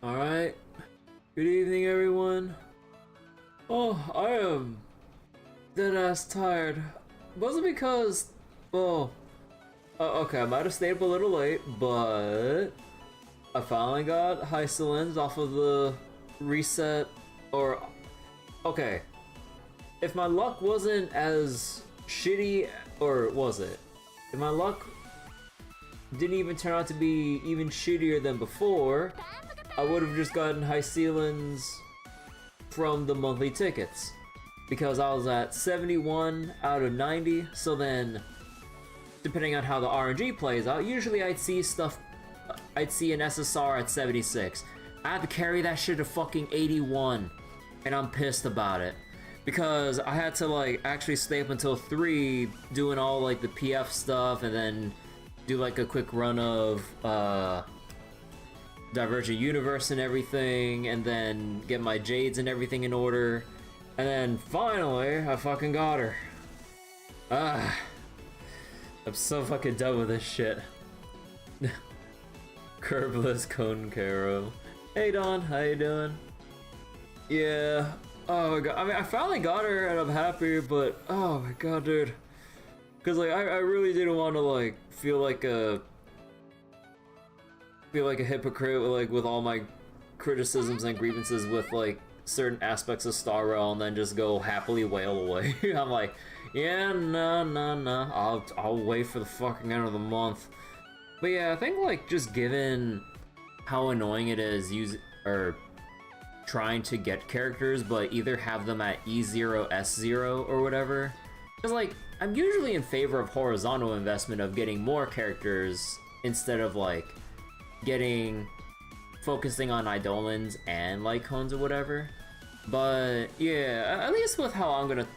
Alright. Good evening, everyone. Oh, I am dead ass tired. Wasn't because, well, okay, I might have stayed up a little late, but I finally got Hysolins off of the reset, or, okay. If my luck wasn't as shitty, or was it? If my luck didn't even turn out to be even shittier than before, I would have just gotten high ceilings from the monthly tickets. Because I was at 71 out of 90, so then, depending on how the RNG plays out, usually I'd see an SSR at 76. I had to carry that shit to fucking 81, and I'm pissed about it. Because I had to like actually stay up until 3 doing all like the PF stuff and then do like a quick run of Divergent Universe and everything, and then get my Jades and everything in order, and then finally I fucking got her. I'm so fucking done with this shit. Curbless Konkaro. Hey Don, how you doing? Yeah. Oh my god, I mean, I finally got her and I'm happy, but oh my god, dude. Cause like, I really didn't want to like, feel like a hypocrite with all my criticisms and grievances with like, certain aspects of Star Rail and then just go happily wail away. I'm like, yeah, no, I'll wait for the fucking end of the month. But yeah, I think like, just given how annoying it is trying to get characters, but either have them at E0, S0, or whatever. Because, like, I'm usually in favor of horizontal investment of getting more characters instead of, like, focusing on Eidolons and Lycones or whatever. But, yeah, at least with how I'm gonna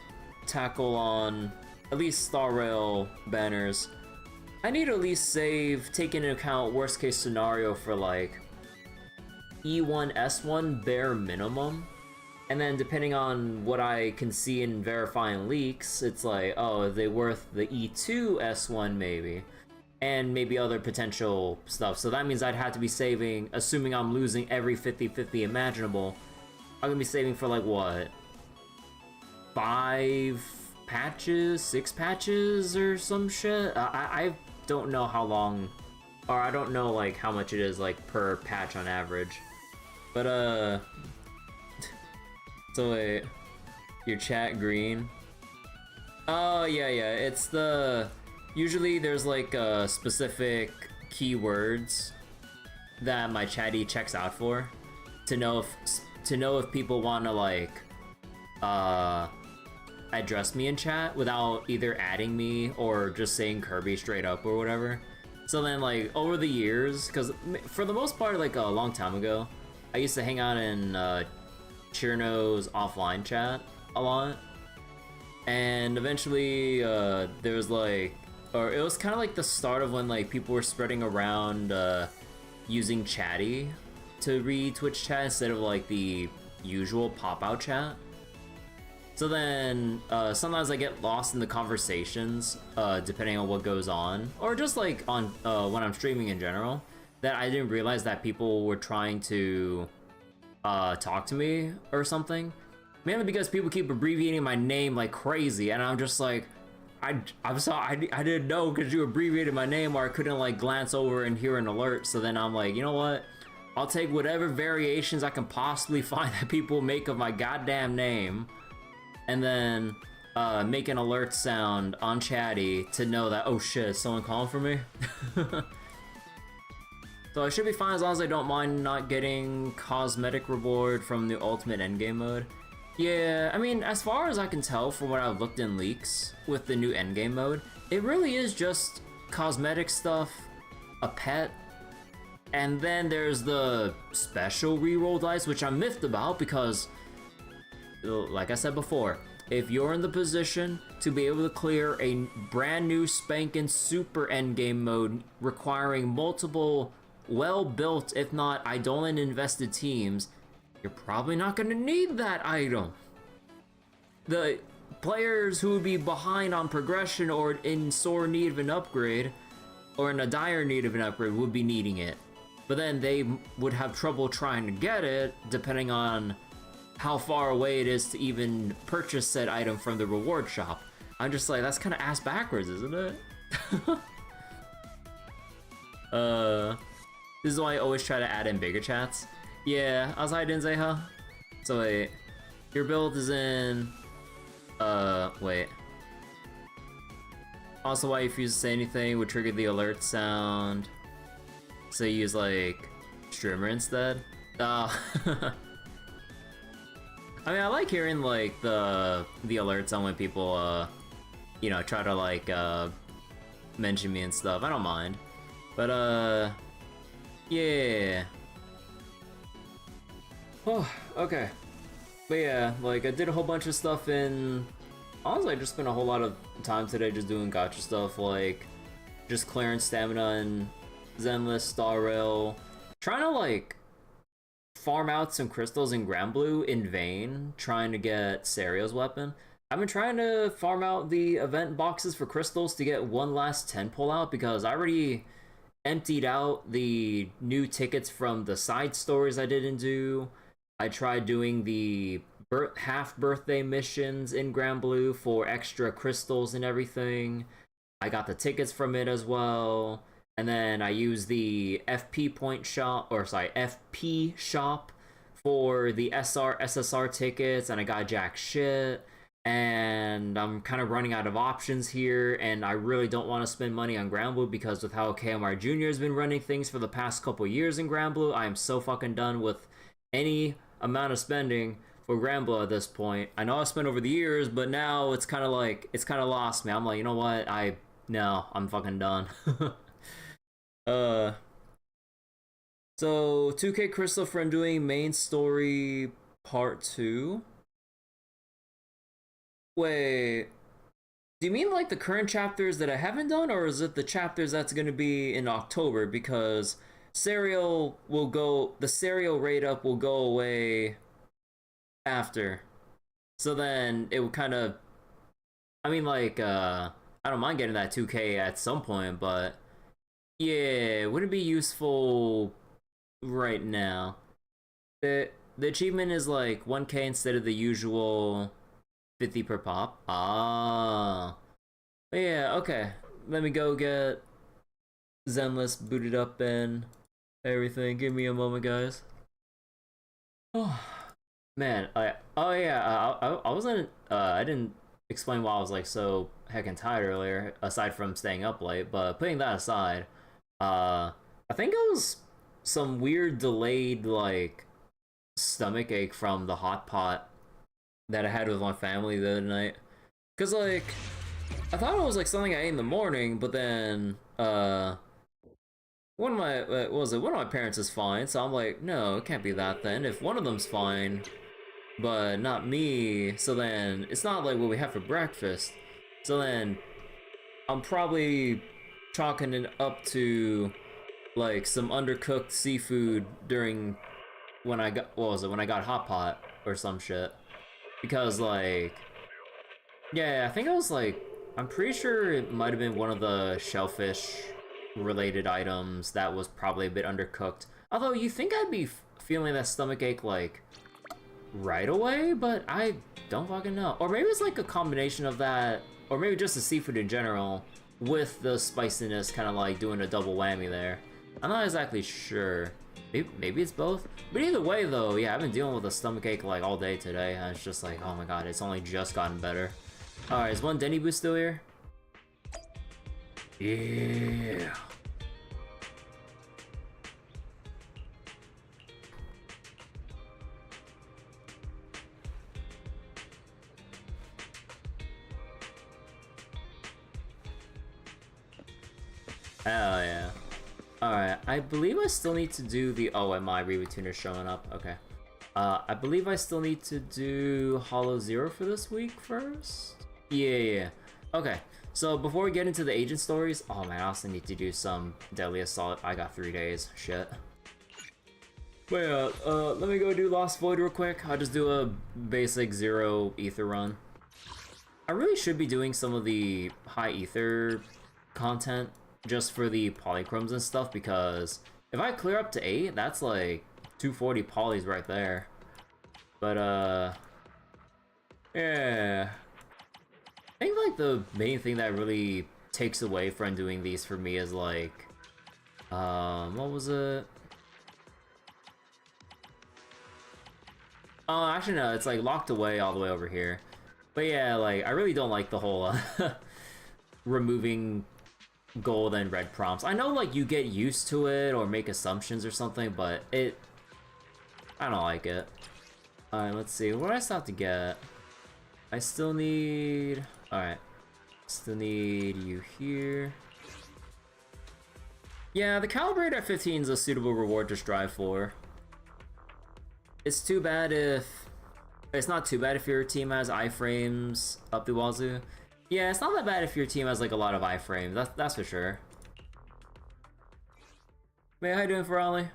tackle on at least Star Rail banners, I need to at least save, take into account worst case scenario for, like, E1, S1 bare minimum, and then depending on what I can see in verifying leaks, it's like, oh, are they worth the E2, S1 maybe, and maybe other potential stuff. So that means I'd have to be saving, assuming I'm losing every 50-50 imaginable, I'm gonna be saving for like, what, 5 patches, 6 patches, or some shit? I don't know how long, or I don't know like how much it is like per patch on average. But, so wait, your chat green? Oh, yeah, it's usually there's like, specific keywords that my chatty checks out for, to know if people wanna, like, address me in chat without either adding me or just saying Kirby straight up or whatever. So then, like, over the years, because for the most part, like, a long time ago, I used to hang out in Chirno's offline chat a lot, and eventually there was like, or it was kind of like the start of when like people were spreading around using Chatty to read Twitch chat instead of like the usual pop-out chat. So then sometimes I get lost in the conversations depending on what goes on, or just like on when I'm streaming in general, that I didn't realize that people were trying to talk to me or something. Mainly because people keep abbreviating my name like crazy, and I'm just like, I'm sorry, I didn't know because you abbreviated my name, or I couldn't like glance over and hear an alert. So then I'm like, you know what? I'll take whatever variations I can possibly find that people make of my goddamn name, and then make an alert sound on Chatty to know that, oh shit, is someone calling for me? So I should be fine as long as I don't mind not getting cosmetic reward from the ultimate endgame mode. Yeah, I mean, as far as I can tell from what I've looked in leaks with the new endgame mode, it really is just cosmetic stuff, a pet, and then there's the special reroll dice, which I'm miffed about because, like I said before, if you're in the position to be able to clear a brand new spanking super endgame mode requiring multiple well-built, if not Eidolon invested teams, you're probably not going to need that item. The players who would be behind on progression or in sore need of an upgrade, or in a dire need of an upgrade, would be needing it. but then they would have trouble trying to get it depending on how far away it is to even purchase said item from the reward shop. I'm just like, that's kind of ass backwards, isn't it? This is why I always try to add in bigger chats. Yeah, Azai Denzeha. So wait, your build is in, wait. Also, why you refuse to say anything would trigger the alert sound. So you use like streamer instead. I mean, I like hearing like the alerts on when people you know, try to like mention me and stuff. I don't mind. But yeah. Oh, okay. But yeah, like I did a whole bunch of stuff in. Honestly, I just spent a whole lot of time today just doing gacha stuff, like just clearing stamina and Zenless, Star Rail, trying to like farm out some crystals in Granblue in vain, trying to get Serio's weapon. I've been trying to farm out the event boxes for crystals to get one last 10 pull out because I already emptied out the new tickets from the side stories I didn't do. I tried doing the half birthday missions in Granblue for extra crystals and everything. I got the tickets from it as well. And then I used the FP shop for the SSR tickets, and I got jack shit. And I'm kind of running out of options here, and I really don't want to spend money on Granblue because with how KMR Jr. has been running things for the past couple years in Granblue, I am so fucking done with any amount of spending for Granblue at this point. I know I spent over the years, but now it's kind of like, it's kind of lost me. I'm like, you know what? No, I'm fucking done. So 2K Crystal for undoing main story part 2. Wait, do you mean like the current chapters that I haven't done, or is it the chapters that's going to be in October? Because Serial will go, the Serial raid up will go away after. So then it would kind of, I mean, like, I don't mind getting that 2K at some point, but yeah, would it be useful right now? The achievement is like 1K instead of the usual 50 per pop. Ah. But yeah, okay. Let me go get Zenless booted up and everything. Give me a moment, guys. Oh, man. I wasn't, I didn't explain why I was like so heckin' tired earlier, aside from staying up late, but putting that aside, I think it was some weird delayed, like, stomach ache from the hot pot that I had with my family the other night. Cause like, I thought it was like something I ate in the morning, but then one of my what was it? One of my parents is fine, so I'm like, no, it can't be that then. If one of them's fine, but not me, so then it's not like what we have for breakfast. So then I'm probably chalking it up to like some undercooked seafood during when I got, what was it, when I got hot pot or some shit. Because like, yeah, I think I was like, I'm pretty sure it might have been one of the shellfish related items that was probably a bit undercooked. Although you think I'd be feeling that stomach ache like right away, but I don't fucking know. Or maybe it's like a combination of that, or maybe just the seafood in general with the spiciness kind of like doing a double whammy there. I'm not exactly sure. Maybe it's both. But either way though, yeah, I've been dealing with a stomach ache like all day today, and it's just like, oh my god, it's only just gotten better. Alright, is one Denny boost still here? Yeah. Hell yeah. Alright, I believe I still need to do the... Oh, and my reboot tuner's showing up. Okay. I believe I still need to do Hollow Zero for this week first? Yeah. Okay, so before we get into the agent stories... Oh man, I also need to do some Deadly Assault. I got 3 days. Shit. But yeah, let me go do Lost Void real quick. I'll just do a basic Zero Ether run. I really should be doing some of the high Ether content just for the polychromes and stuff, because If I clear up to 8, that's like 240 polys right there. But, yeah. I think, like, the main thing that really takes away from doing these for me is, like, what was it? Oh, actually, no, it's, like, locked away all the way over here. But yeah, like, I really don't like the whole, removing gold and red prompts. I know, like, you get used to it or make assumptions or something, but I don't like it. Alright, let's see. What do I still have to get? I still need... Alright. Still need you here. Yeah, the calibrator at 15 is a suitable reward to strive for. It's too bad if... It's not too bad if your team has iframes up the wazoo. Yeah, it's not that bad if your team has like a lot of iframes. That's for sure. Hey, how you doing, Ferrari?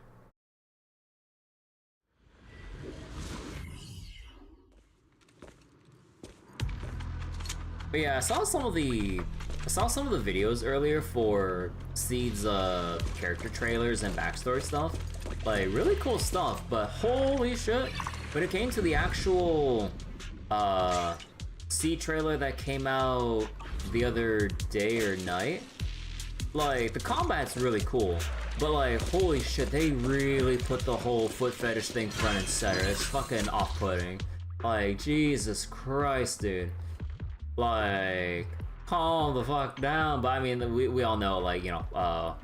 But yeah, I saw some of the videos earlier for Seed's character trailers and backstory stuff. Like, really cool stuff, but holy shit! When it came to the actual Seed trailer that came out the other day or night, like, the combat's really cool, but like, holy shit, they really put the whole foot fetish thing front and center. It's fucking off-putting. Like, Jesus Christ, dude. Like, calm the fuck down. But I mean, we all know, like, you know,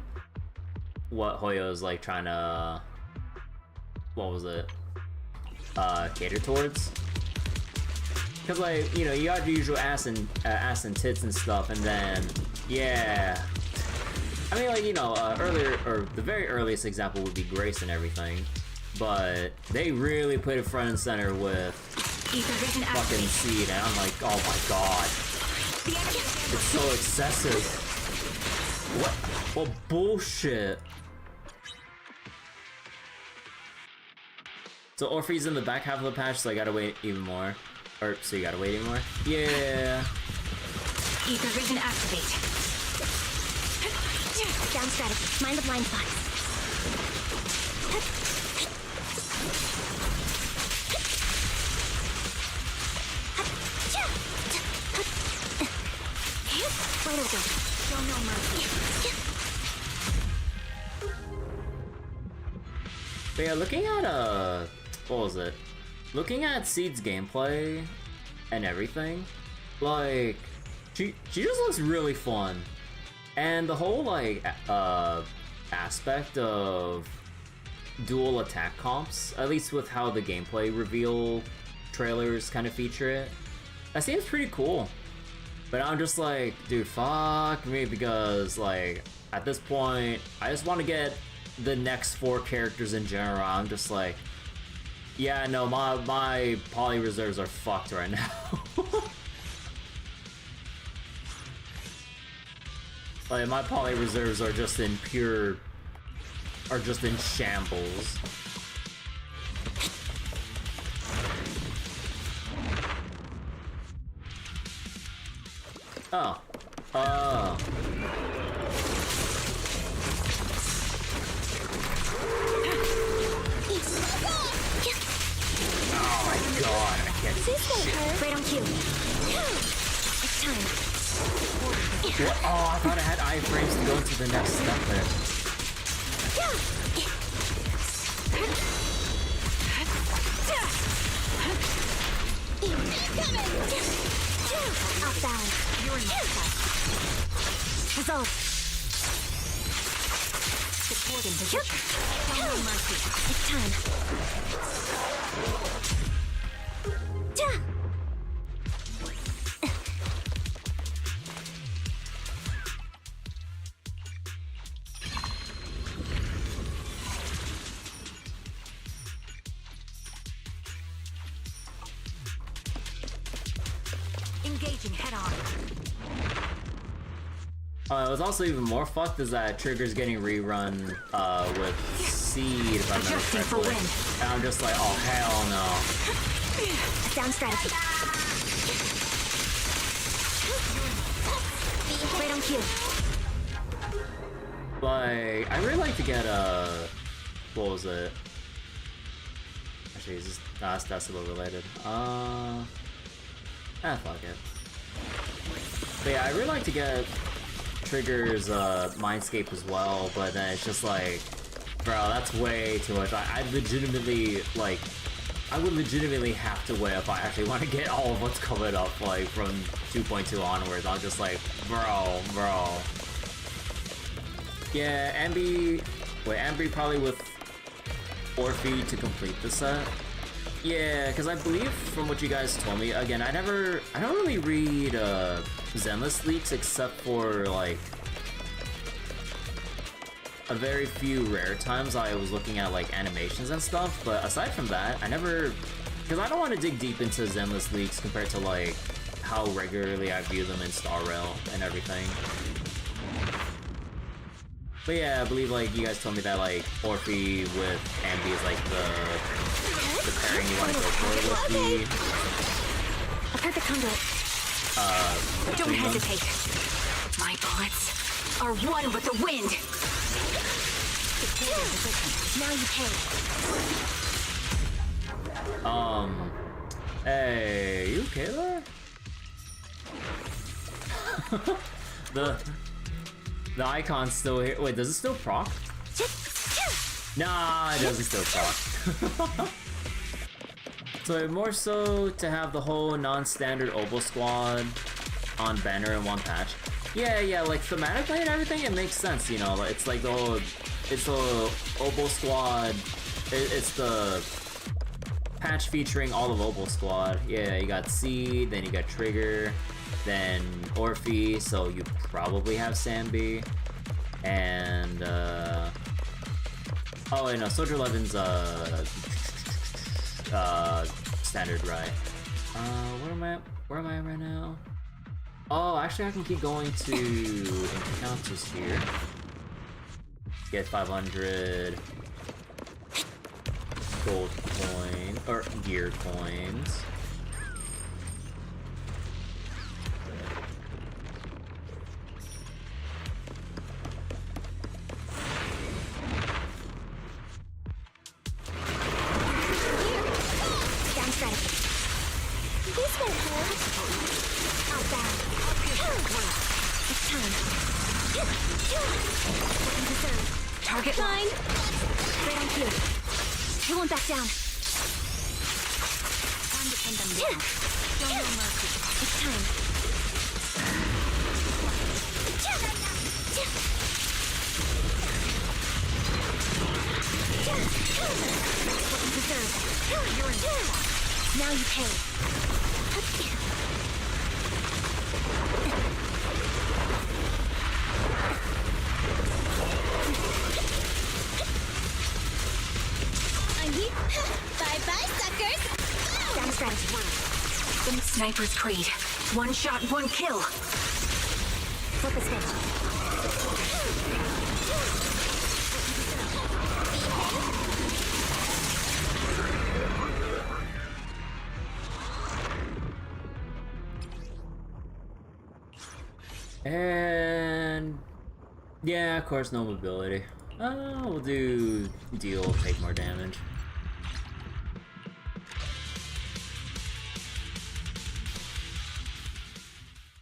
what Hoyo's like trying to, what was it, cater towards. Cause like, you know, you got your usual ass and tits and stuff, and then, yeah. I mean, like, you know, earlier, or the very earliest example would be Grace and everything, but they really put it front and center with fucking Seed, and I'm like, oh my god. It's so excessive. What? Well, bullshit. So Orphe's in the back half of the patch, so I gotta wait even more. Or, so you gotta wait even more? Yeah. Ether vision activate. Down strategy. Mind the blind spots. Wide open. Show no mercy. But yeah, looking at, what was it? Looking at Seed's gameplay and everything, like, she just looks really fun. And the whole, like, aspect of dual attack comps, at least with how the gameplay reveal trailers kind of feature it, that seems pretty cool. But I'm just like, dude, fuck me, because, like, at this point, I just want to get the next 4 characters in general. I'm just like, yeah, no, my poly reserves are fucked right now. Like, my poly reserves are just in shambles. Oh. Oh. Oh my god, I can't see shit. Right on cue. It's time. What? Oh, I thought I had iframes to go into the next step there. Off balance. You're in Resolve. Supporting position. No mercy. It's time. Engaging head on. It was also even more fucked is that Trigger's getting rerun with Seed, if I remember correctly. And I'm just like, oh hell no. Down strategy. Right on cue. Like, I really like to get what was it? Actually, that's a little related. Fuck it. But yeah, I really like to get Trigger's Mindscape as well, but then it's just like, bro, that's way too much. I legitimately, like, I would legitimately have to wait if I actually want to get all of what's coming up, like, from 2.2 onwards. I'm just like, bro. Yeah, Ambi probably with Orphe to complete the set. Yeah, because I believe from what you guys told me, again, I don't really read Zenless leaks except for like a very few rare times I was looking at like animations and stuff, but aside from that, I never, because I don't want to dig deep into Zenless leaks compared to like how regularly I view them in Star Rail and everything. But yeah, I believe like you guys told me that like Orphe with Ambi is like the pairing you want to go for with the A perfect conduit. Don't hesitate. My bullets are one with the wind. Now you pay. Hey, you okay there? The icon's still here. Wait, does it still proc? Nah, it doesn't still proc. So more so to have the whole non-standard Oboe squad on banner in one patch. Yeah, like thematically and everything, it makes sense, you know. It's like it's the Oboe squad. It's the patch featuring all of Oboe squad. Yeah, you got Seed, then you got Trigger, then Orphe, so you probably have Sambi, and oh wait, no, Soldier 11's standard, right? Where am I right now? Oh, actually I can keep going to encounters here. Get 500 gold coin, or gear coins. Target line. Right on cue. You won't back down. Time to pin them down. Show no mercy. It's time. What you deserve. You're in the now you pay. Bye-bye, suckers! Down strategy. Sniper's Creed. One shot, one kill. Flip the switch. And yeah, of course, no mobility. We'll do deal, take more damage.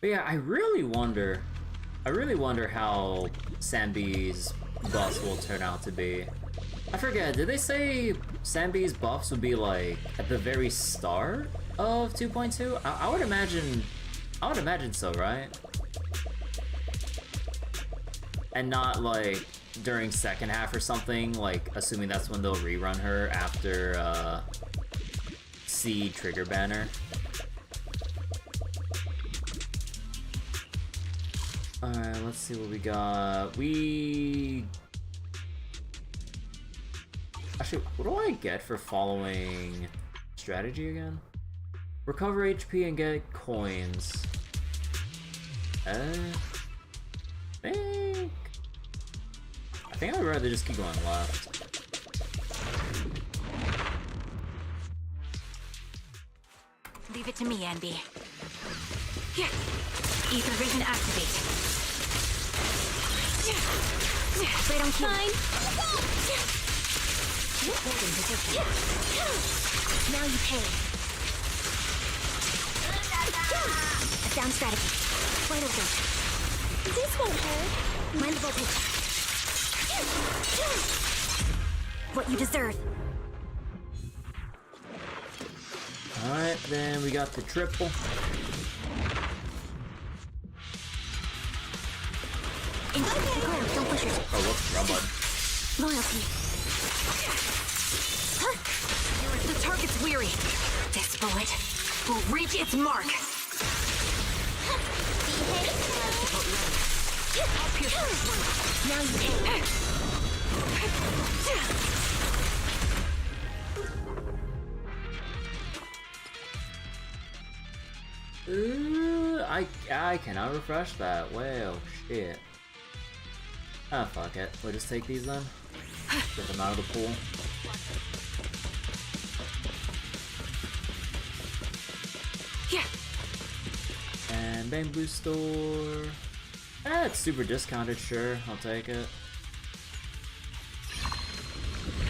But yeah, I really wonder how Sambi's buffs will turn out to be. I forget, did they say Sambi's buffs would be like at the very start of 2.2? I would imagine so, right? And not like during second half or something, like assuming that's when they'll rerun her after Seed Trigger banner. Alright, let's see what we got. Actually, what do I get for following strategy again? Recover HP and get coins. I think I'd rather just keep going left. Leave it to me, Ambi. Here. Ether vision activate. Right on cue. Fine. Holding position. Now you pay. A sound strategy. Right over. This won't hurt. Mind the voltage. What you deserve. Alright, then we got the triple. Into the ground. Don't push yourself. Oh, whoops, wrong button. Loyalty. Huh? The target's weary. This bullet will reach its mark. I'll pierce this one. Now you pay. I cannot refresh that. Well, shit. Ah, fuck it. We'll just take these then. Get them out of the pool. Yeah. And bamboo store. Ah, it's super discounted, sure. I'll take it.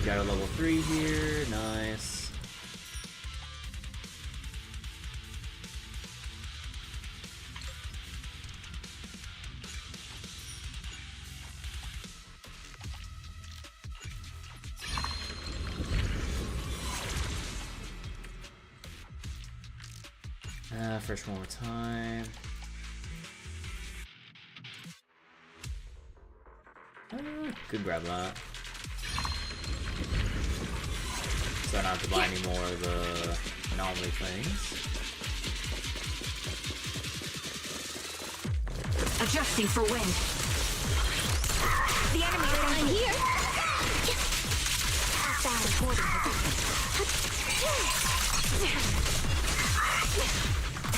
Got a level 3 here. Nice. Fresh one more time. Could grab that. So I don't have to buy any more of the anomaly things. Adjusting for wind. The enemy right I'm here. Sound holding position.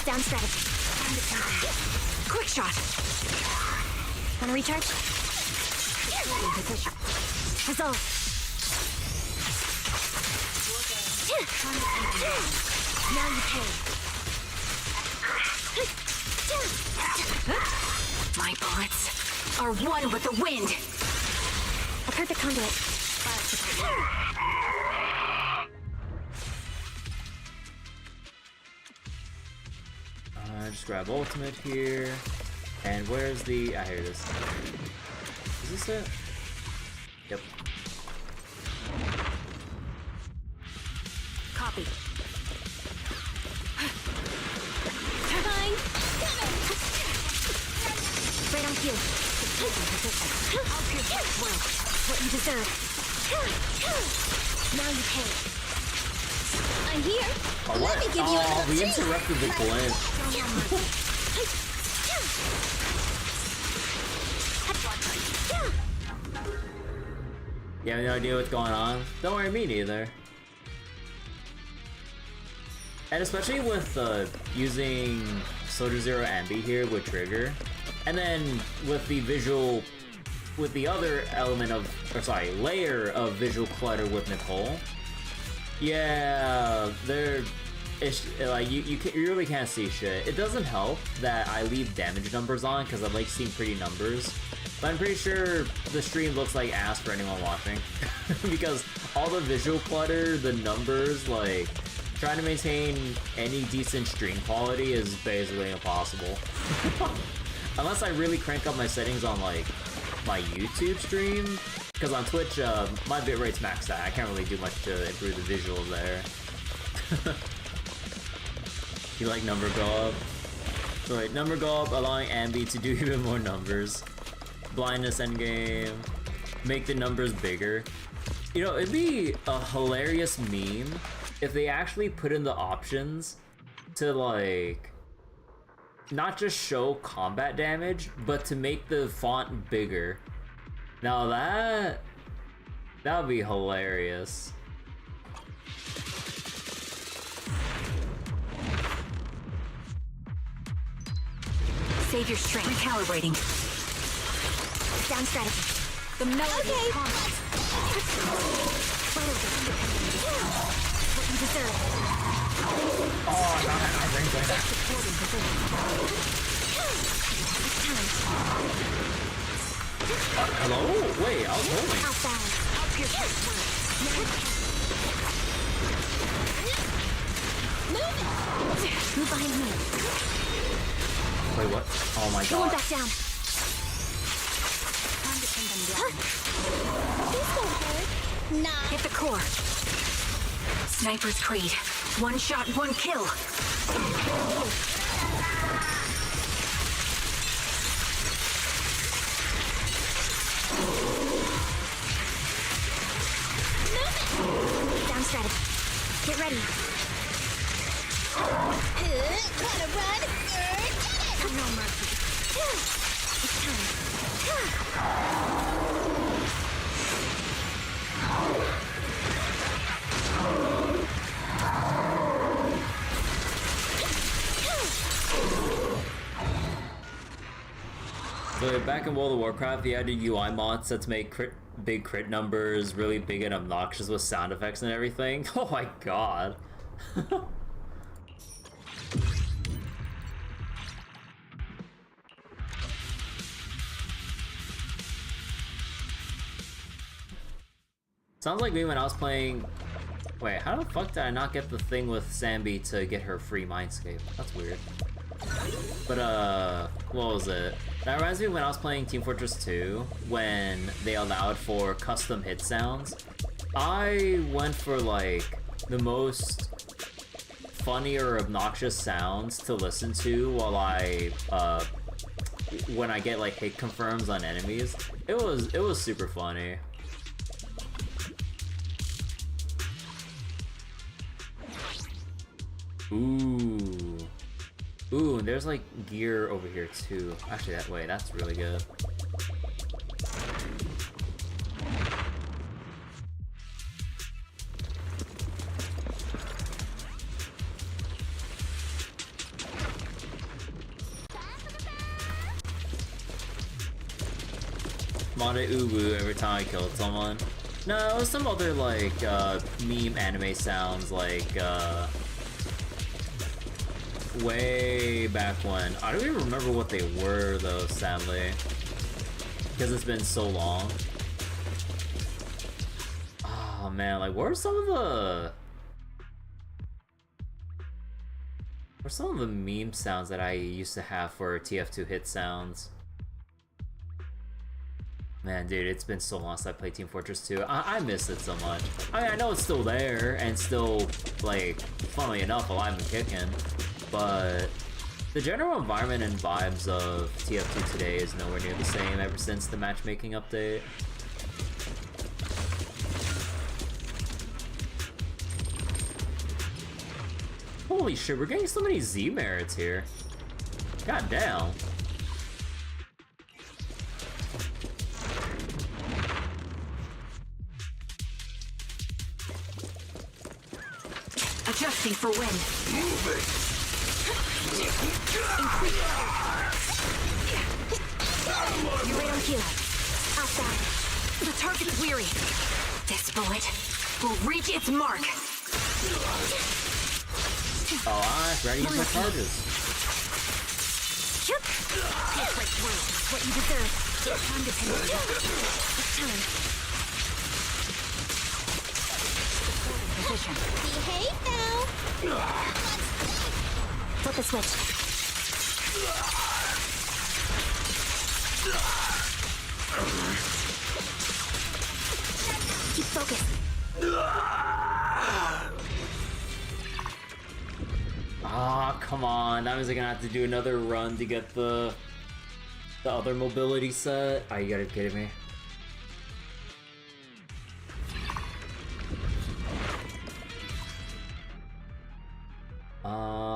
Down strategy. Quick shot. Wanna recharge? Holding position. Resolve. Now you pay. My bullets are one with the wind. A perfect conduit. Just grab ultimate here. And where's the... here it is. Is this it? Yep. Copy. Fine. Right on cue. I'll pierce this world. What you deserve. Now you pay. I'm here. Oh, Let what? me give you a Oh, little we treat. interrupted the glitch. You have no idea what's going on? Don't worry, me neither. And especially with using Soldier Zero Ambi here with Trigger, and then with the visual, with the other element of, or sorry, layer of visual clutter with Nicole. Yeah, it's like you really can't see shit. It doesn't help that I leave damage numbers on because I like seeing pretty numbers. But I'm pretty sure the stream looks like ass for anyone watching. Because all the visual clutter, the numbers, like, trying to maintain any decent stream quality is basically impossible. Unless I really crank up my settings on, like, my YouTube stream. Because on Twitch, my bitrate's maxed out. I can't really do much to improve the visuals there. You like number go up? So wait, number go up, allowing Ambi to do even more numbers. Blindness endgame. Make the numbers bigger. You know, it'd be a hilarious meme if they actually put in the options to, like, not just show combat damage, but to make the font bigger. Now that would be hilarious. Save your strength. Recalibrating. Down strategy. The melody Okay. of combat. Right over. What you deserve. Oh, no, Supporting position. It's time. Hello? Wait, I was holding. Out balance. I'll pierce this word. Move behind me. Wait, what? Oh my Going god. back down. Time to pin them down. This won't hurt. Nah. Hit the core. Sniper's Creed. One shot, one kill. Down strategy. Get ready. Gotta run. No mercy. It's time. So back in World of Warcraft, you had the UI mods that make big crit numbers really big and obnoxious with sound effects and everything. Oh my god. Sounds like me when I was playing... Wait, how the fuck did I not get the thing with Sambi to get her free Mindscape? That's weird. But, what was it? That reminds me of when I was playing Team Fortress 2, when they allowed for custom hit sounds. I went for, like, the most funny or obnoxious sounds to listen to while I, when I get, like, hit confirms on enemies. It was super funny. Ooh. Ooh, and there's like gear over here too. Actually, that way, that's really good. Made uwu every time I killed someone. No, it was some other like meme anime sounds like way back when. I don't even remember what they were though, sadly. Because it's been so long. Oh man, like what are some of the meme sounds that I used to have for TF2 hit sounds? Man, dude, it's been so long since I played Team Fortress 2. I miss it so much. I mean, I know it's still there and still, like, funnily enough, alive and kicking. But the general environment and vibes of TF2 today is nowhere near the same ever since the matchmaking update. Holy shit, we're getting so many Z merits here. God damn. Adjusting for wind. You're right on cue. Outside. The target's weary. This bullet will reach its mark. Oh, I'm ready to use my charges. Take right through. What you deserve. Time to pin it. It's time. Position. Behave now. Flip the switch. Keep focused. Ah, come on. That means I'm gonna have to do another run to get the other mobility set. Oh, you gotta be kidding me.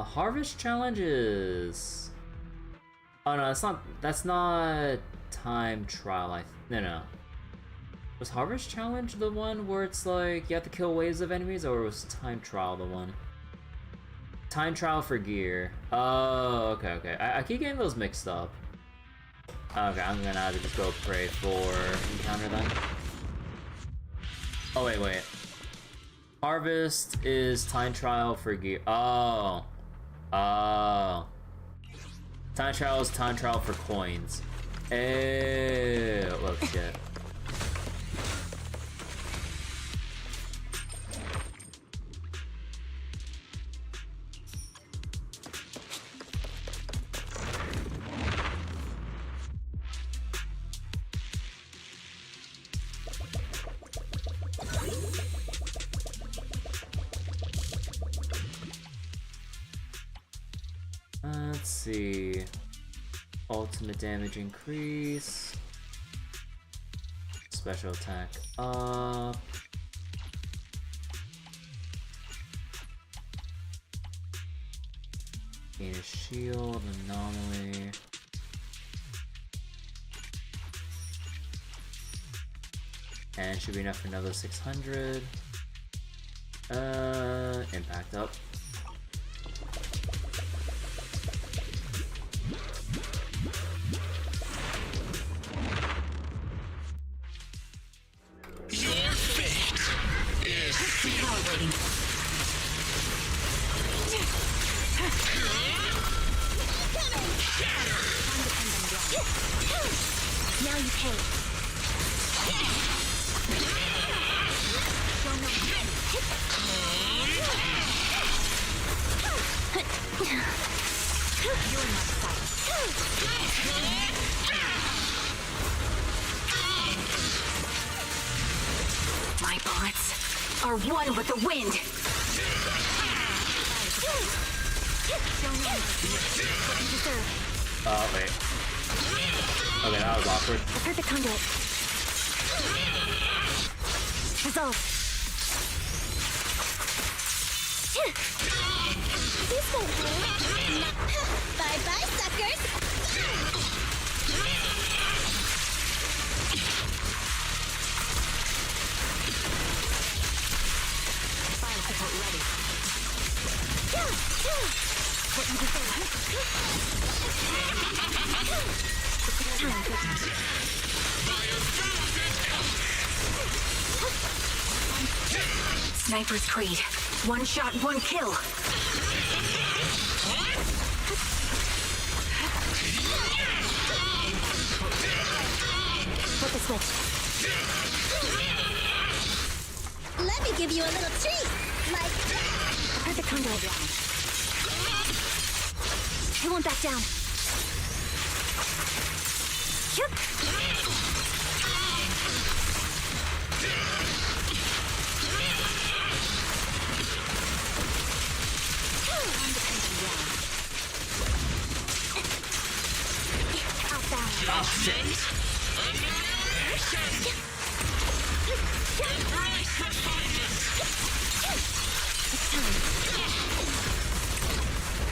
Harvest challenges. Oh no, that's not time trial. No. Was Harvest Challenge the one where it's like you have to kill waves of enemies, or was Time Trial the one? Time Trial for gear. Oh, okay. I keep getting those mixed up. Okay, I'm gonna have to just go pray for encounter then. Oh, wait. Harvest is Time Trial for gear. Oh. Time Trial is Time Trial for coins. Oh shit. Let's see. Ultimate damage increase. Special attack up. Gain a shield, anomaly. And should be enough for another 600. Impact up. Now you pay. My bullets are one with the wind. Oh, wait. Okay, that was awkward. I've heard the conduit. Resolve. This won't work. Bye-bye, suckers! Fire support ready. What you prefer? Sniper's Creed. One shot, one kill. Flip the switch. Let me give you a little treat. Like, I've heard the conduit. He won't back down. Yep. Outbound. Oh shit. It's time.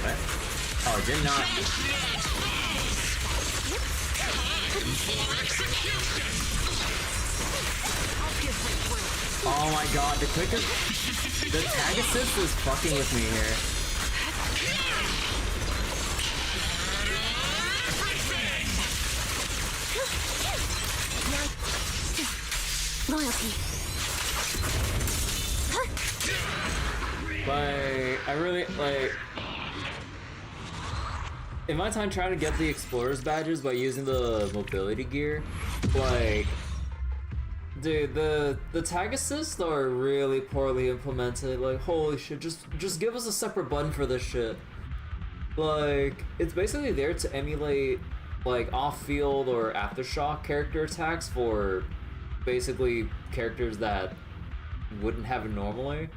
What? Oh, did not. Oh my god, the quickest. The tag assist is fucking with me here. Loyalty. Like, I really, like... In my time trying to get the Explorer's badges by using the mobility gear, like... Dude, the tag assists are really poorly implemented. Like, holy shit, just give us a separate button for this shit. Like, it's basically there to emulate, like, off-field or aftershock character attacks for basically characters that wouldn't have it normally.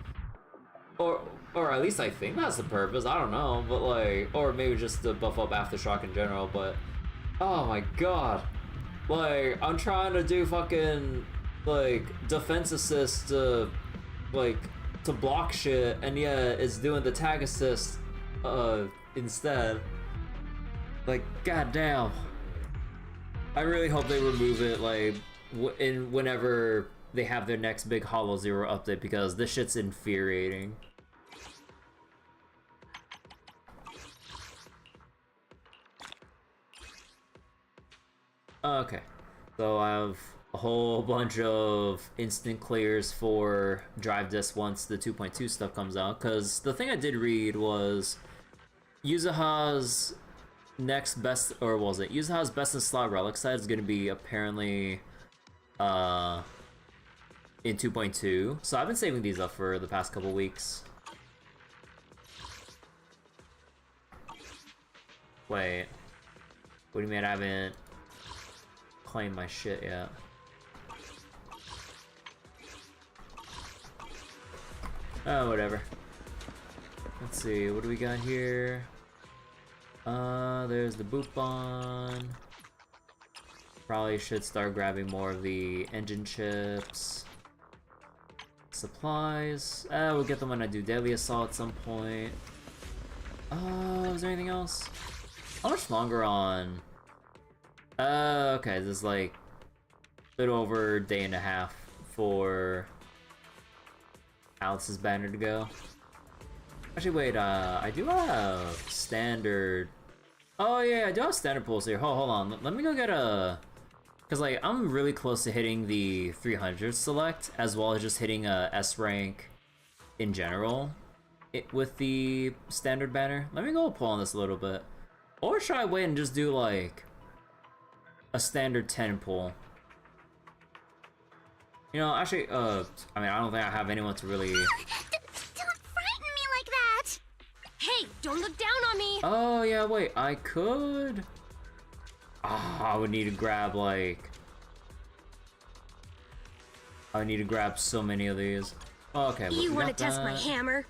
Or at least I think that's the purpose, I don't know, but like, or maybe just to buff up Aftershock in general, but oh my god. Like, I'm trying to do fucking, like, defense assist to, like, to block shit, and yeah, it's doing the tag assist, instead. Like, goddamn. I really hope they remove it, like, whenever they have their next big Hollow Zero update, because this shit's infuriating. Okay, so I have a whole bunch of instant clears for drive disc once the 2.2 stuff comes out, because the thing I did read was Yuzuha's next best, or what was it? Yuzuha's best in slot relic site is gonna be apparently in 2.2. So I've been saving these up for the past couple weeks. Wait. What do you mean I haven't claimed my shit yet? Oh, whatever. Let's see, what do we got here? There's the Boopon. Probably should start grabbing more of the engine chips. Supplies. We'll get them when I do Deadly Assault at some point. Is there anything else? How much longer on? Okay, this is like a little over a day and a half for Alice's banner to go. Actually, wait, I do have standard... Oh yeah, I do have standard pulls here. Hold on, let me go get a... Because, like, I'm really close to hitting the 300 select, as well as just hitting a S rank in general with the standard banner. Let me go pull on this a little bit. Or should I wait and just do, like, a standard 10 pull? You know, actually, I mean, I don't think I have anyone to really... Don't frighten me like that! Hey, don't look down on me! Oh, yeah, wait, I could... I would need to grab, like... I would need to grab so many of these. Oh, okay, You want to test my hammer?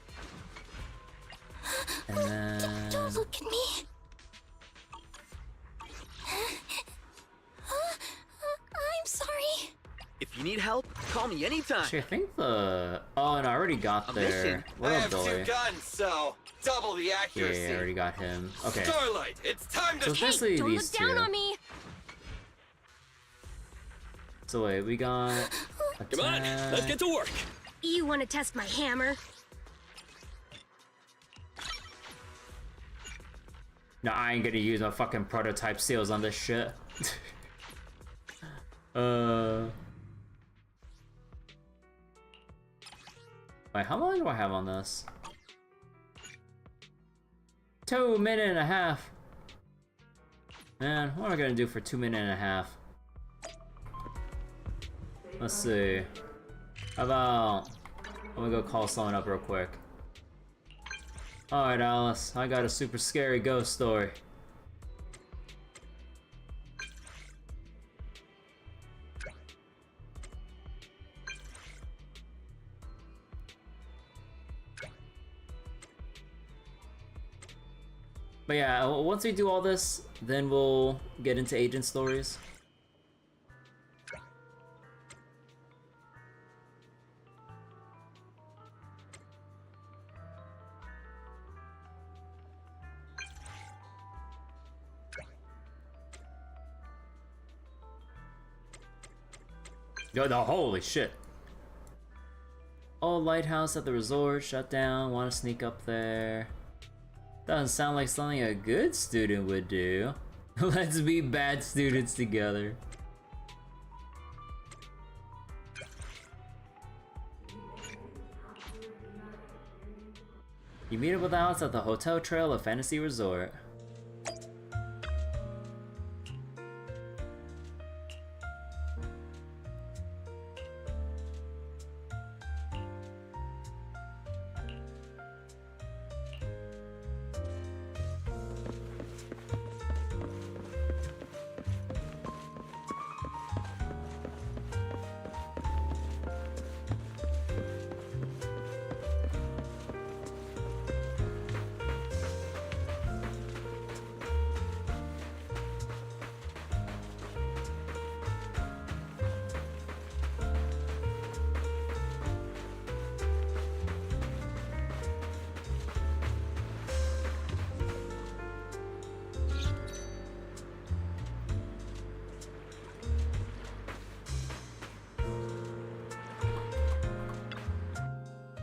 And then... Don't look at me! I'm sorry. If you need help, call me anytime. Actually, I think the... Oh, and I already got there. What I up, have Dolly? 2 guns, so double the Yeah, accuracy. I already got him. Okay. Starlight, it's time to... So Hey, especially don't these look down two. on me! So wait, we got... Come on, let's get to work. You want to test my hammer? No, I ain't gonna use no fucking prototype seals on this shit. Wait, how long do I have on this? 2 minutes and a half. Man, what am I gonna do for 2 minutes and a half? Let's see. How about... I'm gonna go call someone up real quick. Alright, Alice, I got a super scary ghost story. But yeah, once we do all this, then we'll get into agent stories. Yo, no, holy shit. Oh, lighthouse at the resort, shut down, want to sneak up there. Doesn't sound like something a good student would do. Let's be bad students together. You meet up with Alice at the Hotel Trail of Fantasy Resort.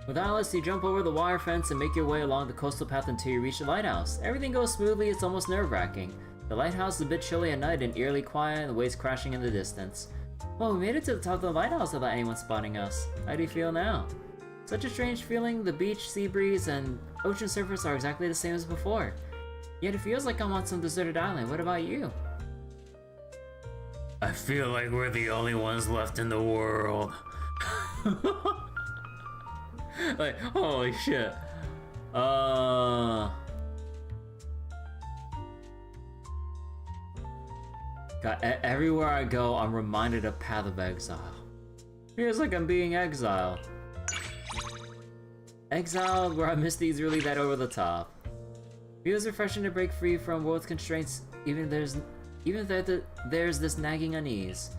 With Alice, you jump over the wire fence and make your way along the coastal path until you reach the lighthouse. Everything goes smoothly, it's almost nerve-wracking. The lighthouse is a bit chilly at night and eerily quiet, and the waves crashing in the distance. Well, we made it to the top of the lighthouse without anyone spotting us. How do you feel now? Such a strange feeling, the beach, sea breeze, and ocean surface are exactly the same as before. Yet it feels like I'm on some deserted island. What about you? I feel like we're the only ones left in the world. Like, holy shit. God, everywhere I go, I'm reminded of Path of Exile. Feels like I'm being exiled. Exiled, where I miss these really that over the top. Feels refreshing to break free from world's constraints, even if there's this nagging unease.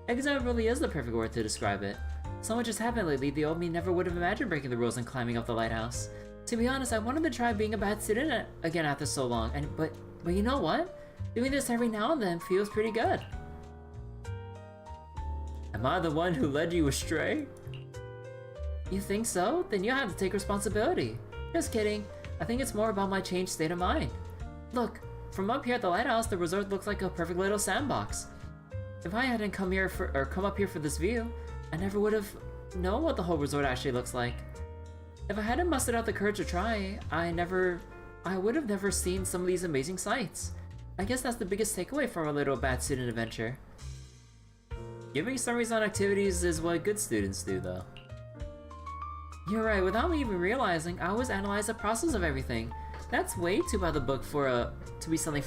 Exile really is the perfect word to describe it. So much has happened lately, the old me never would have imagined breaking the rules and climbing up the lighthouse. To be honest, I wanted to try being a bad student again after so long, but you know what? Doing this every now and then feels pretty good. Am I the one who led you astray? You think so? Then you have to take responsibility. Just kidding. I think it's more about my changed state of mind. Look, from up here at the lighthouse, the resort looks like a perfect little sandbox. If I hadn't come up here for this view, I never would have known what the whole resort actually looks like. If I hadn't mustered out the courage to try, I would have never seen some of these amazing sights. I guess that's the biggest takeaway from a little bad student adventure. Giving summaries on activities is what good students do, though. You're right, without me even realizing, I always analyze the process of everything. That's way too by the book to be something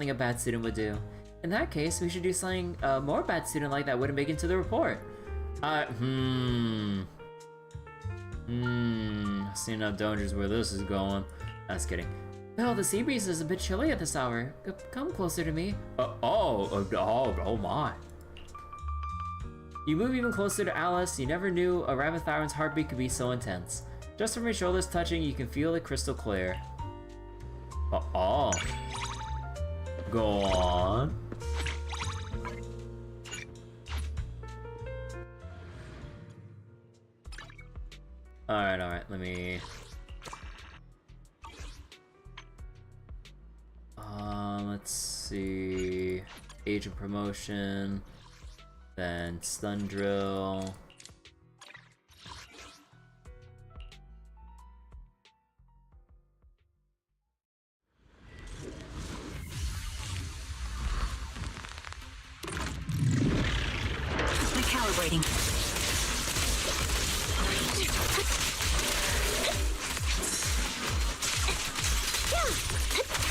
a bad student would do. In that case, we should do something more bad student like that wouldn't make it into the report. See enough dangers where this is going. Just kidding. Well, the sea breeze is a bit chilly at this hour. Come closer to me. Oh my. You move even closer to Alice. You never knew a Rabbithiron's heartbeat could be so intense. Just from your shoulders touching, you can feel it crystal clear. Go on. Alright, let me... let's see... Agent promotion... Then stun drill... Recalibrating.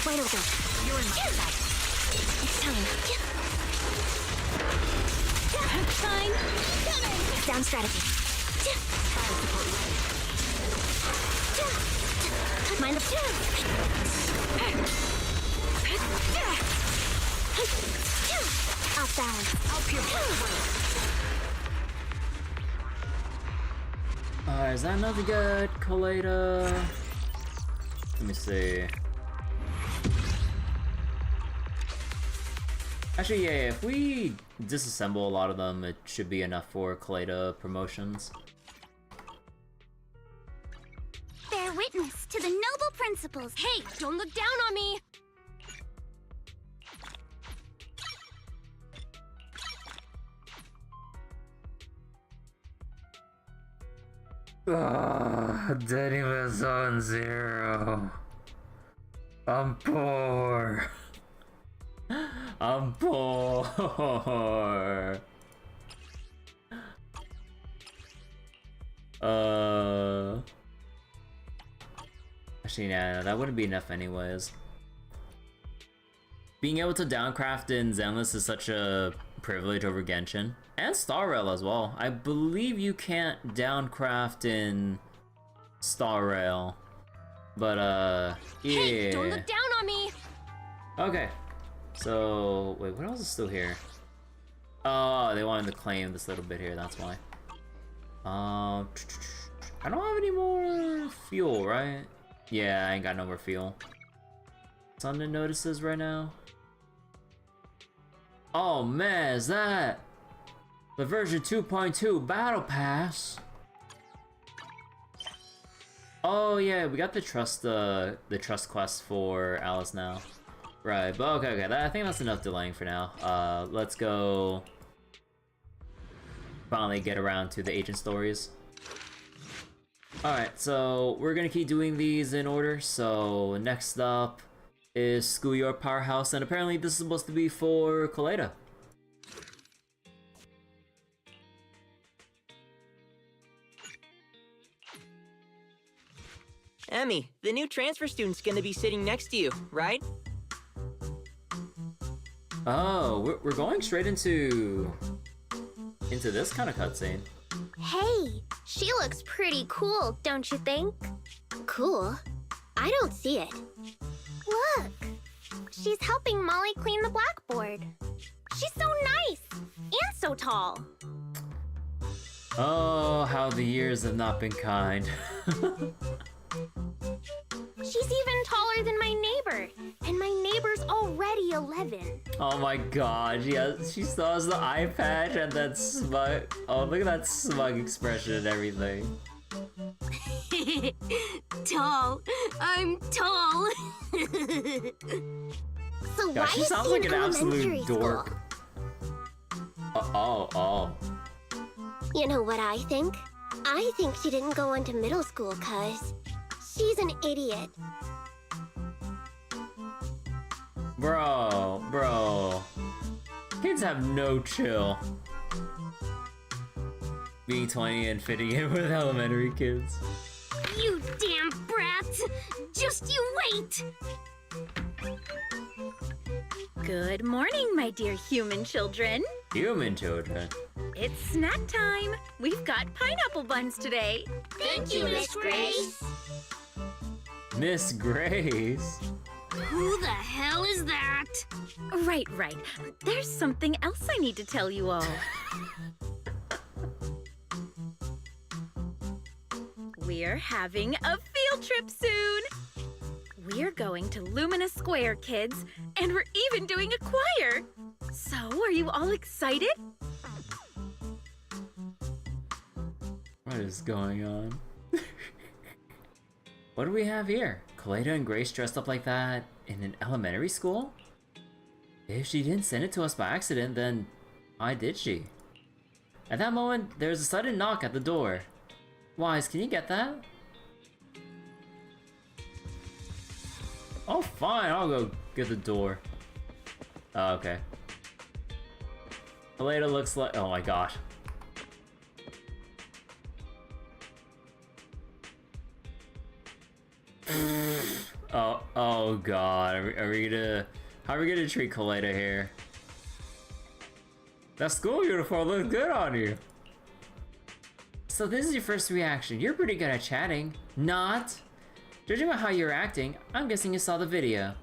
Wide open. You're in my sight. It's time. Fine. Down strategy. Fire support ready. Mind the off balance. I'll pierce. Alright, is that another good collator? Let me see. Actually, yeah, if we disassemble a lot of them, it should be enough for Kaleda promotions. Bear witness to the noble principles. Hey, don't look down on me! Denny was on 0. I'm poor. I'm poor. Actually, nah, that wouldn't be enough anyways. Being able to downcraft in Zenless is such a privilege over Genshin. And Star Rail as well. I believe you can't downcraft in Star Rail. But, yeah. Hey, don't look down on me! Okay. So, wait, what else is still here? Oh, they wanted to claim this little bit here, that's why. I don't have any more fuel, right? Yeah, I ain't got no more fuel. Something notices right now? Oh man, is that the version 2.2 battle pass? Oh yeah, we got the trust quest for Alice now. Right, but okay, I think that's enough delaying for now. Let's go finally get around to the agent stories. Alright, so we're gonna keep doing these in order. So next up is Schoolyard Powerhouse, and apparently this is supposed to be for Kaleda. Emmy, the new transfer student's gonna be sitting next to you, right? Oh, we're going straight into this kind of cutscene. Hey, she looks pretty cool, don't you think? Cool? I don't see it. Look, she's helping Molly clean the blackboard. She's so nice and so tall. Oh, how the years have not been kind. She's even taller than my neighbor, and my neighbor's already 11. Oh my god, she still has the eye patch and that smug. Oh, look at that smug expression and everything. Tall. I'm tall. So Yeah, why she is sounds she like in an elementary absolute dork. school? Oh. You know what I think? I think she didn't go into middle school cause she's an idiot. Bro. Kids have no chill. Being 20 and fitting in with elementary kids. You damn brats! Just you wait! Good morning, my dear human children. Human children. It's snack time. We've got pineapple buns today. Thank you, Miss Grace. Miss Grace. Who the hell is that? Right. There's something else I need to tell you all. We're having a field trip soon. We're going to Lumina Square, kids, and we're even doing a choir. So, are you all excited? What is going on? What do we have here? Kaleda and Grace dressed up like that in an elementary school? If she didn't send it to us by accident, then why did she? At that moment, there was a sudden knock at the door. Wise, can you get that? Oh, fine, I'll go get the door. Oh, okay. Kaleda looks like— oh my god. Oh god, are we gonna— how are we gonna treat Kaleda here? That school uniform looks good on you. So this is your first reaction. You're pretty good at chatting. Not. Judging by how you're acting, I'm guessing you saw the video.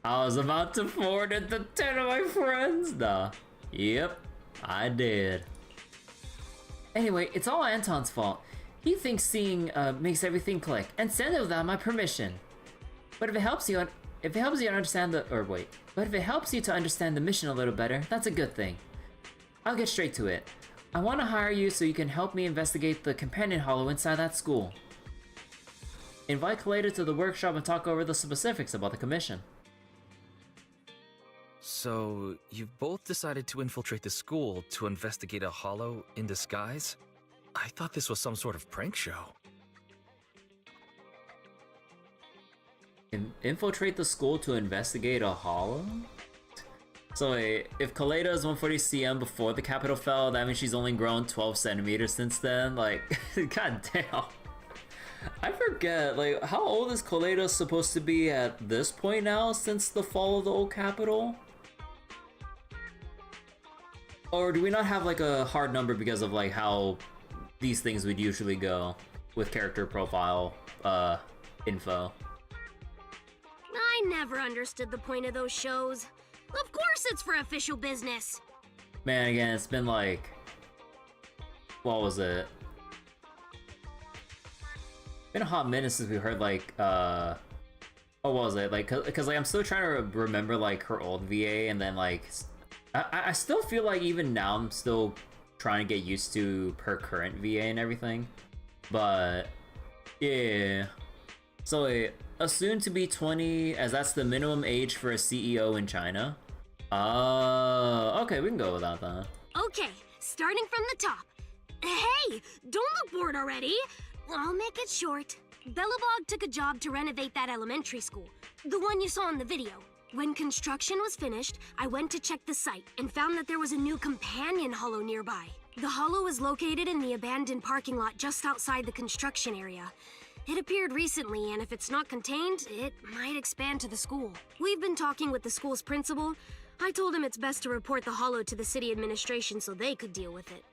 I was about to forward it to 10 of my friends. Nah. Yep, I did. Anyway, it's all Anton's fault. He thinks seeing makes everything click, and send it without my permission. But if it helps you, understand the mission a little better, that's a good thing. I'll get straight to it. I want to hire you so you can help me investigate the companion hollow inside that school. Invite Kaleda to the workshop and talk over the specifics about the commission. So, you've both decided to infiltrate the school to investigate a hollow in disguise? I thought this was some sort of prank show. Infiltrate the school to investigate a hollow? So wait, if Kaleda is 140 cm before the capital fell, that means she's only grown 12 centimeters since then? Like, god damn. I forget, like, how old is Kaleda supposed to be at this point now since the fall of the old capital? Or do we not have like a hard number because of like how these things would usually go with character profile info? I never understood the point of those shows. Of course it's for official business. Man, again, it's been like, what was it? Been a hot minute since we heard like what was it? Like, cause like I'm still trying to remember like her old VA, and then like I still feel like even now I'm still trying to get used to her current VA and everything. But yeah. So a soon to be 20, as that's the minimum age for a CEO in China. Okay, we can go with that then. Okay, starting from the top. Hey, don't look bored already. I'll make it short. Bellabog took a job to renovate that elementary school, the one you saw in the video. When construction was finished, I went to check the site and found that there was a new companion hollow nearby. The hollow is located in the abandoned parking lot just outside the construction area. It appeared recently, and if it's not contained, it might expand to the school. We've been talking with the school's principal. I told him it's best to report the hollow to the city administration so they could deal with it.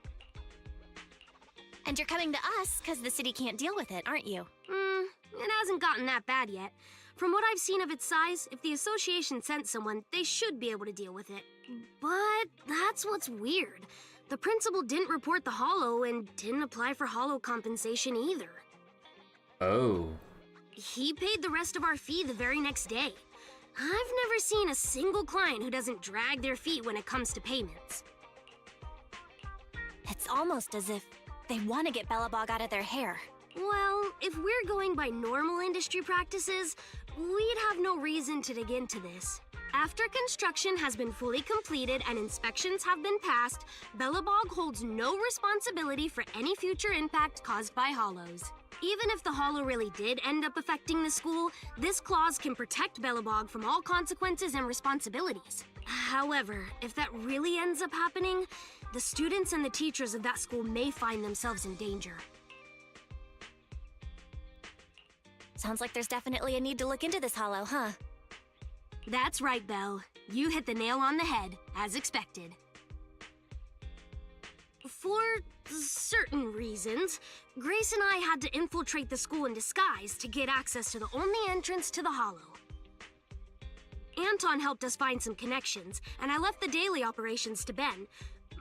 And you're coming to us because the city can't deal with it, aren't you? It hasn't gotten that bad yet. From what I've seen of its size, if the association sent someone, they should be able to deal with it. But that's what's weird. The principal didn't report the hollow and didn't apply for hollow compensation either. Oh. He paid the rest of our fee the very next day. I've never seen a single client who doesn't drag their feet when it comes to payments. It's almost as if they want to get Bellabog out of their hair. Well, if we're going by normal industry practices, we'd have no reason to dig into this. After construction has been fully completed and inspections have been passed, Bellabog holds no responsibility for any future impact caused by hollows. Even if the hollow really did end up affecting the school, this clause can protect Bellabog from all consequences and responsibilities. However, if that really ends up happening, the students and the teachers of that school may find themselves in danger. Sounds like there's definitely a need to look into this hollow, huh? That's right, Belle. You hit the nail on the head, as expected. For certain reasons, Grace and I had to infiltrate the school in disguise to get access to the only entrance to the hollow. Anton helped us find some connections, and I left the daily operations to Ben.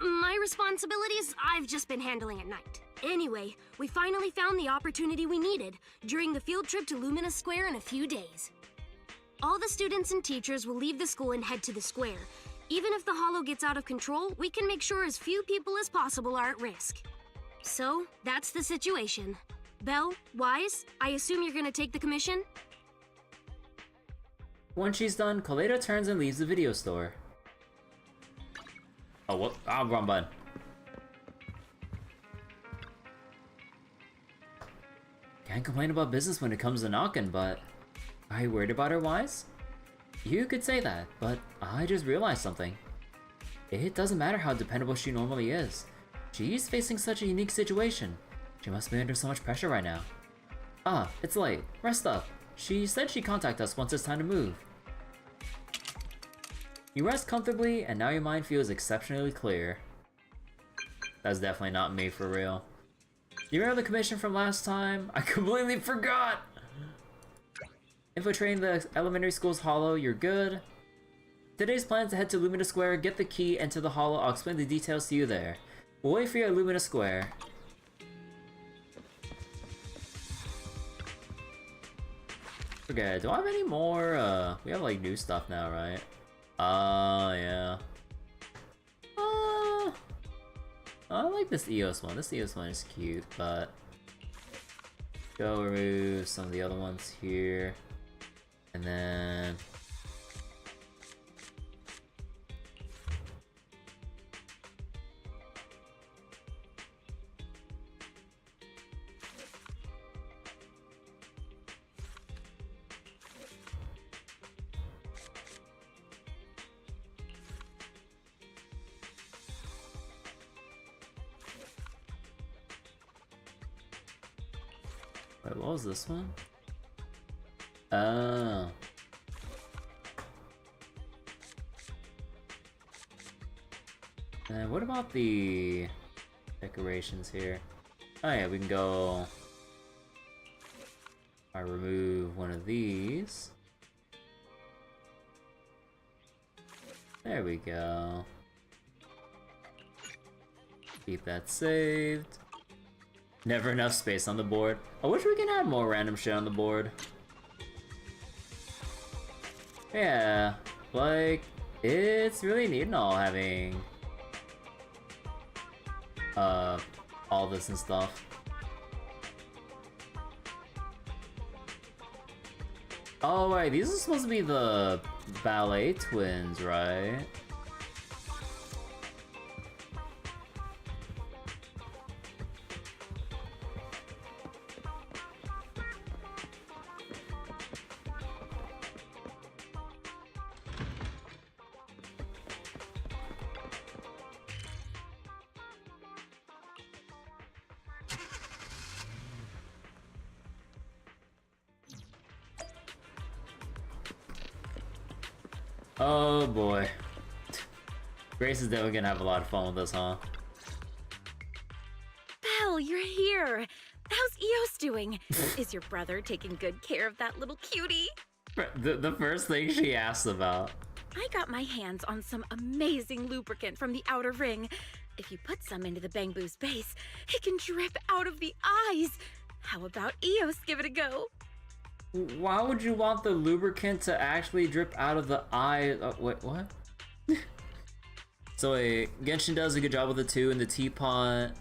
My responsibilities, I've just been handling at night. Anyway, we finally found the opportunity we needed during the field trip to Lumina Square in a few days. All the students and teachers will leave the school and head to the square. Even if the hollow gets out of control, we can make sure as few people as possible are at risk. So, that's the situation. Belle, Wise, I assume you're gonna take the commission? When she's done, Kaleda turns and leaves the video store. Oh, what? Ah, wrong button. Can't complain about business when it comes to knocking, but... Are you worried about her, Wise? You could say that, but I just realized something. It doesn't matter how dependable she normally is. She's facing such a unique situation. She must be under so much pressure right now. Ah, it's late. Rest up. She said she'd contact us once it's time to move. You rest comfortably, and now your mind feels exceptionally clear. That's definitely not me for real. You remember the commission from last time? I completely forgot! Infiltrating the elementary school's hollow, you're good. Today's plan is to head to Lumina Square, get the key, enter the hollow. I'll explain the details to you there. We'll wait for you at Lumina Square. Okay, do I have any more, we have like new stuff now, right? Yeah. I like this EOS one. This EOS one is cute, but... Go remove some of the other ones here. And then... Wait, what was this one? Oh. And what about the decorations here? Oh yeah, we can go... I remove one of these. There we go. Keep that saved. Never enough space on the board. I wish we could add more random shit on the board. Yeah, like, it's really neat and all having all this and stuff. Oh right, these are supposed to be the ballet twins, right? Oh boy. Grace is definitely gonna have a lot of fun with this, huh? Belle, you're here. How's Eos doing? Is your brother taking good care of that little cutie? The first thing she asks about. I got my hands on some amazing lubricant from the outer ring. If you put some into the Bangbu's base, it can drip out of the eyes. How about Eos give it a go? Why would you want the lubricant to actually drip out of the eye? Wait, what? So wait, Genshin does a good job with the 2 and the teapot.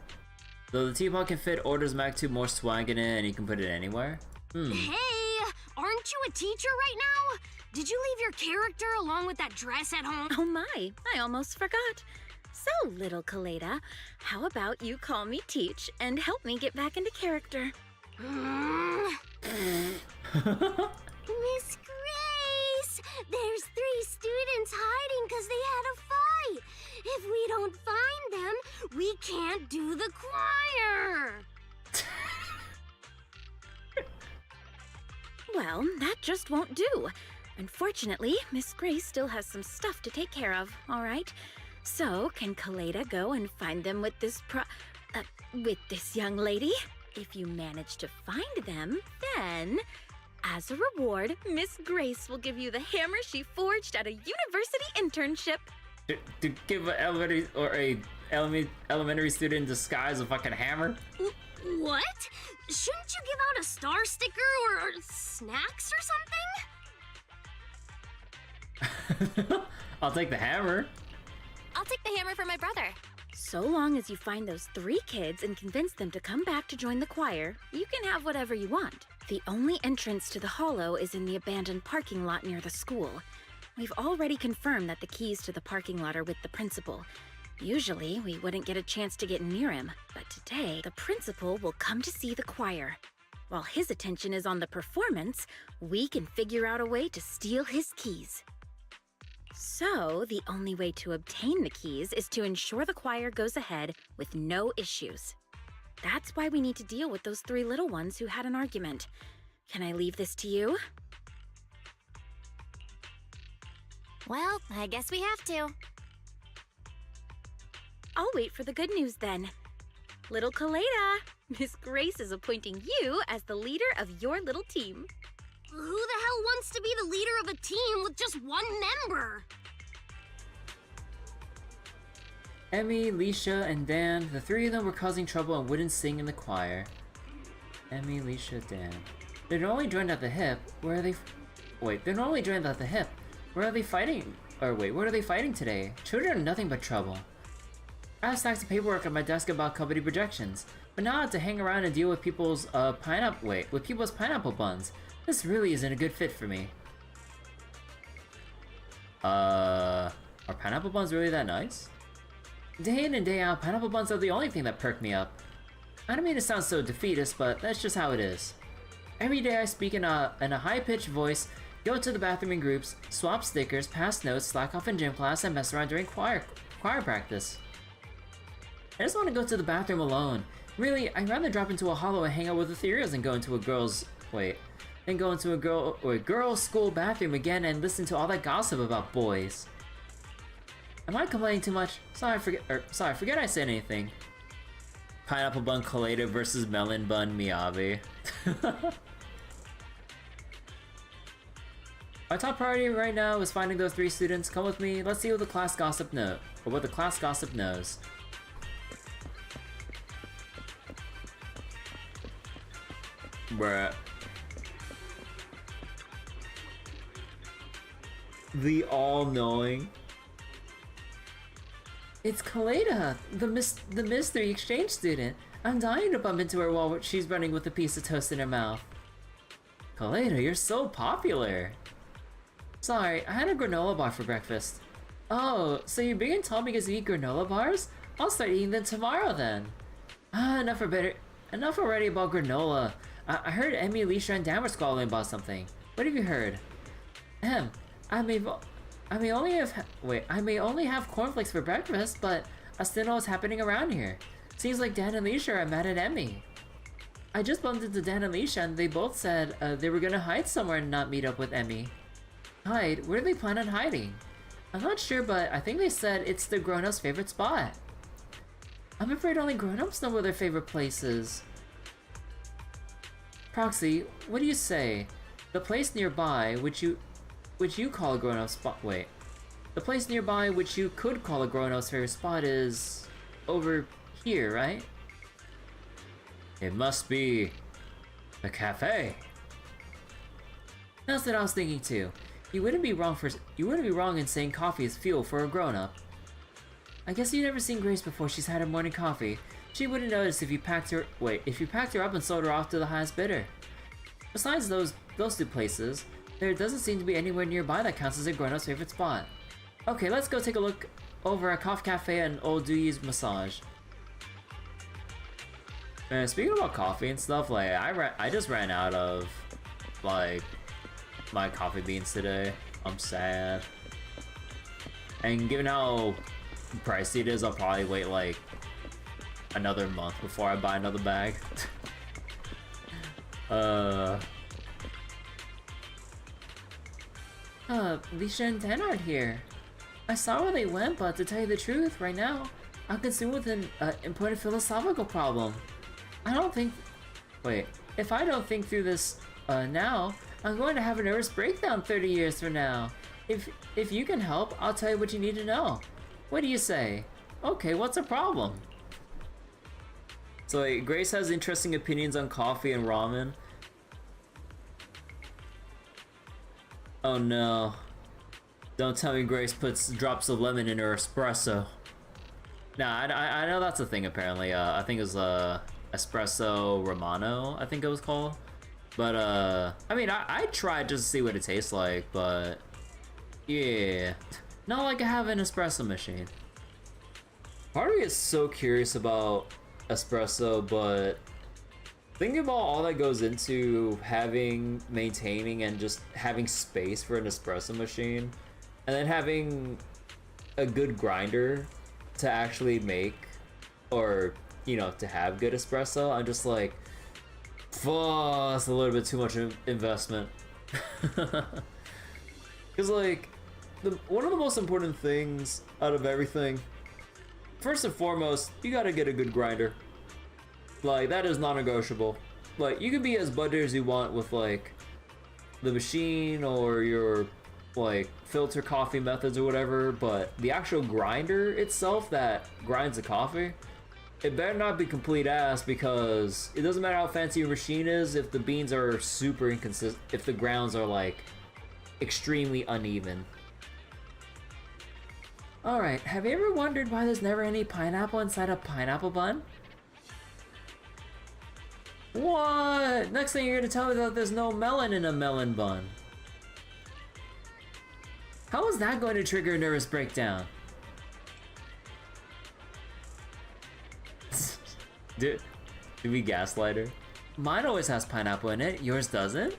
Though the teapot can fit Order's Mac 2 more swag in it and you can put it anywhere. Hey, aren't you a teacher right now? Did you leave your character along with that dress at home? Oh my, I almost forgot. So, little Kaleda, how about you call me Teach and help me get back into character? Miss Grace! There's 3 students hiding because they had a fight. If we don't find them, we can't do the choir. Well, that just won't do. Unfortunately, Miss Grace still has some stuff to take care of, all right? So, can Kaleda go and find them with this with this young lady? If you manage to find them, then, as a reward, Miss Grace will give you the hammer she forged at a university internship. To give an elementary student in disguise a fucking hammer? What? Shouldn't you give out a star sticker or snacks or something? I'll take the hammer. I'll take the hammer for my brother. So long as you find those 3 kids and convince them to come back to join the choir, you can have whatever you want. The only entrance to the hollow is in the abandoned parking lot near the school. We've already confirmed that the keys to the parking lot are with the principal. Usually, we wouldn't get a chance to get near him, but today, the principal will come to see the choir. While his attention is on the performance, we can figure out a way to steal his keys. So, the only way to obtain the keys is to ensure the choir goes ahead with no issues. That's why we need to deal with those 3 little ones who had an argument. Can I leave this to you? Well, I guess we have to. I'll wait for the good news then. Little Kaleda, Miss Grace is appointing you as the leader of your little team. Who the hell wants to be the leader of a team with just 1 member? Emmy, Leisha, and Dan, the 3 of them were causing trouble and wouldn't sing in the choir. Emmy, Leisha, Dan. They're normally joined at the hip. Where are they? Wait, they're normally joined at the hip. Where are they fighting? Or wait, what are they fighting today? Children are nothing but trouble. I have stacks of paperwork on my desk about company projections, but now I have to hang around and deal with people's pineapple buns. This really isn't a good fit for me. Are pineapple buns really that nice? Day in and day out, pineapple buns are the only thing that perk me up. I don't mean to sound so defeatist, but that's just how it is. Every day I speak in a high-pitched voice, go to the bathroom in groups, swap stickers, pass notes, slack off in gym class, and mess around during choir practice. I just want to go to the bathroom alone. Really, I'd rather drop into a hollow and hang out with Ethereals than go into a girls' school bathroom again and listen to all that gossip about boys. Am I complaining too much? Forget I said anything. Pineapple bun Kaleda versus melon bun Miyabi. My top priority right now is finding those 3 students. Come with me. Let's see what the class gossip knows. Bruh. The all-knowing. It's Kaleda, the mystery exchange student. I'm dying to bump into her while she's running with a piece of toast in her mouth. Kaleda, you're so popular. Sorry, I had a granola bar for breakfast. Oh, so you're big and tall because you eat granola bars? I'll start eating them tomorrow then. Enough already about granola. I heard Emmy, Alicia, and Dan were squabbling about something. What have you heard? I may only have cornflakes for breakfast, but I still know what's happening around here. Seems like Dan and Alicia are mad at Emmy. I just bumped into Dan and Alicia and they both said they were gonna hide somewhere and not meet up with Emmy. Hide? Where do they plan on hiding? I'm not sure, but I think they said it's the grown-ups' favorite spot. I'm afraid only grown-ups know where their favorite place is. Proxy, what do you say? The place nearby, which you call a grown-up spot. Wait. The place nearby, which you could call a grown-up's favorite spot, is over here, right? It must be the cafe. That's what I was thinking too. You wouldn't be wrong in saying coffee is fuel for a grown-up. I guess you've never seen Grace before she's had her morning coffee. She wouldn't notice if you packed her up and sold her off to the highest bidder. Besides those two places, there doesn't seem to be anywhere nearby that counts as a grown-up's favorite spot. Okay, let's go take a look over at Coffee Cafe and Old Dewey's Massage. Man, speaking about coffee and stuff, like I just ran out of like my coffee beans today. I'm sad. And given how pricey it is, I'll probably wait like another month before I buy another bag. Lisha and Dan aren't here. I saw where they went, but to tell you the truth, right now, I'm consumed with an important philosophical problem. If I don't think through this now, I'm going to have a nervous breakdown 30 years from now. If you can help, I'll tell you what you need to know. What do you say? Okay, what's the problem? So like, Grace has interesting opinions on coffee and ramen. Oh no. Don't tell me Grace puts drops of lemon in her espresso. Nah, I know that's a thing apparently. I think it was espresso Romano, I think it was called. But I mean, I tried just to see what it tastes like, but yeah, not like I have an espresso machine. Part of me is so curious about espresso, but thinking about all that goes into maintaining and just having space for an espresso machine, and then having a good grinder to actually make, or you know, to have good espresso, I'm just like, fuck, that's a little bit too much investment. Because like, one of the most important things out of everything, first and foremost, you gotta get a good grinder. Like, that is non-negotiable. Like, you can be as butter as you want with like the machine or your like filter coffee methods or whatever, but the actual grinder itself that grinds the coffee, it better not be complete ass, because it doesn't matter how fancy your machine is if the beans are super inconsistent, if the grounds are like extremely uneven. Alright, have you ever wondered why there's never any pineapple inside a pineapple bun? What? Next thing you're gonna tell me that there's no melon in a melon bun. How is that going to trigger a nervous breakdown? Did we gaslight her? Mine always has pineapple in it, yours doesn't?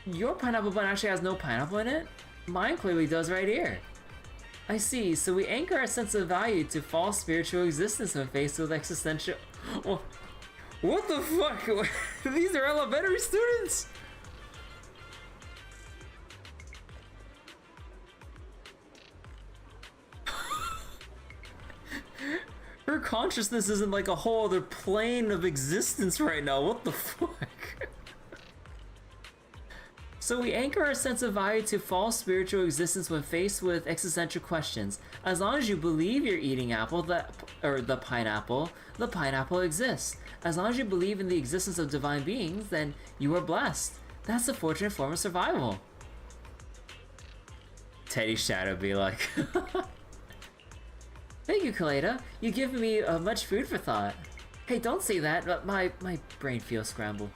Your pineapple bun actually has no pineapple in it? Mine clearly does right here. I see, so we anchor our sense of value to false spiritual existence when faced with existential... Oh, what the fuck? These are elementary students! Her consciousness isn't like a whole other plane of existence right now, what the fuck? So we anchor our sense of value to false spiritual existence when faced with existential questions. As long as you believe you're eating the pineapple exists. As long as you believe in the existence of divine beings, then you are blessed. That's a fortunate form of survival. Teddy's shadow be like... Thank you, Kaleda. You give me much food for thought. Hey, don't say that, but my brain feels scrambled.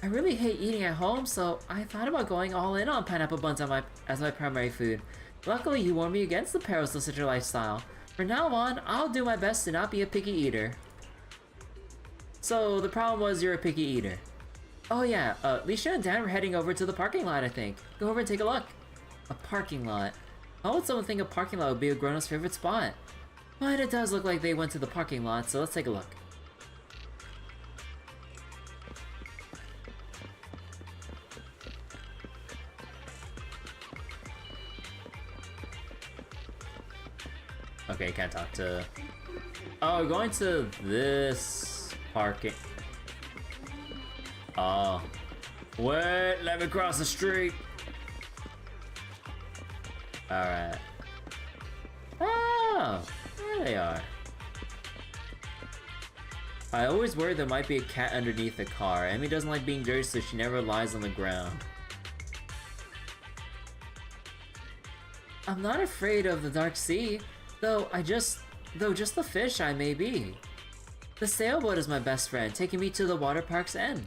I really hate eating at home, so I thought about going all in on pineapple buns as my primary food. Luckily, you warned me against the perils of such a lifestyle. From now on, I'll do my best to not be a picky eater. So, the problem was you're a picky eater. Oh yeah, Lisha and Dan were heading over to the parking lot, I think. Go over and take a look. A parking lot? How would someone think a parking lot would be a grown-up's favorite spot? But it does look like they went to the parking lot, so let's take a look. Okay, can't talk to... Oh, we're going to this parking... Oh. Wait, let me cross the street. Alright. Oh, there they are. I always worry there might be a cat underneath the car. Emmy doesn't like being dirty, so she never lies on the ground. I'm not afraid of the dark sea, though just the fish I may be. The sailboat is my best friend, taking me to the water park's end.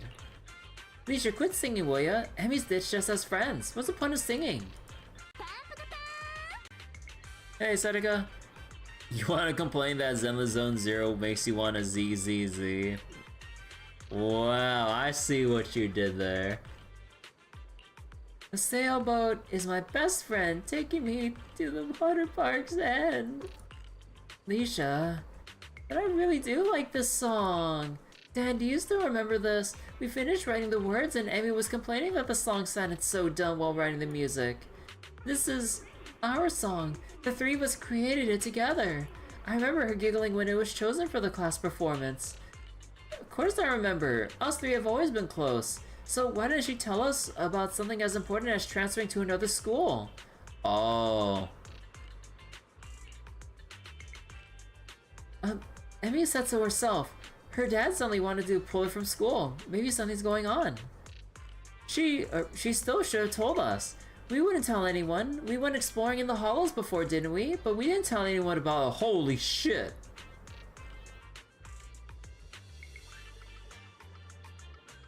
Leisha, quit singing, will ya? Emmy's ditched us as friends. What's the point of singing? Hey, Seneca. You wanna complain that Zenless Zone 0 makes you wanna ZZZ? Wow, I see what you did there. The sailboat is my best friend, taking me to the water park's end. Leisha, but I really do like this song. Dan, do you still remember this? We finished writing the words and Emmy was complaining that the song sounded so dumb while writing the music. This is our song. The three of us created it together. I remember her giggling when it was chosen for the class performance. Of course I remember. Us three have always been close. So why didn't she tell us about something as important as transferring to another school? Oh. Emmy said so herself. Her dad suddenly wanted to pull her from school. Maybe something's going on. She still should have told us. We wouldn't tell anyone. We went exploring in the hollows before, didn't we? But we didn't tell anyone about it. Holy shit.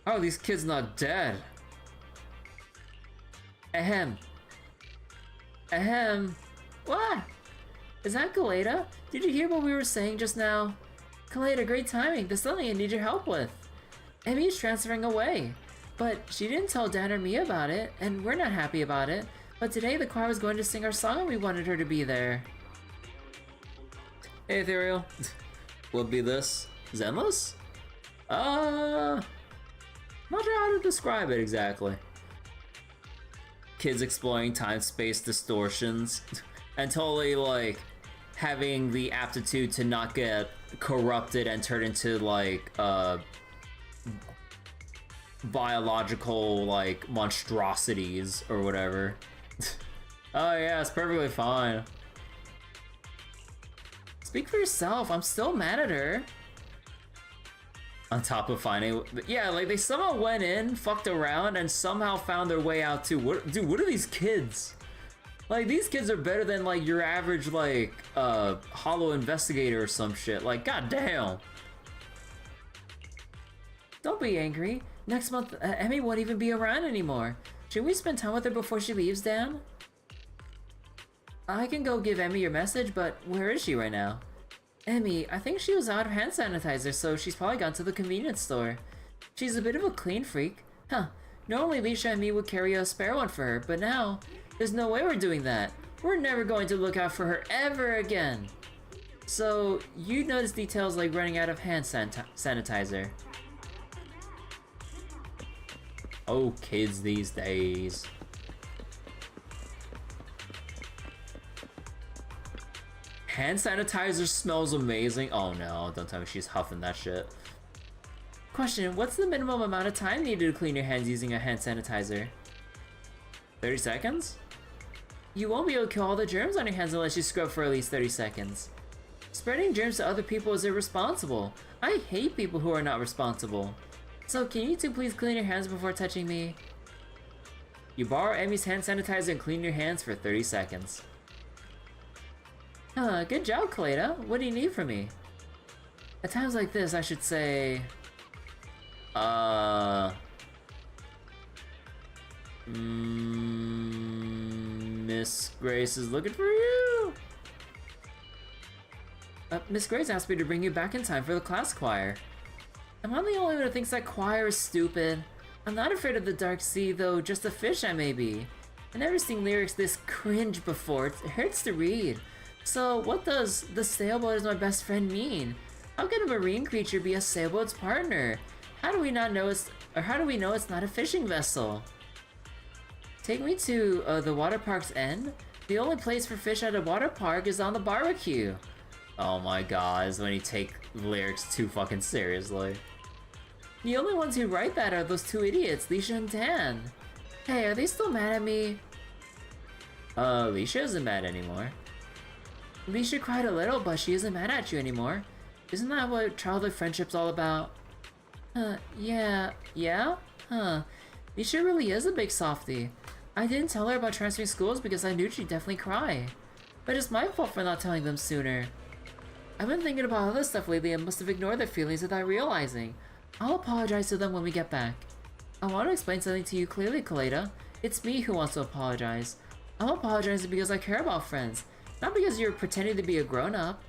How are these kids not dead? Ahem. Ahem. What? Is that Galeta? Did you hear what we were saying just now? Galeta, great timing. There's something I need your help with. Emmy's transferring away. But she didn't tell Dan or me about it, and we're not happy about it. But today the choir was going to sing our song and we wanted her to be there. Hey, Ethereal. What be this? Zenless? Not sure how to describe it exactly. Kids exploring time-space distortions and totally like having the aptitude to not get corrupted and turn into like biological like monstrosities or whatever. Oh yeah, it's perfectly fine. Speak for yourself, I'm still mad at her. On top of finding, yeah, like they somehow went in, fucked around, and somehow found their way out too. Dude, what are these kids? Like, these kids are better than like your average like hollow investigator or some shit. Like, goddamn. Don't be angry. Next month, Emmy won't even be around anymore. Should we spend time with her before she leaves, Dan? I can go give Emmy your message, but where is she right now? Emmy, I think she was out of hand sanitizer, so she's probably gone to the convenience store. She's a bit of a clean freak. Huh, normally Leisha and me would carry a spare one for her, but now, there's no way we're doing that. We're never going to look out for her ever again. So, you notice details like running out of hand sanitizer. Oh, kids these days. Hand sanitizer smells amazing. Oh no, don't tell me she's huffing that shit. Question, what's the minimum amount of time needed to clean your hands using a hand sanitizer? 30 seconds? You won't be able to kill all the germs on your hands unless you scrub for at least 30 seconds. Spreading germs to other people is irresponsible. I hate people who are not responsible. So can you two please clean your hands before touching me? You borrow Emmy's hand sanitizer and clean your hands for 30 seconds. Good job, Kaleda. What do you need from me? At times like this, I should say... Miss Grace is looking for you! Miss Grace asked me to bring you back in time for the class choir. Am I the only one who thinks that choir is stupid? I'm not afraid of the dark sea, though just a fish I may be. I've never seen lyrics this cringe before. It hurts to read. So what does the sailboat is my best friend mean? How can a marine creature be a sailboat's partner? How do we not know it's, or how do we know it's not a fishing vessel? Take me to the water park's end? The only place for fish at a water park is on the barbecue. Oh my god, is when you take lyrics too fucking seriously. The only ones who write that are those two idiots, Leisha and Dan. Hey, are they still mad at me? Leisha isn't mad anymore. Leisha cried a little, but she isn't mad at you anymore. Isn't that what childhood friendship's all about? Yeah? Huh. Leisha really is a big softie. I didn't tell her about transferring schools because I knew she'd definitely cry. But it's my fault for not telling them sooner. I've been thinking about other stuff lately and must have ignored their feelings without realizing. I'll apologize to them when we get back. I want to explain something to you clearly, Kaleda. It's me who wants to apologize. I'm apologizing because I care about friends, not because you're pretending to be a grown-up.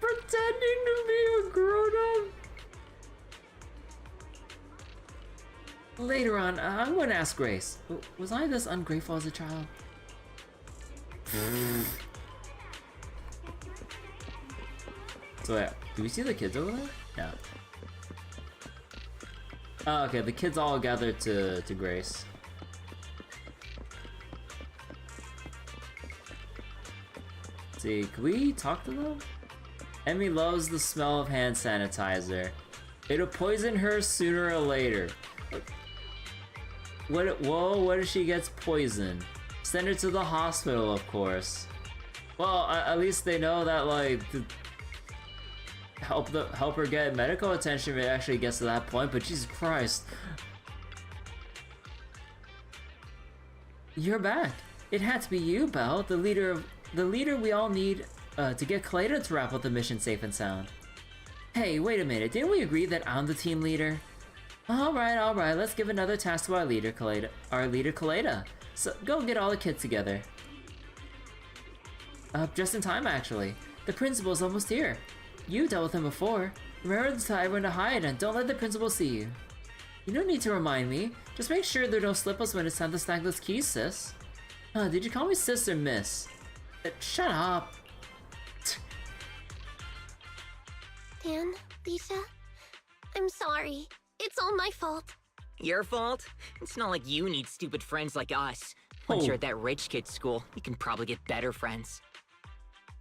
Pretending to be a grown-up? Later on, I'm going to ask Grace. Was I this ungrateful as a child? So wait, do we see the kids over there? No. Oh, okay, the kids all gathered to Grace. Let's see, can we talk to them? Emmy loves the smell of hand sanitizer. It'll poison her sooner or later. What if she gets poisoned? Send her to the hospital, of course. Well, at least they know that, like, help her get medical attention if it actually gets to that point, but Jesus Christ. You're back. It had to be you, Belle, the leader we all need to get Kaleda to wrap up the mission safe and sound. Hey, wait a minute, didn't we agree that I'm the team leader? Alright, let's give another task to our leader, Kaleda. So, go get all the kids together. Just in time, actually. The principal's almost here. You dealt with him before. Remember to tell everyone to hide and don't let the principal see you. You don't need to remind me. Just make sure there don't slip us when it's time to snag those keys, sis. Did you call me sis or miss? Shut up. Dan, Leisha, I'm sorry. It's all my fault. Your fault? It's not like you need stupid friends like us. Once you're at that rich kid's school, you can probably get better friends.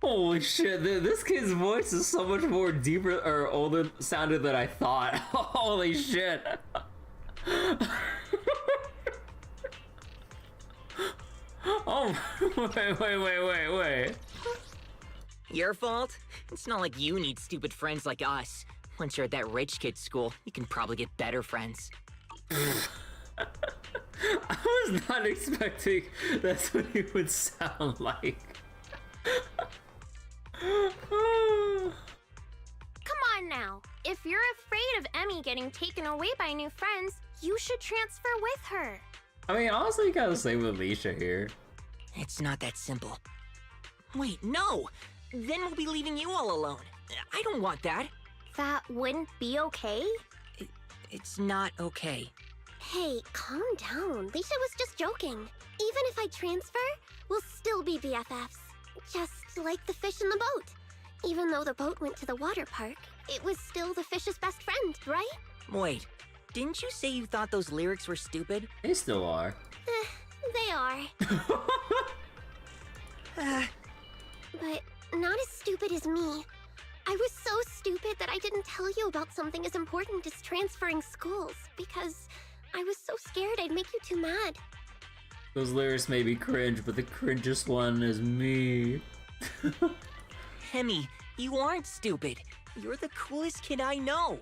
Holy shit, this kid's voice is so much more deeper or older sounded than I thought. Holy shit. Oh, wait. Your fault? It's not like you need stupid friends like us. Once you're at that rich kid's school, you can probably get better friends. I was not expecting that's what he would sound like. Come on now. If you're afraid of Emmy getting taken away by new friends, you should transfer with her. I mean, honestly, you gotta say with Leisha here. It's not that simple. Wait, no! Then we'll be leaving you all alone. I don't want that. That wouldn't be okay? It's not okay. Hey, calm down. Leisha was just joking. Even if I transfer, we'll still be BFFs. Just like the fish in the boat. Even though the boat went to the water park, it was still the fish's best friend, right? Wait, didn't you say you thought those lyrics were stupid? They still are. They are. But not as stupid as me. I was so stupid that I didn't tell you about something as important as transferring schools because I was so scared I'd make you too mad. Those lyrics may be cringe, but the cringest one is me. Hemi, you aren't stupid. You're the coolest kid I know.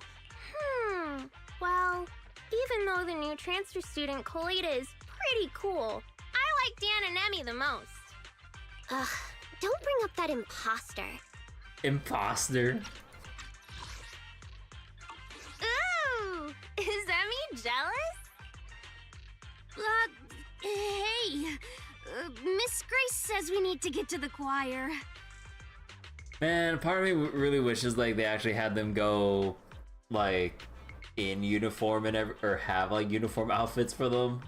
Well, even though the new transfer student Kaleda is pretty cool, I like Dan and Emmy the most. Ugh, don't bring up that imposter. Imposter. Ooh! Is Emmy jealous? Hey! Miss Grace says we need to get to the choir. Man, part of me really wishes like they actually had them go like in uniform and or have like uniform outfits for them,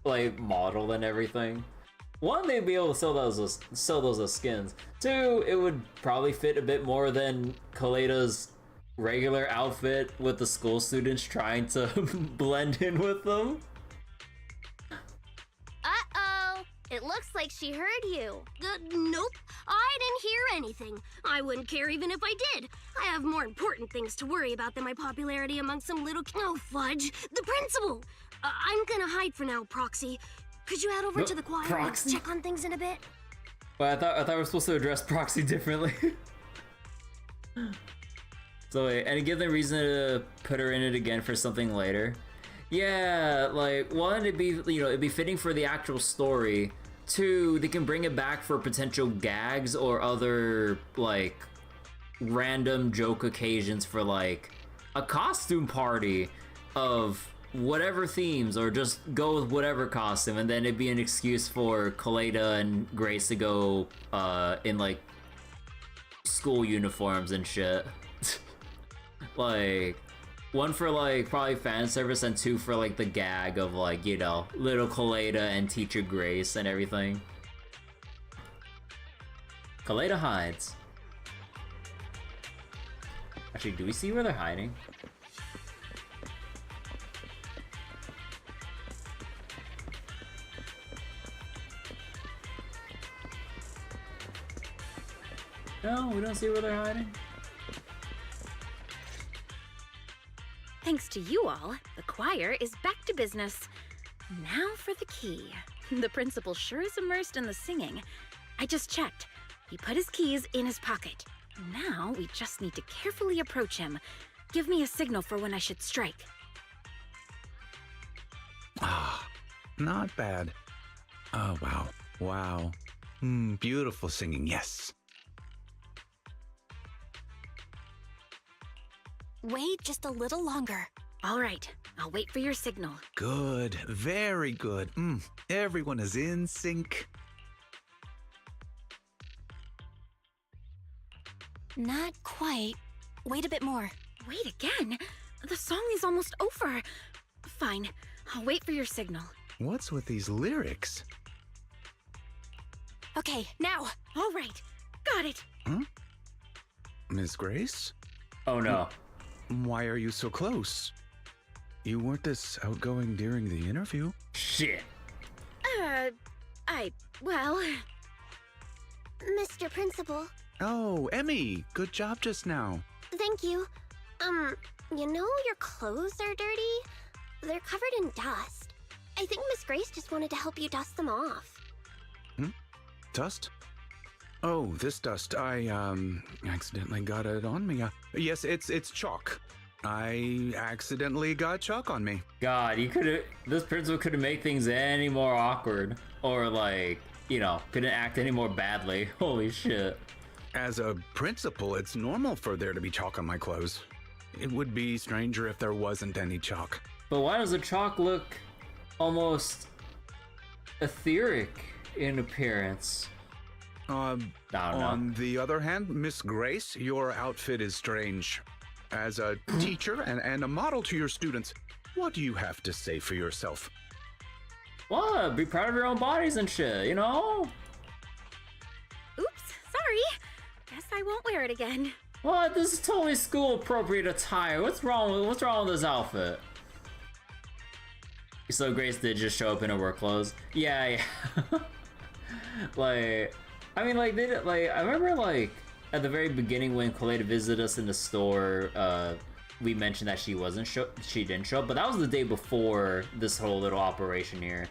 like model and everything. one, they'd be able to sell those as skins. Two, it would probably fit a bit more than Kaleda's regular outfit with the school students trying to blend in with them. Uh-oh. It looks like she heard you. Nope. I didn't hear anything. I wouldn't care even if I did. I have more important things to worry about than my popularity among some little... Oh, fudge. The principal! I'm gonna hide for now, Proxy. Could you head over to the choir Proxy? and check on things in a bit? But I thought we were supposed to address Proxy differently. So wait, and give them reason to put her in it again for something later. Yeah, like one, it'd be fitting for the actual story. Two, they can bring it back for potential gags or other like random joke occasions for like a costume party of whatever themes, or just go with whatever costume, and then it'd be an excuse for Kaleda and Grace to go in like school uniforms and shit. Like one for like probably fan service, and two for like the gag of like, you know, little Kaleda and teacher Grace and everything. Kaleda hides. Actually, do we see where they're hiding? No, we don't see where they're hiding. Thanks to you all, the choir is back to business. Now for the key. The principal sure is immersed in the singing. I just checked. He put his keys in his pocket. Now we just need to carefully approach him. Give me a signal for when I should strike. Ah, not bad. Oh, wow. Wow. Beautiful singing, yes. Wait just a little longer. All right, I'll wait for your signal. Good, very good. Everyone is in sync. Not quite. Wait a bit more. Wait again? The song is almost over. Fine, I'll wait for your signal. What's with these lyrics? Okay, now. All right, got it. Huh? Miss Grace? Oh no. Why are you so close? You weren't this outgoing during the interview. Shit. Well... Mr. Principal. Oh, Emmy, good job just now. Thank you. You know your clothes are dirty? They're covered in dust. I think Miss Grace just wanted to help you dust them off. Dust? Oh, this dust. I, accidentally got it on me. Yes, it's chalk. I accidentally got chalk on me. God, this principal couldn't make things any more awkward. Or like, you know, couldn't act any more badly. Holy shit. As a principal, it's normal for there to be chalk on my clothes. It would be stranger if there wasn't any chalk. But why does the chalk look almost etheric in appearance? On the other hand, Miss Grace, your outfit is strange. As a teacher and a model to your students, what do you have to say for yourself? What? Be proud of your own bodies and shit, you know? Oops, sorry. Guess I won't wear it again. What? This is totally school appropriate attire. What's wrong with this outfit? So Grace did just show up in her work clothes. Yeah. Like, I mean, like, I remember, like, at the very beginning when Kaleda visited us in the store, we mentioned that she didn't show up, but that was the day before this whole little operation here.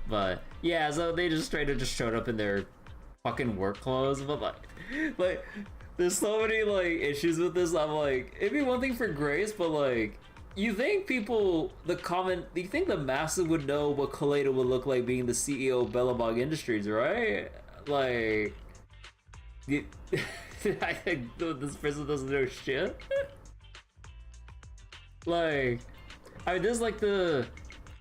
But, yeah, so they just straight up just showed up in their fucking work clothes, but, like, there's so many, like, issues with this. I'm like, it'd be one thing for Grace, but, like, you think you think the masses would know what Kaleda would look like being the CEO of Bellabog Industries, right? Like, I think this person doesn't know shit. Like, I mean, this is like the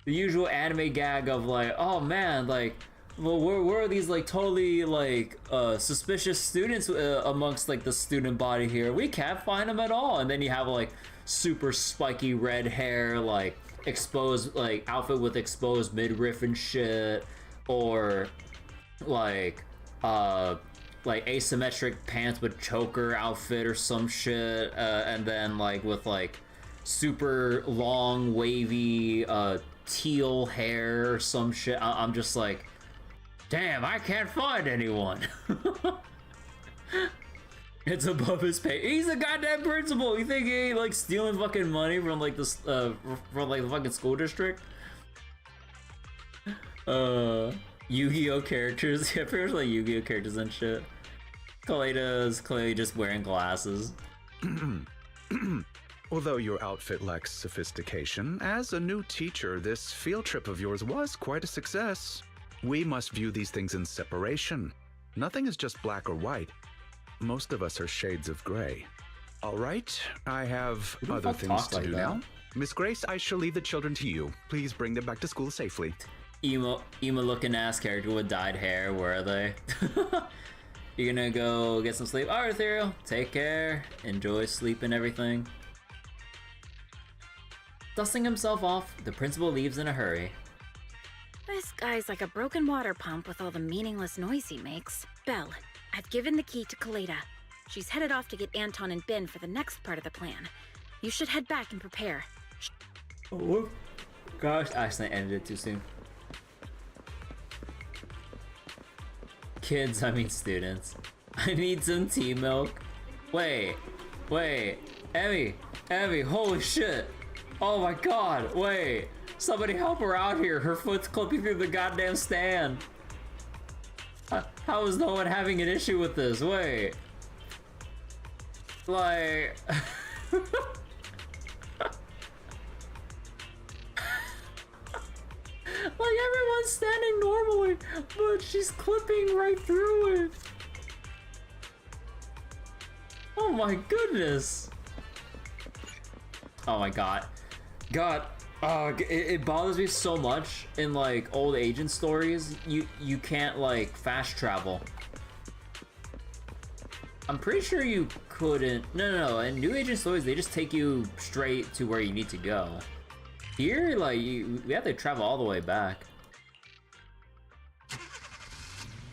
usual anime gag of like, oh man, like, well, where are these like totally like suspicious students amongst like the student body here? We can't find them at all. And then you have like super spiky red hair, like exposed, like outfit with exposed midriff and shit, or like asymmetric pants with choker outfit or some shit, and then like with like super long wavy teal hair or some shit. I'm just like, damn, I can't find anyone. It's above his pay. He's a goddamn principal. You think he ain't like stealing fucking money from like this from like the fucking school district? Yu-Gi-Oh characters. Yeah, pretty much like Yu-Gi-Oh characters and shit. Kaleda's clearly just wearing glasses. Although your outfit lacks sophistication, as a new teacher, this field trip of yours was quite a success. We must view these things in separation. Nothing is just black or white. Most of us are shades of gray. All right, I have other things to do now. Miss Grace, I shall leave the children to you. Please bring them back to school safely. Emo looking ass character with dyed hair, where are they? You're gonna go get some sleep? Alright, Ethereal, take care. Enjoy sleep and everything. Dusting himself off, the principal leaves in a hurry. This guy's like a broken water pump with all the meaningless noise he makes. Belle, I've given the key to Kaleda. She's headed off to get Anton and Ben for the next part of the plan. You should head back and prepare. Oh, gosh, I accidentally ended it too soon. Kids, I mean students. I need some tea milk. Wait, Emmy, holy shit. Oh my god, wait. Somebody help her out here. Her foot's clipping through the goddamn stand. How is no one having an issue with this? Wait. Like... like everyone's standing normally, but she's clipping right through it. Oh my goodness. Oh my god. It bothers me so much in like old agent stories. You can't like fast travel. I'm pretty sure you couldn't. No. In new agent stories, they just take you straight to where you need to go. Here, like we have to travel all the way back.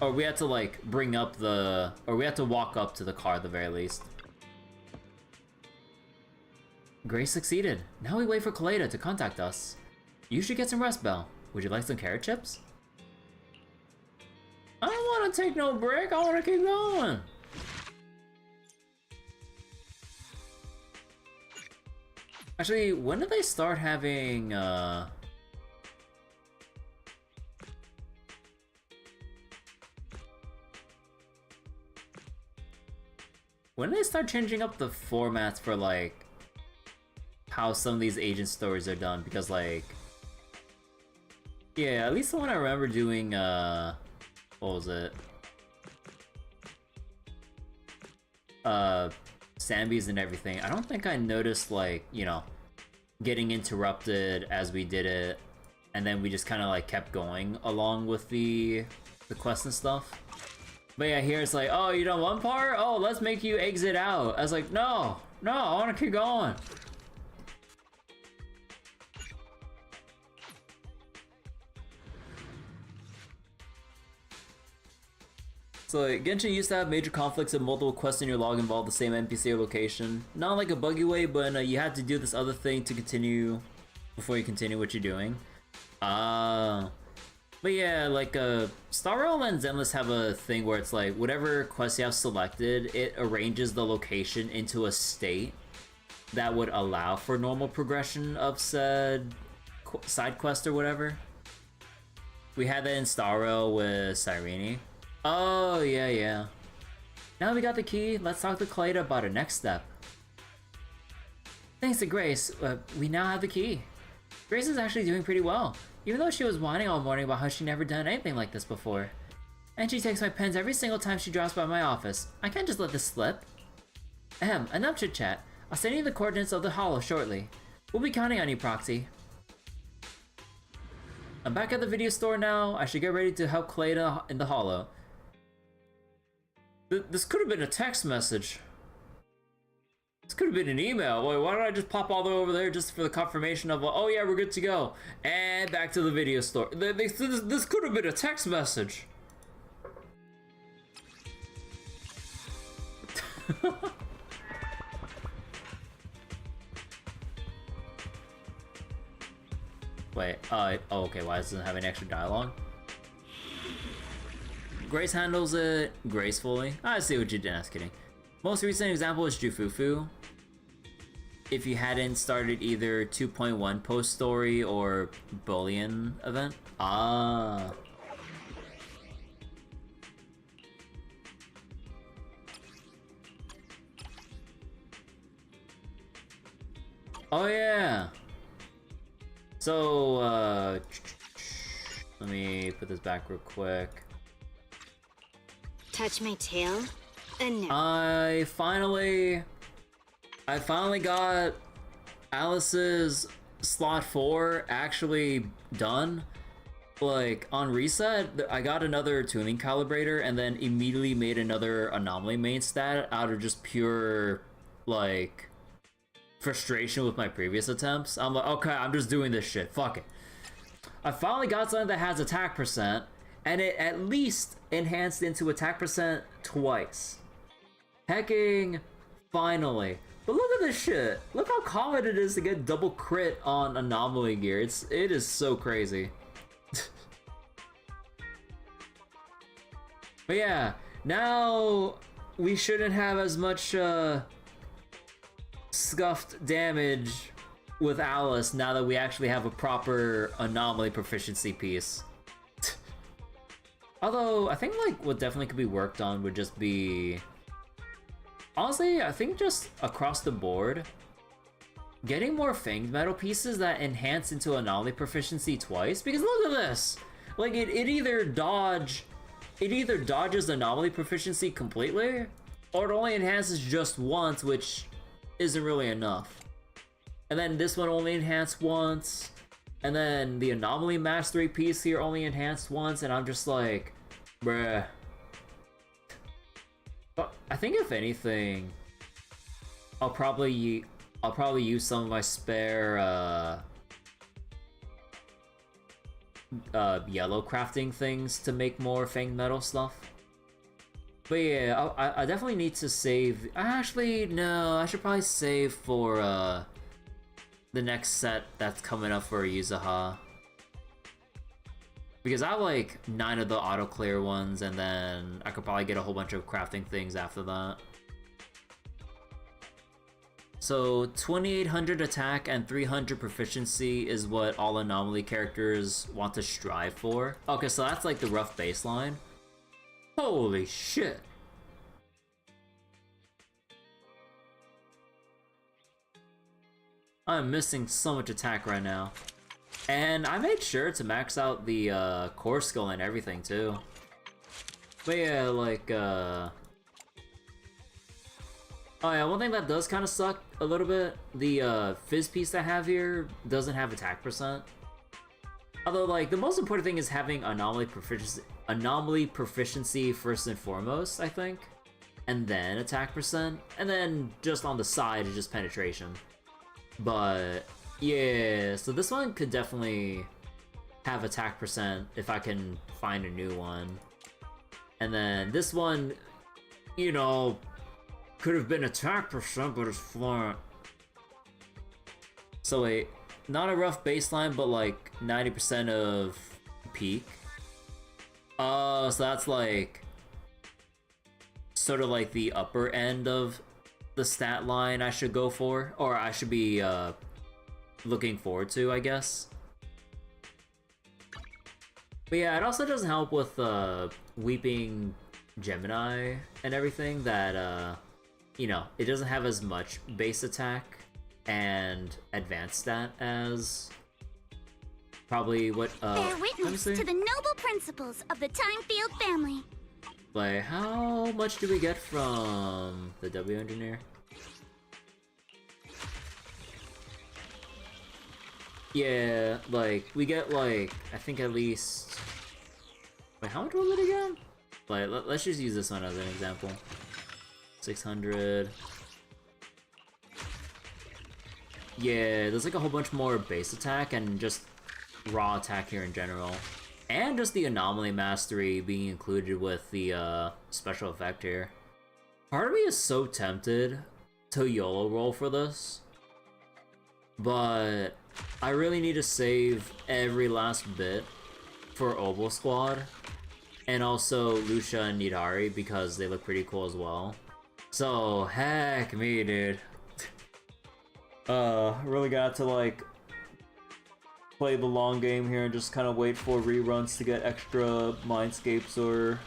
Or we have to like bring up the, or we have to walk up to the car at the very least. Grace succeeded. Now we wait for Kaleda to contact us. You should get some rest, Belle. Would you like some carrot chips? I don't want to take no break. I want to keep going. Actually, when did they start having, when did they start changing up the formats for, like, how some of these agent stories are done? Because, like, yeah, at least the one I remember doing, what was it? Sambies and everything. I don't think I noticed, like, you know, getting interrupted as we did it, and then we just kind of like kept going along with the quest and stuff. But yeah, here it's like, oh, you done one part? Oh, let's make you exit out. I was like, no, I want to keep going. So like, Genshin used to have major conflicts and multiple quests in your log involved the same NPC or location. Not like a buggy way, but you had to do this other thing to continue before you continue what you're doing. But yeah, like Star Rail and Zenless have a thing where it's like whatever quest you have selected, it arranges the location into a state that would allow for normal progression of said side quest or whatever. We had that in Star Rail with Cyrene. Oh, yeah. Now we got the key, let's talk to Kaleda about our next step. Thanks to Grace, we now have the key. Grace is actually doing pretty well, even though she was whining all morning about how she never done anything like this before. And she takes my pens every single time she drops by my office. I can't just let this slip. Enough chit chat. I'll send you the coordinates of the hollow shortly. We'll be counting on you, Proxy. I'm back at the video store now. I should get ready to help Kaleda in the hollow. This could have been a text message. This could have been an email. Wait, why don't I just pop all the way over there just for the confirmation of, oh yeah, we're good to go. And back to the video store. This could have been a text message. Wait, oh, okay, why doesn't it have any extra dialogue? Grace handles it gracefully. I see what you did, just kidding. Most recent example is Jufufu. If you hadn't started either 2.1 post story or Bullion event. Ah. Oh yeah. So let me put this back real quick. Touch my tail? No. I finally got Alice's slot 4 actually done. Like, on reset, I got another tuning calibrator and then immediately made another anomaly main stat out of just pure, like, frustration with my previous attempts. I'm like, okay, I'm just doing this shit, fuck it. I finally got something that has attack percent, and it at least enhanced into attack percent twice. Hecking, finally. But look at this shit. Look how common it is to get double crit on anomaly gear. It is so crazy. But yeah, now we shouldn't have as much scuffed damage with Alice now that we actually have a proper anomaly proficiency piece. Although, I think like what definitely could be worked on would just be... Honestly, I think just across the board, getting more fanged metal pieces that enhance into anomaly proficiency twice, because look at this! Like, it either dodges anomaly proficiency completely, or it only enhances just once, which isn't really enough. And then this one only enhanced once, and then the anomaly mastery piece here only enhanced once, and I'm just like, bruh. But I think if anything, I'll probably use some of my spare yellow crafting things to make more fanged metal stuff. But yeah, I definitely need to save. Actually, no, I should probably save for the next set that's coming up for Yuzuha. Because I have like 9 of the auto clear ones, and then I could probably get a whole bunch of crafting things after that. So 2800 attack and 300 proficiency is what all anomaly characters want to strive for. Okay, so that's like the rough baseline. Holy shit! I'm missing so much attack right now. And I made sure to max out the core skill and everything too. But yeah, like oh yeah, one thing that does kind of suck a little bit, the fizz piece I have here doesn't have attack percent. Although, like, the most important thing is having anomaly proficiency first and foremost, I think. And then attack percent. And then just on the side is just penetration. But yeah, so this one could definitely have attack percent if I can find a new one. And then this one, you know, could have been attack percent, but it's flat. So wait, not a rough baseline, but like 90% of peak. Oh, so that's like sort of like the upper end of the stat line I should go for, or I should be looking forward to, I guess. But yeah, it also doesn't help with Weeping Gemini and everything that you know, it doesn't have as much base attack and advanced stat as probably what Bear witness to the noble principles of the Time-Field family. Like, how much do we get from the W engineer? Yeah, like, we get like, I think at least... Wait, how much was it again? Like, let's just use this one as an example. 600. Yeah, there's like a whole bunch more base attack and just raw attack here in general. And just the anomaly mastery being included with the special effect here. Part of me is so tempted to YOLO roll for this, but I really need to save every last bit for Oval Squad, and also Lucia and Nidari because they look pretty cool as well. So, heck me, dude. Really got to, like, play the long game here and just kind of wait for reruns to get extra Mindscapes or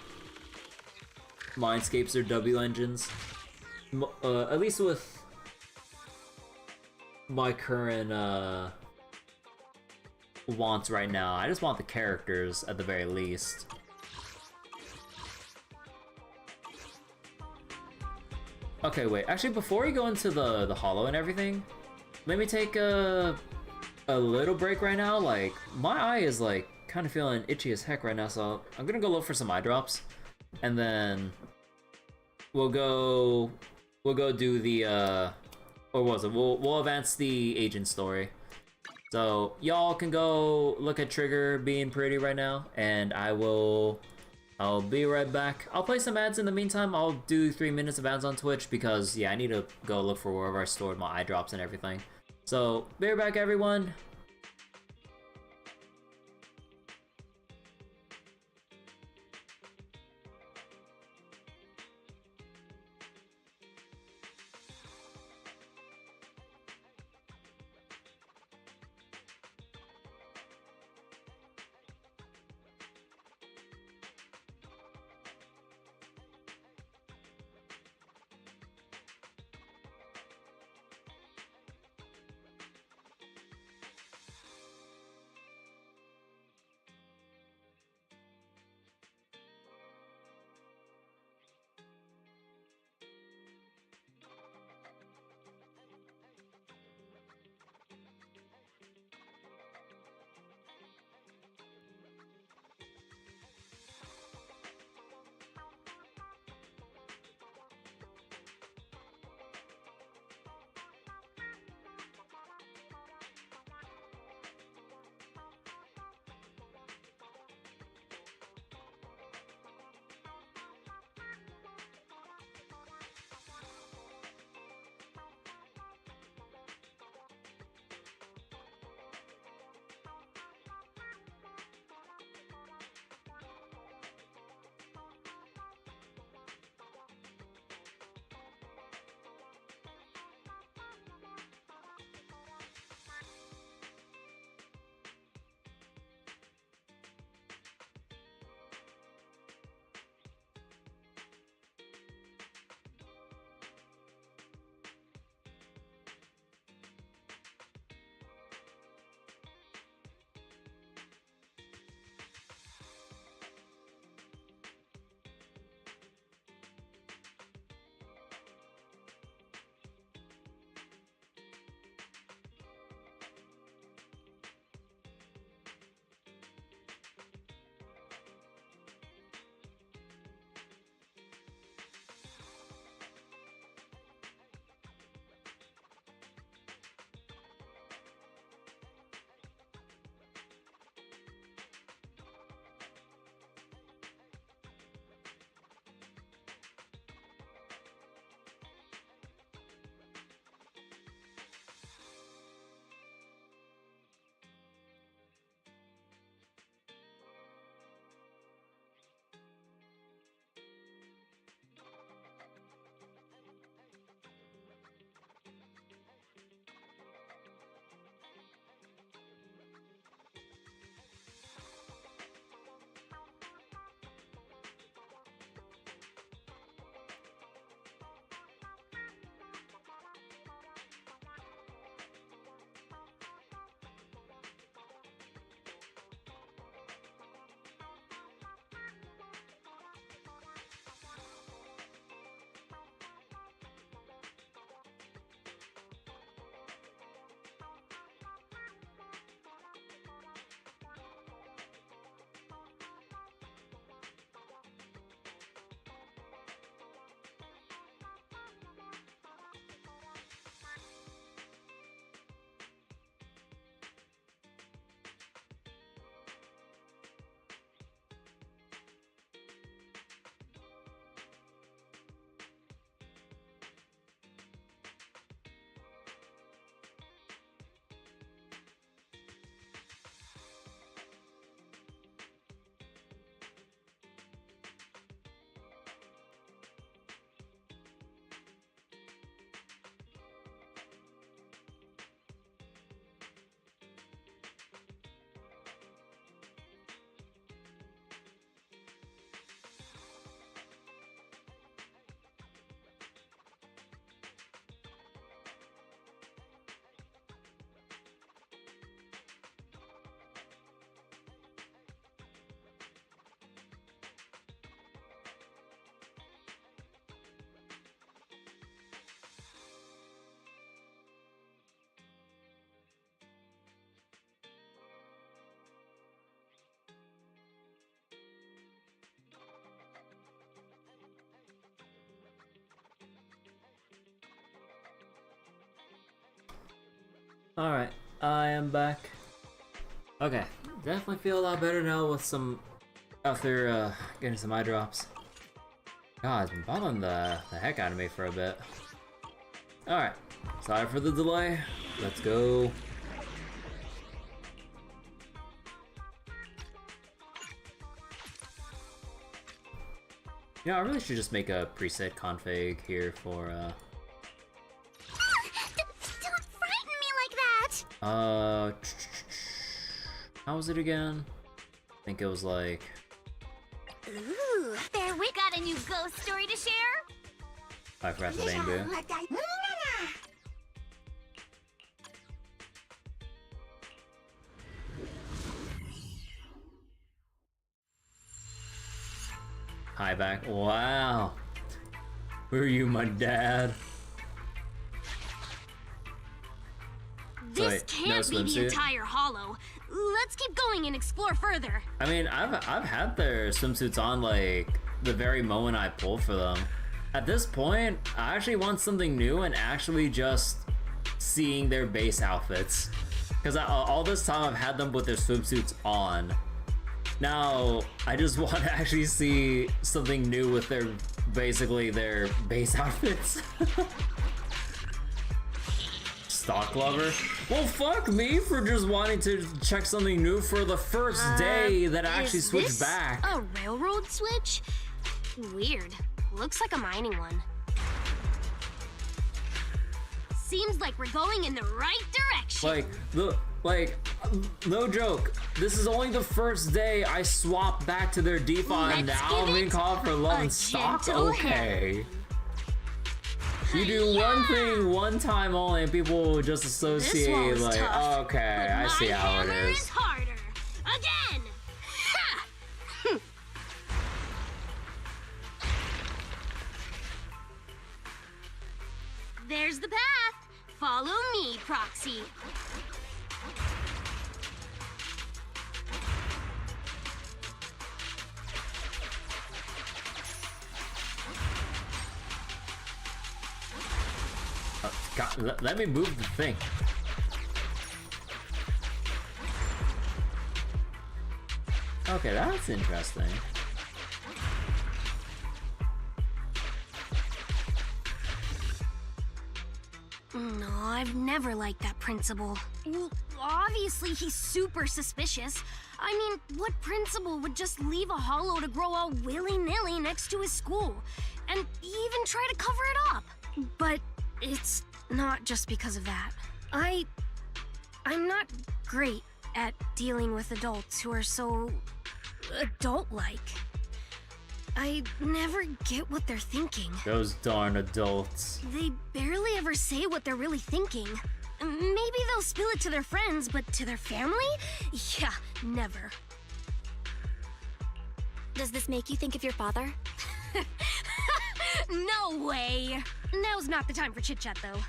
W engines. At least with my current wants right now. I just want the characters at the very least. Okay, wait. Actually, before we go into the holo and everything, let me take a little break right now. Like, my eye is like kind of feeling itchy as heck right now, so I'm gonna go look for some eye drops, and then we'll go do the or was it? We'll advance the agent story. So y'all can go look at Trigger being pretty right now, and I'll be right back. I'll play some ads in the meantime. I'll do 3 minutes of ads on Twitch because, yeah, I need to go look for wherever I stored my eye drops and everything. So, be right back, everyone. Alright, I am back. Okay, definitely feel a lot better now with some... after getting some eye drops. God, it's been bothering the heck out of me for a bit. Alright, sorry for the delay. Let's go. Yeah, I really should just make a preset config here for Don't frighten me like that! how was it again? I think it was like... Ooh, there we got a new ghost story to share. I forgot the name, dude. Hi back. Wow. Who are you, my dad? This Wait, can't no be the swimsuit? entire hollow. Let's keep going and explore further. I mean, I've had their swimsuits on like the very moment I pulled for them. At this point, I actually want something new and actually just seeing their base outfits. Because all this time I've had them with their swimsuits on. Now, I just want to actually see something new with their, basically their base outfits. Stock lover? Well, fuck me for just wanting to check something new for the first day that I actually switched back. A railroad switch? Weird. Looks like a mining one. Seems like we're going in the right direction. No joke. This is only the first day I swapped back to their default, and Let's now give I'm being it called for love a and stock? gentle Okay. You do one thing one time only and people will just associate This one's like, tough, okay, I see my how it hammer is. harder. Again! Ha! There's the path. Follow me, Proxy. God, let me move the thing. Okay, that's interesting. No, I've never liked that principal. Well, obviously he's super suspicious. I mean, what principal would just leave a hollow to grow all willy-nilly next to his school? And even try to cover it up? But it's not just because of that. I'm not great at dealing with adults who are so adult-like. I never get what they're thinking. Those darn adults. They barely ever say what they're really thinking. Maybe they'll spill it to their friends, but to their family? Yeah, never. Does this make you think of your father? No way! Now's not the time for chit-chat, though.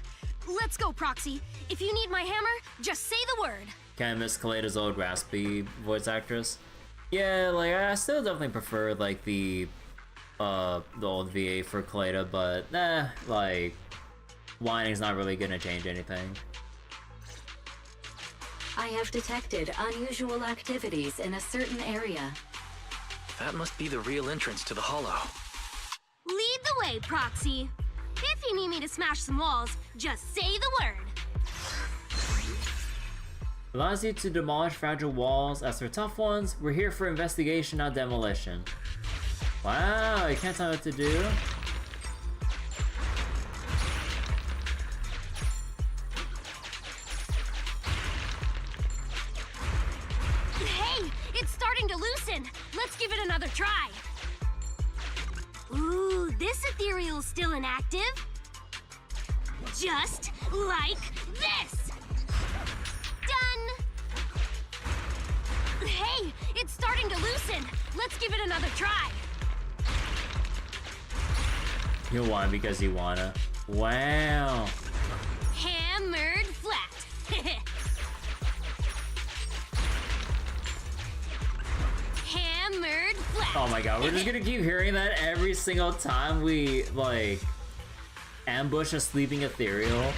Let's go, Proxy. If you need my hammer, just say the word. Can I miss Kaleda's old raspy voice actress? Yeah, like, I still definitely prefer, like, the old VA for Kaleda, but, like, whining's not really gonna change anything. I have detected unusual activities in a certain area. That must be the real entrance to the hollow. Lead the way, Proxy. If you need me to smash some walls, just say the word. Allows you to demolish fragile walls. As for tough ones, we're here for investigation, not demolition. Wow, you can't tell me what to do? Hey, it's starting to loosen. Let's give it another try. Ooh, this ethereal's still inactive. Just like this. Done. Hey, it's starting to loosen. Let's give it another try. You want because you wanna. Wow. Hammered flat. Hammered flat. Oh my god, we're just gonna keep hearing that every single time we, like, ambush a sleeping ethereal.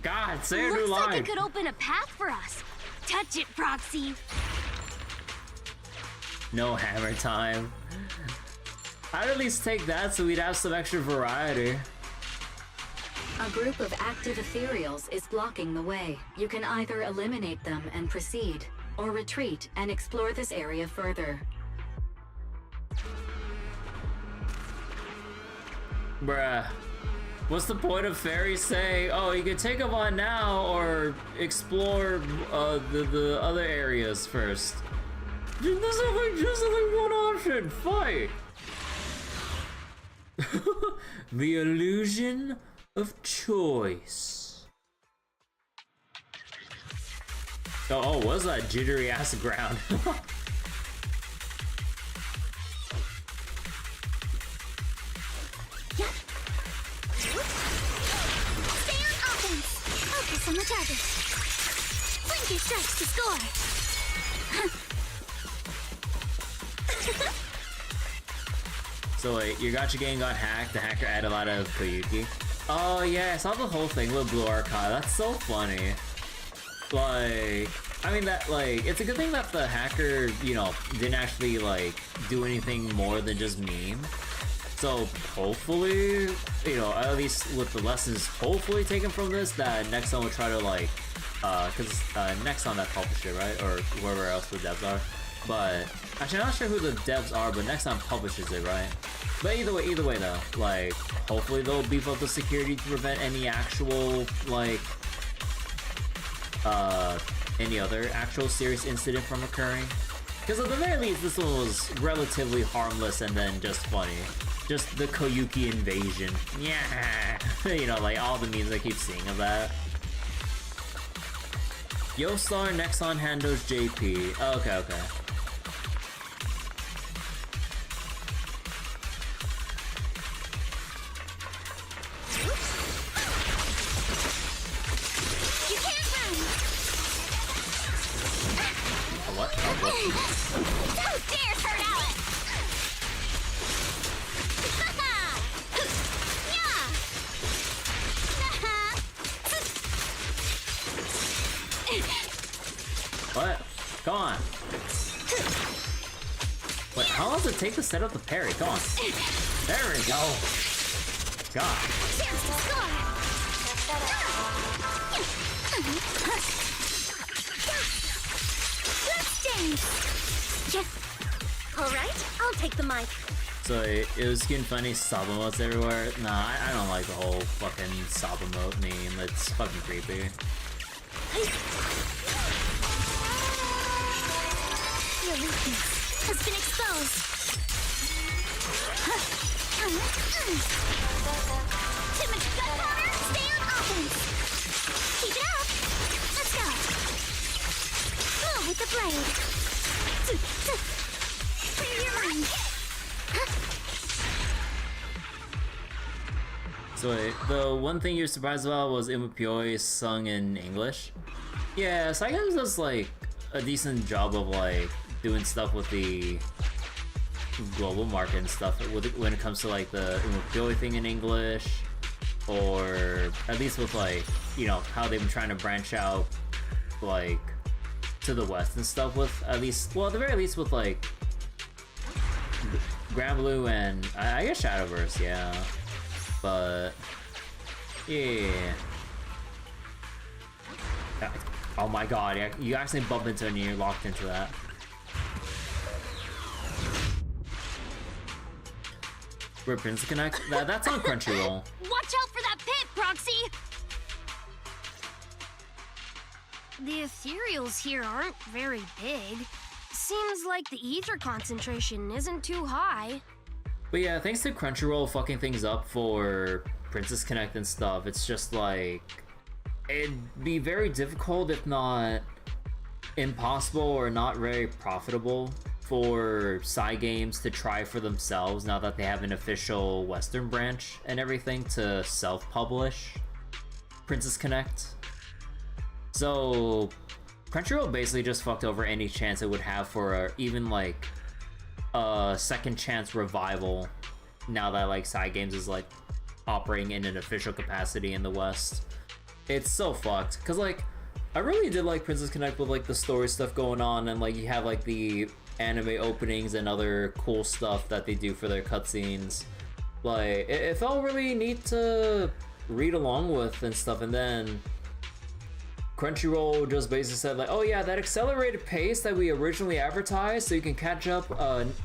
God, say a new Looks line. like it could open a path for us. Touch it, Proxy. No hammer time. I'd at least take that so we'd have some extra variety. A group of active ethereals is blocking the way. You can either eliminate them and proceed, or retreat and explore this area further. Bruh. What's the point of fairies saying, oh, you can take them on now or explore the other areas first? There's only one option, fight! The illusion of choice. Oh, what's that jittery ass ground? Stay on offense. Focus on the target. Blink your strikes to score. So wait, your gacha game got hacked. The hacker added a lot of Koyuki. Oh yeah, I saw the whole thing with Blue Archive. That's so funny. Like, I mean that, like, it's a good thing that the hacker, you know, didn't actually like do anything more than just meme. So hopefully, you know, at least with the lessons hopefully taken from this, that Nexon will try to like, cause Nexon that published it, right? Or whoever else the devs are. But actually, I'm not sure who the devs are, but Nexon publishes it, right? But either way though, like, hopefully they'll beef up the security to prevent any actual, like, any other actual serious incident from occurring. Because at the very least, this one was relatively harmless and then just funny. Just the Koyuki invasion. Yeah! You know, like all the memes I keep seeing of that. Yostar, Nexon, Handos, JP. Okay. You can't run. What? Don't dare hurt Alex. What? Go on. Wait, how long does it take to set up the parry? Go on. There we go. God. Chance to score. Let's dance. Yes. All right, I'll take the mic. So it was getting funny Saba emotes everywhere. Nah, I don't like the whole fucking Saba emote meme. It's fucking creepy. Your weakness has been exposed. Too much gunpowder? Stay on offense. Keep it up. Let's go. Move with the blade. Clear your mind. So wait, the one thing you're surprised about was Umupioi sung in English? Yeah, so I guess that's like a decent job of like doing stuff with the global market and stuff when it comes to like the Umupioi thing in English, or at least with like, you know, how they've been trying to branch out like to the west and stuff with at least, well, at the very least with like Grand Blue and I guess Shadowverse, yeah. But yeah. Oh my god, you actually bump into it and you're locked into that. Where Prince Connect? That's on Crunchyroll. Watch out for that pit, Proxy! The ethereals here aren't very big. Seems like the ether concentration isn't too high. But yeah, thanks to Crunchyroll fucking things up for Princess Connect and stuff, it's just like, it'd be very difficult, if not impossible or not very profitable for Cygames to try for themselves now that they have an official Western branch and everything to self-publish Princess Connect. So Crunchyroll basically just fucked over any chance it would have for even like a second chance revival now that like Cygames is like operating in an official capacity in the West. It's so fucked. Cause like, I really did like Princess Connect with like the story stuff going on, and like you have like the anime openings and other cool stuff that they do for their cutscenes. Like, it felt really neat to read along with and stuff, and then Crunchyroll just basically said like, oh yeah, that accelerated pace that we originally advertised so you can catch up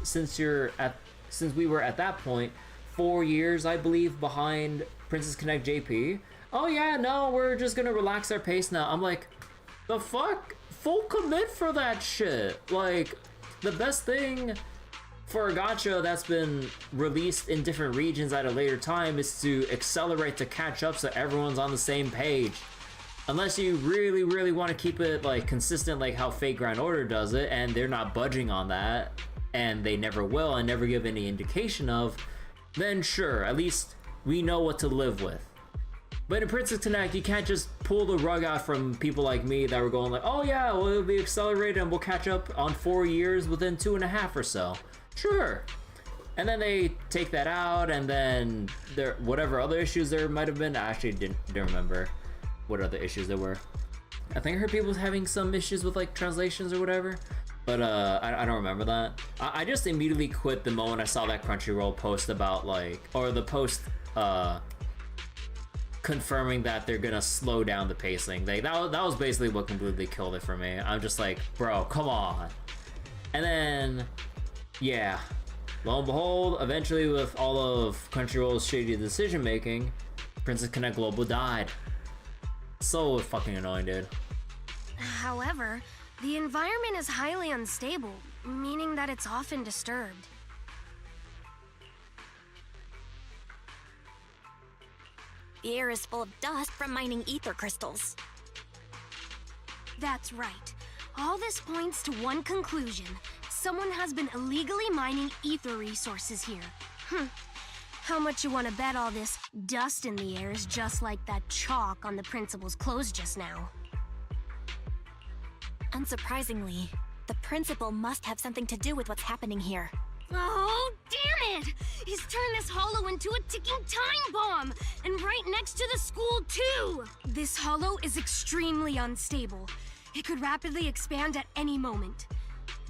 since we were at that point 4 years, I believe, behind Princess Connect JP. Oh yeah, no, we're just gonna relax our pace now. I'm like, the fuck? Full commit for that shit. Like, the best thing for a gacha that's been released in different regions at a later time is to accelerate to catch up so everyone's on the same page. Unless you really, really want to keep it like consistent like how Fate Grand Order does it, and they're not budging on that, and they never will and never give any indication of, then sure, at least we know what to live with. But in Princess Connect, you can't just pull the rug out from people like me that were going like, oh yeah, well it'll be accelerated and we'll catch up on 4 years within 2.5 or so. Sure. And then they take that out, and then there, whatever other issues there might have been, I actually didn't remember what other issues there were. I think I heard people having some issues with like translations or whatever, but I don't remember that. I just immediately quit the moment I saw that Crunchyroll post about like, or the post confirming that they're gonna slow down the pacing. That was basically what completely killed it for me. I'm just like, bro, come on. And then, yeah, lo and behold, eventually with all of Crunchyroll's shady decision making, Princess Connect Global died. So fucking annoying, dude. However, the environment is highly unstable, meaning that it's often disturbed. The air is full of dust from mining ether crystals. That's right. All this points to one conclusion. Someone has been illegally mining ether resources here. How much you want to bet all this dust in the air is just like that chalk on the principal's clothes just now? Unsurprisingly, the principal must have something to do with what's happening here. Oh, damn it! He's turned this hollow into a ticking time bomb! And right next to the school, too! This hollow is extremely unstable. It could rapidly expand at any moment.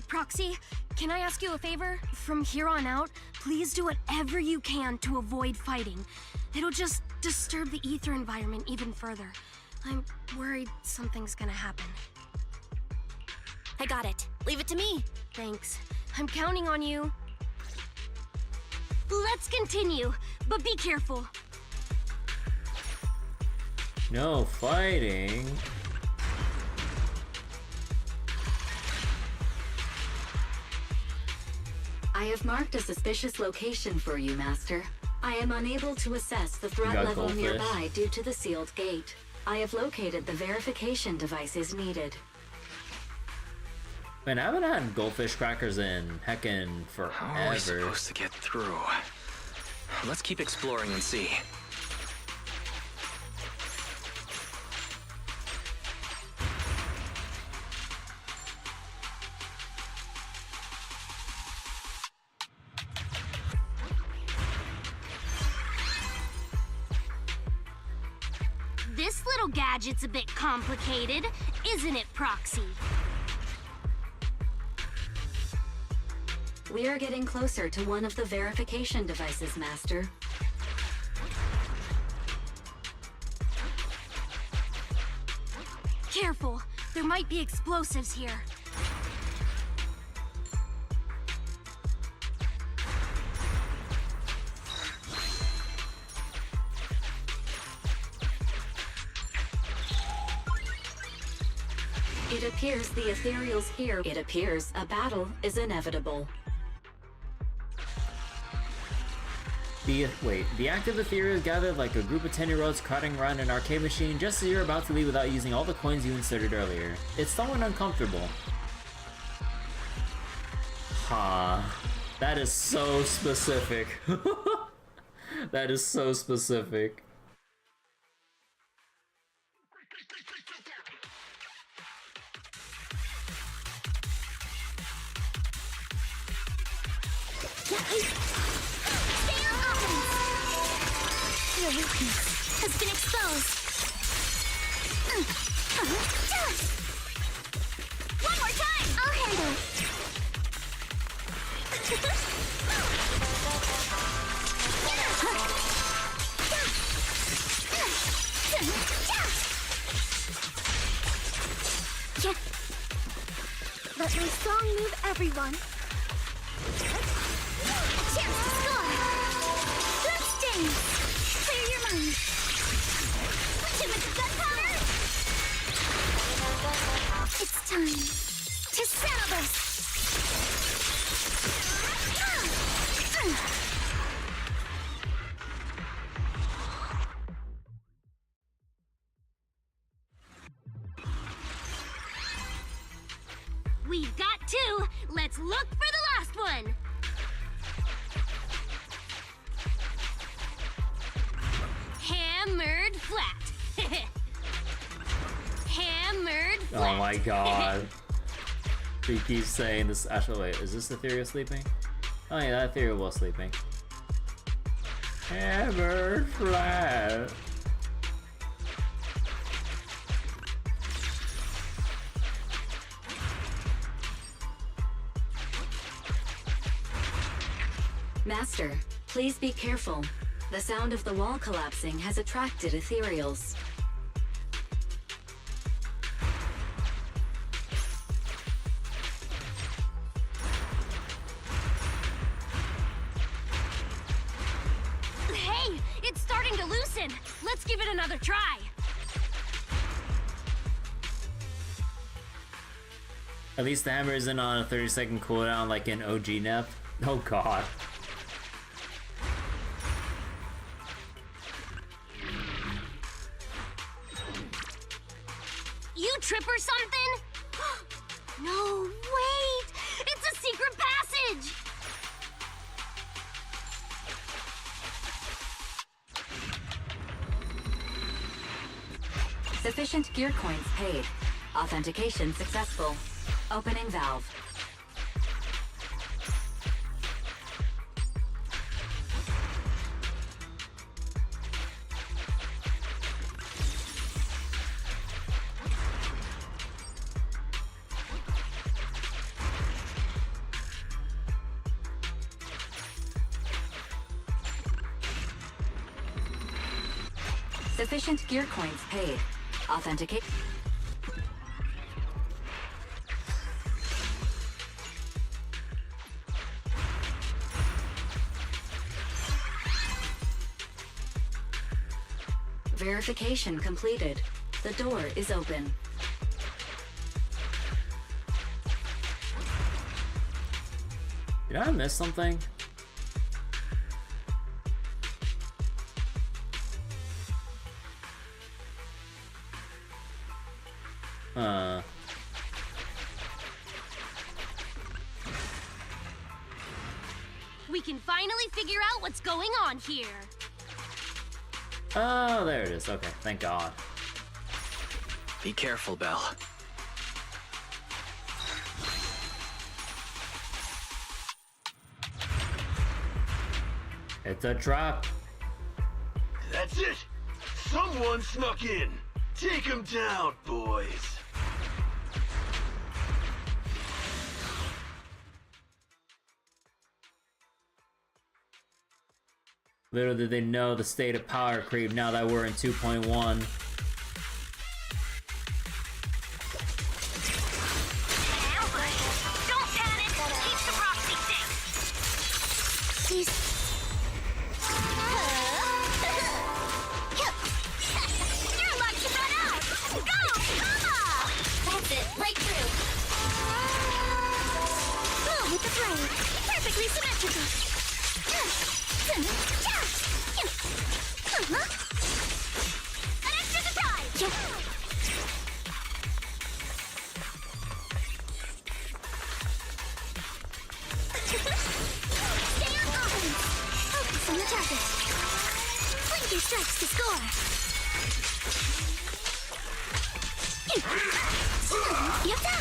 Proxy, can I ask you a favor? From here on out, please do whatever you can to avoid fighting. It'll just disturb the ether environment even further. I'm worried something's gonna happen. I got it. Leave it to me. Thanks. I'm counting on you. Let's continue, but be careful. No fighting. I have marked a suspicious location for you, Master. I am unable to assess the threat level nearby due to the sealed gate. I have located the verification devices needed. Man, I haven't had goldfish crackers in heckin' forever. How are we supposed to get through? Let's keep exploring and see. This little gadget's a bit complicated, isn't it, Proxy? We are getting closer to one of the verification devices, Master. Careful, there might be explosives here. It appears the ethereal's here. It appears a battle is inevitable. The active ethereal is gathered like a group of 10-year-olds crowding around an arcade machine just as you're about to leave without using all the coins you inserted earlier. It's somewhat uncomfortable. Ha. That is so specific. That is so specific. Your weakness has been exposed. One more time! I'll handle it. Let my song move everyone. A chance to score. Let's dance. Clear your mind. Punch him with the gunpowder. It's time to settle this. We've got two. Let's look for the last one. Hammered flat. Hammered flat. Oh my god. He keeps saying this. Actually, wait, is this Ethereal sleeping? Oh yeah, that Ethereal was sleeping. Hammered flat. Master, please be careful. The sound of the wall collapsing has attracted ethereals. Hey, it's starting to loosen. Let's give it another try. At least the hammer isn't on a 30-second cooldown like in OG Nep. Oh god. You trip or something? No, wait! It's a secret passage! Sufficient gear coins paid. Authentication successful. Opening valve. Sufficient gear coins paid. Authenticate. Verification completed. The door is open. Did I miss something? We can finally figure out what's going on here. Oh, there it is. Okay, thank God. Be careful, Belle. It's a trap. That's it! Someone snuck in! Take him down, boys! Little did they know the state of power creep now that we're in 2.1. Don't panic! Keep the proxy safe! She's... You're lucky to run out! Go! Mama! That's it, right through. Boom with the blade. Perfectly symmetrical. An extra surprise! Stay on offense. Focus on the target. Flinky strikes to score. Yatta!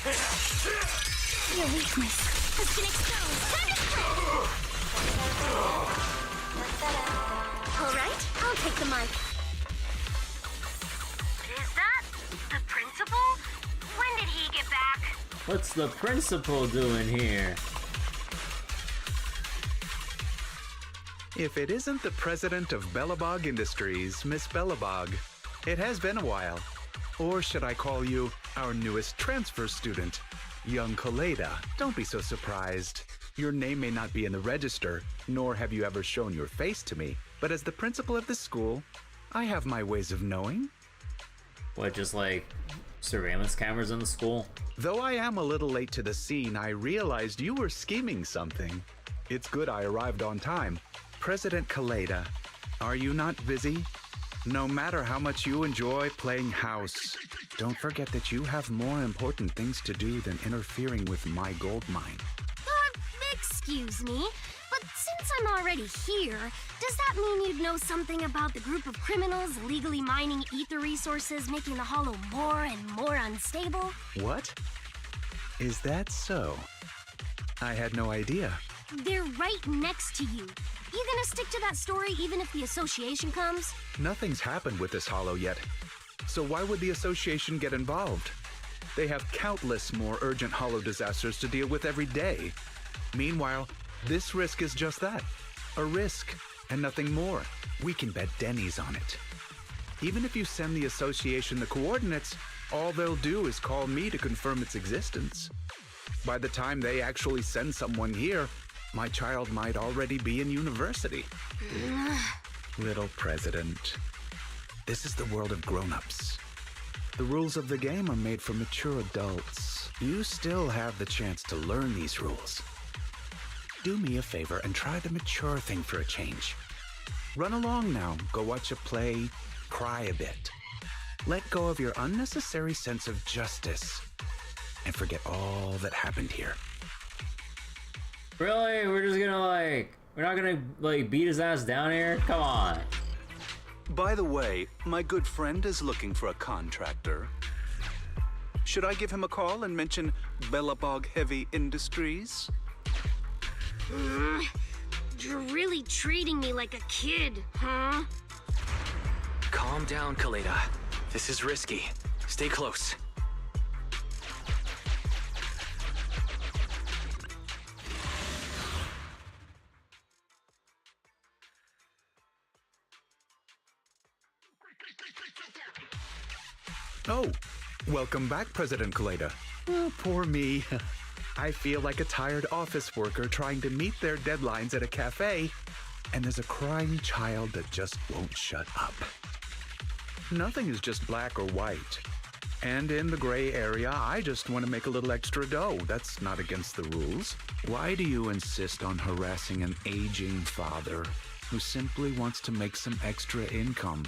Your weakness has been exposed. Time to quit! All right, I'll take the mic. Is that the principal? When did he get back? What's the principal doing here? If it isn't the president of Bellabog Industries, Miss Bellabog, it has been a while. Or should I call you our newest transfer student, young Kaleda? Don't be so surprised. Your name may not be in the register, nor have you ever shown your face to me, but as the principal of this school, I have my ways of knowing. What, just like surveillance cameras in the school? Though I am a little late to the scene, I realized you were scheming something. It's good I arrived on time. President Kaleda, are you not busy? No matter how much you enjoy playing house, don't forget that you have more important things to do than interfering with my gold mine. Excuse me, but since I'm already here, does that mean you'd know something about the group of criminals illegally mining ether resources, making the Hollow more and more unstable? What? Is that so? I had no idea. They're right next to you. You gonna stick to that story even if the association comes? Nothing's happened with this Hollow yet. So why would the association get involved? They have countless more urgent Hollow disasters to deal with every day. Meanwhile, this risk is just that. A risk, and nothing more. We can bet Denny's on it. Even if you send the association the coordinates, all they'll do is call me to confirm its existence. By the time they actually send someone here, my child might already be in university. Little president, this is the world of grown-ups. The rules of the game are made for mature adults. You still have the chance to learn these rules. Do me a favor and try the mature thing for a change. Run along now, go watch a play, cry a bit. Let go of your unnecessary sense of justice and forget all that happened here. Really? We're just gonna we're not gonna beat his ass down here? Come on. By the way, my good friend is looking for a contractor. Should I give him a call and mention Bellabog Heavy Industries? You're really treating me like a kid, huh? Calm down, Kaleda. This is risky. Stay close. Oh, welcome back, President Kaleda. Oh, poor me. I feel like a tired office worker trying to meet their deadlines at a cafe, and there's a crying child that just won't shut up. Nothing is just black or white. And in the gray area, I just want to make a little extra dough. That's not against the rules. Why do you insist on harassing an aging father who simply wants to make some extra income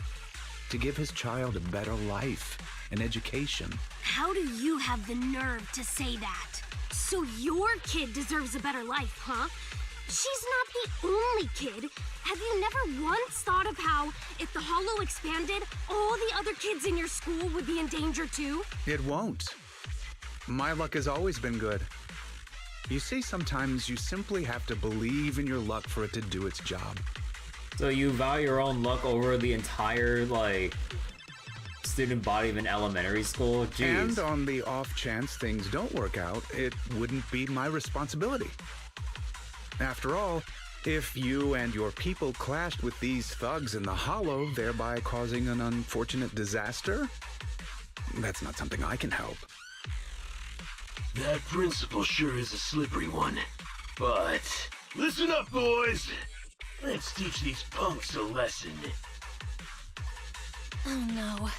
to give his child a better life, an education? How do you have the nerve to say that? So your kid deserves a better life, huh? She's not the only kid. Have you never once thought of how, if the Hollow expanded, all the other kids in your school would be in danger too? It won't. My luck has always been good. You see, sometimes you simply have to believe in your luck for it to do its job. So you value your own luck over the entire, student body of an elementary school? Jeez. And on the off chance things don't work out, it wouldn't be my responsibility. After all, if you and your people clashed with these thugs in the Hollow, thereby causing an unfortunate disaster, that's not something I can help. That principal sure is a slippery one. But listen up, boys. Let's teach these punks a lesson. Oh no.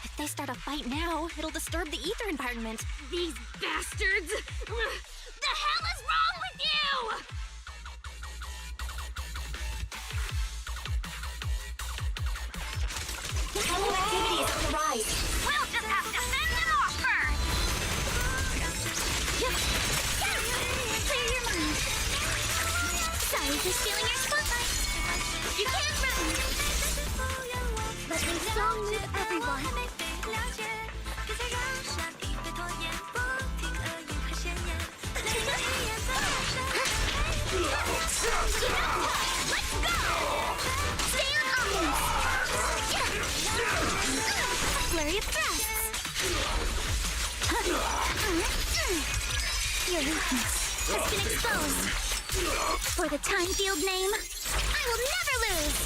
If they start a fight now, it'll disturb the ether environment. These bastards! The hell is wrong with you? Hollow activity is on the rise. We'll just have to fend them off first! Clear your mind. Sorry for stealing your spotlight. You can't run. Let me song move everyone. Let's go! Stay on offense! Flurry of thrusts! Your weakness has been exposed. For the time field name, I will never lose!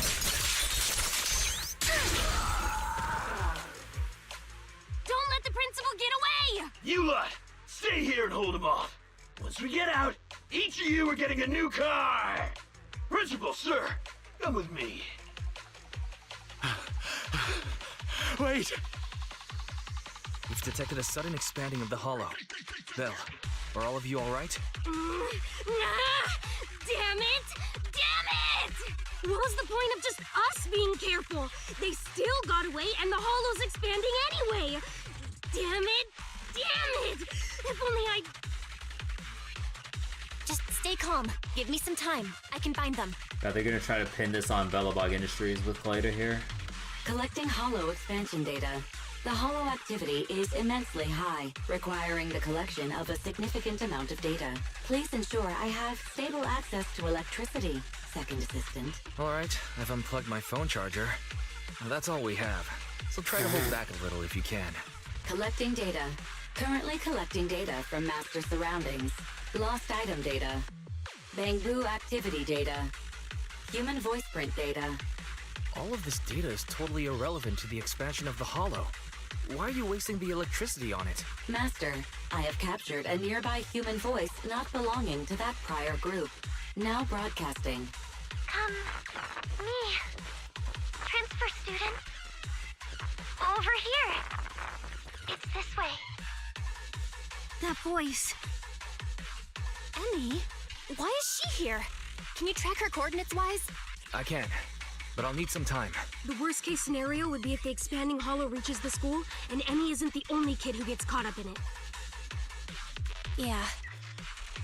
Don't let the principal get away! You lot, stay here and hold him off. Once we get out, each of you are getting a new car. Principal, sir, come with me. Wait! We've detected a sudden expanding of the hollow. Belle, are all of you alright? Damn it! Damn it! What was the point of just us being careful? They still got away and the hollow's expanding anyway! Damn it! Damn it! If only I... Just stay calm. Give me some time. I can find them. Are they gonna try to pin this on Bellabog Industries with Claytor here? Collecting hollow expansion data. The hollow activity is immensely high, requiring the collection of a significant amount of data. Please ensure I have stable access to electricity, second assistant. Alright, I've unplugged my phone charger. Now, that's all we have, so try to hold back a little if you can. Collecting data. Currently collecting data from master surroundings. Lost item data. Bamboo activity data. Human voice print data. All of this data is totally irrelevant to the expansion of the hollow. Why are you wasting the electricity on it? Master, I have captured a nearby human voice not belonging to that prior group. Now broadcasting. Me. Transfer student. Over here. It's this way. That voice... Emmy? Why is she here? Can you track her coordinates-wise? I can, but I'll need some time. The worst case scenario would be if the expanding hollow reaches the school, and Emmy isn't the only kid who gets caught up in it. Yeah.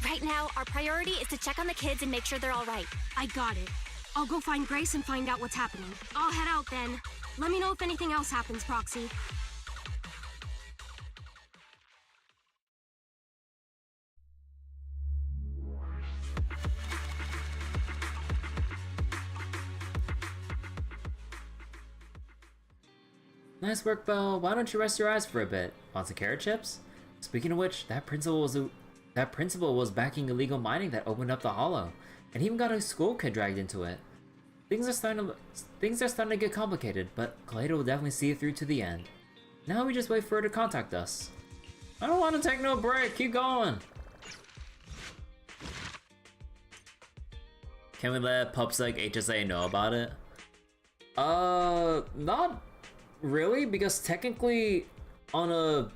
Right now, our priority is to check on the kids and make sure they're all right. I got it. I'll go find Grace and find out what's happening. I'll head out then. Let me know if anything else happens, Proxy. Nice work, Belle. Why don't you rest your eyes for a bit? Want some carrot chips? Speaking of which, that principal was backing illegal mining that opened up the hollow, and even got a school kid dragged into it. Things are starting to get complicated, but Claytor will definitely see it through to the end. Now we just wait for her to contact us. I don't want to take no break. Keep going. Can we let pups like HSA know about it? Not really, because technically on a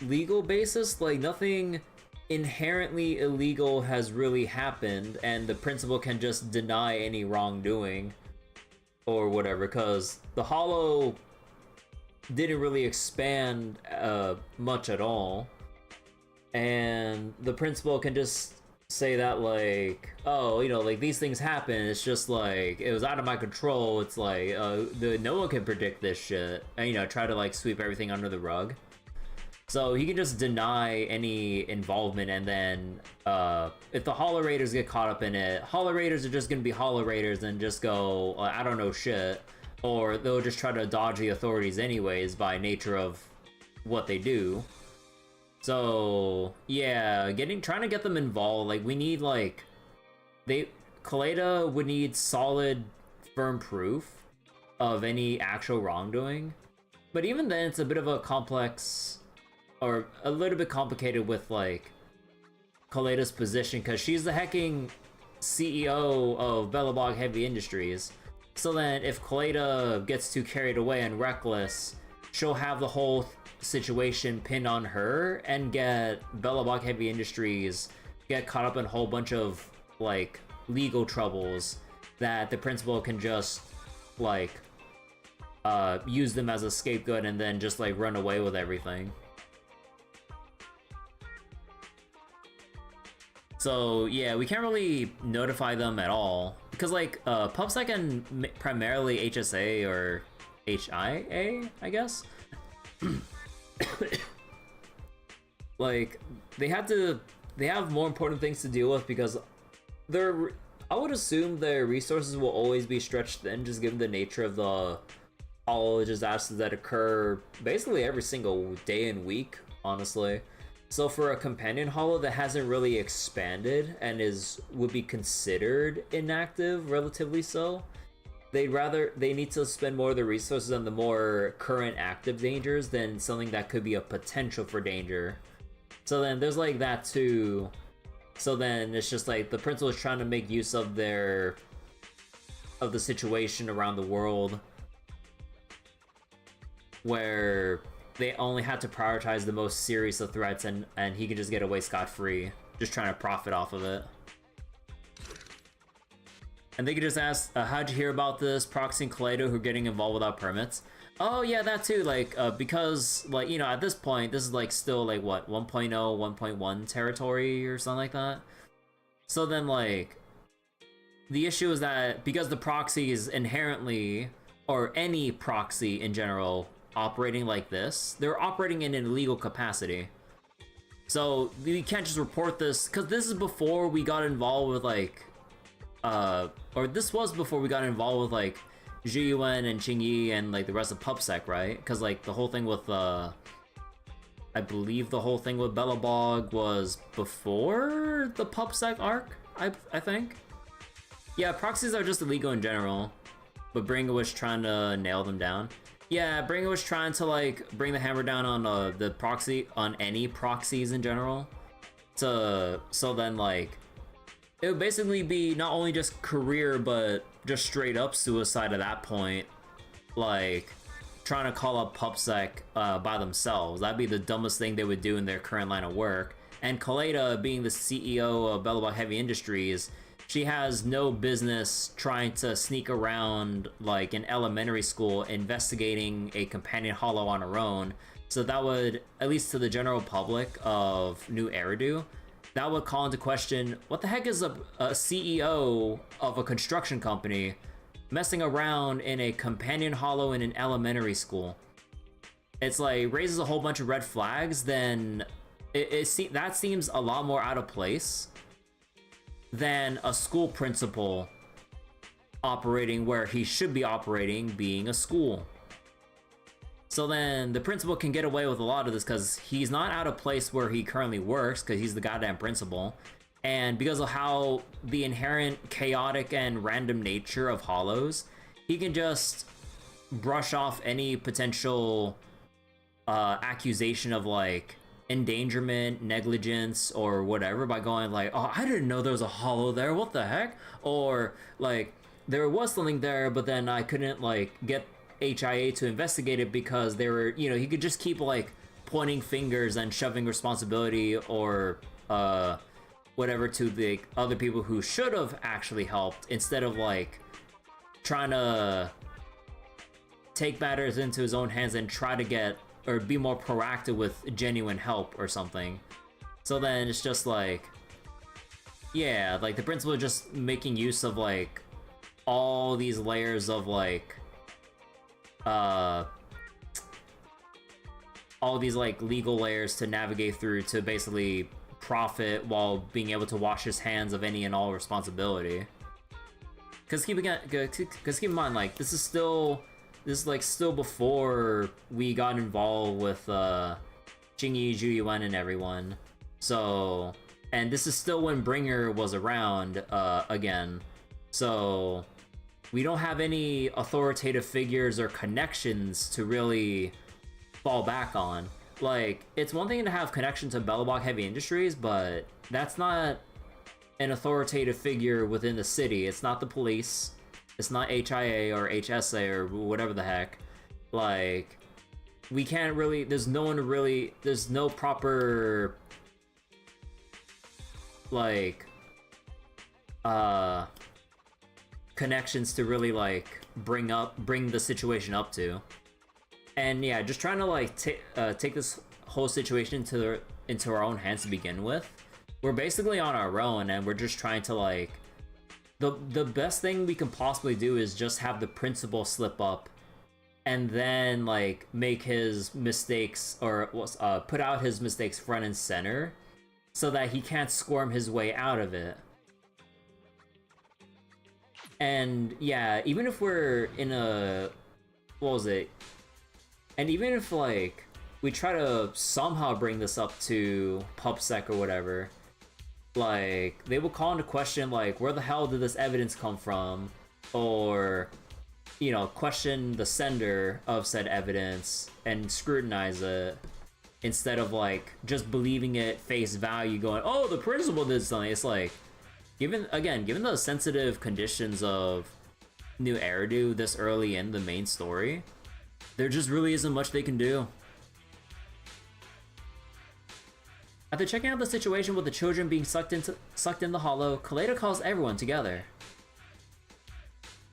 legal basis, like nothing inherently illegal has really happened, and the principal can just deny any wrongdoing or whatever, because the hollow didn't really expand much at all, and the principal can just say that, like, oh, you know, like, these things happen, it's just like, it was out of my control, it's like, no one can predict this shit, and, you know, try to, like, sweep everything under the rug. So he can just deny any involvement, and then, if the Hollow Raiders get caught up in it, Hollow Raiders are just gonna be Hollow Raiders and just go, I don't know shit, or they'll just try to dodge the authorities anyways by nature of what they do. So yeah, trying to get them involved, like, we need, like, Kaleda would need solid, firm proof of any actual wrongdoing. But even then, it's a bit of a complex, or a little bit complicated with, like, Kaleda's position, because she's the hecking CEO of Bellabog Heavy Industries. So then, if Kaleda gets too carried away and reckless, she'll have the whole situation pinned on her and get Bellabog Heavy Industries get caught up in a whole bunch of, like, legal troubles that the principal can just, like, use them as a scapegoat and then just, like, run away with everything. So yeah, we can't really notify them at all, because, like, PubSec and primarily HSA or HIA, I guess, like, they have more important things to deal with, because they're I would assume their resources will always be stretched thin, just given the nature of the hollow disasters that occur basically every single day and week, honestly. So for a companion hollow that hasn't really expanded and would be considered inactive, relatively so, they need to spend more of the resources on the more current active dangers than something that could be a potential for danger. So then there's like that too. So then it's just like the principal is trying to make use of the situation around the world where they only had to prioritize the most serious of threats, and he can just get away scot-free, just trying to profit off of it. And they could just ask, how'd you hear about this? Proxy and Kaleido who are getting involved without permits. Oh yeah, that too, like, because, like, you know, at this point, this is, like, still, like, what, 1.0, 1.1 territory or something like that? So then, like, the issue is that because the proxy is inherently, or any proxy in general, operating like this, they're operating in an illegal capacity. So, we can't just report this, because this is before we got involved with, like, or this was before we got involved with, like, Zhu Yuan and Qing Yi and, like, the rest of PubSec, right? Because, like, the whole thing with, I believe the whole thing with Bellabog was before the PubSec arc, I think? Yeah, proxies are just illegal in general, but Bringa was trying to nail them down. Yeah, Bringa was trying to, like, bring the hammer down on the proxy, on any proxies in general. So then, like, it would basically be not only just career, but just straight up suicide at that point. Like, trying to call up PubSec by themselves. That'd be the dumbest thing they would do in their current line of work. And Kaleido, being the CEO of Bellabog Heavy Industries, she has no business trying to sneak around, like, an elementary school investigating a companion hollow on her own. So that would, at least to the general public of New Eridu, that would call into question, what the heck is a CEO of a construction company messing around in a companion hollow in an elementary school? It's like, raises a whole bunch of red flags. Then that seems a lot more out of place than a school principal operating where he should be operating, being a school. So then the principal can get away with a lot of this because he's not out of place where he currently works, because he's the goddamn principal. And because of how the inherent chaotic and random nature of hollows, he can just brush off any potential accusation of, like, endangerment, negligence, or whatever by going like, oh, I didn't know there was a hollow there, what the heck? Or, like, there was something there, but then I couldn't, like, get HIA to investigate it because they were, you know, he could just keep, like, pointing fingers and shoving responsibility or whatever to the other people who should have actually helped, instead of, like, trying to take matters into his own hands and try to get, or be more proactive with genuine help or something. So then it's just like, yeah, like, the principal is just making use of, like, all these layers of, like, all these, like, legal layers to navigate through to basically profit while being able to wash his hands of any and all responsibility. Because keep in mind, like, this is still before we got involved with Jingyi, Zhu Yuan, and everyone. So, and this is still when Bringer was around again. So we don't have any authoritative figures or connections to really fall back on. Like, it's one thing to have connection to Bellabog Heavy Industries, but that's not an authoritative figure within the city. It's not the police. It's not HIA or HSA or whatever the heck. Like, we can't really, there's no proper, like, connections to really, like, bring the situation up to. And yeah, just trying to, like, take this whole situation into our own hands to begin with. We're basically on our own, and we're just trying to, like, the best thing we can possibly do is just have the principal slip up, and then, like, make his mistakes, or put out his mistakes front and center, so that he can't squirm his way out of it. And yeah, even if we're in a, what was it? And even if like we try to somehow bring this up to PubSec or whatever, like they will call into question like, where the hell did this evidence come from? Or, you know, question the sender of said evidence and scrutinize it instead of like just believing it face value, going, oh, the principal did something. It's like, given the sensitive conditions of new Eridu this early in the main story, there just really isn't much they can do. After checking out the situation with the children being sucked in the hollow, Kaleda calls everyone together.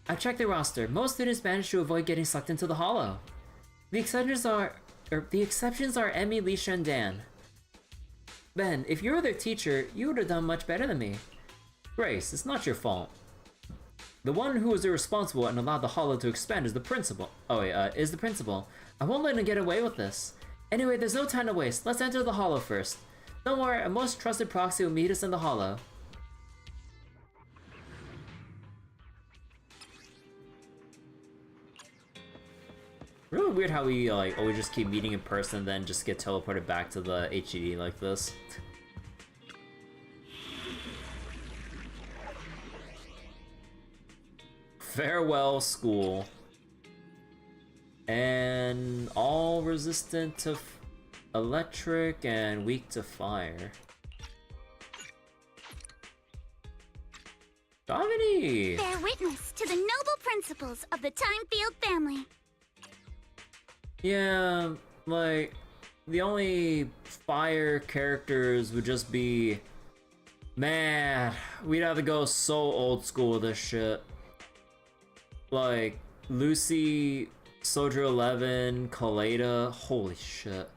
I've checked the roster. Most students managed to avoid getting sucked into the hollow. The exceptions are Emmy, Leisha, and Dan. Ben, if you were their teacher, you would have done much better than me. Grace, it's not your fault. The one who was irresponsible and allowed the hollow to expand is the principal. Is the principal. I won't let him get away with this. Anyway, there's no time to waste. Let's enter the hollow first. Don't worry, a most trusted proxy will meet us in the hollow. Really weird how we like always just keep meeting in person, then just get teleported back to the HED like this. Farewell school. And all resistant to electric and weak to fire. Domini! Bear witness to the noble principles of the Timefield family. Yeah, like, the only fire characters would just be... Man, we'd have to go so old school with this shit. Like, Lucy, Soldier 11, Kaleda, holy shit.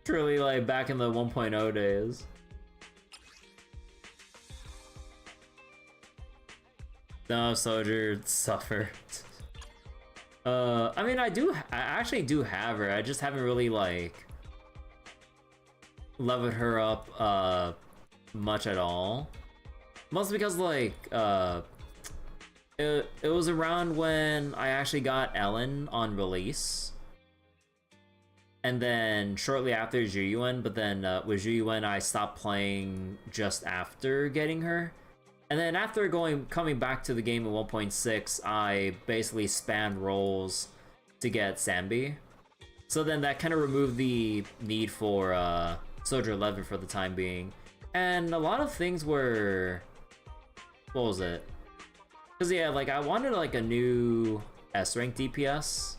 Truly, like, back in the 1.0 days. No, Soldier, suffer. I mean, I actually do have her. I just haven't really, like, leveled her up, much at all. Mostly because, like, it was around when I actually got Ellen on release. And then shortly after Zhuyuan, but then with Zhuyuan I stopped playing just after getting her. And then after coming back to the game in 1.6, I basically spammed roles to get Sambi. So then that kind of removed the need for Soldier 11 for the time being. And a lot of things were... What was it? Because yeah, like I wanted like a new S-rank DPS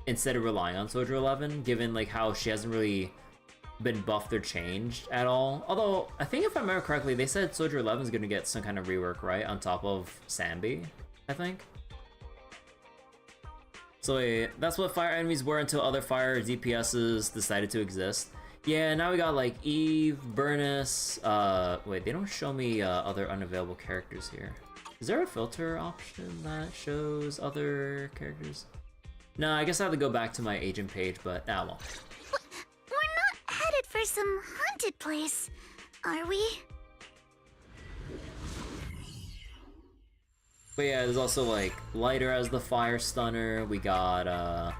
instead of relying on Soldier 11, given like how she hasn't really been buffed or changed at all. Although, I think if I remember correctly, they said Soldier 11 is going to get some kind of rework, right? On top of Sambi, I think. So yeah, that's what fire enemies were until other fire DPSs decided to exist. Yeah, now we got like Eve, Burnus, wait, they don't show me other unavailable characters here. Is there a filter option that shows other characters? No, I guess I have to go back to my agent page, but well. We're not headed for some haunted place, are we? But yeah, there's also like Lighter as the fire stunner. We got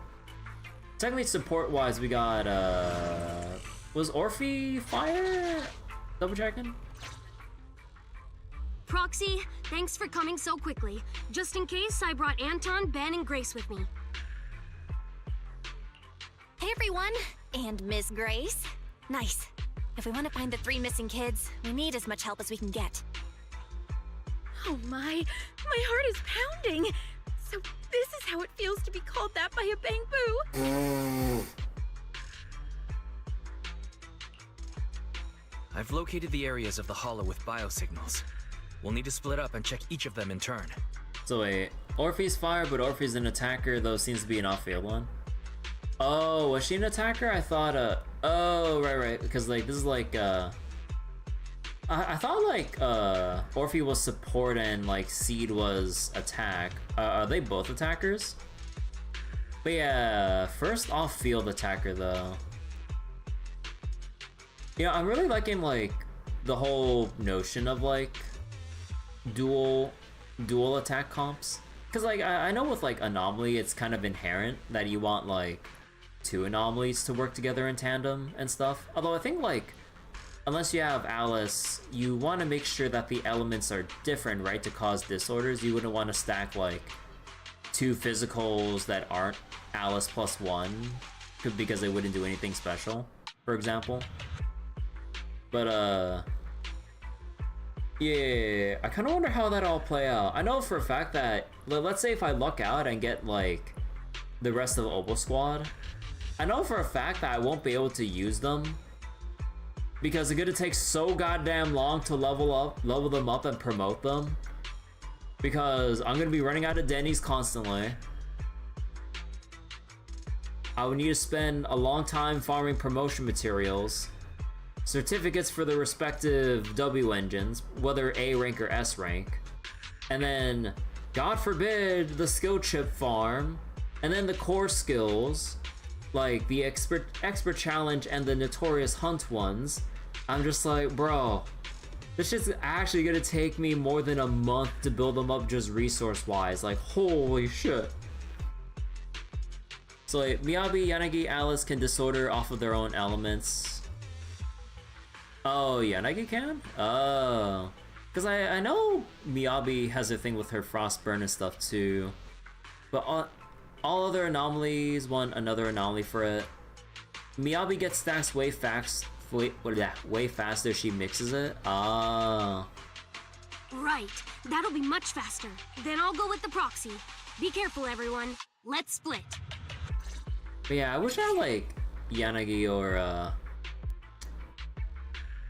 technically support wise we got was Orphe fire? Double checking? Proxy, thanks for coming so quickly. Just in case, I brought Anton, Ben, and Grace with me. Hey everyone, and Miss Grace. Nice. If we want to find the 3 missing kids, we need as much help as we can get. Oh my heart is pounding. So this is how it feels to be called that by a bamboo. I've located the areas of the hollow with biosignals. We'll need to split up and check each of them in turn. So wait, Orphe's fire, but Orphe's an attacker, though seems to be an off-field one. Oh, was she an attacker? I thought, oh, right, because like, this is like, I thought like, Orphe was support and like, Seed was attack. Are they both attackers? But yeah, first off-field attacker though. Yeah, I'm really liking like, the whole notion of like, dual attack comps. Because like I know with like Anomaly, it's kind of inherent that you want like 2 anomalies to work together in tandem and stuff. Although I think like unless you have Alice, you want to make sure that the elements are different, right, to cause disorders. You wouldn't want to stack like 2 physicals that aren't Alice plus 1 because they wouldn't do anything special, for example. But yeah, I kind of wonder how that all play out. I know for a fact that, let's say if I luck out and get like the rest of the Obo Squad, I know for a fact that I won't be able to use them because it's gonna take so goddamn long to level them up and promote them, because I'm gonna be running out of Denny's constantly. I would need to spend a long time farming promotion materials, certificates for the respective W engines, whether A rank or S rank, and then, God forbid, the skill chip farm, and then the core skills, like the expert challenge and the notorious hunt ones. I'm just like, bro, this shit's actually gonna take me more than a month to build them up just resource-wise. Like, holy shit. So like, Miyabi, Yanagi, Alice can disorder off of their own elements. Oh, Yanagi can? Oh. Because I know Miyabi has a thing with her Frostburn and stuff too. But all other anomalies want another anomaly for it. Miyabi gets stacks way faster she mixes it. Ah. Right. That'll be much faster. Then I'll go with the proxy. Be careful, everyone. Let's split. But yeah, I wish I had like Yanagi or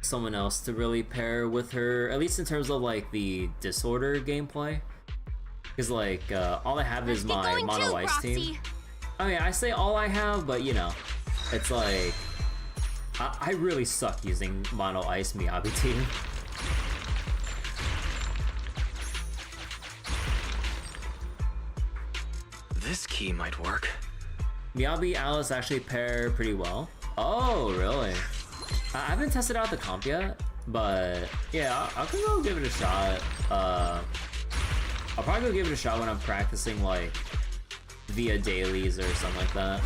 someone else to really pair with her, at least in terms of like the disorder gameplay. Because like all I have is my Mono Ice team. I mean, I say all I have, but you know, it's like I really suck using Mono Ice Miyabi team. This key might work. Miyabi, Alice actually pair pretty well. Oh, really? I haven't tested out the comp yet, but yeah, I could go give it a shot. I'll probably go give it a shot when I'm practicing like via dailies or something like that.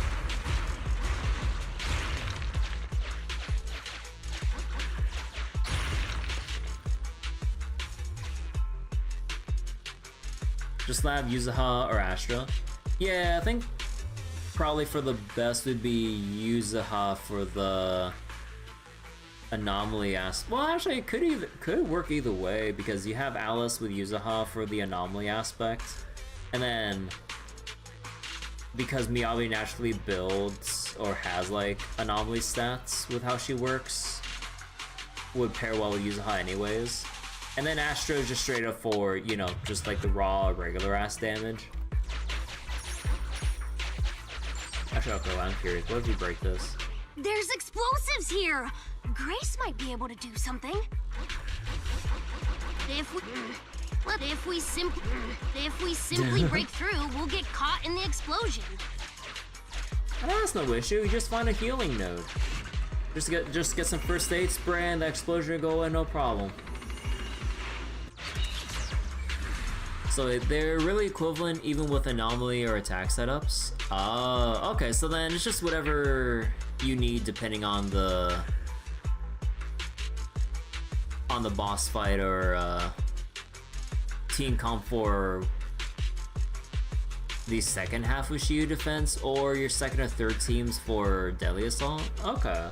Just lab Yuzuha or Astra. Yeah, I think probably for the best would be Yuzuha for the anomaly aspect. Well, actually, it could work either way, because you have Alice with Yuzuha for the anomaly aspect, and then because Miyabi naturally builds or has like anomaly stats with how she works, would pair well with Yuzuha anyways. And then Astra is just straight up for, you know, just like the raw regular ass damage. Actually, okay, well, I'm curious. What if you break this? There's explosives here! Grace might be able to do something. If we simply break through, we'll get caught in the explosion. That's no issue. You just find a healing node. Just get some first aid spray and the explosion will go in, no problem. So they're really equivalent even with anomaly or attack setups. Okay, so then it's just whatever you need depending on the boss fight or team comp for the second half of Shiyu defense, or your second or third teams for Deadly Assault. Okay.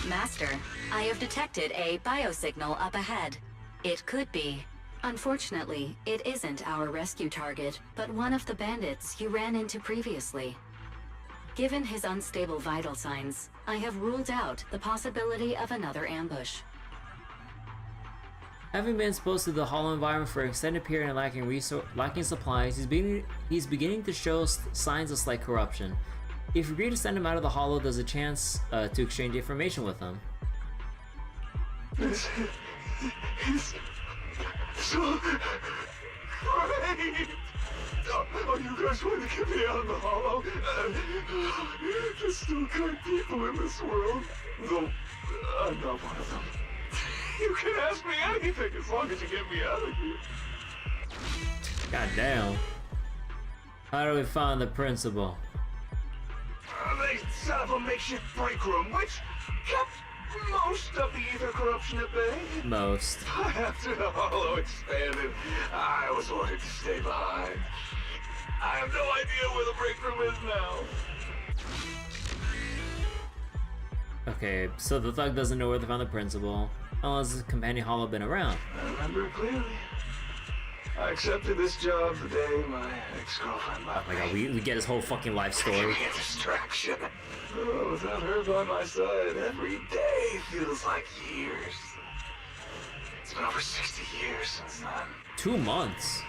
Master, I have detected a biosignal up ahead. It could be. Unfortunately, it isn't our rescue target, but one of the bandits you ran into previously. Given his unstable vital signs, I have ruled out the possibility of another ambush. Having been exposed to the hollow environment for an extended period and lacking supplies, he's beginning to show signs of slight corruption. If you agree to send him out of the hollow, there's a chance to exchange information with him. This is so great! Are you guys going to get me out of the hollow? There's still good people in this world. Though, I'm not one of them. You can ask me anything as long as you get me out of here. God damn. How do we find the principal? They set up a makeshift break room, which kept most of the ether corruption at bay. Most. After the hollow expanded, I was ordered to stay behind. I have no idea where the break room is now. Okay, so the thug doesn't know where to find the principal, unless his companion hollow been around. I remember it clearly. I accepted this job the day my ex-girlfriend left Oh my god, we get his whole fucking life story. Give me a distraction. Oh, without her by my side, every day feels like years. It's been over 60 years since then. 2 months.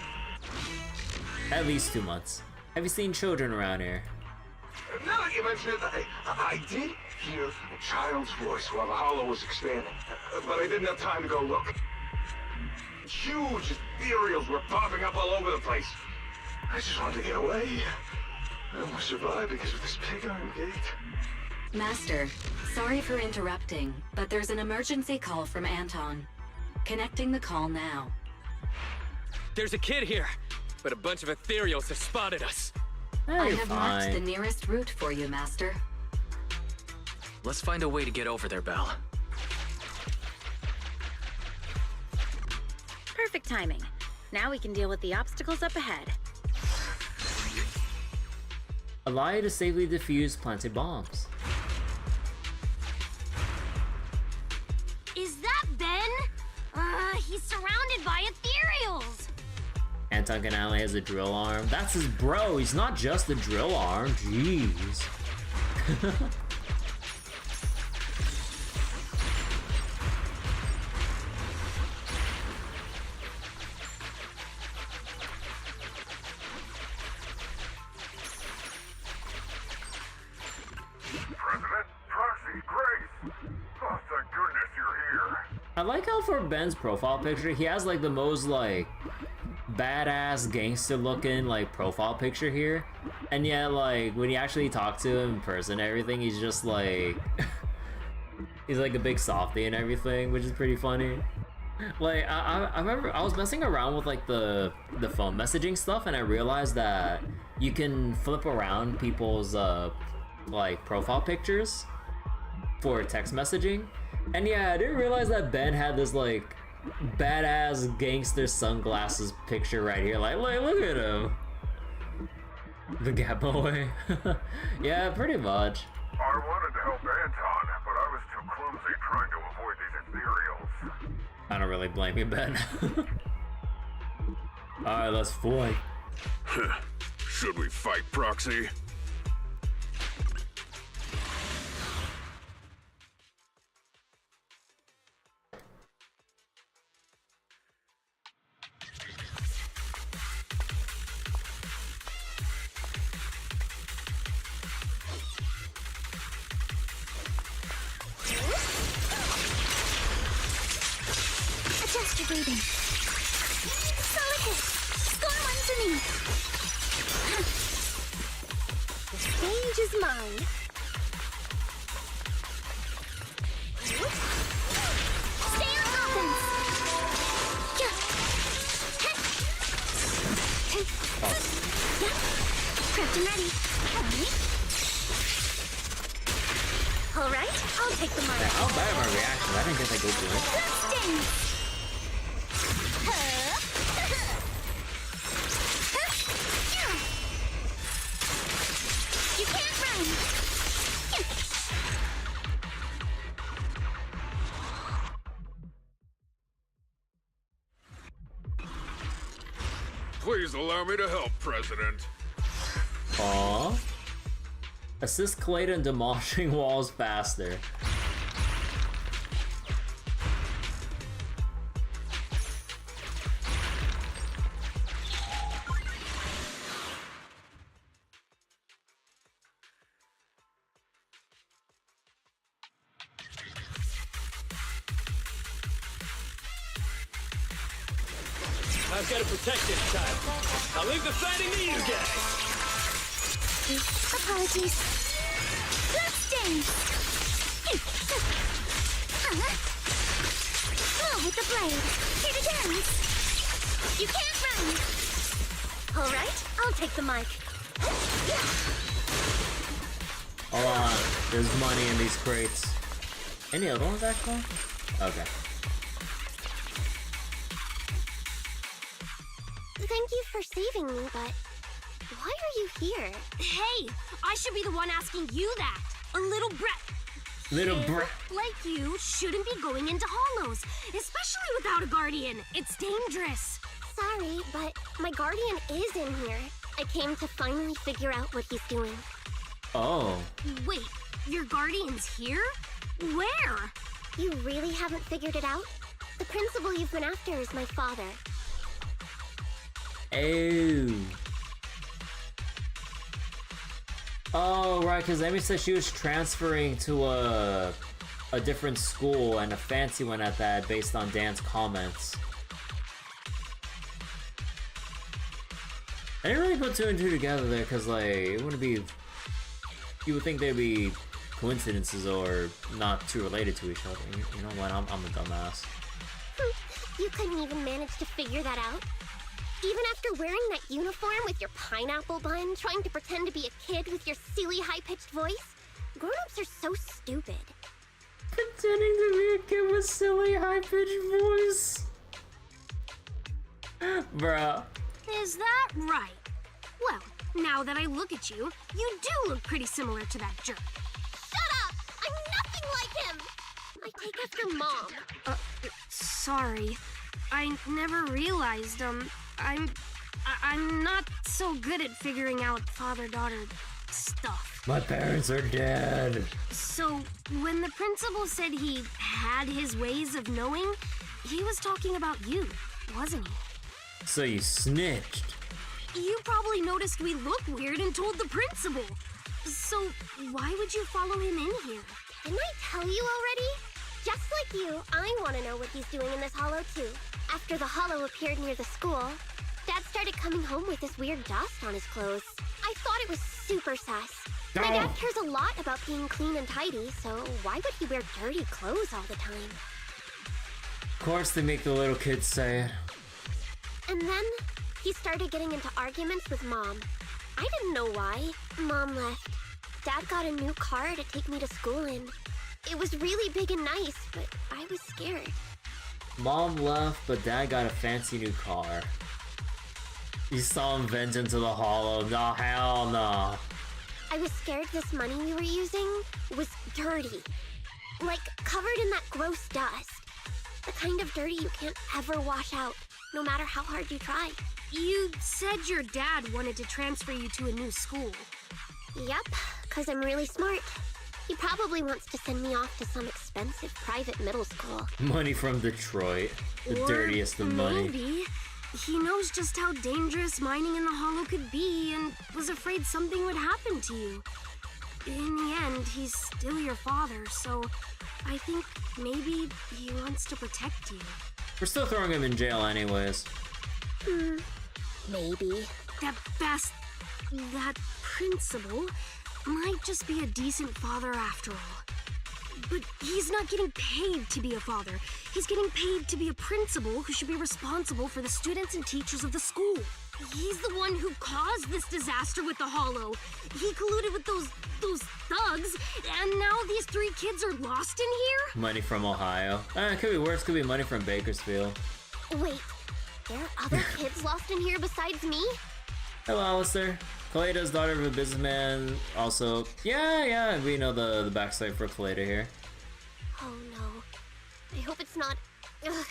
At least 2 months. Have you seen children around here? Now that you mention it, I did hear a child's voice while the hollow was expanding, but I didn't have time to go look. Huge ethereals were popping up all over the place. I just wanted to get away. I almost survived because of this big iron gate. Master, sorry for interrupting, but there's an emergency call from Anton. Connecting the call now. There's a kid here, but a bunch of ethereals have spotted us. I have marked the nearest route for you, Master. Let's find a way to get over there, Belle. Perfect timing. Now we can deal with the obstacles up ahead. Allow you to safely defuse planted bombs. Is that Ben? He's surrounded by ethereals. Anton Canale has a drill arm. That's his bro. He's not just a drill arm. Jeez. I like how for Ben's profile picture, he has like the most like badass gangster looking like profile picture here. And yet like when you actually talk to him in person and everything, he's just like he's like a big softie and everything, which is pretty funny. Like I remember I was messing around with like the phone messaging stuff, and I realized that you can flip around people's like profile pictures for text messaging. And yeah, I didn't realize that Ben had this like badass gangster sunglasses picture right here. Like look at him. The Gap Boy. Yeah, pretty much. I wanted to help Anton, but I was too clumsy trying to avoid these ethereals. I don't really blame you, Ben. Alright, let's fight. Should we fight, Proxy? Adjust your breathing. Solid hit. Score one to me. The stage is mine. Stay on offense. Prepped and ready. All right, I'll take the mark. How bad my reaction? I didn't guess I go through it. Let's dance. You can't run. Please allow me to help, President. Aww. Assist Kaleda in demolishing walls faster. I've got to protect this child. I'll leave the fighting to you guys. Apologies. Bloodstains! Move with the blade. Here it goes. You can't run. All right, I'll take the mic. Hold on, there's money in these crates. Any other ones actually? Okay. Thank you for saving me, but why are you here? Hey, I should be the one asking you that. A little brat. Little brat. Like you shouldn't be going into hollows, especially without a guardian. It's dangerous. Sorry, but my guardian is in here. I came to finally figure out what he's doing. Oh. Wait, your guardian's here? Where? You really haven't figured it out? The principal you've been after is my father. Oh. Oh, right, because Amy said she was transferring to a different school and a fancy one at that based on Dan's comments. I didn't really put two and two together there because, like, it wouldn't be... You would think they'd be coincidences or not too related to each other. You know what? I'm a dumbass. You couldn't even manage to figure that out? Even after wearing that uniform with your pineapple bun, trying to pretend to be a kid with your silly high-pitched voice? Grown-ups are so stupid. Pretending to be a kid with silly high-pitched voice? Bruh. Is that right? Well, now that I look at you, you do look pretty similar to that jerk. Shut up! I'm nothing like him! I take after Mom. Sorry. I never realized, I'm not so good at figuring out father-daughter stuff. My parents are dead. So, when the principal said he had his ways of knowing, he was talking about you, wasn't he? So you snitched. You probably noticed we look weird and told the principal. So, why would you follow him in here? Didn't I tell you already? Just like you, I want to know what he's doing in this hollow, too. After the hollow appeared near the school, Dad started coming home with this weird dust on his clothes. I thought it was super sus. My dad cares a lot about being clean and tidy, so why would he wear dirty clothes all the time? Of course they make the little kids say it. And then he started getting into arguments with Mom. I didn't know why. Mom left. Dad got a new car to take me to school in. It was really big and nice, but I was scared. Mom left, but Dad got a fancy new car. You saw him vent into the hollow. No, hell no. I was scared this money we were using was dirty. Like, covered in that gross dust. The kind of dirty you can't ever wash out, no matter how hard you try. You said your dad wanted to transfer you to a new school. Yep, because I'm really smart. He probably wants to send me off to some expensive private middle school. Money from Detroit. The dirtiest of money. Maybe he knows just how dangerous mining in the hollow could be and was afraid something would happen to you. In the end, he's still your father, so I think maybe he wants to protect you. We're still throwing him in jail anyways. Maybe. That principal might just be a decent father after all. But he's not getting paid to be a father. He's getting paid to be a principal who should be responsible for the students and teachers of the school. He's the one who caused this disaster with the hollow. He colluded with those thugs, and now these 3 kids are lost in here? Money from Ohio. It could be worse, could be money from Bakersfield. Wait, there are other kids lost in here besides me? Hello, Alistair. Kaleda's daughter of a businessman. Also, yeah, we know the backstory for Kaleda here. Oh no. I hope it's not... Ugh.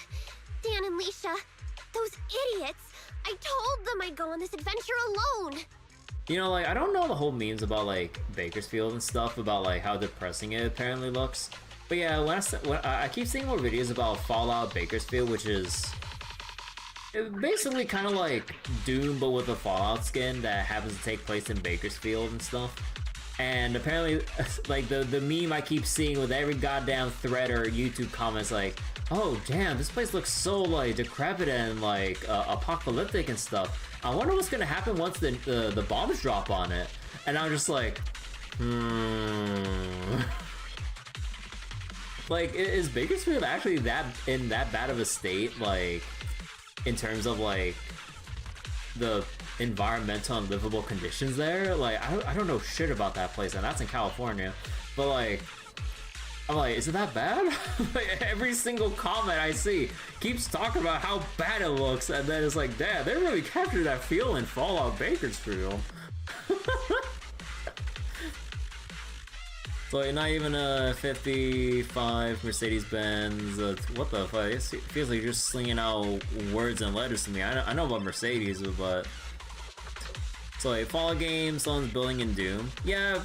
Dan and Leisha, those idiots! I told them I'd go on this adventure alone! You know, like, I don't know the whole memes about, like, Bakersfield and stuff, about, like, how depressing it apparently looks. But yeah, when I keep seeing more videos about Fallout Bakersfield, which is... basically kind of like Doom, but with a Fallout skin that happens to take place in Bakersfield and stuff. And apparently, like the meme I keep seeing with every goddamn thread or YouTube comments, like, oh damn, this place looks so like decrepit and like apocalyptic and stuff. I wonder what's gonna happen once the bombs drop on it. And I'm just like, Like, is Bakersfield actually in that bad of a state, like, in terms of like the environmental and livable conditions there? Like, I don't know shit about that place, and that's in California. But like, I'm like, is it that bad? Like, every single comment I see keeps talking about how bad it looks, and then it's like, damn, they really captured that feel in Fallout Bakersfield. So like, not even a 55 Mercedes-Benz. What the fuck? It feels like you're just slinging out words and letters to me. I know about Mercedes, but so like Fallout games, someone's building in Doom. Yeah,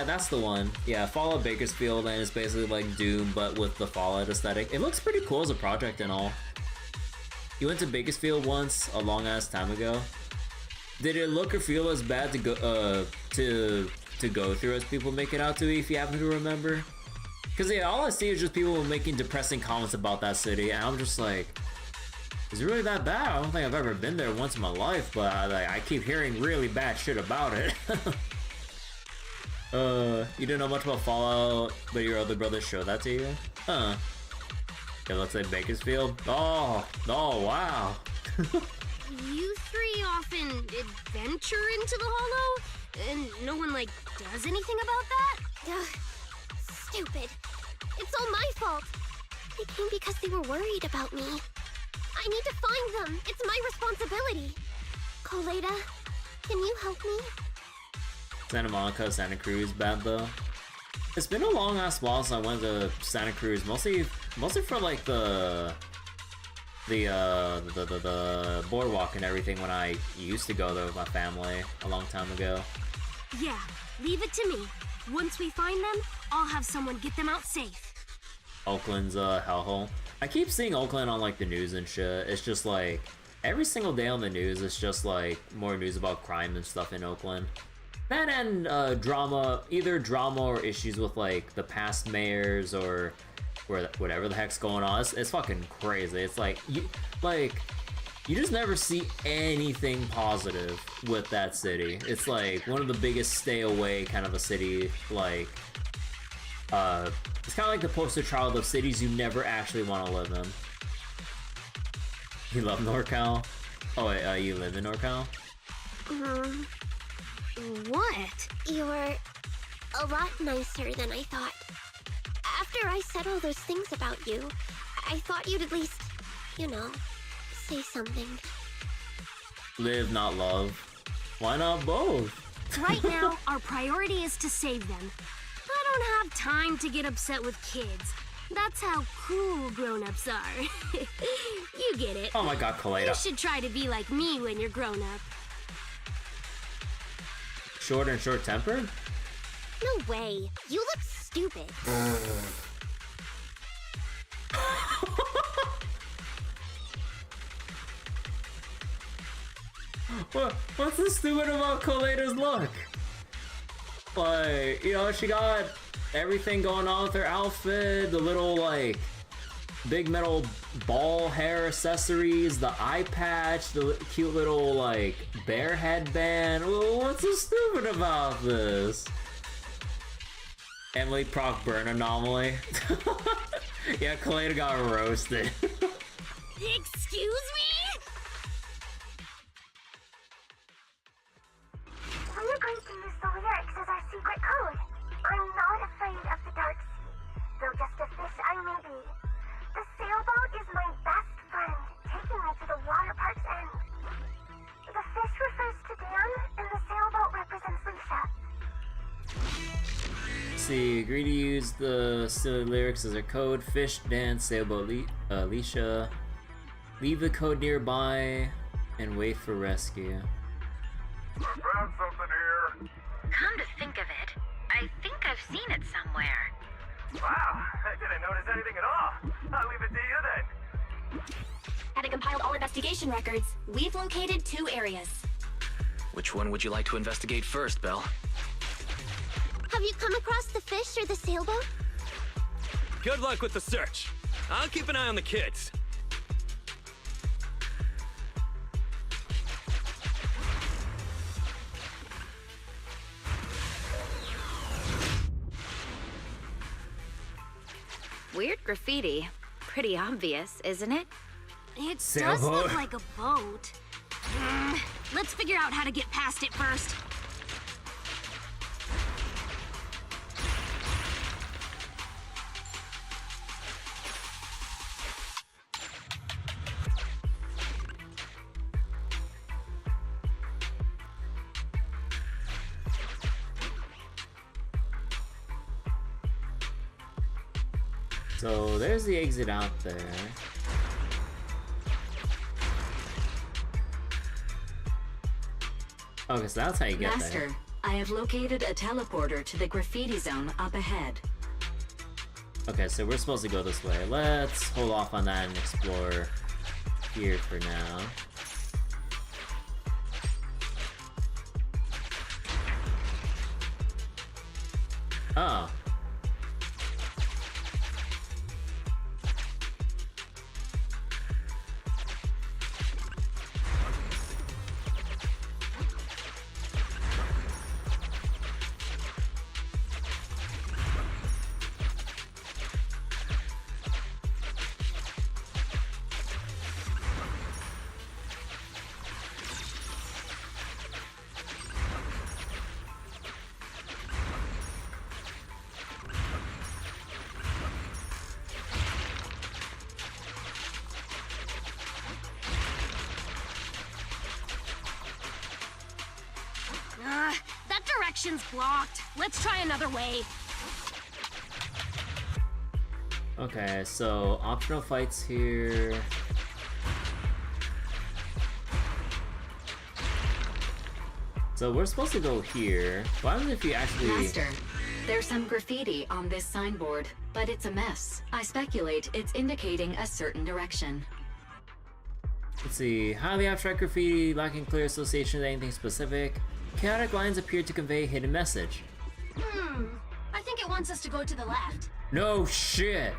that's the one. Yeah, Fallout Bakersfield, and it's basically like Doom, but with the Fallout aesthetic. It looks pretty cool as a project and all. You went to Bakersfield once, a long ass time ago. Did it look or feel as bad to go through as people make it out to be, if you happen to remember? Because yeah, all I see is just people making depressing comments about that city, and I'm just like, is it really that bad? I don't think I've ever been there once in my life, but I keep hearing really bad shit about it. You didn't know much about Fallout, but your other brother showed that to you? Huh. It looks like Bakersfield. Oh wow. You three often adventure into the Hollow? And no one, like, does anything about that? Stupid. It's all my fault. They came because they were worried about me. I need to find them. It's my responsibility. Coleta, can you help me? Santa Monica, Santa Cruz, bad though. It's been a long ass while since I went to Santa Cruz, mostly for like the boardwalk and everything when I used to go there with my family a long time ago. Yeah, leave it to me. Once we find them, I'll have someone get them out safe. Oakland's a hellhole. I keep seeing Oakland on like the news and shit. It's just like every single day on the news, it's just like more news about crime and stuff in Oakland. That and drama, either drama or issues with like the past mayors or whatever the heck's going on. It's fucking crazy. It's like you just never see anything positive with that city. It's like one of the biggest stay away kind of a city. Like it's kind of like the poster child of cities you never actually want to live in. You love NorCal? Oh wait, you live in NorCal? What? You were a lot nicer than I thought. After I said all those things about you, I thought you'd at least, you know, say something. Live, not love. Why not both? Right now, our priority is to save them. I don't have time to get upset with kids. That's how cool grown-ups are. You get it. Oh my god, Coleta. You should try to be like me when you're grown up. Short and short-tempered? No way. You look stupid. What's so stupid about Coleta's look? Like, you know, she got everything going on with her outfit, the little, like, big metal ball hair accessories, the eye patch, the cute little, like, bear headband. What's so stupid about this? Emily Proc burn anomaly. Yeah, Coleta got roasted. Excuse me? We agreed to use the lyrics as our secret code. I'm not afraid of the dark sea, though just a fish I may be. The sailboat is my best friend, taking me to the water park's end. The fish refers to Dan, and the sailboat represents Leisha. See, agree to use the silly lyrics as a code. Fish, Dan, sailboat, Leisha. Leave the code nearby and wait for rescue. Found something here. Come to think of it, I think I've seen it somewhere. Wow, I didn't notice anything at all. I'll leave it to you then. Having compiled all investigation records, we've located 2 areas. Which one would you like to investigate first, Belle? Have you come across the fish or the sailboat? Good luck with the search. I'll keep an eye on the kids. Weird graffiti. Pretty obvious, isn't it? It does Sailboat. look like a boat. Let's figure out how to get past it first. So there's the exit out there. Okay, so that's how you get Master, there. I have located a teleporter to the graffiti zone up ahead. Okay, so we're supposed to go this way. Let's hold off on that and explore here for now. Oh. That direction's blocked. Let's try another way. Okay, so optional fights here. So we're supposed to go here. What happens if you actually... Master, there's some graffiti on this signboard, but it's a mess. I speculate it's indicating a certain direction. Let's see. Highly abstract graffiti, lacking clear association with anything specific. Chaotic lines appear to convey a hidden message. I think it wants us to go to the left. No shit!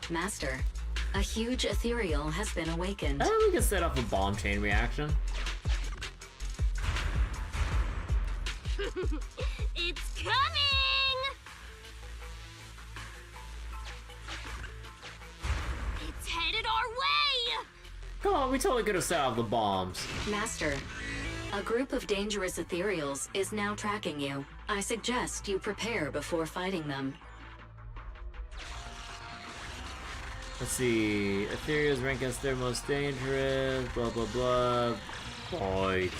Master, a huge ethereal has been awakened. I think we can set off a bomb chain reaction. It's coming! It's headed our way! Come on, we totally could have set off the bombs. Master, a group of dangerous ethereals is now tracking you. I suggest you prepare before fighting them. Let's see. Ethereals rank as their most dangerous. Blah blah blah. Fight.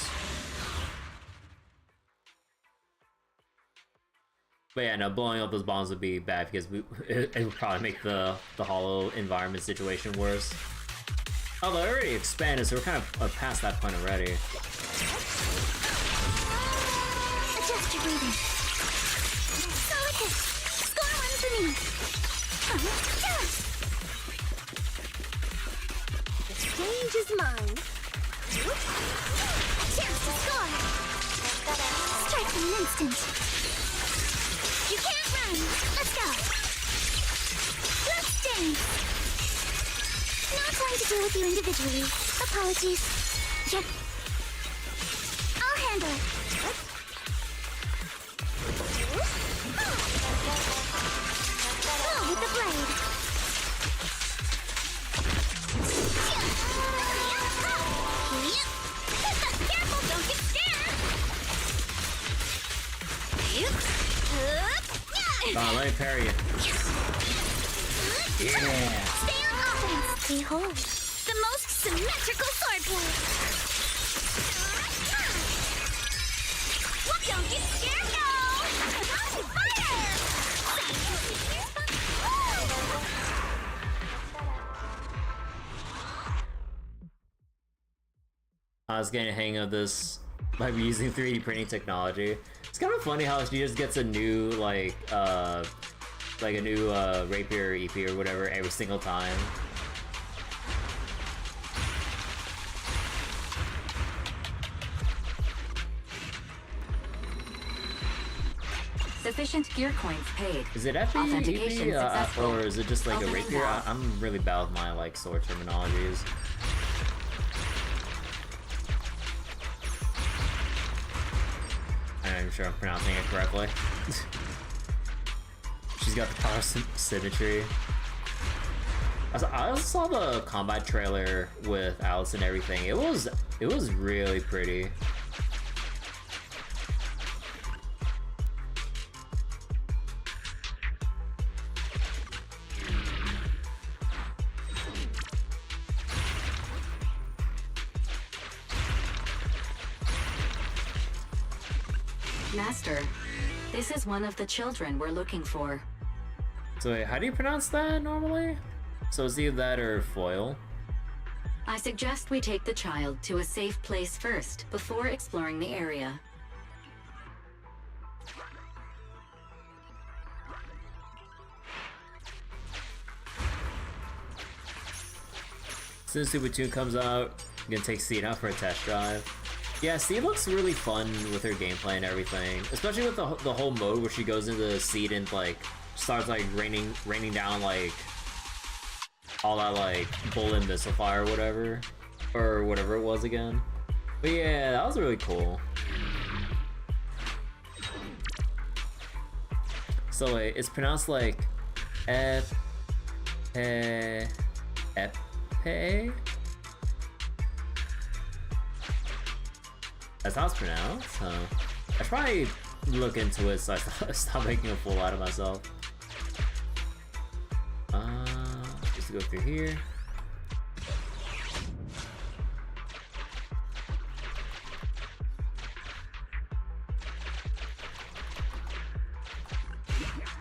But yeah, no, blowing up those bombs would be bad because it would probably make the hollow environment situation worse. Although it already expanded, so we're kind of past that point already. Adjust your breathing. Solid hit. Score one for me. The stage is mine. A chance to score. Strike in an instant. You can't run. Let's go. Let's dance. No time to deal with you individually. Apologies. Yep. I'll handle it. Oh, with the blade. Careful, don't get scared. Let me parry it. Yeah. Stay on offense. Behold, the most symmetrical swordplay. Well, don't get scared, no! Fire! I was getting a hang of this by using 3D printing technology. It's kind of funny how she just gets a new like a new rapier EP or whatever every single time. Sufficient gear coins paid. Is it FE, Authentication successful. or is it just like Opening a rapier? now. I'm really bad with my like sword terminologies. I'm sure I'm pronouncing it correctly. She's got the power symmetry. I also saw the combat trailer with Alice and everything. It was really pretty. Master, this is one of the children we're looking for. So wait, how do you pronounce that normally? So it's either that or foil. I suggest we take the child to a safe place first, before exploring the area. As soon as Super 2 comes out, I'm gonna take Seed out for a test drive. Yeah, Seed looks really fun with her gameplay and everything, especially with the whole mode where she goes into Seed and like starts like raining down like all that like bullet missile fire or whatever it was again. But yeah, that was really cool. So wait, it's pronounced like Epe. That's how it's pronounced. I should probably look into it so I stop making a fool out of myself. Just to go through here.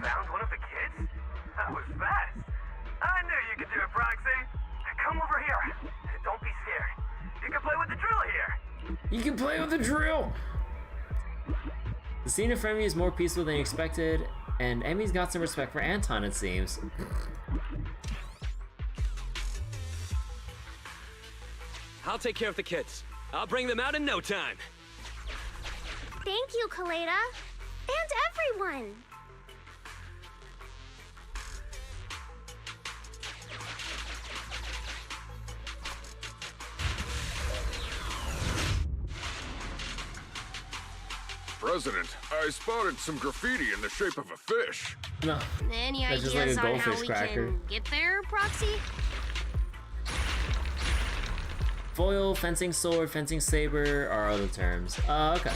Found one of the kids? That was fast. I knew you could do it, Proxy. Come over here. Don't be scared. You can play with the drill here. You can play with the drill! The scene in front of me is more peaceful than expected, and Emmy's got some respect for Anton, it seems. I'll take care of the kids. I'll bring them out in no time. Thank you, Kaleda. And everyone. President, I spotted some graffiti in the shape of a fish. No. Any That's just ideas like a on how goldfish we cracker. can get there, Proxy? Foil, fencing sword, fencing saber are other terms. Okay.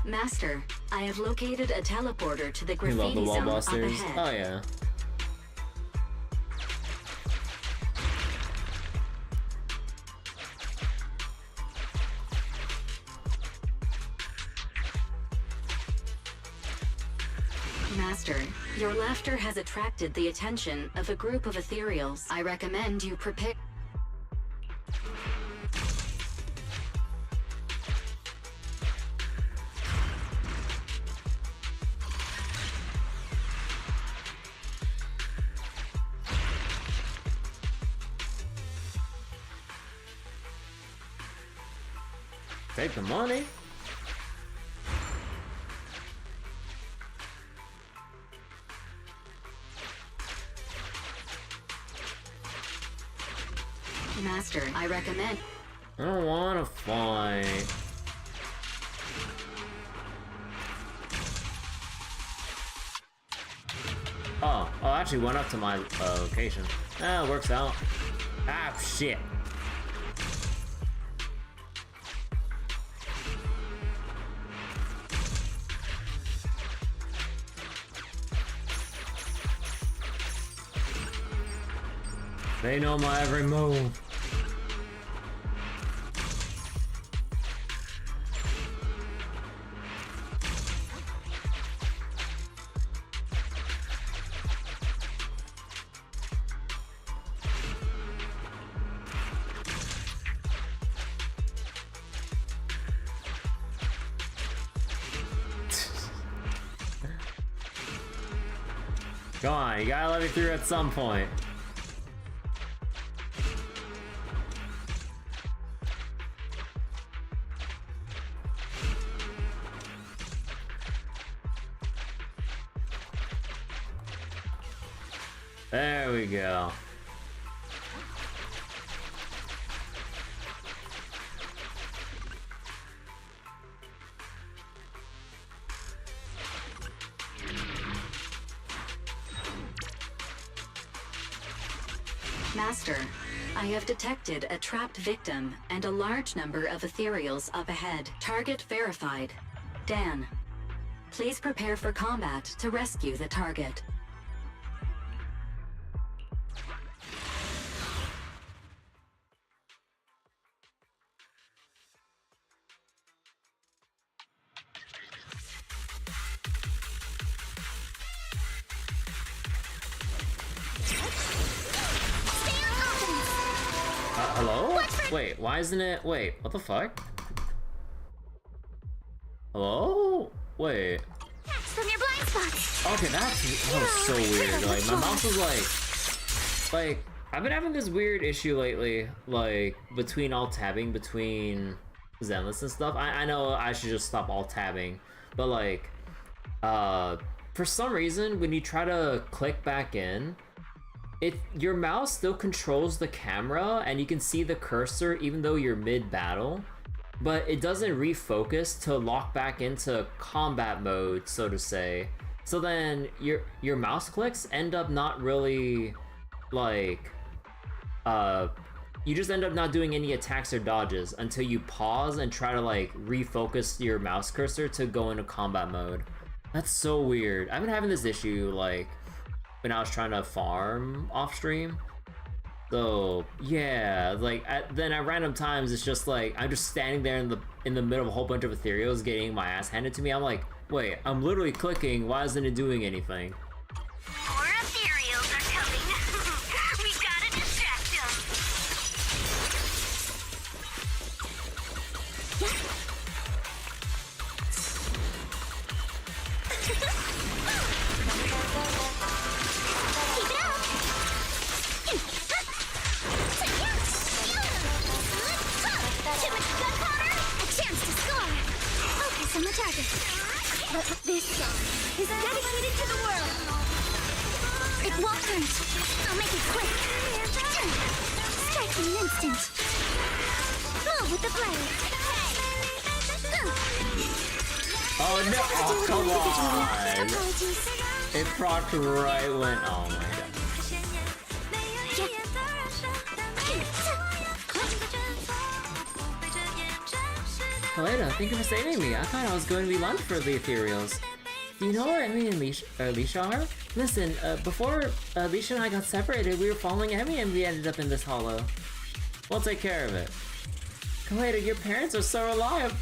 Master, I have located a teleporter to the You love the graffiti wall zone up busters? ahead. Oh yeah. Master, your laughter has attracted the attention of a group of ethereals. I recommend you prepare. Take the money. Master, I recommend. I don't want to fight. Oh, I actually went up to my location. Ah, it works out. Ah, shit. They know my every move. Come on, you gotta let me through at some point. There we go. Master, I have detected a trapped victim and a large number of ethereals up ahead. Target verified. Dan, please prepare for combat to rescue the target. Hello? Wait, why isn't it? Wait, what the fuck? Hello? Wait. From your blind spots. Okay, that was so weird. Like, my mouse was like, I've been having this weird issue lately, like, between alt-tabbing, between Zenless and stuff. I know I should just stop alt-tabbing, but like, for some reason, when you try to click back in, your mouse still controls the camera and you can see the cursor even though you're mid-battle, but it doesn't refocus to lock back into combat mode, so to say. So then your mouse clicks end up not really like you just end up not doing any attacks or dodges until you pause and try to like refocus your mouse cursor to go into combat mode. That's so weird. I've been having this issue like when I was trying to farm off stream. So yeah, like then at random times it's just like I'm just standing there in the middle of a whole bunch of ethereals getting my ass handed to me. I'm like, wait, I'm literally clicking, why isn't it doing anything? More ethereals are coming. We gotta distract on the target. But this song is dedicated to the world. It won't hurt. I'll make it quick. Strike in an instant. Move with the blade. Oh no! Oh, come on! It procced right when. Oh my god. Helena, thank you for saving me. I thought I was going to be lunch for the ethereals. Do you know where Emmy and Alicia are? Listen, before Alicia and I got separated, we were following Emmy and we ended up in this hollow. We'll take care of it. Helena, your parents are so reliable.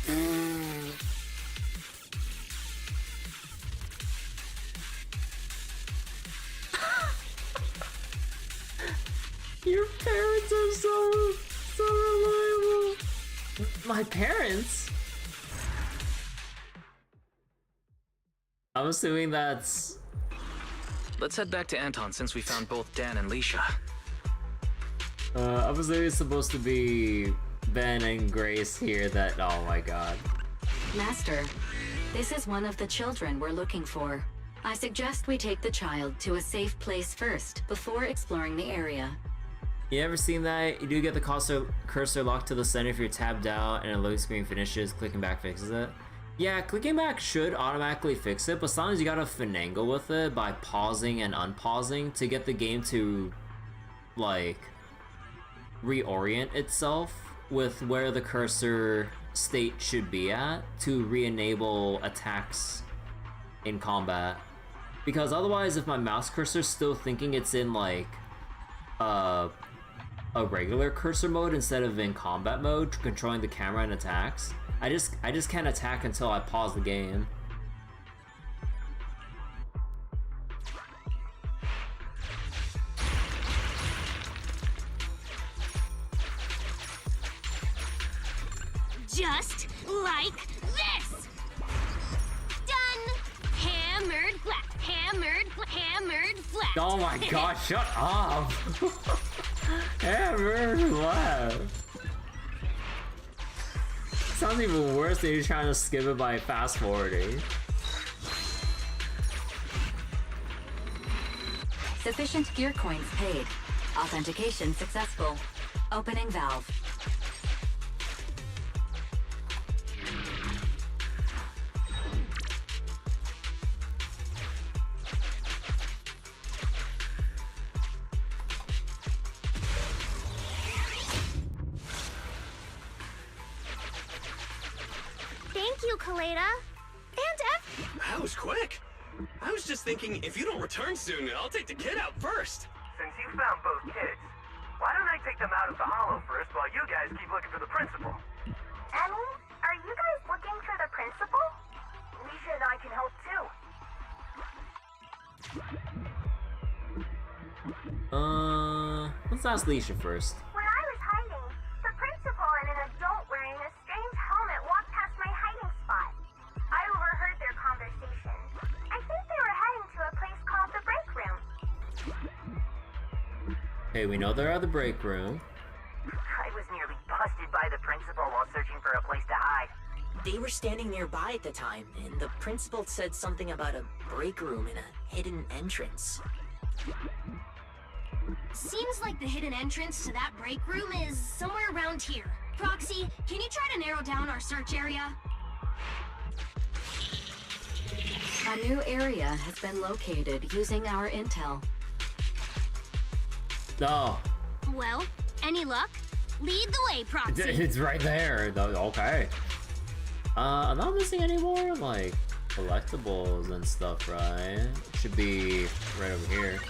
Your parents are so reliable. My parents? I'm assuming that's... Let's head back to Anton since we found both Dan and Leisha. I'm assuming it's supposed to be Ben and Grace here that... Oh my god. Master, this is one of the children we're looking for. I suggest we take the child to a safe place first before exploring the area. You ever seen that? You do get the cursor locked to the center if you're tabbed out and a load screen finishes, clicking back fixes it. Yeah, clicking back should automatically fix it, but sometimes you gotta finagle with it by pausing and unpausing to get the game to, like, reorient itself with where the cursor state should be at to re-enable attacks in combat. Because otherwise, if my mouse cursor's still thinking it's in, like, a regular cursor mode instead of in combat mode, controlling the camera and attacks, I just can't attack until I pause the game. Just like this! Done! Ham Hammered flat. Hammered flat. Hammered flat. Oh my god, shut up! Hammered flat. Sounds even worse than you're trying to skip it by fast forwarding. Sufficient gear coins paid. Authentication successful. Opening valve. Thank you, Kaleda. And That was quick. I was just thinking, if you don't return soon, I'll take the kid out first. Since you found both kids, why don't I take them out of the hollow first while you guys keep looking for the principal? Emmy, are you guys looking for the principal? Leisha and I can help too. Let's ask Leisha first. When I was hiding, the principal and an adult wearing a strange helmet walked past my hiding spot. I overheard their conversation. I think they were heading to a place called the break room. Hey, we know they're at the break room. I was nearly busted by the principal while searching for a place to hide. They were standing nearby at the time, and the principal said something about a break room and a hidden entrance. Seems like the hidden entrance to that break room is somewhere around here. Proxy, can you try to narrow down our search area? A new area has been located using our intel. No. Well, any luck? Lead the way, Proxy. It's right there. Okay. I'm not missing any more, like, collectibles and stuff, right? Should be right over here.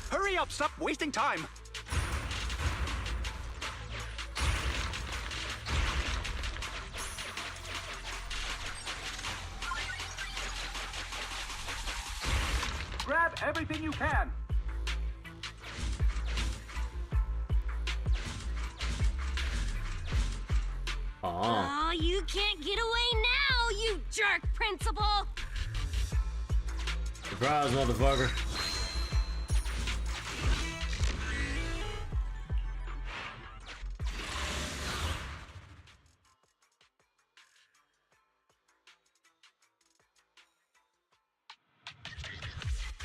Hurry up, stop wasting time! Grab everything you can! Oh, you can't get away now, you jerk, Principal! Surprise, motherfucker.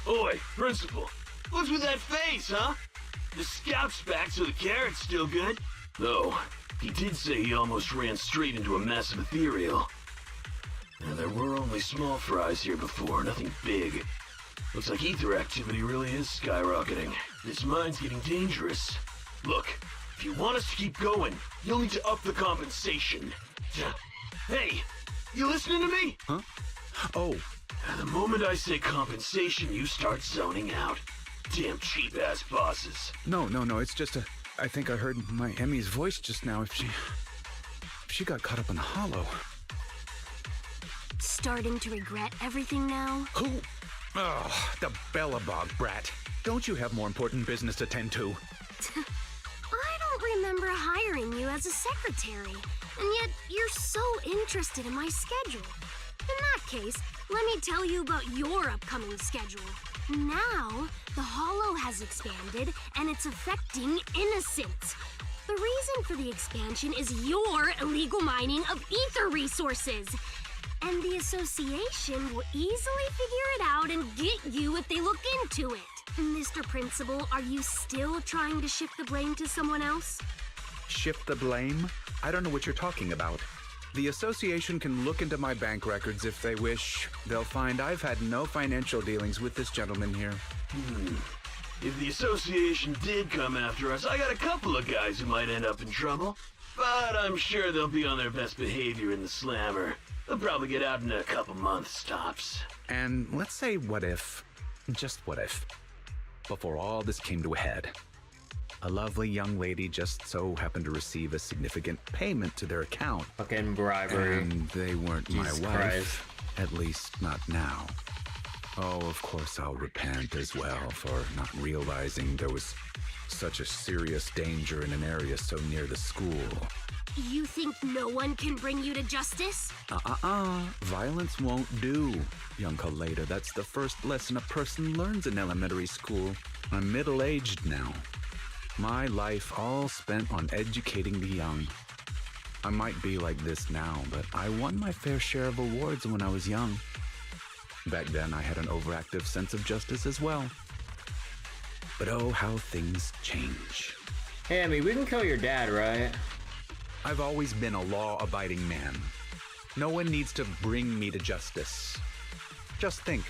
Oi, Principal. What's with that face, huh? The scout's back, so the carrot's still good. Though, he did say he almost ran straight into a massive ethereal. Now, there were only small fries here before, nothing big. Looks like ether activity really is skyrocketing. This mine's getting dangerous. Look, if you want us to keep going, you'll need to up the compensation. Hey, you listening to me? Huh? Oh. The moment I say compensation, you start zoning out. Damn cheap-ass bosses. No, it's just I think I heard my Emmy's voice just now. If she got caught up in the hollow. Starting to regret everything now? Who? Oh, the Bellabog brat. Don't you have more important business to tend to? I don't remember hiring you as a secretary, and yet you're so interested in my schedule. In that case, let me tell you about your upcoming schedule. Now, the Hollow has expanded, and it's affecting innocents. The reason for the expansion is your illegal mining of ether resources. And the association will easily figure it out and get you if they look into it. Mr. Principal, are you still trying to shift the blame to someone else? Shift the blame? I don't know what you're talking about. The association can look into my bank records if they wish. They'll find I've had no financial dealings with this gentleman here. If the association did come after us, I got a couple of guys who might end up in trouble. But I'm sure they'll be on their best behavior in the slammer. They'll probably get out in a couple months, tops. And let's say what if, just what if, before all this came to a head, a lovely young lady just so happened to receive a significant payment to their account. Fucking bribery. And they weren't Jesus my wife. Christ. At least not now. Oh, of course I'll repent as well for not realizing there was such a serious danger in an area so near the school. You think no one can bring you to justice? Violence won't do, young Kaleda. That's the first lesson a person learns in elementary school. I'm middle-aged now. My life all spent on educating the young. I might be like this now, but I won my fair share of awards when I was young. Back then, I had an overactive sense of justice as well. But oh, how things change. Hey, Emmy, we can kill your dad, right? I've always been a law-abiding man. No one needs to bring me to justice. Just think,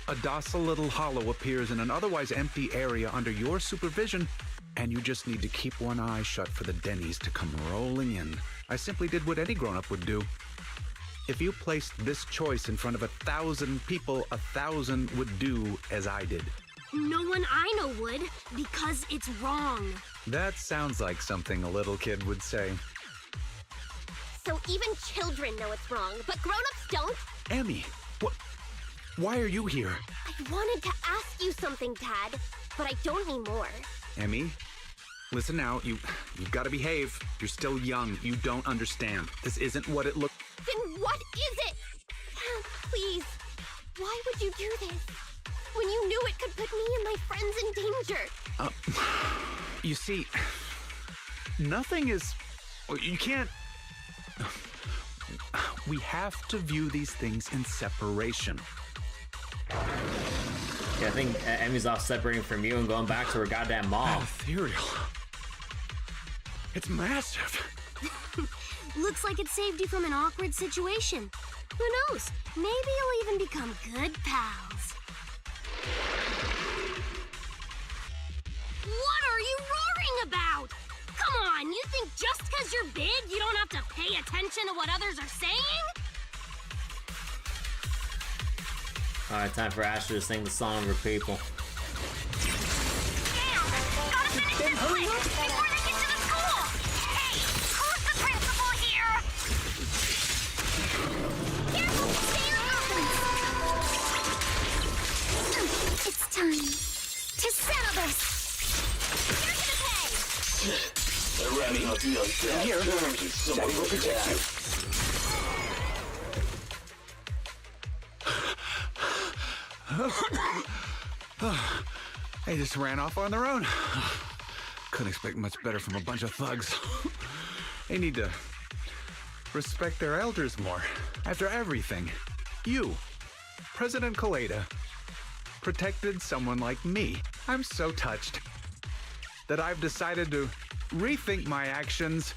a docile little hollow appears in an otherwise empty area under your supervision, and you just need to keep one eye shut for the Denny's to come rolling in. I simply did what any grown-up would do. If you placed this choice in front of 1,000 people, 1,000 would do as I did. No one I know would, because it's wrong. That sounds like something a little kid would say. So even children know it's wrong, but grown-ups don't? Emmy, what? Why are you here? I wanted to ask you something, Dad, but I don't anymore. Emmy, listen now, you've got to behave. You're still young. You don't understand. This isn't what it looked. Then what is it? Dad, please, why would you do this? When you knew it could put me and my friends in danger. You see, nothing is. You can't. We have to view these things in separation. Yeah, I think Emmy's off separating from you and going back to her goddamn mom. Ethereal. It's massive. Looks like it saved you from an awkward situation. Who knows? Maybe you'll even become good pals. What are you roaring about? Come on, you think just because you're big, you don't have to pay attention to what others are saying? Alright, time for Asher to sing the song for people. Damn! Gotta finish this quick before they get to the school! Hey, who's the principal here? Careful! Stay in the It's time to settle this! Here's the pay! Remy, I'll be on Here, Daddy will protect you. They just ran off on their own. Couldn't expect much better from a bunch of thugs. They need to respect their elders more. After everything, you, President Kaleda, protected someone like me. I'm so touched that I've decided to rethink my actions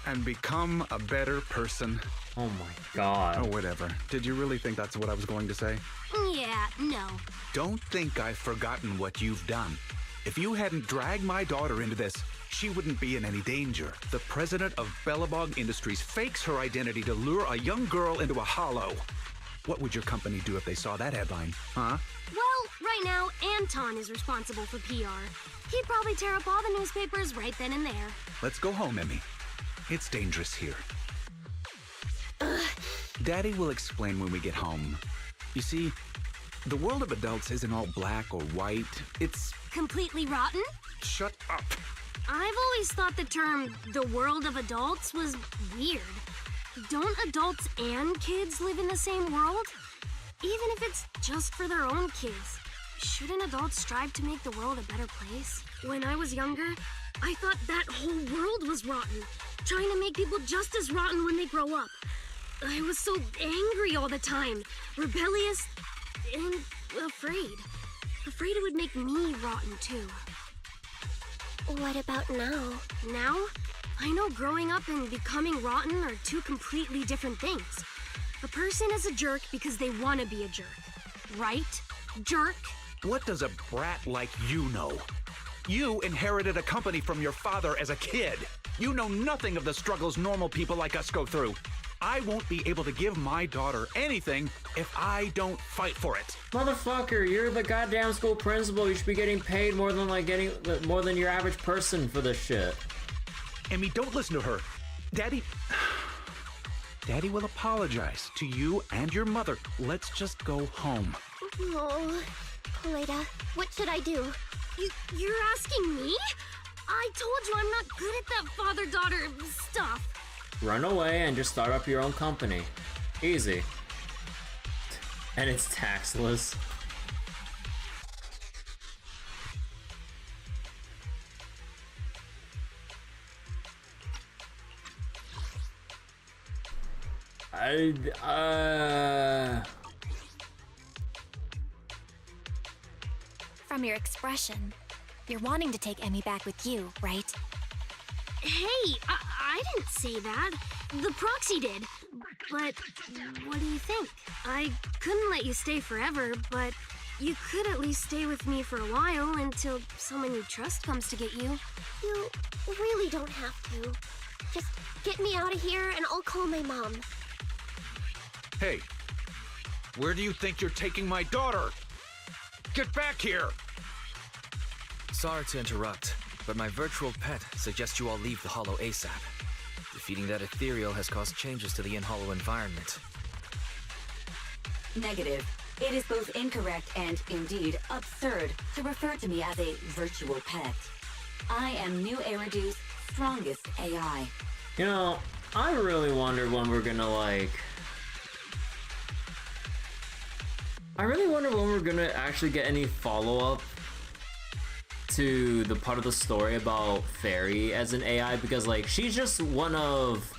and become a better person. Oh my god. Oh, whatever. Did you really think that's what I was going to say? Yeah, no. Don't think I've forgotten what you've done. If you hadn't dragged my daughter into this, she wouldn't be in any danger. The president of Bellabog Industries fakes her identity to lure a young girl into a hollow. What would your company do if they saw that headline, huh? Well, right now, Anton is responsible for PR. He'd probably tear up all the newspapers right then and there. Let's go home, Emmy. It's dangerous here. Daddy will explain when we get home. You see, the world of adults isn't all black or white. It's completely rotten? Shut up. I've always thought the term the world of adults was weird. Don't adults and kids live in the same world? Even if it's just for their own kids. Shouldn't adults strive to make the world a better place? When I was younger, I thought that whole world was rotten, trying to make people just as rotten when they grow up. I was so angry all the time, rebellious, and afraid. Afraid it would make me rotten too. What about now? Now? I know growing up and becoming rotten are two completely different things. A person is a jerk because they want to be a jerk. Right? Jerk? What does a brat like you know? You inherited a company from your father as a kid. You know nothing of the struggles normal people like us go through. I won't be able to give my daughter anything if I don't fight for it. Motherfucker, you're the goddamn school principal. You should be getting paid more than more than your average person for this shit. Emmy, don't listen to her. Daddy will apologize to you and your mother. Let's just go home. Oh, Kaleda, what should I do? You're asking me? I told you I'm not good at that father-daughter stuff. Run away and just start up your own company. Easy. And it's taxless. From your expression, you're wanting to take Emmy back with you, right? Hey, I didn't say that. The proxy did. But what do you think? I couldn't let you stay forever, but you could at least stay with me for a while until someone you trust comes to get you. You really don't have to. Just get me out of here and I'll call my mom. Hey, where do you think you're taking my daughter? Get back here! Sorry to interrupt, but my virtual pet suggests you all leave the Hollow ASAP. Defeating that ethereal has caused changes to the in-Hollow environment. Negative. It is both incorrect and, indeed, absurd to refer to me as a virtual pet. I am New Eridu's strongest AI. You know, I really wonder when we're gonna, I really wonder when we're gonna actually get any follow-up to the part of the story about Fairy as an AI, because, she's just one of,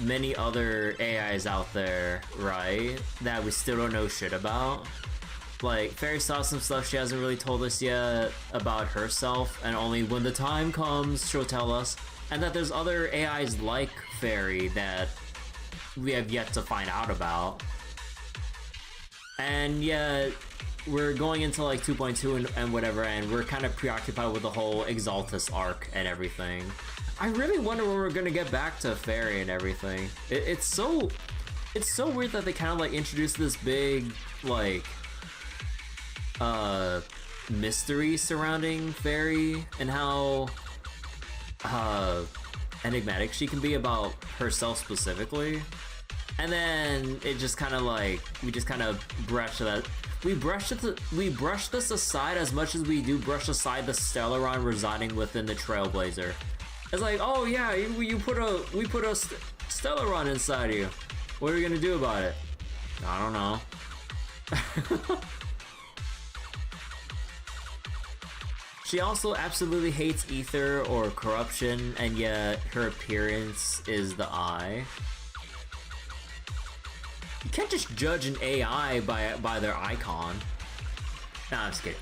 many other AIs out there, right? That we still don't know shit about. Fairy saw some stuff she hasn't really told us yet about herself, and only when the time comes, she'll tell us. And that there's other AIs like Fairy that we have yet to find out about. And yet, we're going into 2.2 and whatever, and we're kind of preoccupied with the whole Exaltus arc and everything. I really wonder when we're gonna get back to Fairy and everything. It's so weird that they kind of introduced this big mystery surrounding Fairy and how enigmatic she can be about herself specifically. And then it just kind of we just kind of brush that. We brush this aside as much as we do brush aside the Stellaron residing within the Trailblazer. It's oh yeah, we put a Stellaron inside you. What are we gonna do about it? I don't know. She also absolutely hates ether or corruption, and yet her appearance is the eye. You can't just judge an AI by their icon. Nah, I'm just kidding.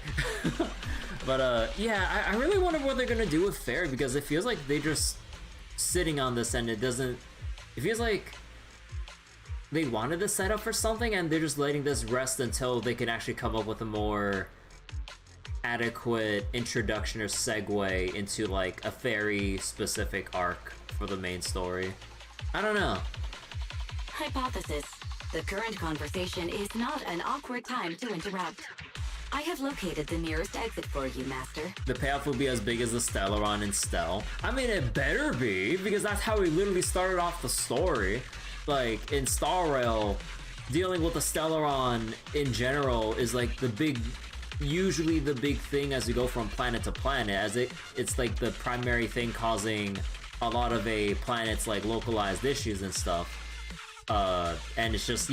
But yeah, I really wonder what they're gonna do with Fairy, because it feels like they're just sitting on this and it feels like they wanted to set up for something and they're just letting this rest until they can actually come up with a more adequate introduction or segue into a Fairy specific arc for the main story. I don't know. Hypothesis. The current conversation is not an awkward time to interrupt. I have located the nearest exit for you, Master. The payoff will be as big as the Stellaron in Stell. I mean, it better be, because that's how we literally started off the story. In Star Rail, dealing with the Stellaron in general is usually the big thing as we go from planet to planet, as it's the primary thing causing a lot of a planet's localized issues and stuff. And it's just,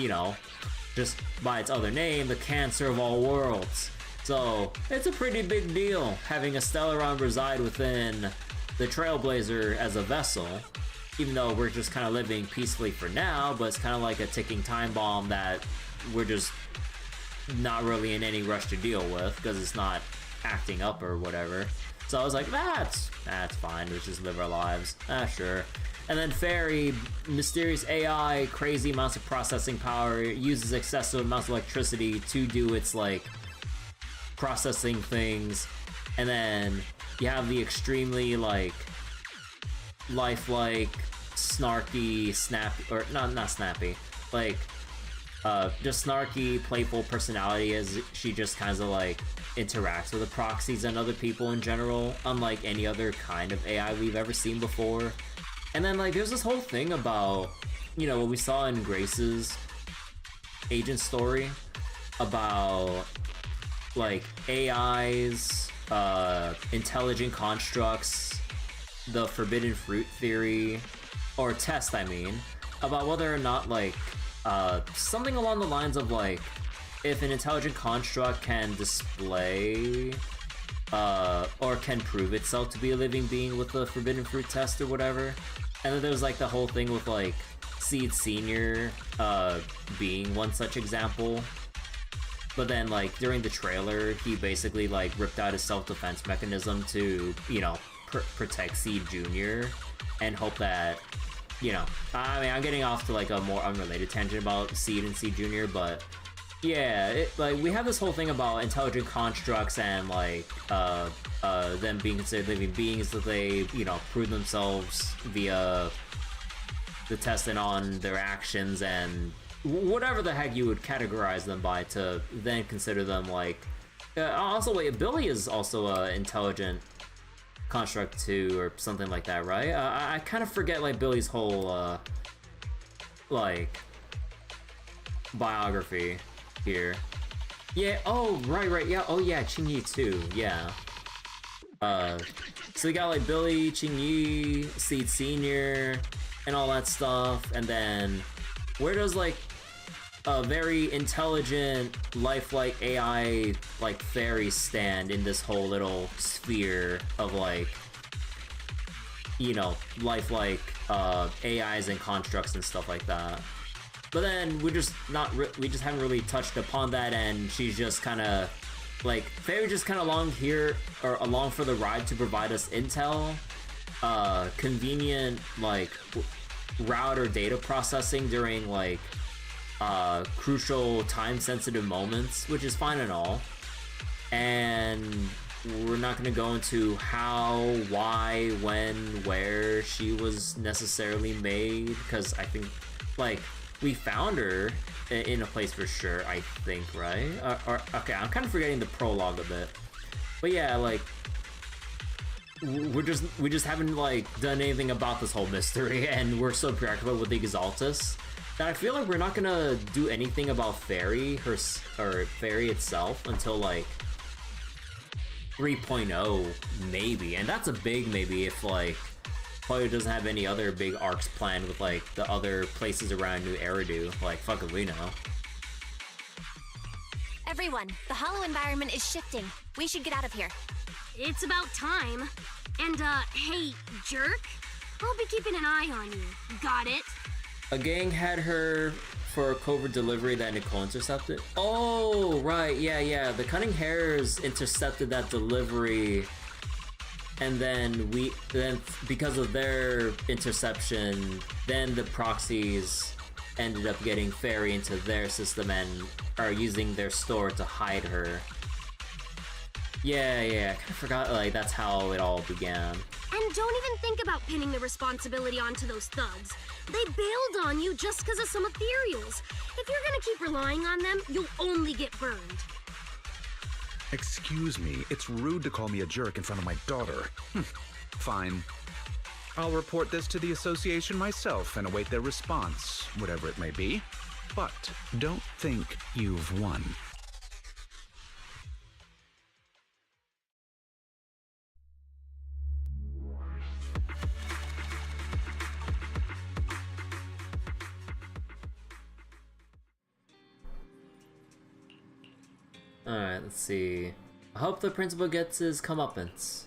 just by its other name, the cancer of all worlds. So it's a pretty big deal having a Stellaron reside within the Trailblazer as a vessel, even though we're just kind of living peacefully for now, but it's kind of like a ticking time bomb that we're just not really in any rush to deal with because it's not acting up or whatever. So I was like, that's fine, let's just live our lives. Sure. And then Fairy, mysterious AI, crazy amounts of processing power, uses excessive amounts of electricity to do its processing things. And then you have the extremely lifelike, snarky, snappy, or not snappy, just snarky, playful personality as she just kind of interacts with the proxies and other people in general, unlike any other kind of AI we've ever seen before. And then there's this whole thing about, what we saw in Grace's agent story, about like AIs, intelligent constructs, the forbidden fruit theory, or test, I mean, about whether or not like something along the lines of like if an intelligent construct can display or can prove itself to be a living being with the forbidden fruit test or whatever. And then there's like the whole thing with like Seed Senior being one such example. But then like during the trailer, he basically like ripped out his self-defense mechanism to, you know, protect Seed Junior and hope that, you know, I mean, I'm getting off to like a more unrelated tangent about Seed and Seed Junior, but yeah, like we have this whole thing about intelligent constructs and like them being considered living beings that they, you know, prove themselves via the testing on their actions and whatever the heck you would categorize them by to then consider them like also wait, Billy is also a intelligent construct too or something like that, right? I kind of forget like Billy's whole like biography here. Yeah, oh right, yeah, oh yeah, Qingyi too, yeah. So we got like Billy, Qingyi, Seed Senior, and all that stuff, and then where does like a very intelligent, lifelike AI like fairy stand in this whole little sphere of like, you know, lifelike AIs and constructs and stuff like that? But then we just haven't really touched upon that, and she's just kind of like Fairy just kind of along for the ride to provide us intel, convenient like route or data processing during like crucial time-sensitive moments, which is fine and all. And we're not going to go into how, why, when, where she was necessarily made, because I think like we found her in a place for sure, I think, right? Okay, I'm kind of forgetting the prologue a bit. But yeah, like, we just haven't, like, done anything about this whole mystery, and we're so preoccupied with the Exaltus that I feel like we're not gonna do anything about Fairy, Fairy itself, until, like, 3.0, maybe. And that's a big maybe if, like, Poyo doesn't have any other big arcs planned with like the other places around New Eridu. Like, fuck if we know. Everyone, the hollow environment is shifting. We should get out of here. It's about time. And hey, jerk, I'll be keeping an eye on you. Got it? A gang had her for a covert delivery that Nicole intercepted. Oh, right, yeah. The Cunning Hares intercepted that delivery. And then because of their interception, then the proxies ended up getting Fairy into their system and are using their store to hide her. Yeah, I kind of forgot, like, that's how it all began. And don't even think about pinning the responsibility onto those thugs. They bailed on you just because of some ethereals. If you're gonna keep relying on them, you'll only get burned. Excuse me, it's rude to call me a jerk in front of my daughter. Fine. I'll report this to the association myself and await their response, whatever it may be. But don't think you've won. Alright, let's see. I hope the principal gets his comeuppance.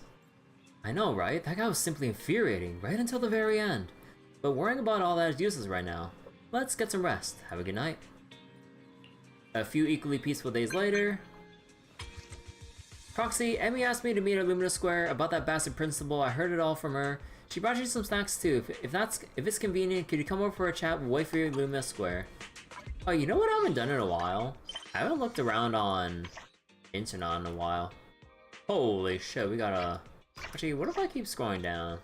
I know, right? That guy was simply infuriating, right until the very end. But worrying about all that is useless right now. Let's get some rest. Have a good night. A few equally peaceful days later. Proxy, Emmy asked me to meet at Lumina Square about that bastard principal. I heard it all from her. She brought you some snacks too. If it's convenient, could you come over for a chat? We'll wait for you at Lumina Square. Oh, you know what I haven't done in a while? I haven't looked around on internet in a while. Holy shit, we gotta... Actually, what if I keep scrolling down?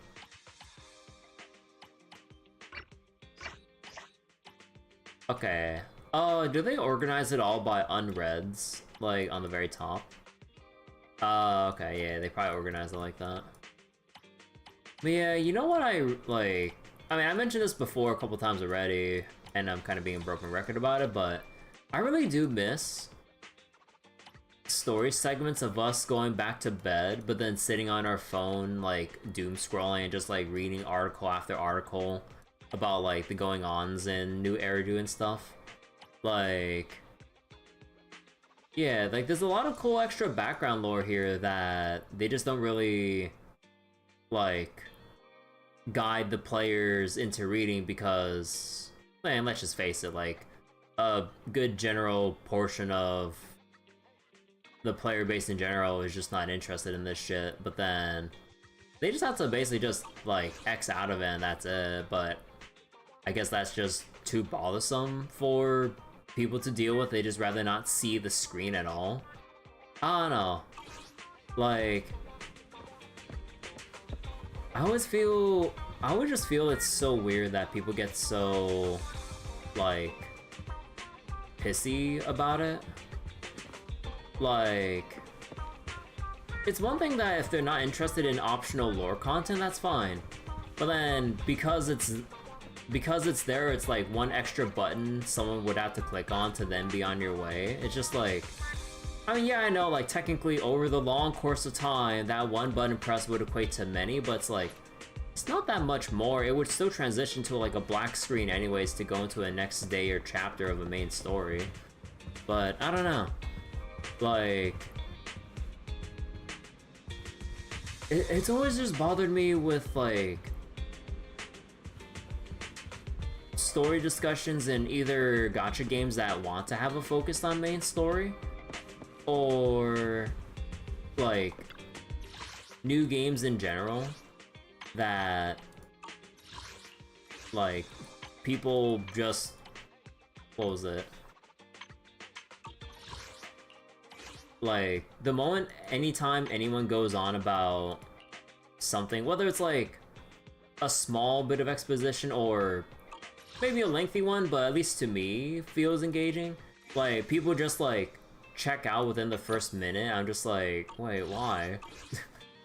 Okay. Oh, do they organize it all by unreads? Like, on the very top? Okay, yeah, they probably organize it like that. But yeah, you know what I, like... I mean, I mentioned this before a couple times already, and I'm kind of being a broken record about it, but I really do miss story segments of us going back to bed, but then sitting on our phone, like, doom scrolling and just, like, reading article after article about, like, the going-ons in New Eridu and stuff. Like, yeah, like, there's a lot of cool extra background lore here that they just don't really, like, guide the players into reading because, man, let's just face it, like, a good general portion of the player base in general is just not interested in this shit, but then they just have to basically just, like, X out of it and that's it, but I guess that's just too bothersome for people to deal with. They just rather not see the screen at all. I don't know. Like, I always just feel it's so weird that people get so, like, pissy about it. Like, it's one thing that if they're not interested in optional lore content, that's fine. But then, because it's there, it's like one extra button someone would have to click on to then be on your way. It's just like, I mean, yeah, I know, like, technically over the long course of time, that one button press would equate to many, but it's like, it's not that much more. It would still transition to, like, a black screen anyways to go into a next day or chapter of a main story. But, I don't know. Like, it's always just bothered me with, like, story discussions in either gacha games that want to have a focus on main story, or, like, new games in general that, like, people just, what was it? Like, the moment, anytime anyone goes on about something, whether it's like a small bit of exposition or maybe a lengthy one, but at least to me feels engaging, like, people just, like, check out within the first minute. I'm just like, wait, why?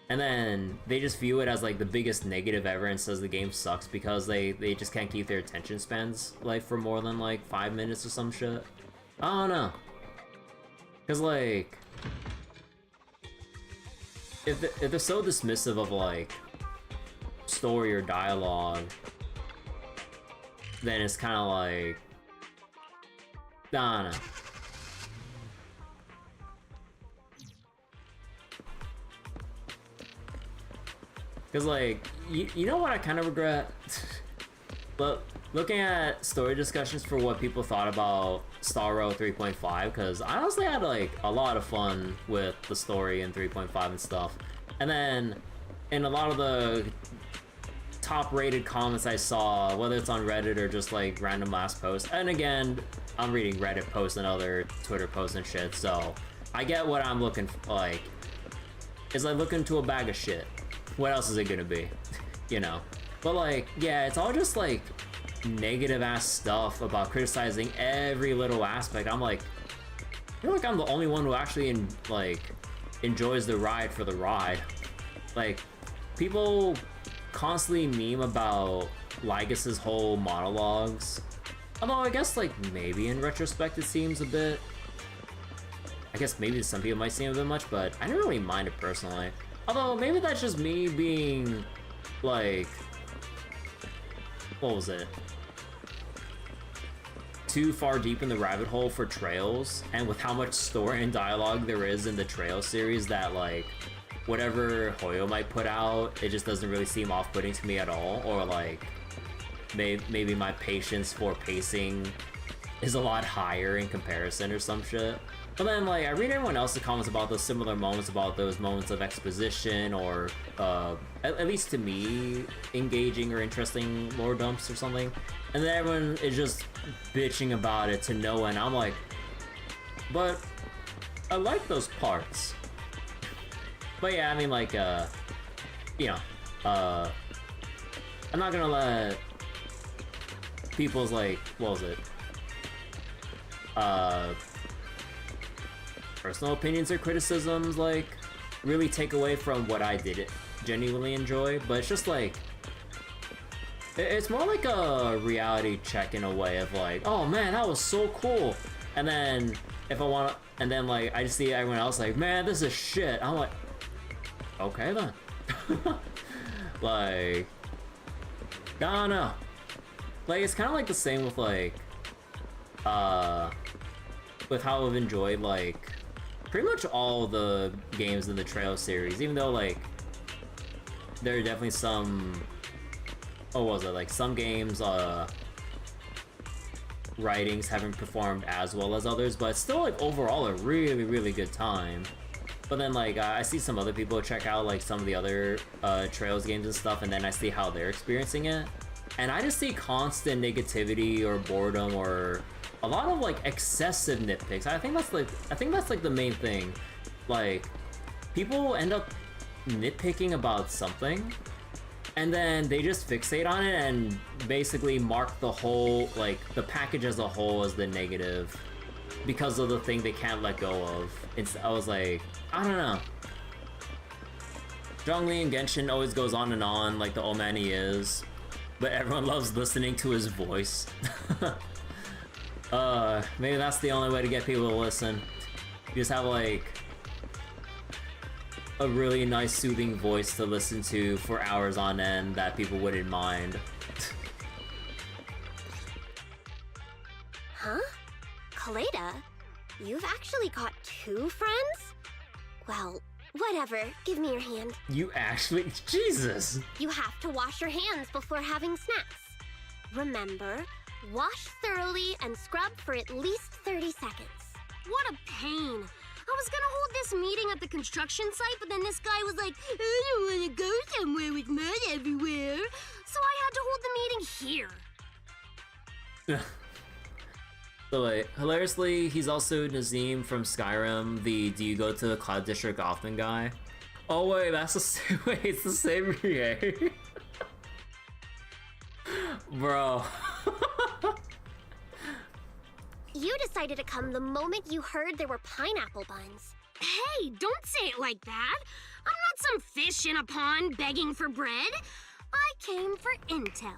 And then they just view it as, like, the biggest negative ever and says the game sucks because they just can't keep their attention spans, like, for more than, like, 5 minutes or some shit. I don't know. Because, like, if they're so dismissive of, like, story or dialogue, then it's kind of like, I don't know. Because, like, you know what I kind of regret? But looking at story discussions for what people thought about Star Rail 3.5, because I honestly had, like, a lot of fun with the story in 3.5 and stuff. And then in a lot of the top rated comments I saw, whether it's on Reddit or just, like, random last posts, and again, I'm reading Reddit posts and other Twitter posts and shit, so I get what I'm looking for. Like, it's like looking into a bag of shit. What else is it gonna be? You know? But, like, yeah, it's all just, like, negative ass stuff about criticizing every little aspect. I'm like, I feel like I'm the only one who actually enjoys the ride for the ride. Like, people constantly meme about Lygas's whole monologues, although I guess, like, maybe in retrospect it seems a bit, I guess maybe some people might seem a bit much, but I don't really mind it personally. Although maybe that's just me being, like, what was it? Too far deep in the rabbit hole for Trails, and with how much story and dialogue there is in the Trails series, that, like, whatever Hoyo might put out, it just doesn't really seem off-putting to me at all, or, like, maybe my patience for pacing is a lot higher in comparison or some shit. But then, like, I read everyone else's comments about those similar moments, about those moments of exposition, or, at least to me, engaging or interesting lore dumps or something. And then everyone is just bitching about it to no end. I'm like, but I like those parts. But yeah, I mean, like, you know, I'm not gonna let people's, like, what was it? Personal opinions or criticisms, like, really take away from what I did genuinely enjoy, but it's just like, it's more like a reality check in a way of like, oh man, that was so cool, and then if I want to, and then like I just see everyone else like, man, this is shit. I'm like, okay then. Like, I don't know. Like, it's kind of like the same with like, with how I've enjoyed like pretty much all the games in the Trail series, even though like there are definitely some, what was it, like some games writings haven't performed as well as others, but it's still like overall a really good time. But then like I see some other people check out like some of the other Trails games and stuff, and then I see how they're experiencing it, and I just see constant negativity or boredom or a lot of like excessive nitpicks. I think that's like the main thing. Like, people end up nitpicking about something, and then they just fixate on it and basically mark the whole, like, the package as a whole as the negative because of the thing they can't let go of. I was like, I don't know. Zhongli in Genshin always goes on and on like the old man he is, but everyone loves listening to his voice. Maybe that's the only way to get people to listen. You just have like a really nice soothing voice to listen to for hours on end that people wouldn't mind. Huh? Kaleda, you've actually got 2 friends? Well, whatever. Give me your hand. You actually... Jesus! You have to wash your hands before having snacks. Remember, wash thoroughly and scrub for at least 30 seconds. What a pain. I was gonna hold this meeting at the construction site, but then this guy was like, I don't wanna go somewhere with mud everywhere. So I had to hold the meeting here. So wait, hilariously, he's also Nazim from Skyrim, the do you go to the Cloud District often guy. Oh wait, that's the same, wait, it's the same Rie. Bro. You decided to come the moment you heard there were pineapple buns. Hey, don't say it like that. I'm not some fish in a pond begging for bread. I came for intel.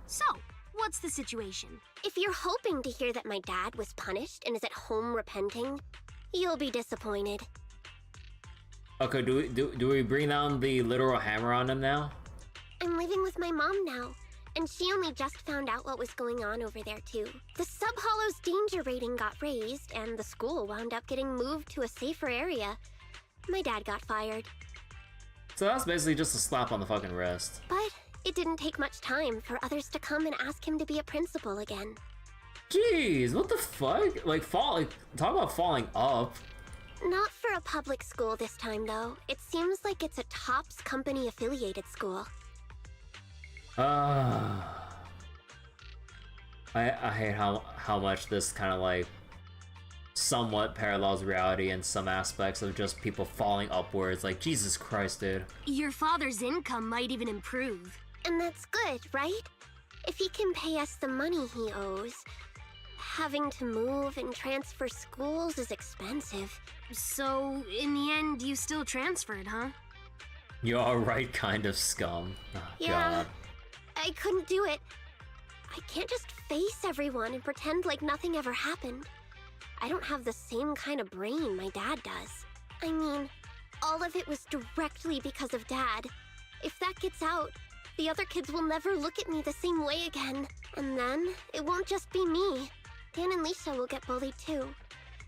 So, what's the situation? If you're hoping to hear that my dad was punished and is at home repenting, you'll be disappointed. Okay, do we bring down the literal hammer on him now? I'm living with my mom now, and she only just found out what was going on over there too. The Sub-Hollow's danger rating got raised, and the school wound up getting moved to a safer area. My dad got fired. So that's basically just a slap on the fucking wrist. But it didn't take much time for others to come and ask him to be a principal again. Jeez, what the fuck? Like, talk about falling up. Not for a public school this time, though. It seems like it's a Topps company-affiliated school. I hate how much this kind of like somewhat parallels reality in some aspects of just people falling upwards. Like, Jesus Christ, dude. Your father's income might even improve. And that's good, right? If he can pay us the money he owes. Having to move and transfer schools is expensive. So, in the end, you still transferred, huh? You're a right kind of scum. Oh, yeah, God. I couldn't do it. I can't just face everyone and pretend like nothing ever happened. I don't have the same kind of brain my dad does. I mean, all of it was directly because of Dad. If that gets out, the other kids will never look at me the same way again. And then, it won't just be me. Dan and Lisa will get bullied too.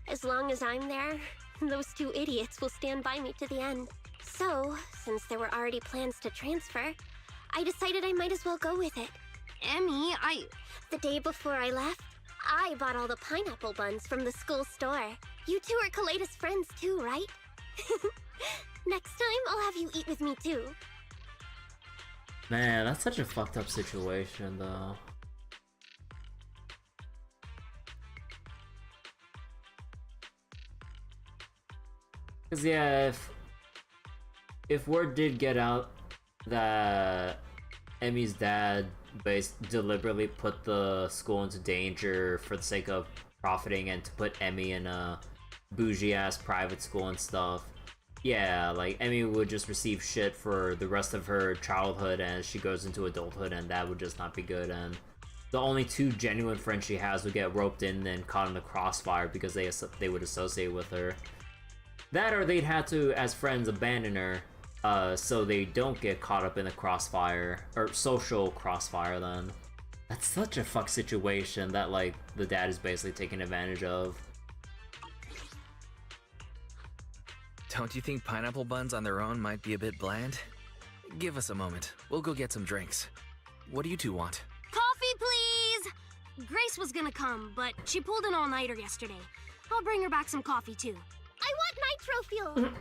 As long as I'm there, those 2 idiots will stand by me to the end. So, since there were already plans to transfer, I decided I might as well go with it. Emmy, The day before I left, I bought all the pineapple buns from the school store. You 2 are Kaleda's friends too, right? Next time, I'll have you eat with me too. Man, that's such a fucked up situation, though. Cause yeah, if word did get out that Emmy's dad deliberately put the school into danger for the sake of profiting and to put Emmy in a bougie ass private school and stuff, yeah, like Emmy would just receive shit for the rest of her childhood as she goes into adulthood, and that would just not be good. And the only two genuine friends she has would get roped in and caught in the crossfire because they would associate with her. That or they'd have to, as friends, abandon her so they don't get caught up in the crossfire, or social crossfire then. That's such a fuck situation that, like, the dad is basically taking advantage of. Don't you think pineapple buns on their own might be a bit bland? Give us a moment. We'll go get some drinks. What do you two want? Coffee, please! Grace was gonna come, but she pulled an all-nighter yesterday. I'll bring her back some coffee, too. I want nitro fuel!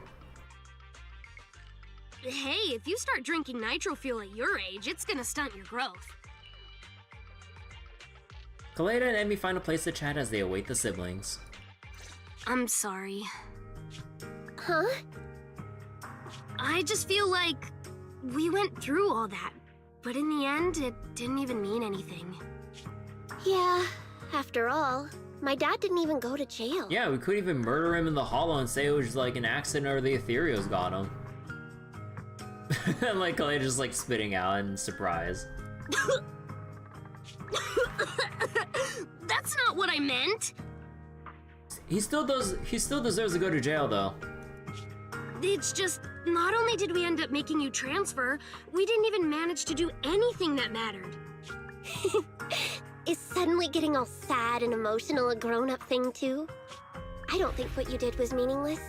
Hey, if you start drinking nitro fuel at your age, it's gonna stunt your growth. Kaleda and Emmy find a place to chat as they await the siblings. I'm sorry. Huh? I just feel like we went through all that, but in the end, it didn't even mean anything. Yeah, after all, my dad didn't even go to jail. Yeah, we couldn't even murder him in the hollow and say it was like an accident or the ethereals got him. And like Kaleda just like spitting out in surprise. That's not what I meant! He still deserves to go to jail though. It's just, not only did we end up making you transfer, we didn't even manage to do anything that mattered. Is suddenly getting all sad and emotional a grown-up thing too? I don't think what you did was meaningless.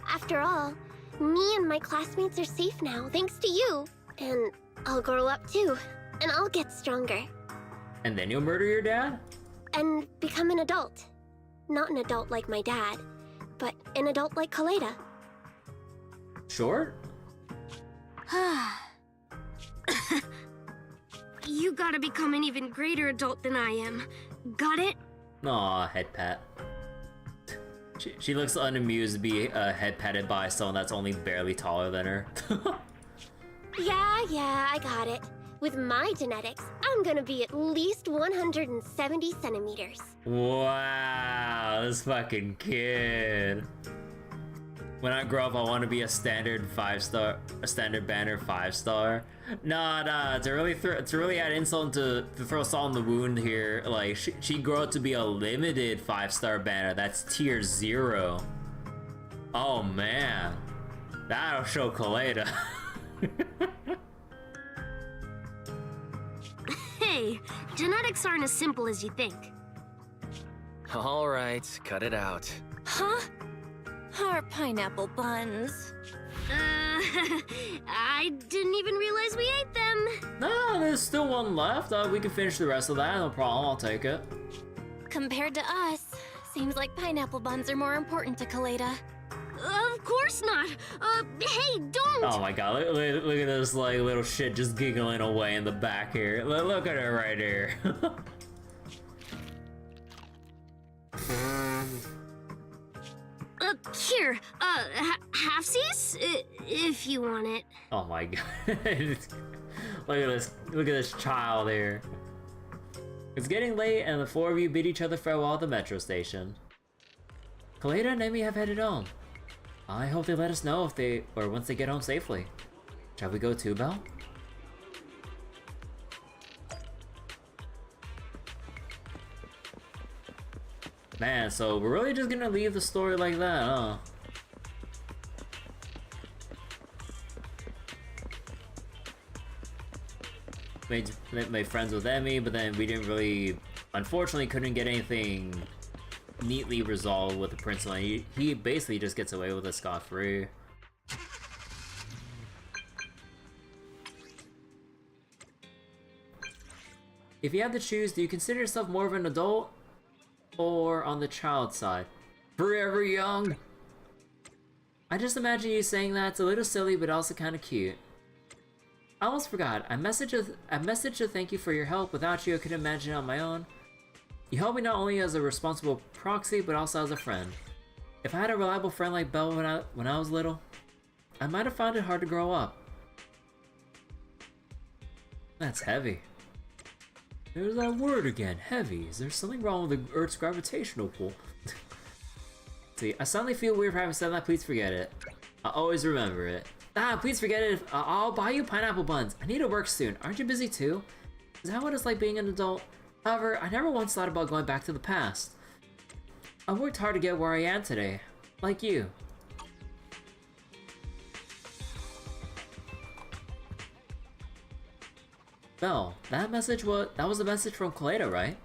After all, me and my classmates are safe now, thanks to you. And I'll grow up too, and I'll get stronger. And then you'll murder your dad? And become an adult. Not an adult like my dad, but an adult like Kaleda. Sure? You gotta become an even greater adult than I am. Got it? Aw, head pat. She looks unamused to be head patted by someone that's only barely taller than her. Yeah, I got it. With my genetics, I'm gonna be at least 170 centimeters. Wow, this fucking kid. When I grow up, I want to be a standard banner 5-star. Nah, to really add insult to throw salt in the wound here, like she grew up to be a limited 5-star banner. That's tier 0. Oh man, that'll show Kaleda. Hey, genetics aren't as simple as you think. All right, cut it out. Huh? Our pineapple buns. I didn't even realize we ate them. No, there's still one left. We can finish the rest of that, no problem, I'll take it. Compared to us, seems like pineapple buns are more important to Kaleda. Of course not. Hey, don't! Oh my god, look at this like little shit just giggling away in the back here. Look at her right here. Here, halfsies? If you want it. Oh my god. Look at this child here. It's getting late and the four of you bid each other farewell at the metro station. Kaleda and Emmy have headed home. I hope they let us know once they get home safely. Shall we go too, Belle? Man, so we're really just gonna leave the story like that, huh? Made friends with Emmy, but then we didn't really, unfortunately, couldn't get anything neatly resolved with the principal. He basically just gets away with it scot-free. If you had to choose, do you consider yourself more of an adult or on the child side? Forever young. I just imagine you saying that. It's a little silly, but also kind of cute. I almost forgot. I messaged to thank you for your help. Without you, I couldn't imagine it on my own. You helped me not only as a responsible proxy, but also as a friend. If I had a reliable friend like Belle when I was little, I might have found it hard to grow up. That's heavy. There's that word again, heavy. Is there something wrong with the Earth's gravitational pull? See, I suddenly feel weird for having said that. Please forget it. I'll always remember it. Please forget it. I'll buy you pineapple buns. I need to work soon. Aren't you busy too? Is that what it's like being an adult? However, I never once thought about going back to the past. I worked hard to get where I am today, like you. Belle, that was a message from Kaleda, right?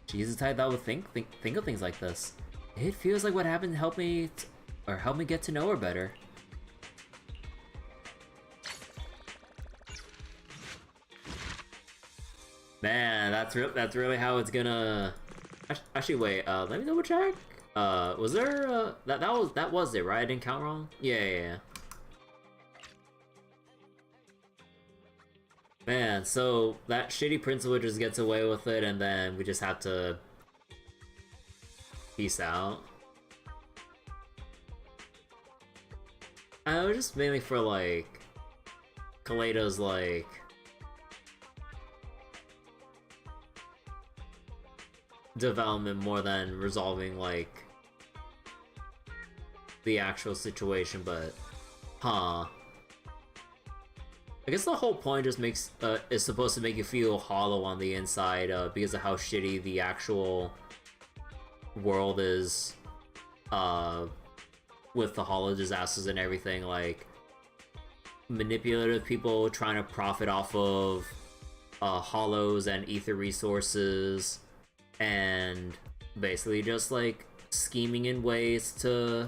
She's the type that would think of things like this. It feels like what happened helped me get to know her better. Man, that's really how it's gonna. Actually, wait. Let me double check. Was there that was it, right? I didn't count wrong. Yeah. Man, so that shitty principal just gets away with it, and then we just have to peace out. I was just mainly for like Kaleda's like development more than resolving like the actual situation, but I guess the whole point just is supposed to make you feel hollow on the inside because of how shitty the actual world is with the hollow disasters and everything, like manipulative people trying to profit off of hollows and ether resources, and basically just like scheming in ways to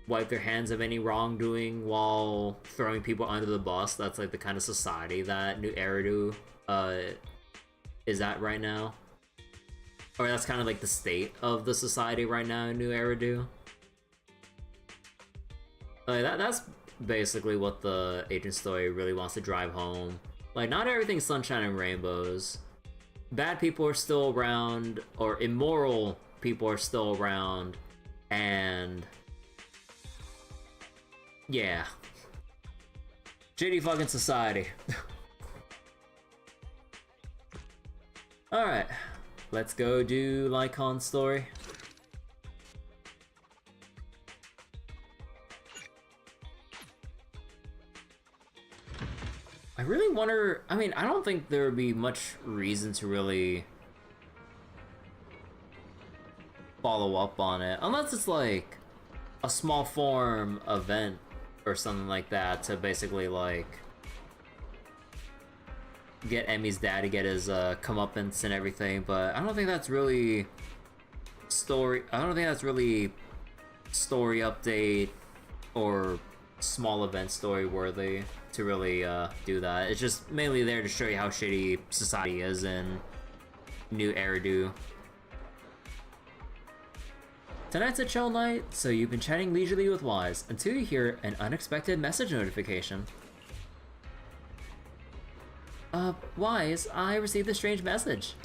wipe their hands of any wrongdoing while throwing people under the bus. That's like the kind of society that New Eridu is at right now. Or that's kind of like the state of the society right now in New Eridu. That's basically what the agent story really wants to drive home. Like, not everything's sunshine and rainbows. Bad people are still around, or immoral people are still around, and yeah. Shitty fucking society. Alright, let's go do Lycon's story. I really wonder, I mean, I don't think there would be much reason to really follow up on it, unless it's like a small form event or something like that to basically like get Emmy's dad to get his comeuppance and everything, but I don't think that's really story update or small event story worthy to really do that. It's just mainly there to show you how shitty society is in New Eridu. Tonight's a chill night, so you've been chatting leisurely with Wise until you hear an unexpected message notification. Wise, I received a strange message.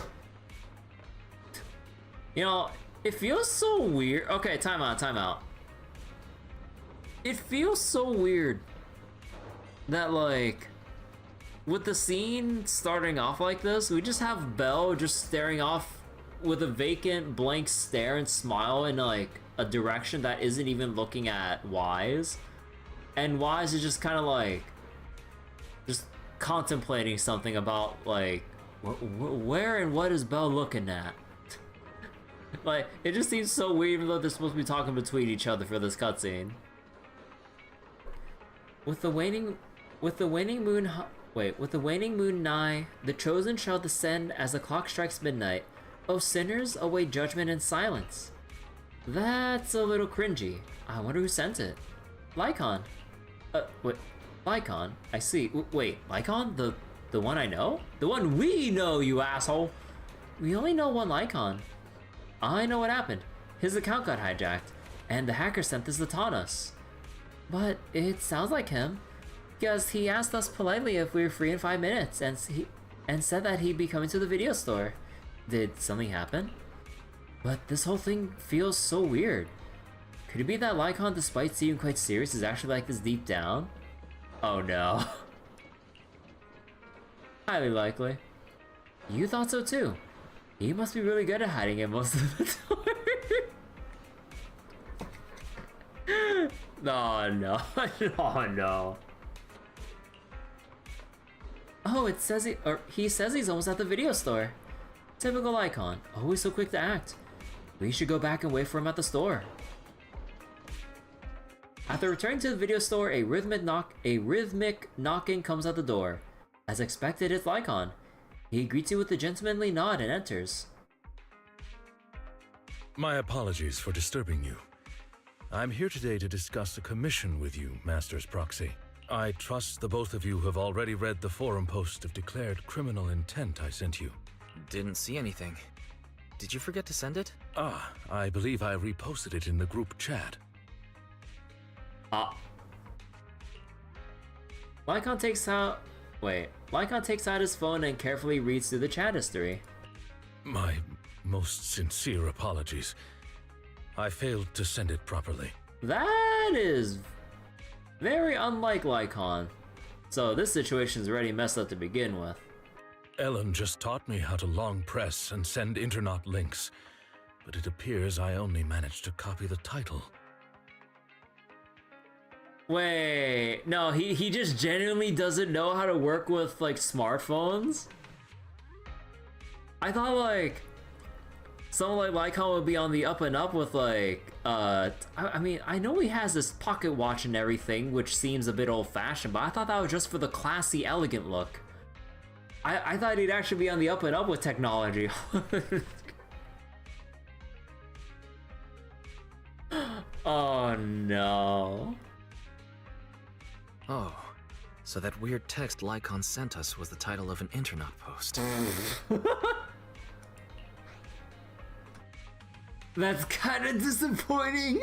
You know, it feels so weird. Okay, time out. It feels so weird that, like, with the scene starting off like this, we just have Belle just staring off with a vacant, blank stare and smile in, like, a direction that isn't even looking at Wise. And Wise is just kind of, like, just contemplating something about, like, where and what is Belle looking at? Like, it just seems so weird even though they're supposed to be talking between each other for this cutscene. With the waning moon nigh, the chosen shall descend as the clock strikes midnight. O sinners, await judgment in silence. That's a little cringy. I wonder who sent it. Lycon. Wait, Lycon? I see. Wait, Lycon? The one I know? The one we know, you asshole! We only know one Lycon. I know what happened. His account got hijacked, and the hacker sent this to taunt us. But it sounds like him, because he asked us politely if we were free in 5 minutes, and said that he'd be coming to the video store. Did something happen? But this whole thing feels so weird. Could it be that Lycon, despite seeming quite serious, is actually like this deep down? Oh no. Highly likely. You thought so too. He must be really good at hiding it most of the time. Oh no. Oh no. Oh, he says he's almost at the video store. Typical Icon, always so quick to act. We should go back and wait for him at the store. After returning to the video store, a rhythmic knocking comes at the door. As expected, it's Lycon. He greets you with a gentlemanly nod and enters. My apologies for disturbing you. I'm here today to discuss a commission with you, Master's Proxy. I trust the both of you have already read the forum post of declared criminal intent I sent you. Didn't see anything. Did you forget to send it? Ah, I believe I reposted it in the group chat. Lycon takes out his phone and carefully reads through the chat history. My most sincere apologies. I failed to send it properly. That is very unlike Lycon. So this situation's already messed up to begin with. Ellen just taught me how to long press and send Internot links, but it appears I only managed to copy the title. Wait, no, he just genuinely doesn't know how to work with, like, smartphones? I thought, like, someone like Lycon would be on the up and up with, like, I mean, I know he has this pocket watch and everything, which seems a bit old-fashioned, but I thought that was just for the classy, elegant look. I thought he'd actually be on the up and up with technology. Oh, no. Oh, so that weird text Lycon sent us was the title of an Internot post. That's kind of disappointing.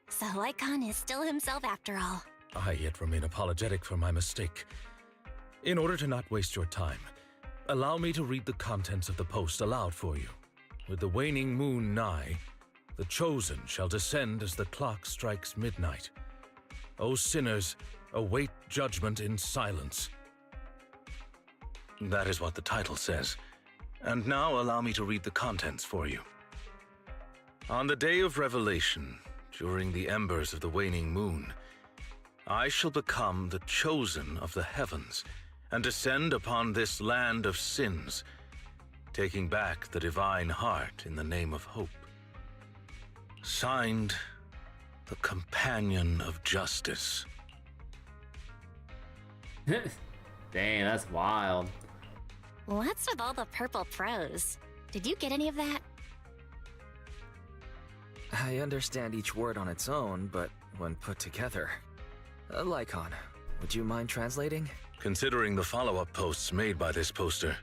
So Lycon is still himself after all. I yet remain apologetic for my mistake. In order to not waste your time, allow me to read the contents of the post aloud for you. With the waning moon nigh, the chosen shall descend as the clock strikes midnight. O sinners, await judgment in silence. That is what the title says. And now allow me to read the contents for you. On the day of revelation, during the embers of the waning moon, I shall become the chosen of the heavens and descend upon this land of sins, taking back the divine heart in the name of hope. Signed, the Companion of Justice. Dang, that's wild. What's with all the purple prose? Did you get any of that? I understand each word on its own, but when put together... Lycon, would you mind translating? Considering the follow-up posts made by this poster,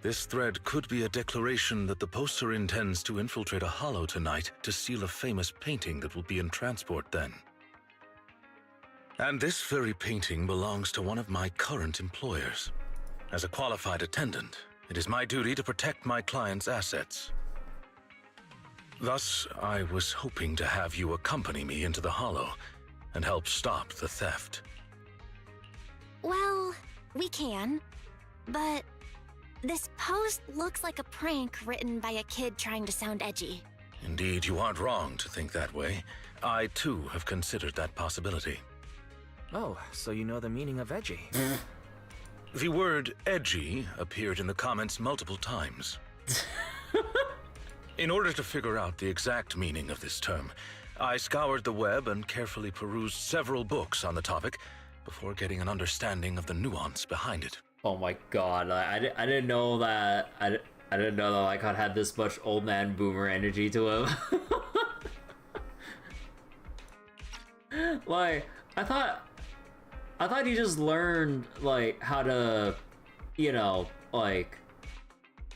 this thread could be a declaration that the poster intends to infiltrate a hollow tonight to steal a famous painting that will be in transport then. And this very painting belongs to one of my current employers. As a qualified attendant, it is my duty to protect my client's assets. Thus, I was hoping to have you accompany me into the hollow and help stop the theft. Well, we can, but this post looks like a prank written by a kid trying to sound edgy. Indeed, you aren't wrong to think that way. I, too, have considered that possibility. Oh, so you know the meaning of edgy. The word edgy appeared in the comments multiple times. In order to figure out the exact meaning of this term, I scoured the web and carefully perused several books on the topic before getting an understanding of the nuance behind it. Oh my god, I didn't know that. I didn't know that Lycon had this much old man boomer energy to him. Like, I thought he just learned, like, how to, you know, like,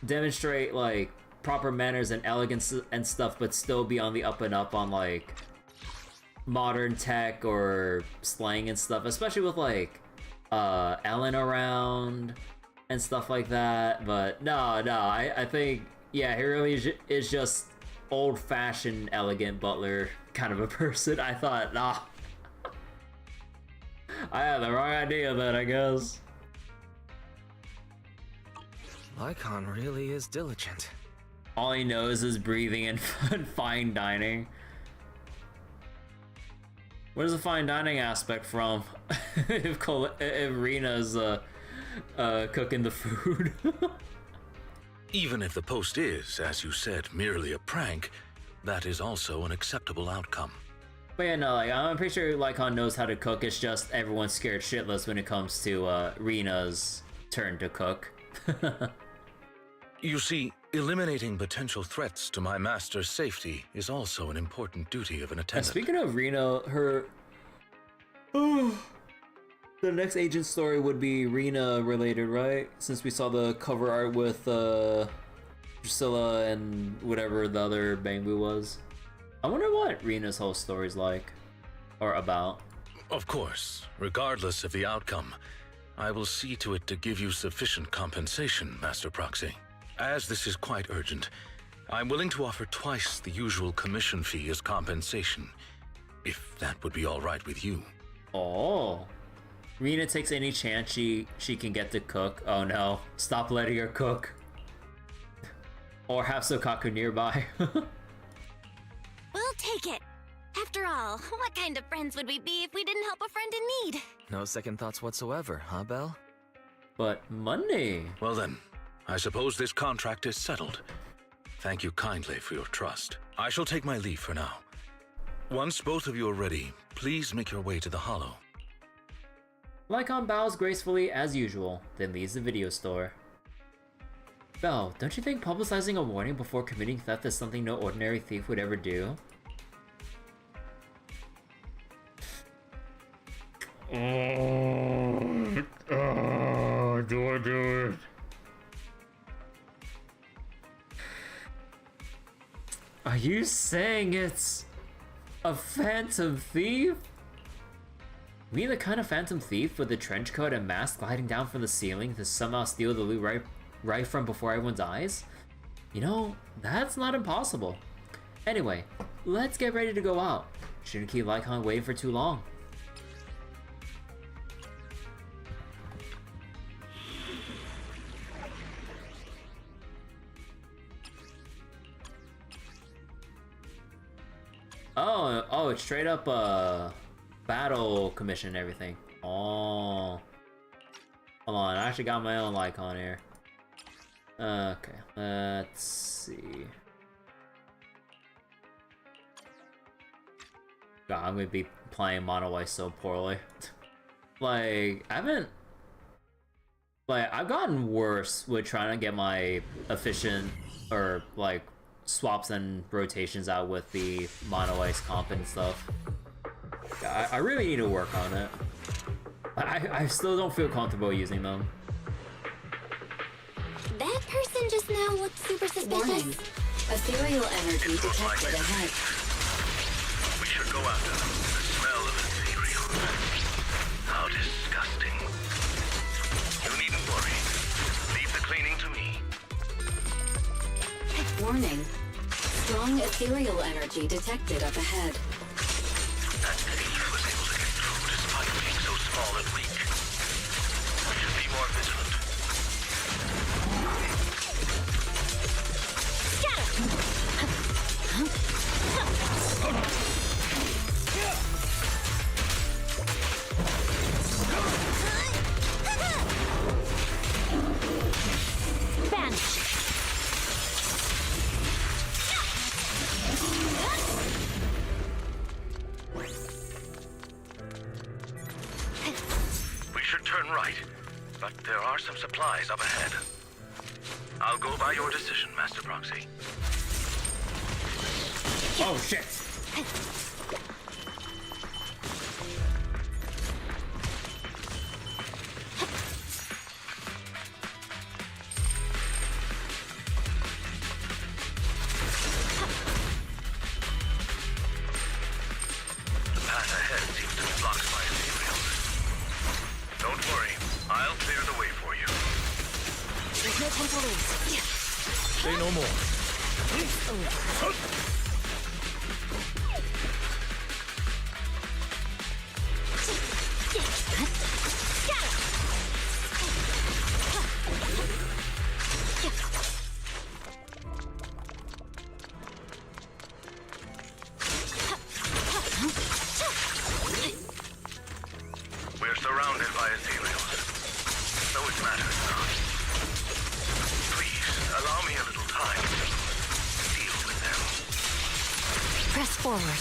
demonstrate, like, proper manners and elegance and stuff, but still be on the up and up on, like, modern tech or slang and stuff, especially with, like, Ellen around and stuff like that. But no, I think, yeah, he really is just old-fashioned, elegant butler kind of a person. I thought, nah, I had the wrong idea then, I guess. Lycon really is diligent. All he knows is breathing and fine dining. Where's the fine dining aspect from? if Rena's cooking the food. Even if the post is, as you said, merely a prank, that is also an acceptable outcome. But yeah, no, like, I'm pretty sure Lycon knows how to cook. It's just everyone's scared shitless when it comes to Rena's turn to cook. You see, eliminating potential threats to my master's safety is also an important duty of an attendant. Speaking of Rena, her... the next agent story would be Rena related, right? Since we saw the cover art with Drusilla and whatever the other Bangbu was. I wonder what Rena's whole story's like. Or about. Of course, regardless of the outcome, I will see to it to give you sufficient compensation, Master Proxy. As this is quite urgent, I'm willing to offer twice the usual commission fee as compensation, if that would be all right with you. Oh. Rena takes any chance she can get to cook. Oh no, stop letting her cook. Or have Sokaku nearby. We'll take it. After all, what kind of friends would we be if we didn't help a friend in need? No second thoughts whatsoever, huh, Belle? But money. Well then, I suppose this contract is settled. Thank you kindly for your trust. I shall take my leave for now. Once both of you are ready, please make your way to the Hollow. Lycon bows gracefully as usual, then leaves the video store. Belle, don't you think publicizing a warning before committing theft is something no ordinary thief would ever do? Do I do it? Are you saying it's a phantom thief? Me the kind of phantom thief with a trench coat and mask gliding down from the ceiling to somehow steal the loot right from before everyone's eyes? You know, that's not impossible. Anyway, let's get ready to go out. Shouldn't keep Lycon waiting for too long. Oh, it's straight up battle commission and everything. Oh. Hold on, I actually got my own Lycon here. Okay, let's see. God, I'm gonna be playing Mono White so poorly. Like, I've gotten worse with trying to get my efficient, or like, swaps and rotations out with the Mono Ice comp and stuff. I really need to work on it. I still don't feel comfortable using them. That person just now looked super suspicious. Warning. Ethereal energy detected ahead. We should go after them. The smell of ethereal. How disgusting. You needn't worry. Leave the cleaning to me. Warning. Strong ethereal energy detected up ahead. That thief was able to get through despite being so small and weak. We should be more vigilant. Vanish. We should turn right, but there are some supplies up ahead. I'll go by your decision, Master Proxy. Oh shit! The path ahead seems to be blocked by ethereals. Don't worry, I'll clear the way for you. There's no time to lose. Say no more. Press forward.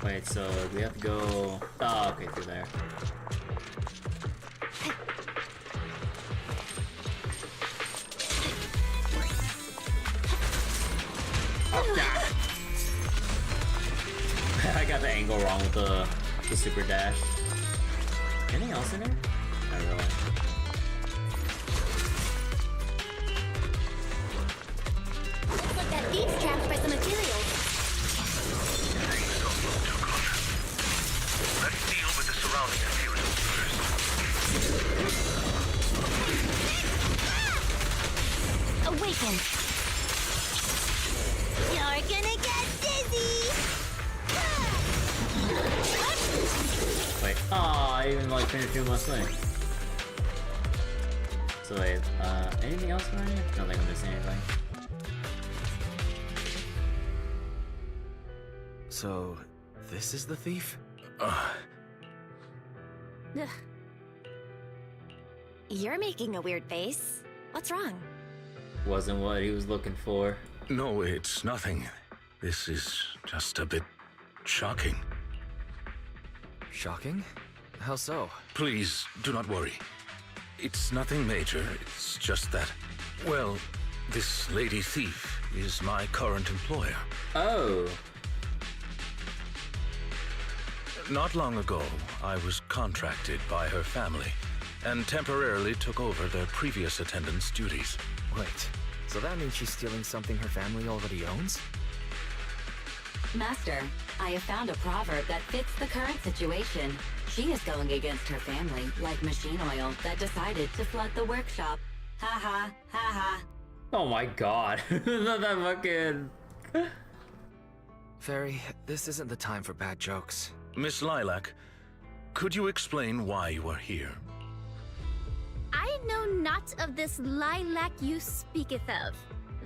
Wait, so we have to go... Oh, okay, through there. I got the angle wrong with the super dash. Anything else in here? Not really. Looks like that thief's trapped by some materials. Let's deal with the surrounding materials first. Awaken. You're gonna get dizzy! Wait, I even like finished doing my thing. So wait, anything else around here? Don't think I'm missing anything. So, this is the thief? Ugh. You're making a weird face. What's wrong? Wasn't what he was looking for. No, it's nothing. This is just a bit shocking. Shocking? How so? Please, do not worry. It's nothing major, it's just that, well, this lady thief is my current employer. Oh. Not long ago, I was contracted by her family and temporarily took over their previous attendant's duties. Wait, so that means she's stealing something her family already owns? Master, I have found a proverb that fits the current situation. She is going against her family, like machine oil that decided to flood the workshop. Ha ha, ha ha. Oh my god. Not that fucking... Fairy, this isn't the time for bad jokes. Miss Lilac, could you explain why you are here? I know not of this lilac you speaketh of.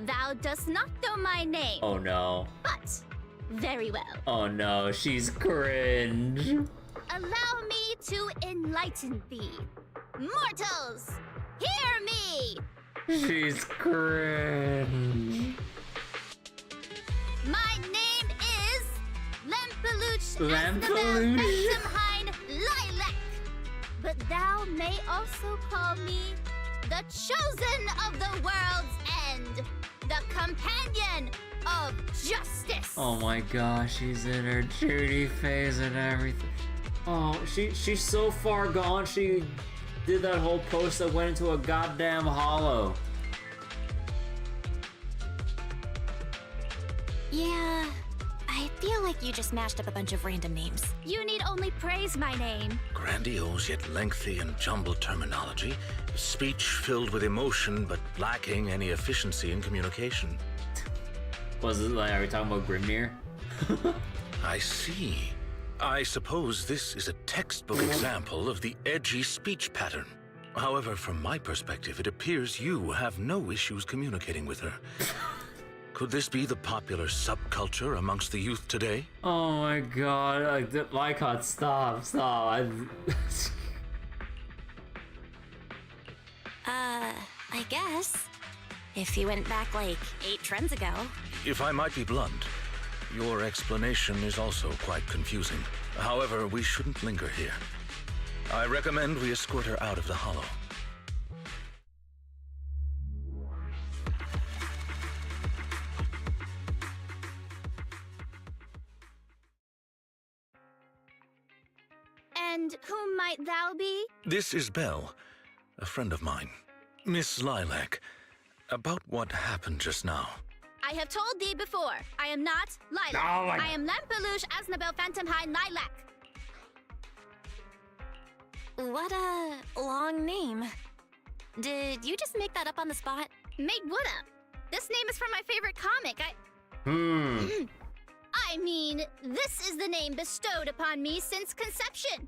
Thou dost not know my name. Oh no. But, very well. Oh no, she's cringe. Allow me to enlighten thee. Mortals, hear me! She's cringe. My name is Lempeluch Lempeluch. Esnabel Lilac. But thou may also call me the chosen of the world's end, the companion of justice. Oh my gosh, she's in her Judy phase and everything. Oh, she's so far gone. She did that whole post that went into a goddamn hollow. Yeah, I feel like you just mashed up a bunch of random names. You need only praise my name. Grandiose yet lengthy and jumbled terminology, speech filled with emotion but lacking any efficiency in communication. Was it like, are we talking about Grimnir? I see. I suppose this is a textbook example of the edgy speech pattern. However, from my perspective, it appears you have no issues communicating with her. Could this be the popular subculture amongst the youth today? Oh my god, Lycott, stop. I guess. If you went back like 8 trends ago. If I might be blunt, your explanation is also quite confusing. However, we shouldn't linger here. I recommend we escort her out of the hollow. And whom might thou be? This is Belle, a friend of mine. Miss Lilac, about what happened just now. I have told thee before, I am not Lilac. Oh my... I am Lempeluch Asnabel Phantomhine Lilac. What a long name. Did you just make that up on the spot? Made what up? This name is from my favorite comic. I mean, this is the name bestowed upon me since conception.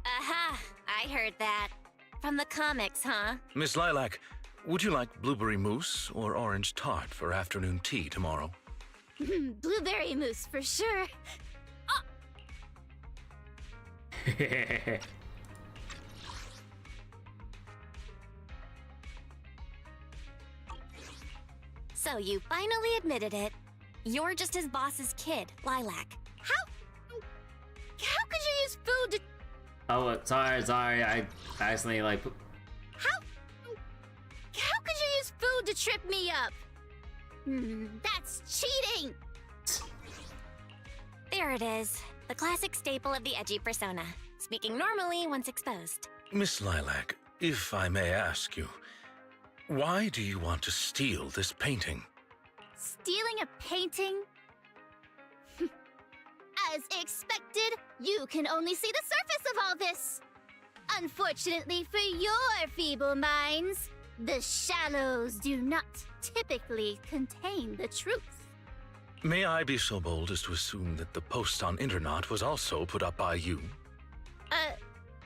Aha, I heard that. From the comics, huh? Miss Lilac, would you like blueberry mousse or orange tart for afternoon tea tomorrow? Blueberry mousse, for sure. Oh. 。 . 。 . 。 . 。 . 。 . 。 . 。 . 。 . 。 . 。 . 。 . 。 . 。 . 。 . 。 . 。 . 。 。 . 。 。 . 。 。 。 . 。 。 。 。 。 。 。 。 。 。 。 . 。 . 。 . So you finally admitted it. You're just his boss's kid, Lilac. How could you use food to... Oh, sorry, I accidentally, like... How could you use food to trip me up? That's cheating! There it is. The classic staple of the edgy persona. Speaking normally once exposed. Miss Lilac, if I may ask you, why do you want to steal this painting? Stealing a painting? As expected, you can only see the surface of all this. Unfortunately for your feeble minds, the shallows do not typically contain the truth. May I be so bold as to assume that the post on Internet was also put up by you?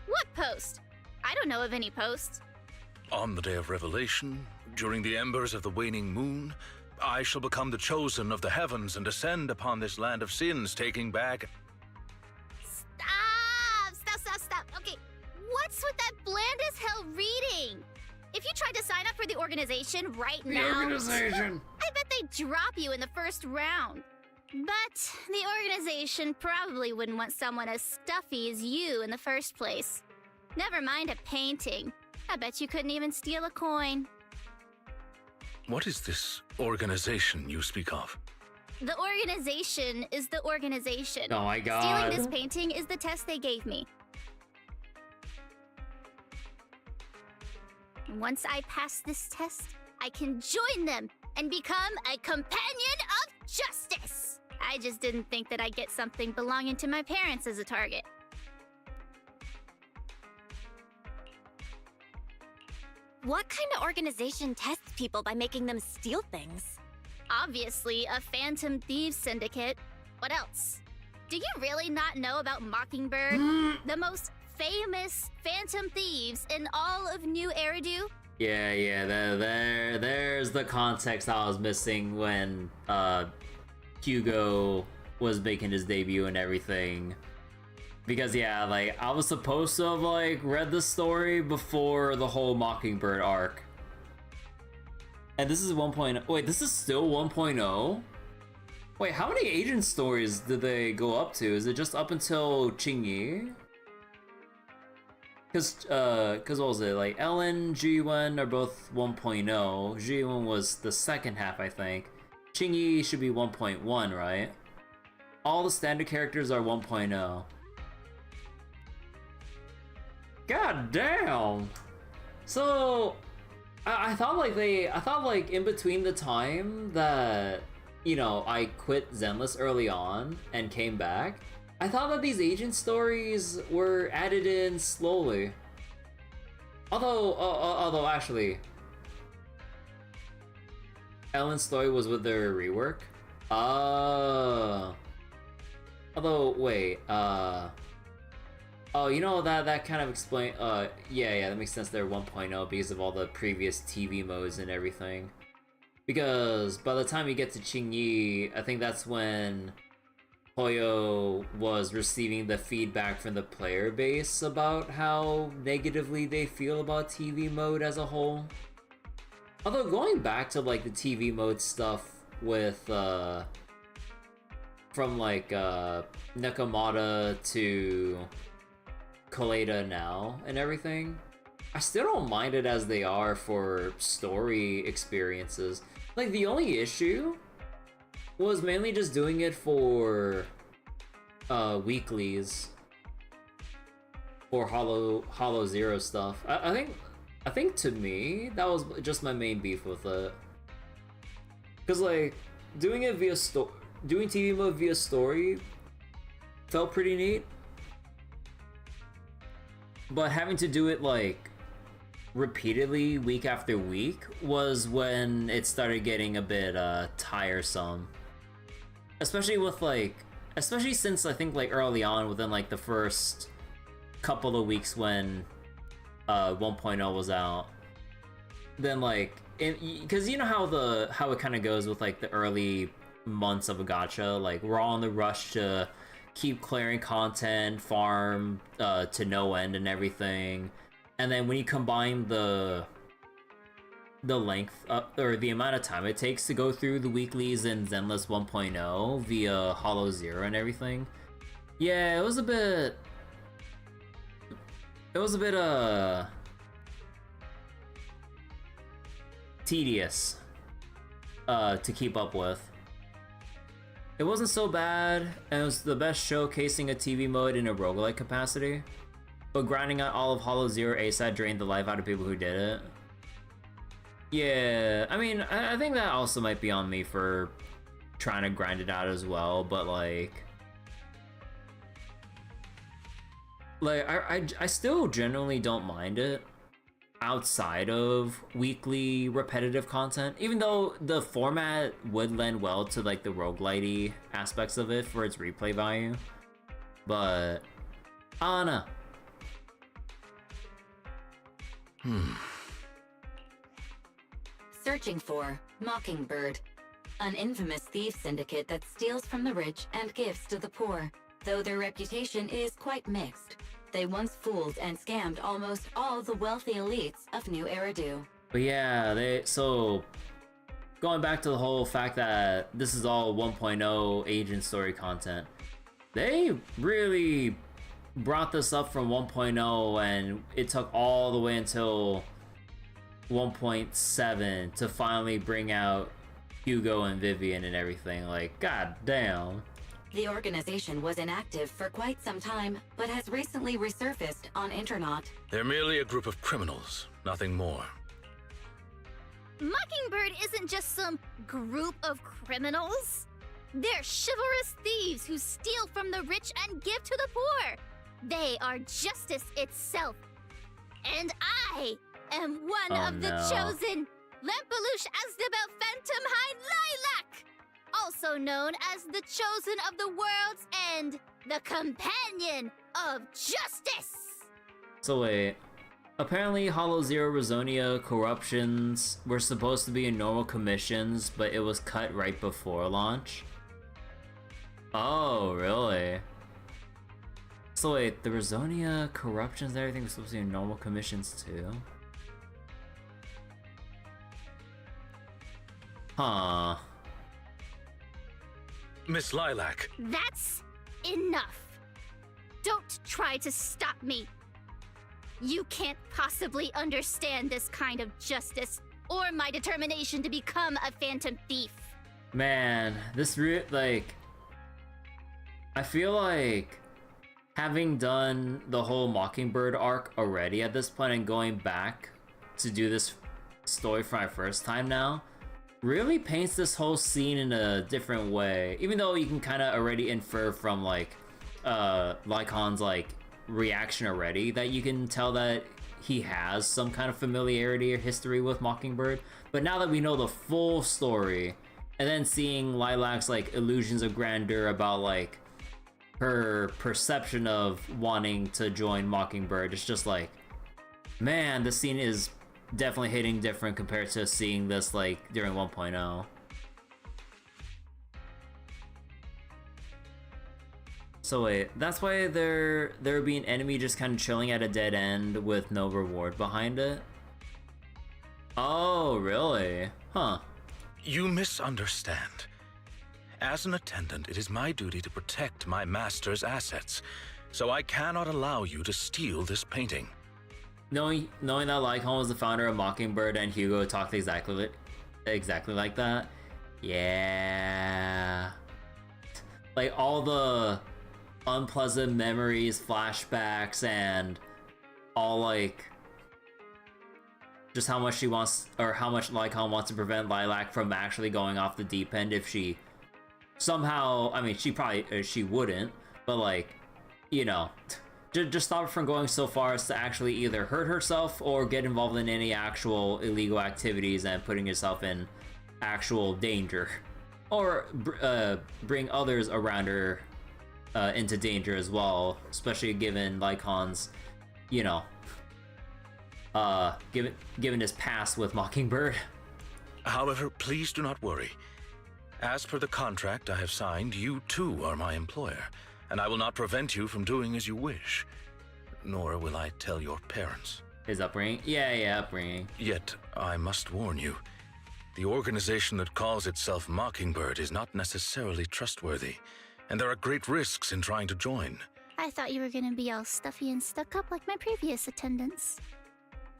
What post? I don't know of any posts. On the day of revelation, during the embers of the waning moon, I shall become the chosen of the heavens and descend upon this land of sins, taking back... Stop. Okay, what's with that bland as hell reading? If you tried to sign up for the organization right now... The organization! I bet they'd drop you in the first round. But the organization probably wouldn't want someone as stuffy as you in the first place. Never mind a painting. I bet you couldn't even steal a coin. What is this organization you speak of? The organization is the organization. Oh my god. Stealing this painting is the test they gave me. Once I pass this test, I can join them and become a companion of justice. I just didn't think that I'd get something belonging to my parents as a target. What kind of organization tests people by making them steal things? Obviously, a Phantom Thieves Syndicate. What else? Do you really not know about Mockingbird? The most famous Phantom Thieves in all of New Eridu? Yeah, there's the context I was missing when Hugo was making his debut and everything. Because yeah, like I was supposed to have like read the story before the whole Mockingbird arc. And this is 1.0. Wait, this is still 1.0? Wait, how many agent stories did they go up to? Is it just up until Qingyi? Cause what was it? Like Ellen, G1 are both 1.0. G1 was the second half, I think. Qingyi should be 1.1, right? All the standard characters are 1.0. God damn! So I thought like in between the time that, you know, I quit Zenless early on and came back, I thought that these agent stories were added in slowly. Although actually, Ellen's story was with their rework. Although wait, oh, you know, that kind of explain. Yeah, that makes sense. They're 1.0 because of all the previous TV modes and everything. Because by the time you get to Qingyi, I think that's when Hoyo was receiving the feedback from the player base about how negatively they feel about TV mode as a whole. Although going back to like the TV mode stuff with from like Nakamata to Kaleda now and everything, I still don't mind it as they are for story experiences. Like the only issue was mainly just doing it for weeklies for Hollow Zero stuff. I think to me that was just my main beef with it. Cause like doing it via doing TV mode via story felt pretty neat. But having to do it like repeatedly week after week was when it started getting a bit tiresome. Especially since I think like early on within like the first couple of weeks when 1.0 was out. Then like because you know how it kind of goes with like the early months of a gacha, like we're all in the rush to keep clearing content, farm to no end and everything. And then when you combine the the length or the amount of time it takes to go through the weeklies in Zenless 1.0 via Hollow Zero and everything. Yeah, it was a bit tedious to keep up with. It wasn't so bad, and it was the best showcasing a TV mode in a roguelike capacity, but grinding out all of Hollow Zero ASAP drained the life out of people who did it. Yeah, I mean, I think that also might be on me for trying to grind it out as well, but like I still generally don't mind it outside of weekly repetitive content, even though the format would lend well to like the roguelite-y aspects of it for its replay value. But I don't know. Searching for Mockingbird, an infamous thief syndicate that steals from the rich and gives to the poor. Though their reputation is quite mixed, they once fooled and scammed almost all the wealthy elites of New Eridu. But yeah, so going back to the whole fact that this is all 1.0 agent story content, they really brought this up from 1.0, and it took all the way until 1.7 to finally bring out Hugo and Vivian and everything. Like, god damn. The organization was inactive for quite some time, but has recently resurfaced on Internet. They're merely a group of criminals, nothing more. Mockingbird isn't just some group of criminals. They're chivalrous thieves who steal from the rich and give to the poor. They are justice itself. And I am one of the chosen. Lampeluche Asdabel Phantom Hind Lilac, also known as the Chosen of the World's End, the Companion of Justice. So wait, apparently Hollow Zero Rosonia corruptions were supposed to be in normal commissions, but it was cut right before launch? Oh, really? So wait, the Rosonia corruptions and everything was supposed to be in normal commissions too? Huh. Miss Lilac. That's enough. Don't try to stop me. You can't possibly understand this kind of justice or my determination to become a phantom thief. Man, this like, I feel like having done the whole Mockingbird arc already at this point and going back to do this story for my first time now really paints this whole scene in a different way, even though you can kind of already infer from like Lycon's like reaction already that you can tell that he has some kind of familiarity or history with Mockingbird. But now that we know the full story, and then seeing Lilac's like illusions of grandeur about like her perception of wanting to join Mockingbird, it's just like, man, the scene is definitely hitting different compared to seeing this like during 1.0. So wait, that's why there would be an enemy just kind of chilling at a dead end with no reward behind it? Oh, really? Huh. You misunderstand. As an attendant, it is my duty to protect my master's assets, so I cannot allow you to steal this painting. Knowing that Lycon was the founder of Mockingbird and Hugo talked exactly like that, yeah. Like all the unpleasant memories, flashbacks, and all like just how much she wants, or how much Lycon wants to prevent Lilac from actually going off the deep end if she somehow, I mean, she wouldn't, but like, you know, just stop her from going so far as to actually either hurt herself or get involved in any actual illegal activities and putting herself in actual danger, or bring others around her into danger as well, especially given Lycon's, you know, given his past with Mockingbird. However, please do not worry. As per the contract I have signed, you too are my employer, and I will not prevent you from doing as you wish. Nor will I tell your parents. His upbringing? Yeah, upbringing. Yet, I must warn you, the organization that calls itself Mockingbird is not necessarily trustworthy, and there are great risks in trying to join. I thought you were gonna be all stuffy and stuck up like my previous attendants.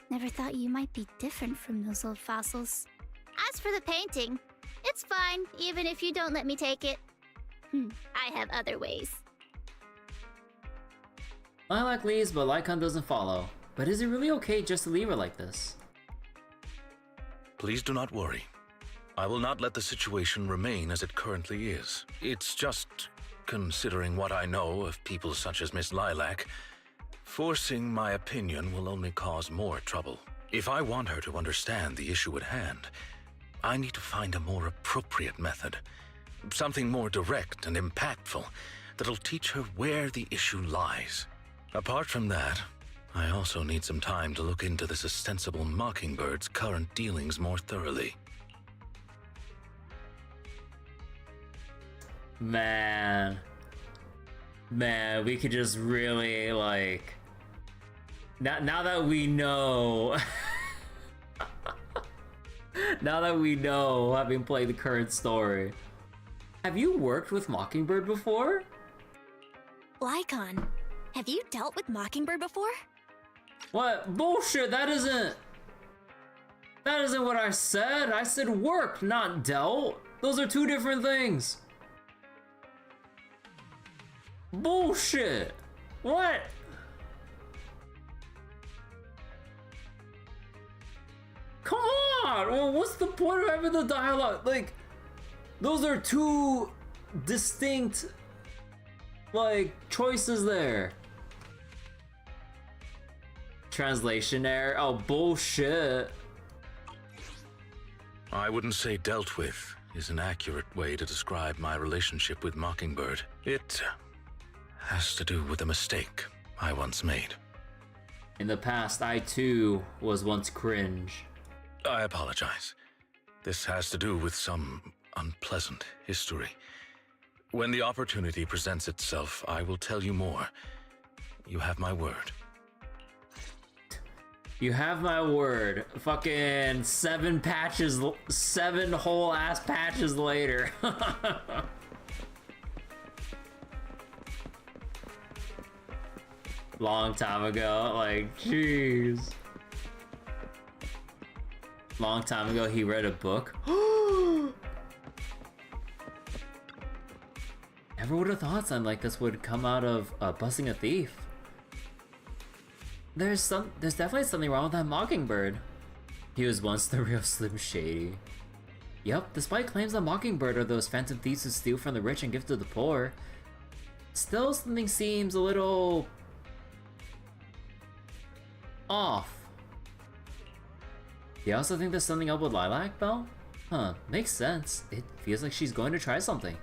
Never thought you might be different from those old fossils. As for the painting, it's fine, even if you don't let me take it. I have other ways. Lilac leaves, but Lycon doesn't follow. But is it really okay just to leave her like this? Please do not worry. I will not let the situation remain as it currently is. It's just, considering what I know of people such as Miss Lilac, forcing my opinion will only cause more trouble. If I want her to understand the issue at hand, I need to find a more appropriate method. Something more direct and impactful that'll teach her where the issue lies. Apart from that, I also need some time to look into this ostensible Mockingbird's current dealings more thoroughly. Man, we could just really, like... Now that we know... now that we know, having played the current story... Have you worked with Mockingbird before? Lycon, have you dealt with Mockingbird before? What? Bullshit, that isn't what I said. I said worked, not dealt. Those are two different things. Bullshit. What? Come on! Well, what's the point of having the dialogue? Like, those are two distinct, like, choices there. Translation error. Oh, bullshit. I wouldn't say dealt with is an accurate way to describe my relationship with Mockingbird. It has to do with a mistake I once made. In the past, I too was once cringe. I apologize. This has to do with some unpleasant history. When the opportunity presents itself, I will tell you more. You have my word. You have my word. Fucking 7 whole ass patches later. Long time ago, like, jeez. Long time ago, he read a book. Never would have thought something like this would come out of busting a thief. There's definitely something wrong with that Mockingbird. He was once the real Slim Shady. Yep, despite claims that Mockingbird are those phantom thieves who steal from the rich and give to the poor, still something seems a little off. You also think there's something up with Lilac, Belle? Huh, makes sense. It feels like she's going to try something.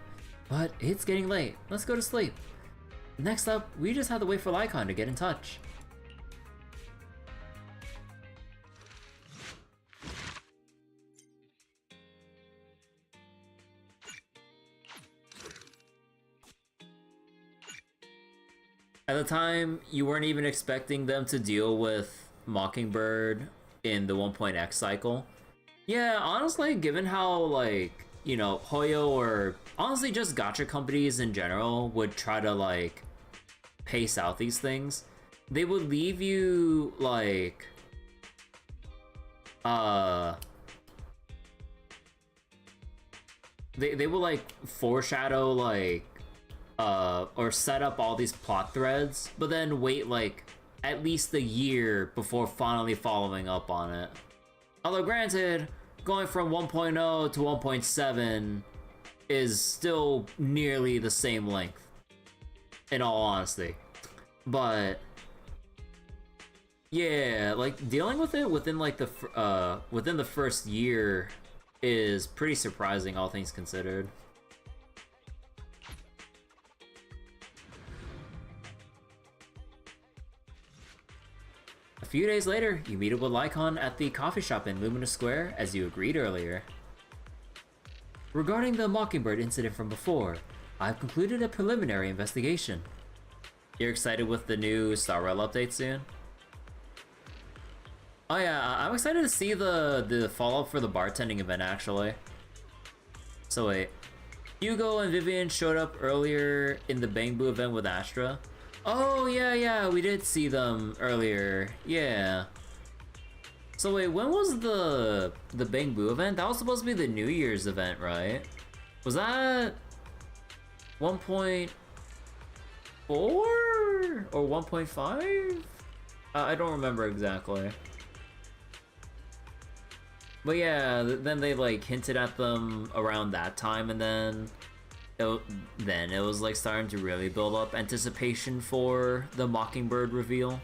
But it's getting late. Let's go to sleep. Next up, we just have to wait for Lycon to get in touch. At the time, you weren't even expecting them to deal with Mockingbird in the 1.x cycle. Yeah, honestly, given how, like, you know, Hoyo or honestly just gacha companies in general would try to, like, pace out these things, they would leave you, like, they will, like, foreshadow, like, or set up all these plot threads, but then wait, like, at least a year before finally following up on it. Although granted, going from 1.0 to 1.7 is still nearly the same length, in all honesty. But yeah, like, dealing with it within, like, within the first year is pretty surprising, all things considered. A few days later, you meet up with Lycon at the coffee shop in Lumina Square, as you agreed earlier. Regarding the Mockingbird incident from before, I've concluded a preliminary investigation. You're excited with the new Star Rail update soon? Oh yeah, I'm excited to see the follow-up for the bartending event, actually. So wait, Hugo and Vivian showed up earlier in the Bang Boo event with Astra. Oh yeah, we did see them earlier, yeah. So wait, when was the Bang Boo event? That was supposed to be the New Year's event, right? Was that 1.4 or 1.5? I don't remember exactly. But yeah, then they like hinted at them around that time, and then it was like starting to really build up anticipation for the Mockingbird reveal.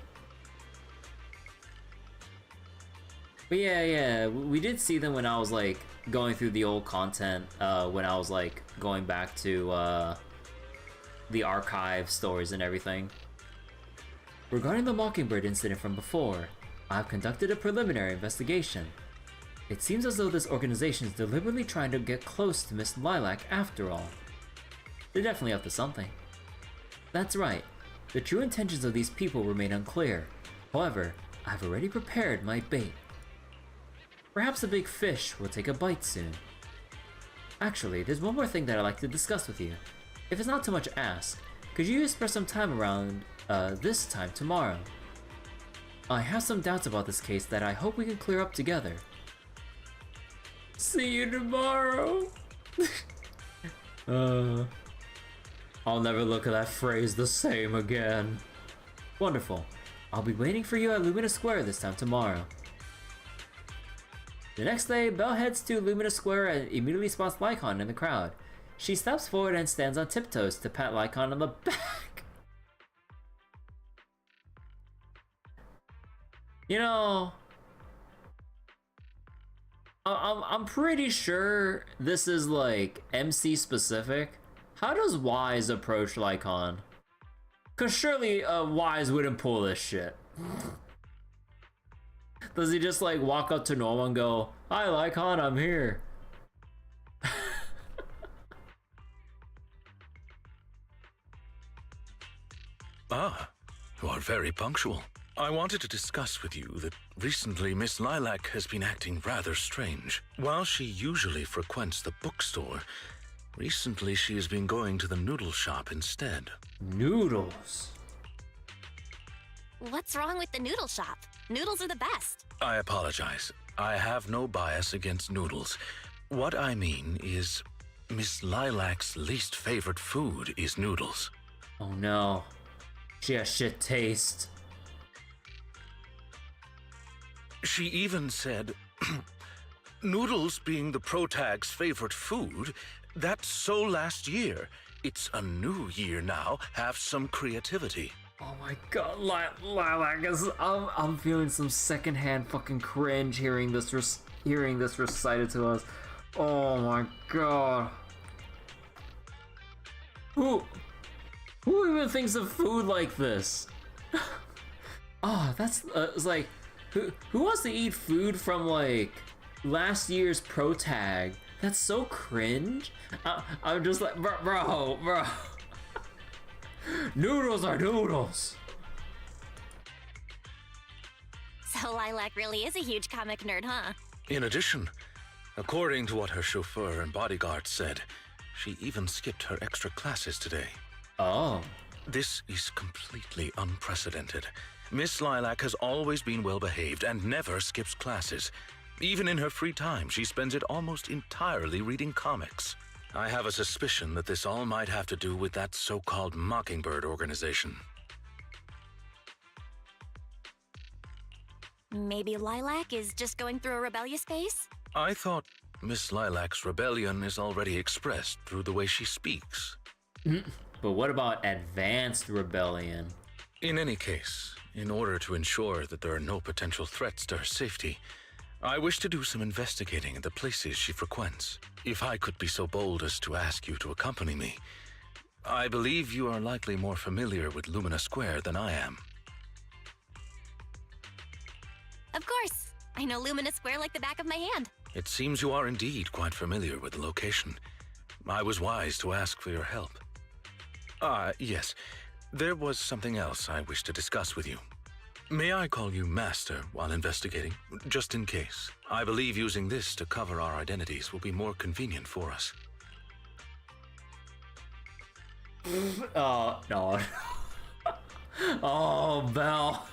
But yeah, we did see them when I was like going through the old content, when I was like going back to the archive stories and everything. Regarding the Mockingbird incident from before, I've conducted a preliminary investigation. It seems as though this organization is deliberately trying to get close to Miss Lilac after all. They're definitely up to something. That's right. The true intentions of these people remain unclear. However, I've already prepared my bait. Perhaps the big fish will take a bite soon. Actually, there's one more thing that I'd like to discuss with you. If it's not too much to ask, could you spare some time around this time tomorrow? I have some doubts about this case that I hope we can clear up together. See you tomorrow. I'll never look at that phrase the same again. Wonderful. I'll be waiting for you at Lumina Square this time tomorrow. The next day, Belle heads to Lumina Square and immediately spots Lycon in the crowd. She steps forward and stands on tiptoes to pat Lycon on the back. You know, I'm pretty sure this is like MC specific. How does Wise approach Lycon? Cause surely Wise wouldn't pull this shit. Does he just like walk up to Norma and go, "Hi Lycon, I'm here"? Ah, you are very punctual. I wanted to discuss with you that recently Miss Lilac has been acting rather strange. While she usually frequents the bookstore, recently she has been going to the noodle shop instead. Noodles? What's wrong with the noodle shop? Noodles are the best. I apologize. I have no bias against noodles. What I mean is, Miss Lilac's least favorite food is noodles. Oh no. She has shit taste. She even said, noodles being the protag's favorite food, that's so last year. It's a new year now. Have some creativity. Oh my god, Lilac, I'm feeling some secondhand fucking cringe hearing this recited to us. Oh my god. Who even thinks of food like this? Oh, that's it's like, who wants to eat food from like last year's protag? That's so cringe. I'm just like, bro. Noodles are noodles. So Lilac really is a huge comic nerd, huh? In addition, according to what her chauffeur and bodyguard said, she even skipped her extra classes today. Oh. This is completely unprecedented. Miss Lilac has always been well behaved and never skips classes. Even in her free time, she spends it almost entirely reading comics. I have a suspicion that this all might have to do with that so-called Mockingbird organization. Maybe Lilac is just going through a rebellious phase? I thought Miss Lilac's rebellion is already expressed through the way she speaks. But what about advanced rebellion? In any case, in order to ensure that there are no potential threats to her safety, I wish to do some investigating at the places she frequents. If I could be so bold as to ask you to accompany me. I believe you are likely more familiar with Lumina Square than I am. Of course. I know Lumina Square like the back of my hand. It seems you are indeed quite familiar with the location. I was wise to ask for your help. Yes. There was something else I wish to discuss with you. May I call you Master while investigating? Just in case. I believe using this to cover our identities will be more convenient for us. Oh, no. Oh, Belle.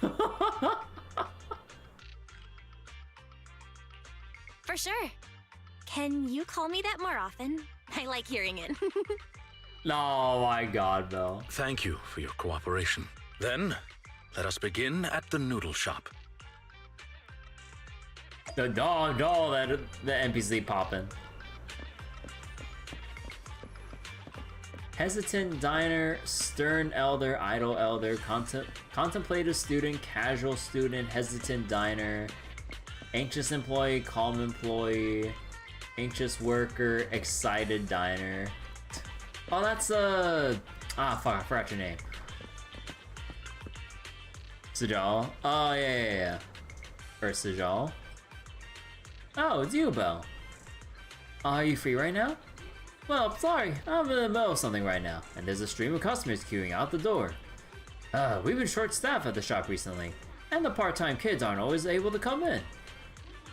For sure. Can you call me that more often? I like hearing it. Oh my god, Belle. Thank you for your cooperation. Then, let us begin at the noodle shop. The NPC popping. Hesitant diner, stern elder, idle elder, contemplative student, casual student, hesitant diner, anxious employee, calm employee, anxious worker, excited diner. Oh, that's fuck, I forgot your name. Sejal? Oh, yeah. Or Sejal? Oh, it's you, Belle. Are you free right now? Well, sorry, I'm in the middle of something right now, and there's a stream of customers queuing out the door. We've been short-staffed at the shop recently, and the part-time kids aren't always able to come in.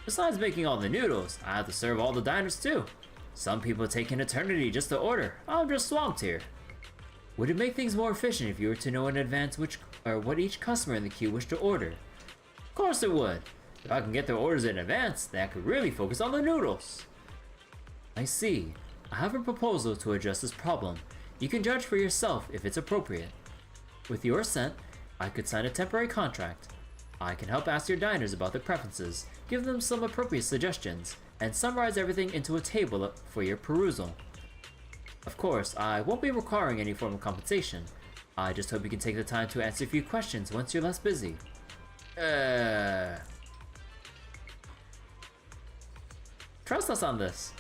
Besides making all the noodles, I have to serve all the diners too. Some people take an eternity just to order. I'm just swamped here. Would it make things more efficient if you were to know in advance what each customer in the queue wished to order? Of course it would. If I can get their orders in advance, then I could really focus on the noodles. I see. I have a proposal to address this problem. You can judge for yourself if it's appropriate. With your assent, I could sign a temporary contract. I can help ask your diners about their preferences, give them some appropriate suggestions, and summarize everything into a table for your perusal. Of course, I won't be requiring any form of compensation. I just hope you can take the time to answer a few questions once you're less busy. Trust us on this.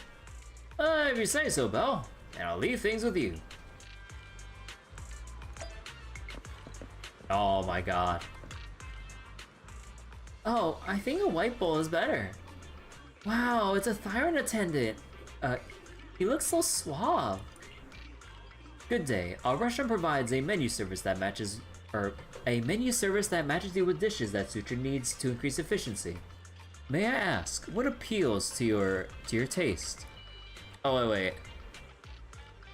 If you say so, Belle, and I'll leave things with you. Oh my god. Oh, I think a white bowl is better. Wow, it's a Thyron attendant. He looks so suave. Good day. Our restaurant provides a menu service that matches you with dishes that suit your needs to increase efficiency. May I ask, what appeals to your taste? Oh wait.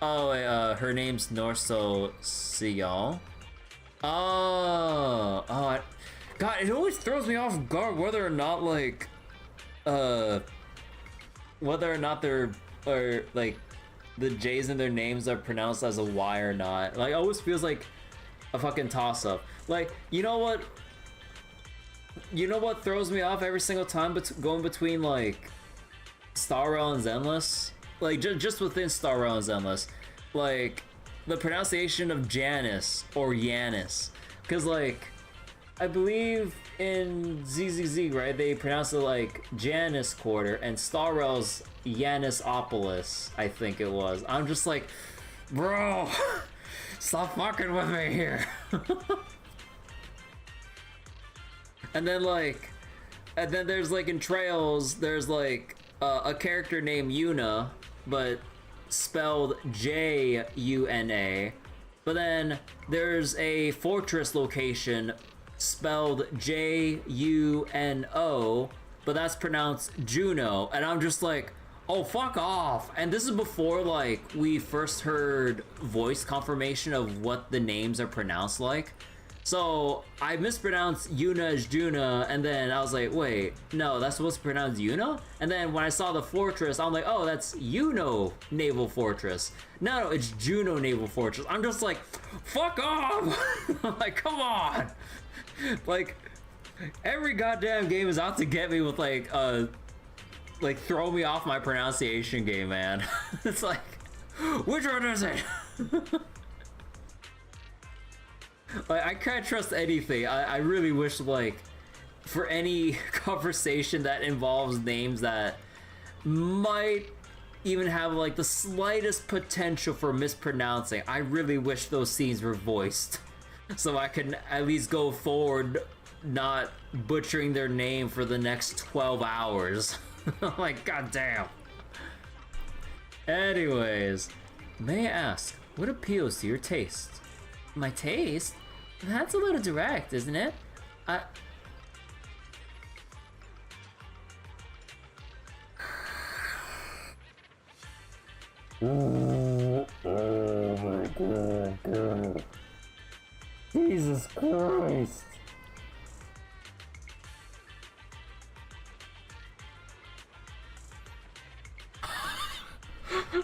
Oh wait, her name's Norso Sion. God, it always throws me off guard whether or not they're like the J's in their names are pronounced as a Y or not. Like, it always feels like a fucking toss-up. Like, you know what throws me off every single time, but going between like Star Rail and Zenless? Like, just within Star Rail and Zenless, like the pronunciation of Janice or Yanis, because like I believe in ZZZ, right, they pronounce it like Janus Quarter, and Star Rail's Yanisopolis, I think it was. I'm just like, bro, stop fucking with me here. And then there's like in Trails, there's like a character named Yuna, but spelled Juna. But then there's a fortress location spelled Juno, but that's pronounced Juno, and I'm just like, oh, fuck off. And this is before like we first heard voice confirmation of what the names are pronounced like. So I mispronounced Yuna as Juna, and then I was like, wait, no, that's supposed to pronounce Yuna? And then when I saw the fortress, I'm like, oh, that's Yuno Naval Fortress. No, it's Juno Naval Fortress. I'm just like, fuck off! Like, come on! Like, every goddamn game is out to get me with like throw me off my pronunciation game, man. It's like, which one is it? Like, I can't trust anything. I really wish, like, for any conversation that involves names that might even have, like, the slightest potential for mispronouncing, I really wish those scenes were voiced. So I can at least go forward not butchering their name for the next 12 hours. Like, goddamn. Anyways, may I ask, what appeals to your taste? My taste? That's a little direct, isn't it? Oh my god. Jesus Christ.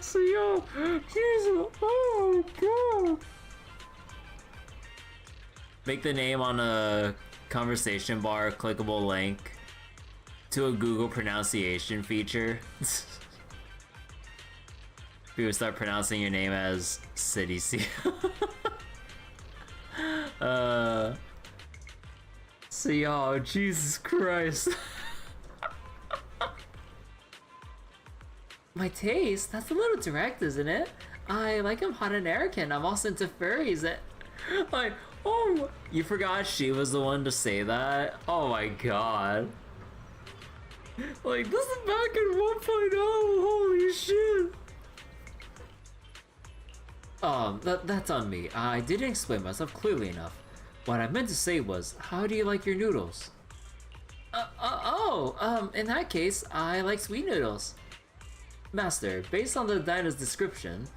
So yo, Jesus, oh god. Make the name on a conversation bar a clickable link to a Google pronunciation feature. People start pronouncing your name as City C. So yo, Jesus Christ. My taste? That's a little direct, isn't it? I like him hot and American. I'm also into furries. Like, oh, you forgot she was the one to say that? Oh my god. Like, this is back in 1.0, holy shit. That's on me. I didn't explain myself clearly enough. What I meant to say was, how do you like your noodles? In that case, I like sweet noodles. Master, based on the dino's description,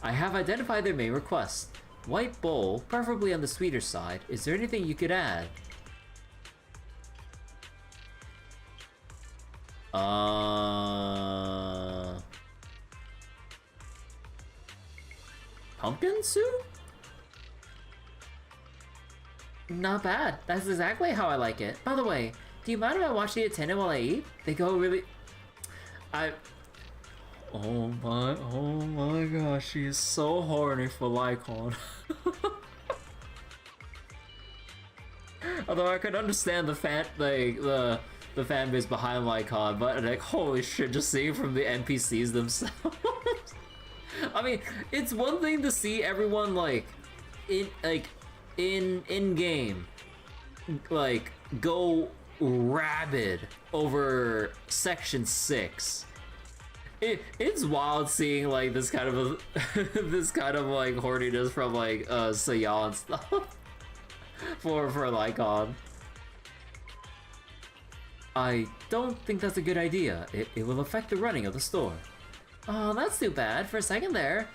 I have identified their main request. White bowl, preferably on the sweeter side. Is there anything you could add? Pumpkin soup? Not bad. That's exactly how I like it. By the way, do you mind if I watch the attendant while I eat? They go really... Oh my gosh, she is so horny for Lycon. Although I could understand the fan base behind Lycon, but like holy shit, just seeing from the NPCs themselves. I mean, it's one thing to see everyone in game like go rabid over section 6. It's wild seeing like this kind of this kind of like horniness from like Sayal and stuff for Lycon. I don't think that's a good idea. It will affect the running of the store. Oh, that's too bad. For a second there,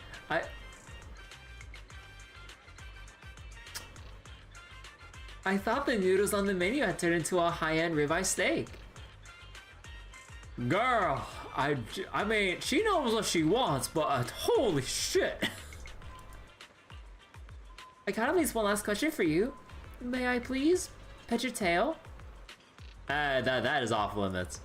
I thought the noodles on the menu had turned into a high-end ribeye steak. Girl, I mean, she knows what she wants, but holy shit. I got at least one last question for you. May I please pet your tail? That is off limits.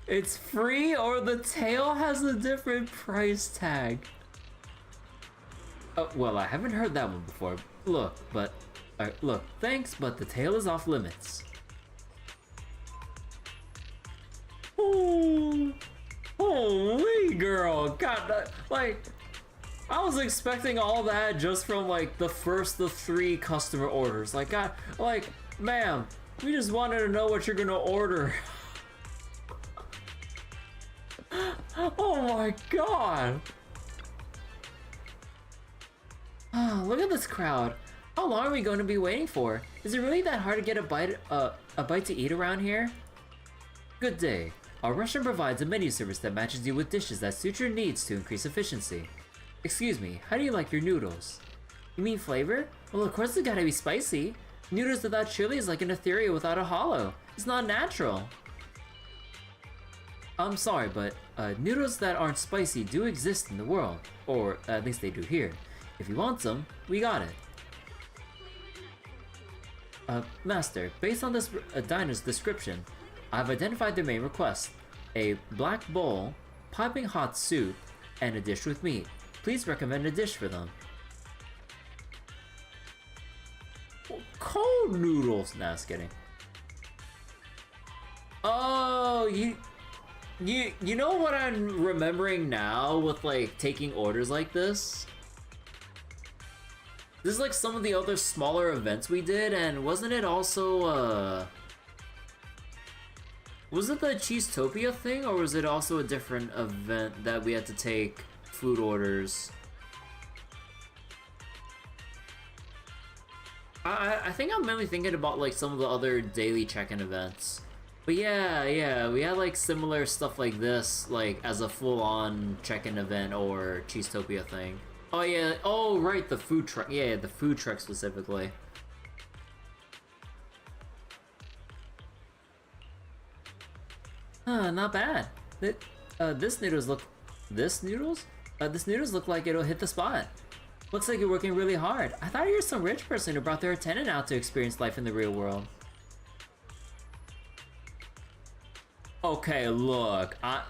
It's free or the tail has a different price tag. Oh, well, I haven't heard that one before. Look, thanks, but the tail is off limits. Oh, holy girl, God, like, I was expecting all that just from like the first of 3 customer orders. Like, God, like, ma'am, we just wanted to know what you're gonna order. Oh my god! Oh, look at this crowd. How long are we going to be waiting for? Is it really that hard to get a bite to eat around here? Good day. Our restaurant provides a menu service that matches you with dishes that suit your needs to increase efficiency. Excuse me, how do you like your noodles? You mean flavor? Well, of course it's gotta be spicy. Noodles without chili is like an ethereal without a hollow. It's not natural. I'm sorry, but noodles that aren't spicy do exist in the world. Or at least they do here. If you want some, we got it. Master, based on this diner's description, I've identified their main request. A black bowl, piping hot soup, and a dish with meat. Please recommend a dish for them. Cold noodles. Nah, just kidding. Oh, you know what I'm remembering now with like taking orders like this? This is like some of the other smaller events we did, and wasn't it also Was it the Cheesetopia thing, or was it also a different event that we had to take food orders? I think I'm mainly thinking about like some of the other daily check-in events. But yeah, we had like similar stuff like this, like as a full-on check-in event or Cheesetopia thing. Oh yeah, oh right, the food truck. Yeah, the food truck specifically. Not bad. This noodles look like it'll hit the spot. Looks like you're working really hard. I thought you were some rich person who brought their attendant out to experience life in the real world. Okay, look, I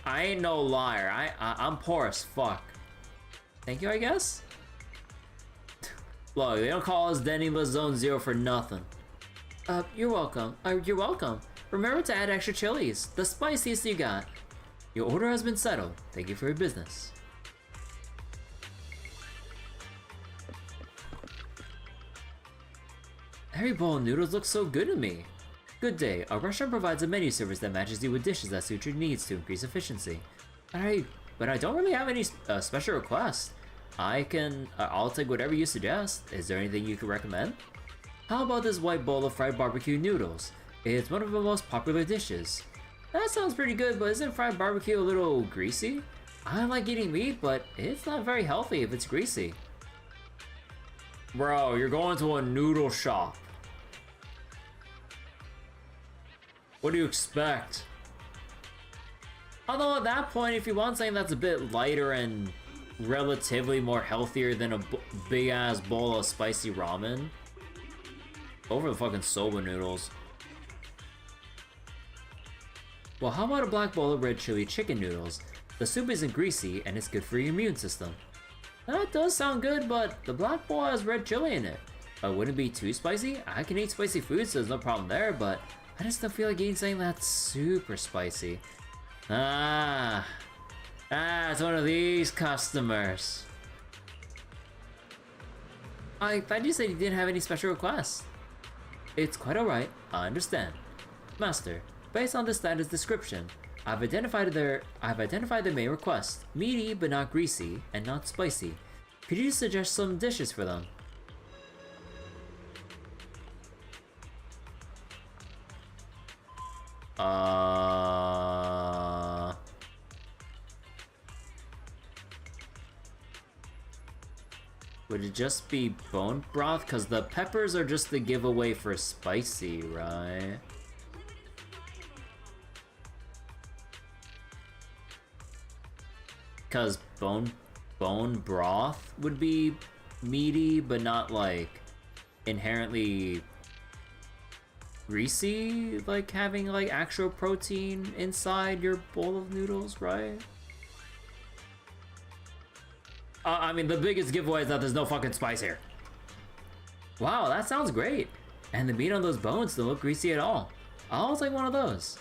ain't no liar. I'm poor as fuck. Thank you, I guess? Look, they don't call us Denny Zone Zero for nothing. You're welcome. You're welcome. Remember to add extra chilies, the spiciest you got. Your order has been settled. Thank you for your business. Every bowl of noodles looks so good to me. Good day. Our restaurant provides a menu service that matches you with dishes that suit your needs to increase efficiency. But I don't really have any special requests. I'll take whatever you suggest. Is there anything you could recommend? How about this white bowl of fried barbecue noodles? It's one of the most popular dishes. That sounds pretty good, but isn't fried barbecue a little greasy? I like eating meat, but it's not very healthy if it's greasy. Bro, you're going to a noodle shop. What do you expect? Although at that point, if you want something that's a bit lighter and relatively more healthier than a big ass bowl of spicy ramen, over the fucking soba noodles. Well, how about a black bowl of red chili chicken noodles? The soup isn't greasy and it's good for your immune system. That does sound good, but the black bowl has red chili in it. Wouldn't it be too spicy? I can eat spicy food, so there's no problem there, but I just don't feel like eating something that's super spicy. It's one of these customers. I thought you said you didn't have any special requests. It's quite alright, I understand. Master, based on the status description, I've identified their main request. Meaty but not greasy, and not spicy. Could you suggest some dishes for them? Would it just be bone broth? Cause the peppers are just the giveaway for spicy, right? Cause bone broth would be meaty, but not like inherently greasy, like having like actual protein inside your bowl of noodles, right? I mean, the biggest giveaway is that there's no fucking spice here. Wow, that sounds great. And the meat on those bones don't look greasy at all. I'll take one of those.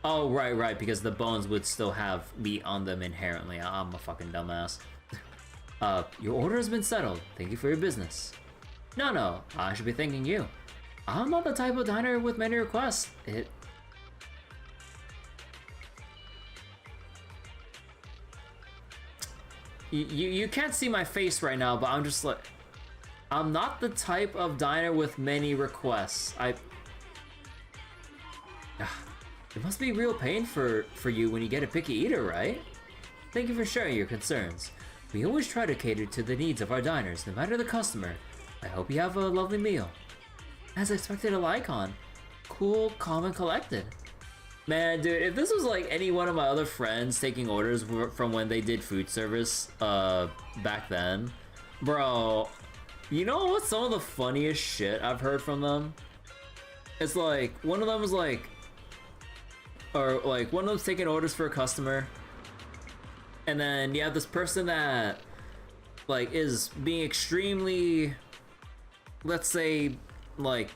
Oh, right, because the bones would still have meat on them inherently. I'm a fucking dumbass. Your order has been settled. Thank you for your business. No, I should be thanking you. I'm not the type of diner with many requests. You can't see my face right now, but I'm just like... I'm not the type of diner with many requests. It must be real pain for you when you get a picky eater, right? Thank you for sharing your concerns. We always try to cater to the needs of our diners, no matter the customer. I hope you have a lovely meal. As expected, a Lycon. Cool, calm, and collected. Man, dude, if this was like any one of my other friends taking orders from when they did food service back then, bro, you know what's some of the funniest shit I've heard from them? It's like, one of them was like, one of them's taking orders for a customer, and then you have this person that like is being extremely, let's say, like,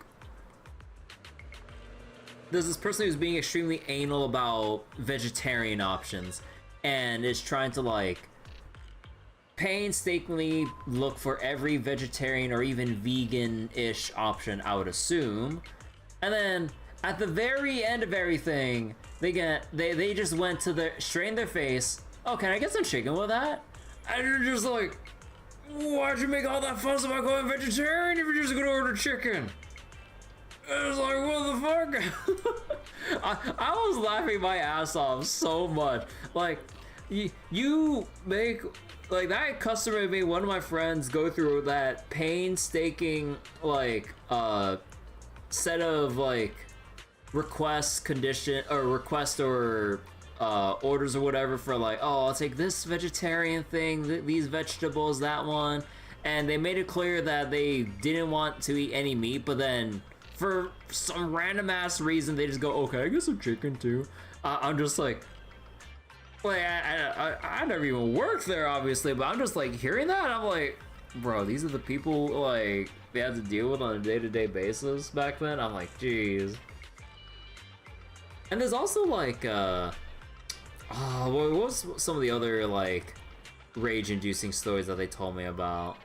there's this person who's being extremely anal about vegetarian options and is trying to like painstakingly look for every vegetarian or even vegan-ish option, I would assume. And then at the very end of everything, they just went to the straighten their face. Oh, can I get some chicken with that? And you're just like, why'd you make all that fuss about going vegetarian if you're just gonna order chicken? It was like, what the fuck? I was laughing my ass off so much. Like, you make, like, that customer made one of my friends go through that painstaking, like, set of, like, request or orders or whatever for, like, oh, I'll take this vegetarian thing, these vegetables, that one. And they made it clear that they didn't want to eat any meat, but then for some random ass reason, they just go, okay, I get some chicken too. I'm just like I never even worked there, obviously, but I'm just like hearing that, I'm like, bro, these are the people like they had to deal with on a day-to-day basis back then. I'm like, jeez. And there's also like, what was some of the other like rage-inducing stories that they told me about?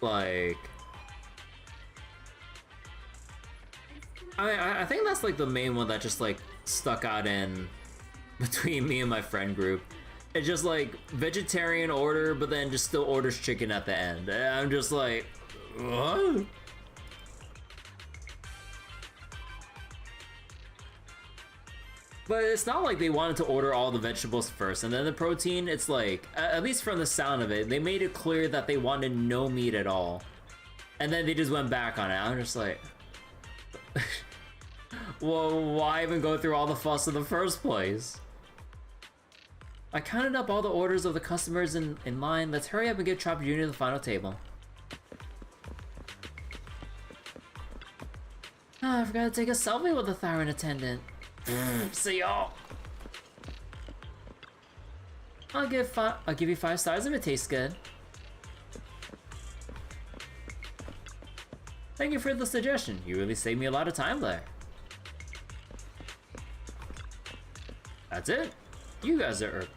Like, I think that's like the main one that just like stuck out in between me and my friend group. It's just like vegetarian order, but then just still orders chicken at the end. And I'm just like, what? But it's not like they wanted to order all the vegetables first and then the protein. It's like, at least from the sound of it, they made it clear that they wanted no meat at all. And then they just went back on it. I'm just like, well, why even go through all the fuss in the first place? I counted up all the orders of the customers in line. Let's hurry up and get Chopper Jr. the final table. Oh, I forgot to take a selfie with the thyroid attendant. See y'all. I'll give you 5 stars if it tastes good. Thank you for the suggestion. You really saved me a lot of time there. That's it. You guys are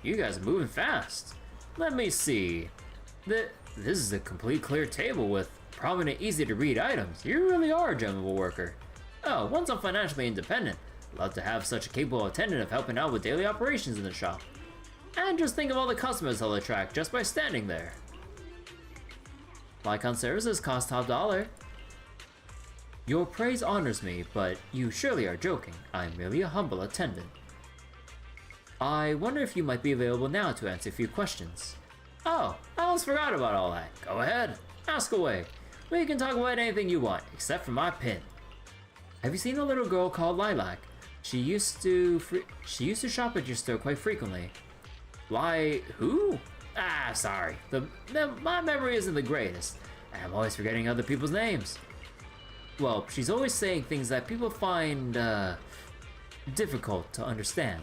moving fast. Let me see. This is a complete clear table with prominent, easy to read items. You really are a gentleman worker. Oh, once I'm financially independent, I'd love to have such a capable attendant of helping out with daily operations in the shop. And just think of all the customers I'll attract just by standing there. Lycon services cost top dollar. Your praise honors me, but you surely are joking. I'm merely a humble attendant. I wonder if you might be available now to answer a few questions. Oh, I almost forgot about all that. Go ahead, ask away. We can talk about anything you want, except for my pin. Have you seen a little girl called Lilac? She used to shop at your store quite frequently. Who? Ah, sorry. My memory isn't the greatest. I'm always forgetting other people's names. Well, she's always saying things that people find difficult to understand.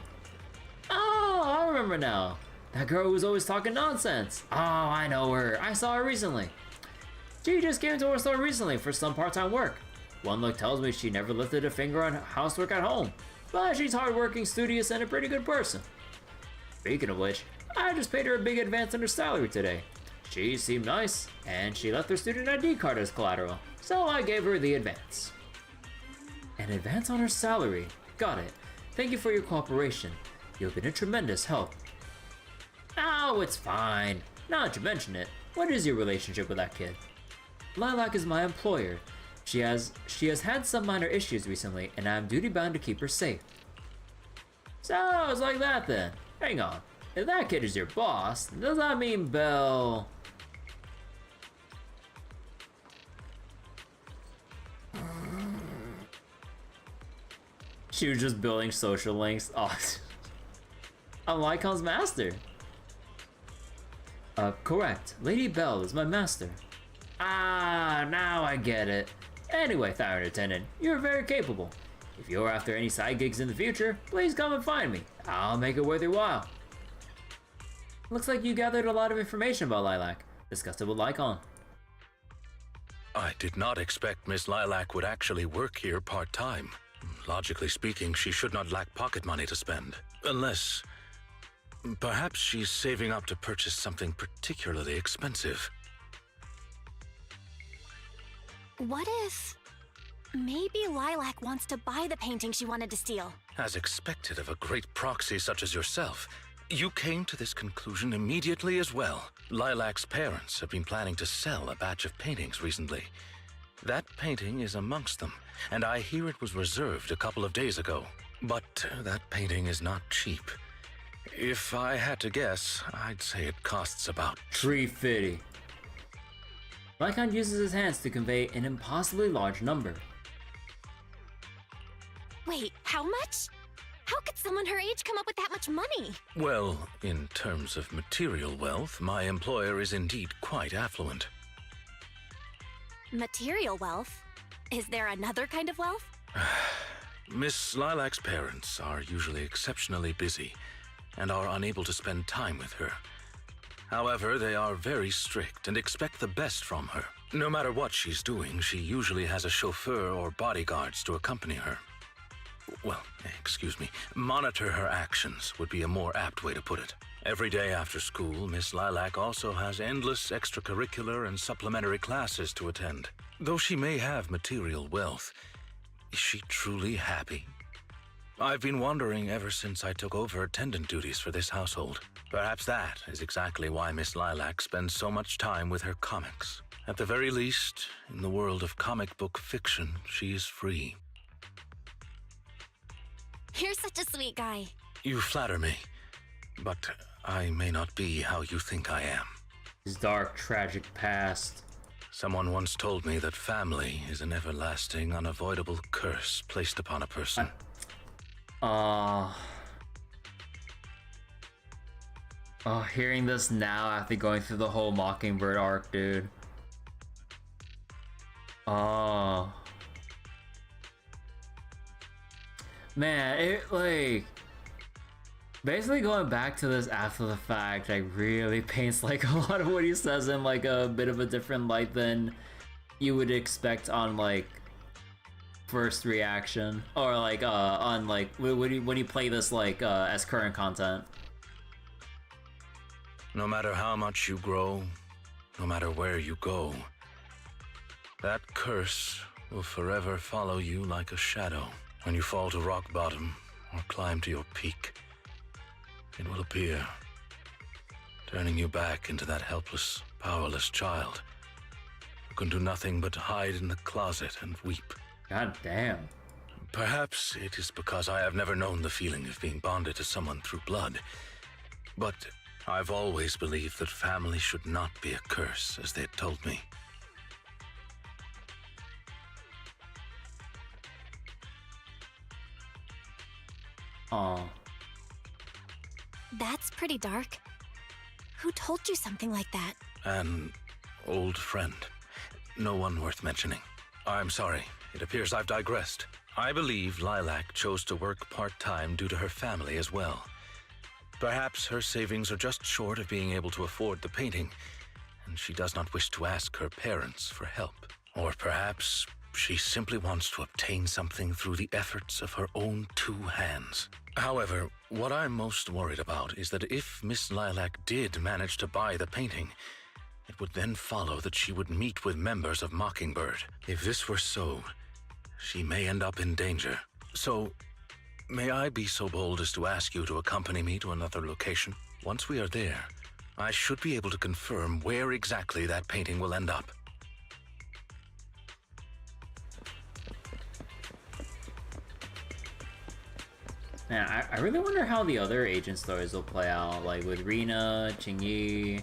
Oh, I remember now. That girl who was always talking nonsense. Oh, I know her. I saw her recently. She just came to our store recently for some part-time work. One look tells me she never lifted a finger on housework at home, but she's hardworking, studious, and a pretty good person. Speaking of which, I just paid her a big advance on her salary today. She seemed nice, and she left her student ID card as collateral, so I gave her the advance. An advance on her salary? Got it. Thank you for your cooperation. You've been a tremendous help. Oh, it's fine. Now that you mention it, what is your relationship with that kid? Lilac is my employer. She has had some minor issues recently, and I'm duty-bound to keep her safe. So, it's like that then. Hang on. If that kid is your boss, does that mean Belle... She was just building social links. Oh, I'm Lycon's master. Correct. Lady Belle is my master. Ah, now I get it. Anyway, Thyroid Attendant, you're very capable. If you're after any side gigs in the future, please come and find me. I'll make it worth your while. Looks like you gathered a lot of information about Lilac. Discussed it with Lycon. I did not expect Miss Lilac would actually work here part-time. Logically speaking, she should not lack pocket money to spend. Unless... perhaps she's saving up to purchase something particularly expensive. What if Maybe Lilac wants to buy the painting she wanted to steal. As expected of a great proxy such as yourself, you came to this conclusion immediately as well. Lilac's parents have been planning to sell a batch of paintings recently. That painting is amongst them, and I hear it was reserved a couple of days ago. But that painting is not cheap. If I had to guess, I'd say it costs about $350. Lycon uses his hands to convey an impossibly large number. Wait, how much? How could someone her age come up with that much money? Well, in terms of material wealth, my employer is indeed quite affluent. Material wealth? Is there another kind of wealth? Miss Lilac's parents are usually exceptionally busy and are unable to spend time with her. However, they are very strict and expect the best from her. No matter what she's doing, she usually has a chauffeur or bodyguards to accompany her. Well, excuse me, monitor her actions would be a more apt way to put it. Every day after school, Miss Lilac also has endless extracurricular and supplementary classes to attend. Though she may have material wealth, is she truly happy? I've been wondering ever since I took over attendant duties for this household. Perhaps that is exactly why Miss Lilac spends so much time with her comics. At the very least, in the world of comic book fiction, she is free. You're such a sweet guy. You flatter me, but I may not be how you think I am. His dark, tragic past. Someone once told me that family is an everlasting, unavoidable curse placed upon a person. Hearing this now after going through the whole Mockingbird arc, dude. Man, it, like, basically going back to this after the fact, like, really paints, like, a lot of what he says in, like, a bit of a different light than you would expect on, like, first reaction, or, like, on, like, when you play this, like, as current content. No matter how much you grow, no matter where you go, that curse will forever follow you like a shadow. When you fall to rock bottom or climb to your peak, it will appear, turning you back into that helpless, powerless child who can do nothing but hide in the closet and weep. God damn. Perhaps it is because I have never known the feeling of being bonded to someone through blood, but I've always believed that family should not be a curse, as they had told me. Aw. That's pretty dark. Who told you something like that? An old friend. No one worth mentioning. I'm sorry. It appears I've digressed. I believe Lilac chose to work part-time due to her family as well. Perhaps her savings are just short of being able to afford the painting, and she does not wish to ask her parents for help. Or perhaps she simply wants to obtain something through the efforts of her own two hands. However, what I'm most worried about is that if Miss Lilac did manage to buy the painting, it would then follow that she would meet with members of Mockingbird. If this were so, she may end up in danger. So, may I be so bold as to ask you to accompany me to another location? Once we are there, I should be able to confirm where exactly that painting will end up. Man, I really wonder how the other agent stories will play out, like with Rena, Qingyi.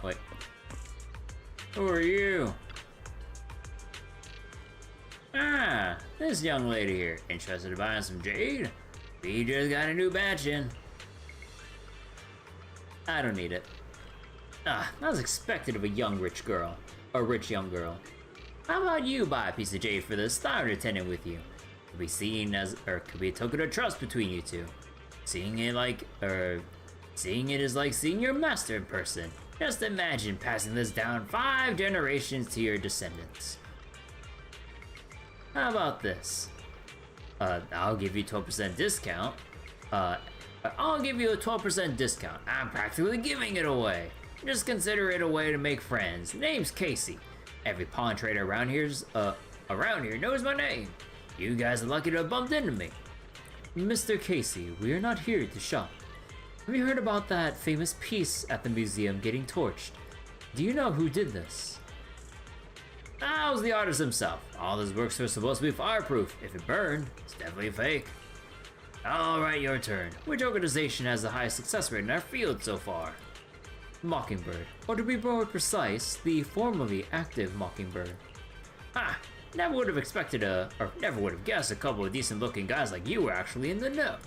Wait. Who are you? Ah, this young lady here. Interested in buying some jade? We just got a new batch in. I don't need it. Ah, that was expected of a rich young girl. How about you buy a piece of jade for this starter attendant with you? Could be seen as, or could be a token of trust between you two. Seeing it is like seeing your master in person. Just imagine passing this down 5 generations to your descendants. How about this? I'll give you 12% discount. I'll give you a 12% discount. I'm practically giving it away. Just consider it a way to make friends. Name's Casey. Every pawn trader around here's around here knows my name. You guys are lucky to have bumped into me. Mr. Casey, we are not here to shop. Have you heard about that famous piece at the museum getting torched? Do you know who did this? That was the artist himself. All his works are supposed to be fireproof. If it burned, it's definitely fake. Alright, your turn. Which organization has the highest success rate in our field so far? Mockingbird, or to be more precise, the formerly active Mockingbird. Ha! Never would have expected never would have guessed a couple of decent looking guys like you were actually in the know.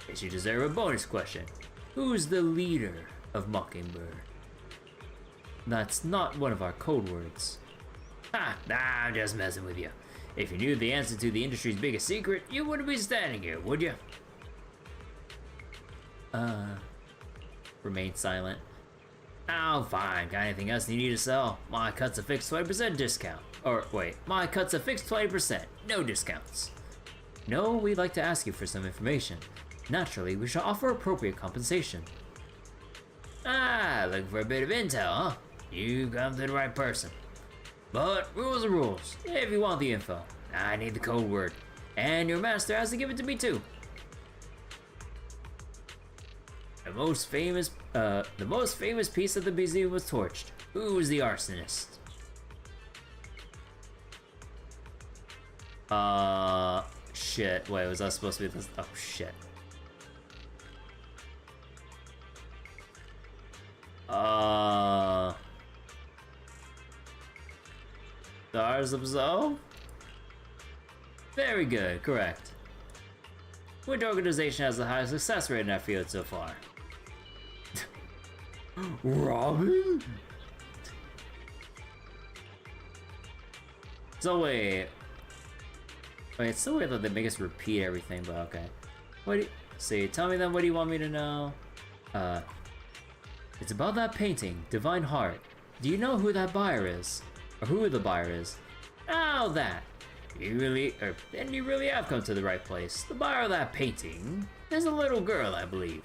Guess you deserve a bonus question. Who's the leader of Mockingbird? That's not one of our code words. Ha! Nah, I'm just messing with you. If you knew the answer to the industry's biggest secret, you wouldn't be standing here, would you? Remain silent. Oh, fine. Got anything else you need to sell? My cut's a fixed 20% discount. Or, wait, my cut's a fixed 20%. No discounts. No, we'd like to ask you for some information. Naturally, we shall offer appropriate compensation. Ah, looking for a bit of intel, huh? You've come to the right person. But rules are rules. If you want the info, I need the code word. And your master has to give it to me too. The most famous piece of the museum was torched. Who was the arsonist? Shit. Wait, was that supposed to be this? Oh, shit. Stars Absolve? Very good, correct. Which organization has the highest success rate in that field so far? Robin? So wait, it's so weird that they make us repeat everything, but okay. What do you, see, tell me then, what do you want me to know? It's about that painting, Divine Heart. Do you know who that buyer is? Or who the buyer is? Oh, that. You really have come to the right place. The buyer of that painting is a little girl, I believe.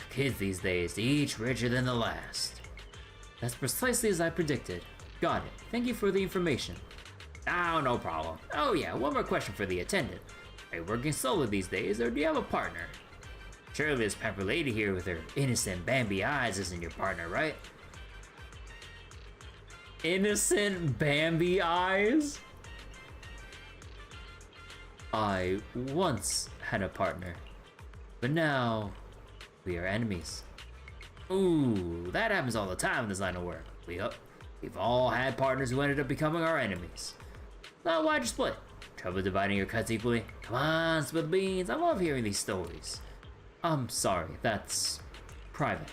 Kids these days, each richer than the last. That's precisely as I predicted. Got it. Thank you for the information. Oh, no problem. Oh yeah, one more question for the attendant. Are you working solo these days, or do you have a partner? Surely this pampered lady here with her innocent Bambi eyes isn't your partner, right? Innocent Bambi eyes? I once had a partner, but now we are enemies. Ooh, that happens all the time in this line of work. We've all had partners who ended up becoming our enemies. Now why'd you split? Trouble dividing your cuts equally? Come on, spill the beans. I love hearing these stories. I'm sorry, that's private.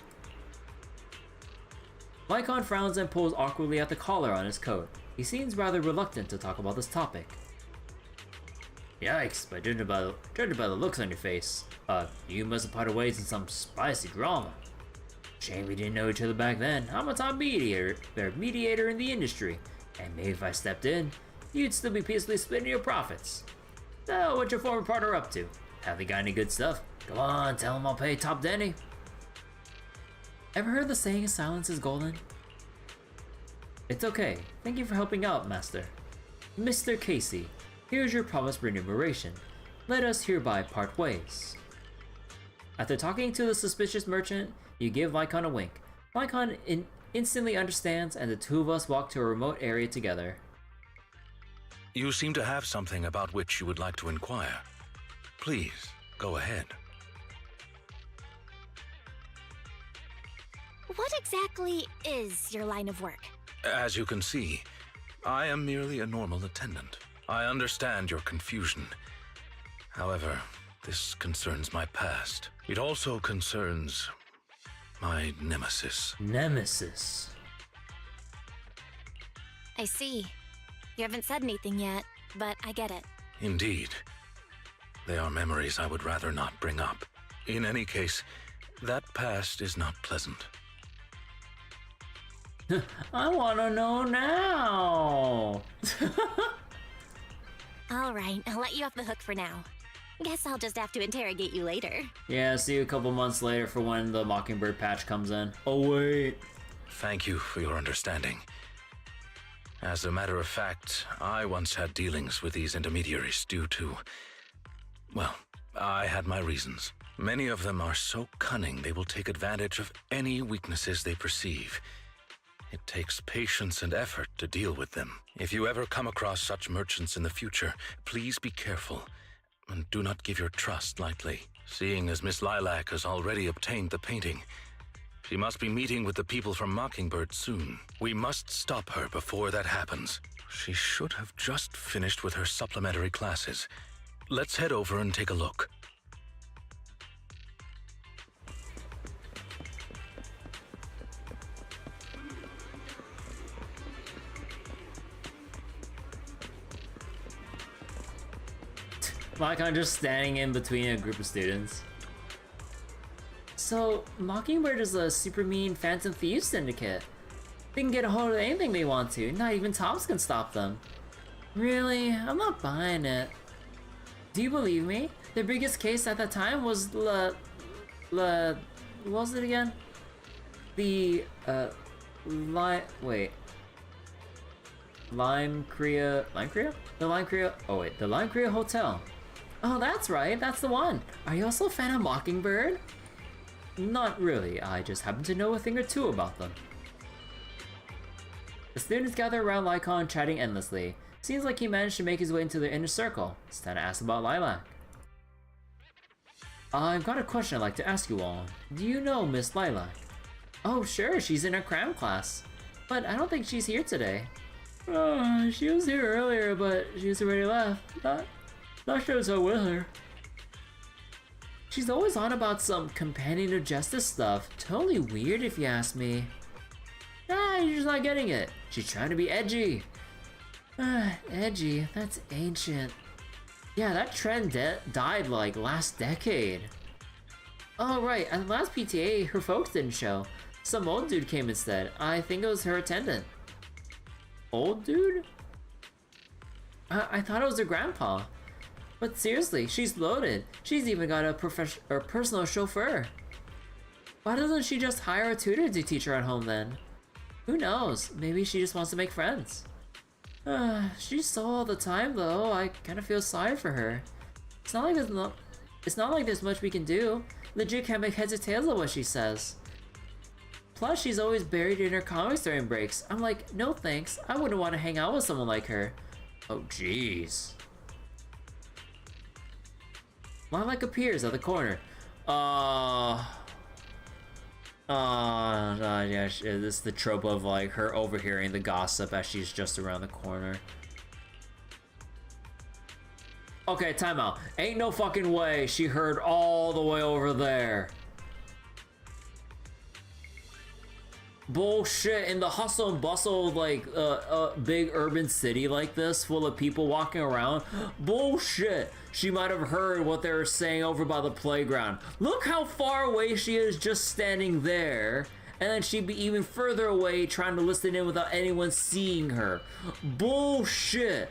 Lycon frowns and pulls awkwardly at the collar on his coat. He seems rather reluctant to talk about this topic. Yikes, but judging by the looks on your face, you must have parted ways in some spicy drama. Shame we didn't know each other back then. I'm a top mediator in the industry, and maybe if I stepped in, you'd still be peacefully splitting your profits. So, what's your former partner up to? Have they got any good stuff? Come on, tell him I'll pay top Denny. Ever heard the saying, silence is golden? It's okay. Thank you for helping out, Master. Mr. Casey, here's your promised remuneration. Let us hereby part ways. After talking to the suspicious merchant, you give Lycon a wink. Lycon instantly understands, and the two of us walk to a remote area together. You seem to have something about which you would like to inquire. Please, go ahead. What exactly is your line of work? As you can see, I am merely a normal attendant. I understand your confusion. However, this concerns my past. It also concerns my nemesis. Nemesis? I see. You haven't said anything yet, but I get it. Indeed. They are memories I would rather not bring up. In any case, that past is not pleasant. I want to know now. All right, I'll let you off the hook for now. Guess I'll just have to interrogate you later. Yeah, see you a couple months later for when the Mockingbird patch comes in. Oh wait. Thank you for your understanding. As a matter of fact, I once had dealings with these intermediaries due to... well, I had my reasons. Many of them are so cunning they will take advantage of any weaknesses they perceive. It takes patience and effort to deal with them. If you ever come across such merchants in the future, please be careful, and do not give your trust lightly. Seeing as Miss Lilac has already obtained the painting, she must be meeting with the people from Mockingbird soon. We must stop her before that happens. She should have just finished with her supplementary classes. Let's head over and take a look. Like I'm just standing in between a group of students. So, Mockingbird is a super mean Phantom Thieves syndicate. They can get a hold of anything they want to, not even Tops can stop them. Really? I'm not buying it. Do you believe me? Their biggest case at that time was what was it again? The, Lime Crea? The Lime Crea Hotel. Oh, that's right, that's the one. Are you also a fan of Mockingbird? Not really, I just happen to know a thing or two about them. The students gather around Lycon chatting endlessly. Seems like he managed to make his way into their inner circle. It's time to ask about Lilac. I've got a question I'd like to ask you all. Do you know Miss Lilac? Oh sure, she's in her cram class. But I don't think she's here today. She was here earlier, but she's already left. Not sure what's with her. She's always on about some companion of justice stuff. Totally weird if you ask me. You're just not getting it. She's trying to be edgy. Edgy? That's ancient. Yeah, that trend died like last decade. Oh right, at the last PTA, her folks didn't show. Some old dude came instead. I think it was her attendant. Old dude? I thought it was her grandpa. But seriously, she's loaded. She's even got a personal chauffeur. Why doesn't she just hire a tutor to teach her at home then? Who knows? Maybe she just wants to make friends. She's so all the time though. I kind of feel sorry for her. It's not like there's much we can do. Legit can't make heads or tails of what she says. Plus, she's always buried in her comics during breaks. I'm like, no thanks. I wouldn't want to hang out with someone like her. Oh jeez. Lilac appears at the corner. Yeah, it's the trope of like her overhearing the gossip as she's just around the corner. Okay, time out. Ain't no fucking way she heard all the way over there. Bullshit. In the hustle and bustle of like a big urban city like this full of people walking around, bullshit. She might have heard what they were saying over by the playground. Look how far away she is just standing there, and then she'd be even further away trying to listen in without anyone seeing her. Bullshit.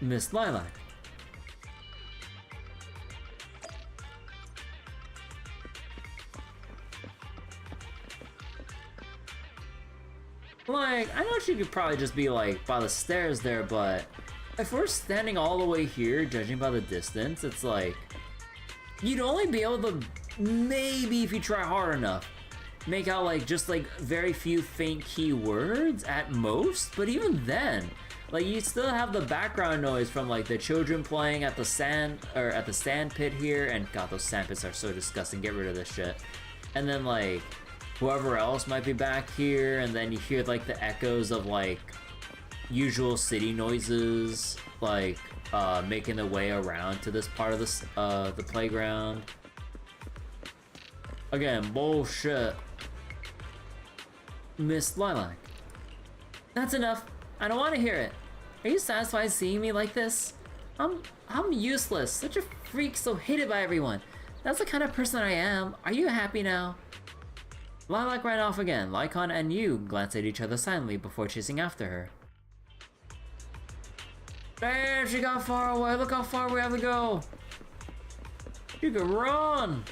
Miss Lilac. Like, I know she could probably just be like by the stairs there, but if we're standing all the way here, judging by the distance, it's like you'd only be able to, maybe if you try hard enough, make out like just like very few faint keywords at most. But even then, like you still have the background noise from like the children playing at the sand pit here, and god, those sand pits are so disgusting. Get rid of this shit. And then like whoever else might be back here, and then you hear like the echoes of like usual city noises, like making their way around to this part of the playground. Again, bullshit. Miss Lilac. That's enough. I don't want to hear it. Are you satisfied seeing me like this? I'm useless, such a freak, so hated by everyone. That's the kind of person I am. Are you happy now? Lilac ran off again. Lycon and you glanced at each other silently before chasing after her. Damn, she got far away. Look how far we have to go. You can run.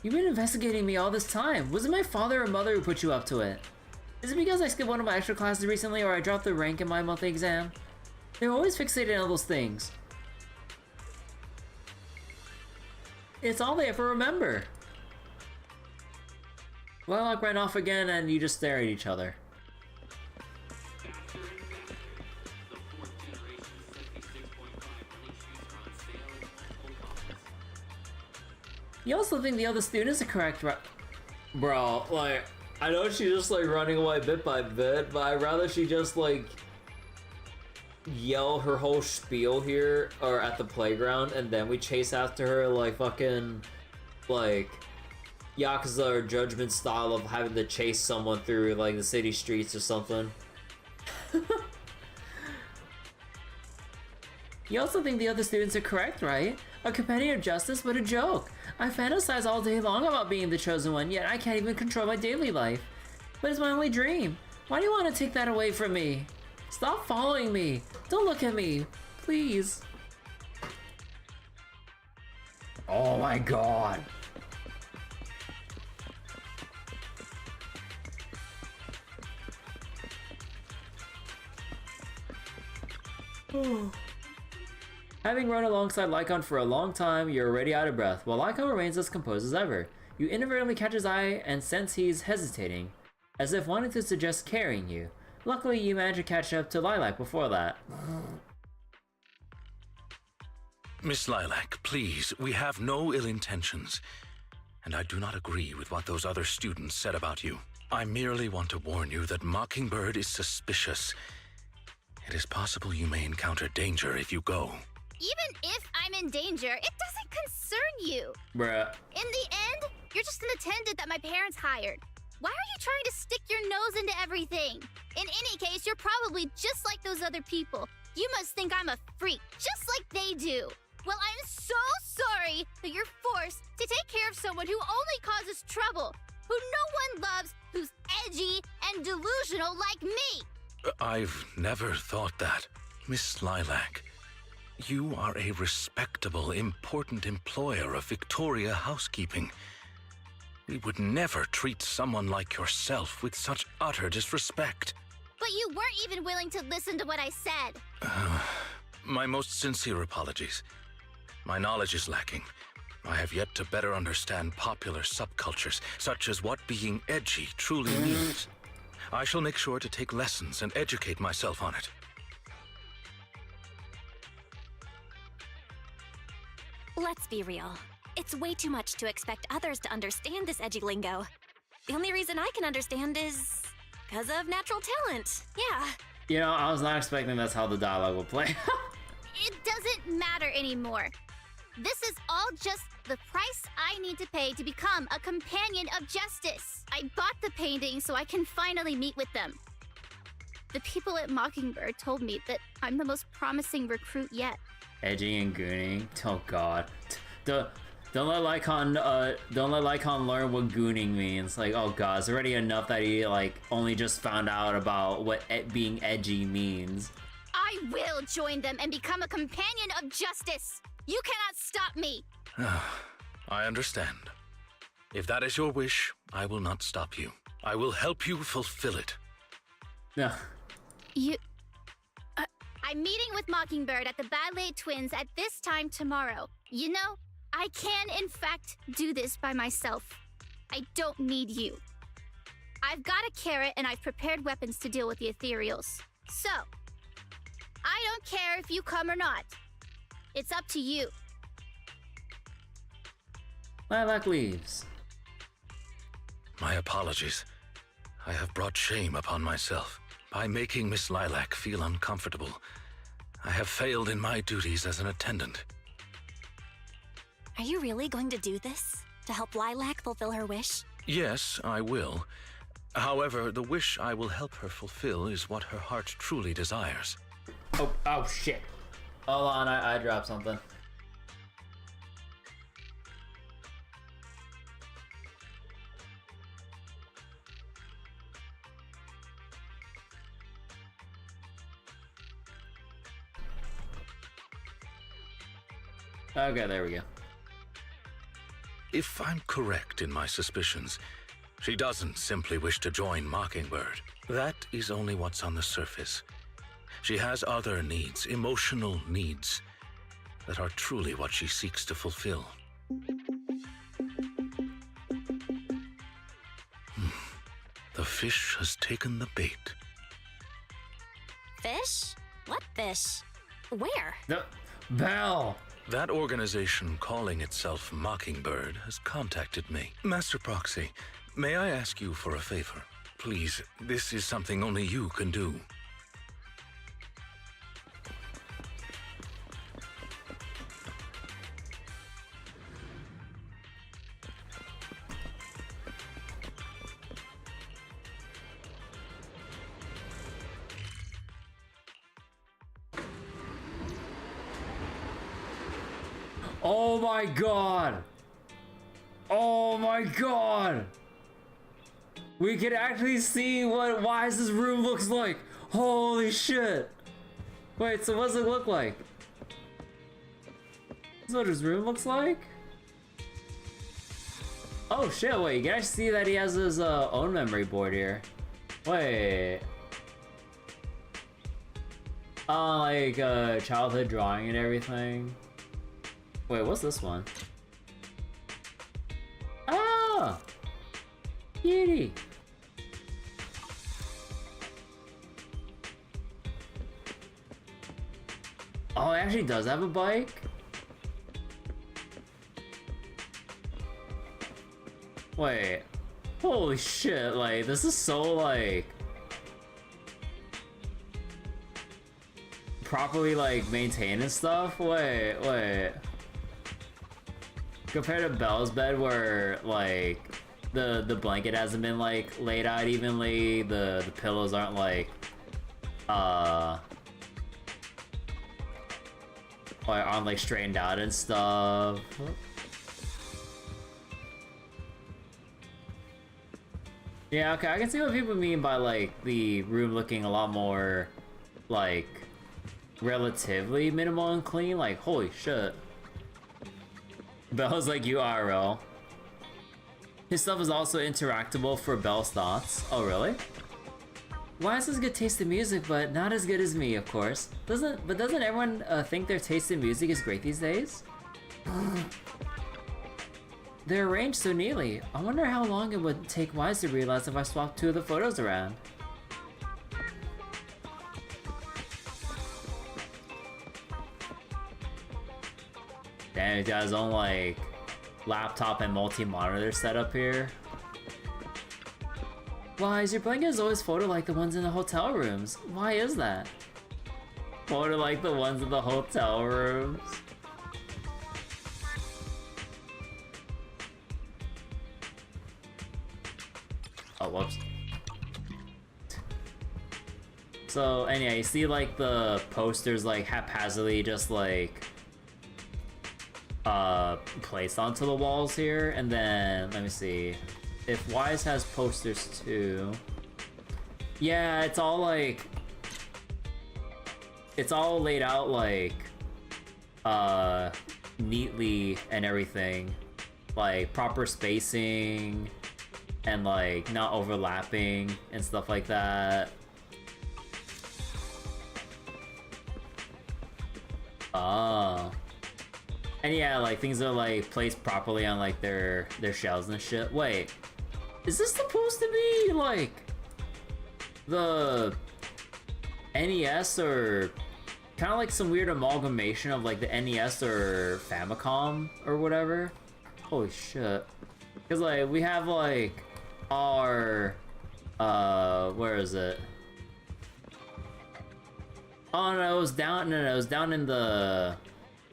You've been investigating me all this time. Was it my father or mother who put you up to it? Is it because I skipped one of my extra classes recently or I dropped the rank in my monthly exam? They're always fixated on those things. It's all they ever remember. Lilac ran off again and you just stare at each other. You also think the other students are correct, right? Bro, like, I know she's just like running away bit by bit, but I'd rather she just like yell her whole spiel here or at the playground and then we chase after her like fucking like Yakuza or Judgment style of having to chase someone through like the city streets or something. You also think the other students are correct, right? A companion of justice, but a joke. I fantasize all day long about being the chosen one, yet I can't even control my daily life. But it's my only dream. Why do you want to take that away from me? Stop following me. Don't look at me. Please. Oh my god. Having run alongside Lycon for a long time, you're already out of breath, while Lycon remains as composed as ever. You inadvertently catch his eye and sense he's hesitating, as if wanting to suggest carrying you. Luckily, you manage to catch up to Lilac before that. Miss Lilac, please, we have no ill intentions. And I do not agree with what those other students said about you. I merely want to warn you that Mockingbird is suspicious. It is possible you may encounter danger if you go. Even if I'm in danger, it doesn't concern you. Bruh. In the end, you're just an attendant that my parents hired. Why are you trying to stick your nose into everything? In any case, you're probably just like those other people. You must think I'm a freak, just like they do. Well, I'm so sorry that you're forced to take care of someone who only causes trouble, who no one loves, who's edgy and delusional like me. I've never thought that. Miss Lilac, you are a respectable, important employer of Victoria Housekeeping. We would never treat someone like yourself with such utter disrespect. But you weren't even willing to listen to what I said. My most sincere apologies. My knowledge is lacking. I have yet to better understand popular subcultures, such as what being edgy truly means. I shall make sure to take lessons and educate myself on it. Let's be real. It's way too much to expect others to understand this edgy lingo. The only reason I can understand is because of natural talent. Yeah. You know, I was not expecting that's how the dialogue would play. It doesn't matter anymore. This is all just the price I need to pay to become a companion of justice. I bought the painting so I can finally meet with them. The people at Mockingbird told me that I'm the most promising recruit yet. Edgy and gooning. Oh god. Don't let Lycon learn what gooning means. Like, oh god, it's already enough that he like only just found out about what being edgy means. I will join them and become a companion of justice. You cannot stop me. I understand. If that is your wish, I will not stop you. I will help you fulfill it. Yeah. I'm meeting with Mockingbird at the Ballet Twins at this time tomorrow. You know, I can, in fact, do this by myself. I don't need you. I've got a carrot and I've prepared weapons to deal with the ethereals. So, I don't care if you come or not. It's up to you. Lilac leaves. My apologies. I have brought shame upon myself. By making Miss Lilac feel uncomfortable, I have failed in my duties as an attendant. Are you really going to do this? To help Lilac fulfill her wish? Yes, I will. However, the wish I will help her fulfill is what her heart truly desires. Oh shit. Hold on, I dropped something. Okay, there we go. If I'm correct in my suspicions, she doesn't simply wish to join Mockingbird. That is only what's on the surface. She has other needs, emotional needs, that are truly what she seeks to fulfill. The fish has taken the bait. Fish? What fish? Where? The Belle! That organization calling itself Mockingbird has contacted me. Master Proxy, may I ask you for a favor? Please, this is something only you can do. Oh my god! Oh my god! We can actually see what Wise's room looks like! Holy shit! Wait, so what does it look like? This is what his room looks like? Oh shit, wait, you can actually see that he has his own memory board here. Wait. Like childhood drawing and everything. Wait, what's this one? Ah! Kitty! Oh, it actually does have a bike? Wait. Holy shit, like, this is so, like... properly, like, maintained and stuff? Wait. Compared to Belle's bed where, like, the blanket hasn't been, like, laid out evenly, the pillows aren't, like, aren't, like, straightened out and stuff. Yeah, okay, I can see what people mean by, like, the room looking a lot more, like, relatively minimal and clean. Like, holy shit. Belle's like URL. His stuff is also interactable for Belle's thoughts. Oh, really? Wise has good taste in music, but not as good as me, of course. Doesn't everyone think their taste in music is great these days? They're arranged so neatly. I wonder how long it would take Wise to realize if I swapped two of the photos around. Damn, he's got his own, like, laptop and multi-monitor setup here. Wise, your blanket is always folded like the ones in the hotel rooms. Why is that? Folded like the ones in the hotel rooms? Oh, whoops. So, and yeah, you see, like, the posters, like, haphazardly just, like, placed onto the walls here, and then let me see if Wise has posters too. Yeah, it's all like it's all laid out like neatly and everything, like proper spacing and like not overlapping and stuff like that. Oh. And yeah, like things are like placed properly on like their shelves and shit. Wait, is this supposed to be like the NES or kind of like some weird amalgamation of like the NES or Famicom or whatever? Holy shit. Because like we have like our where is it? Oh no, it was down it was down in the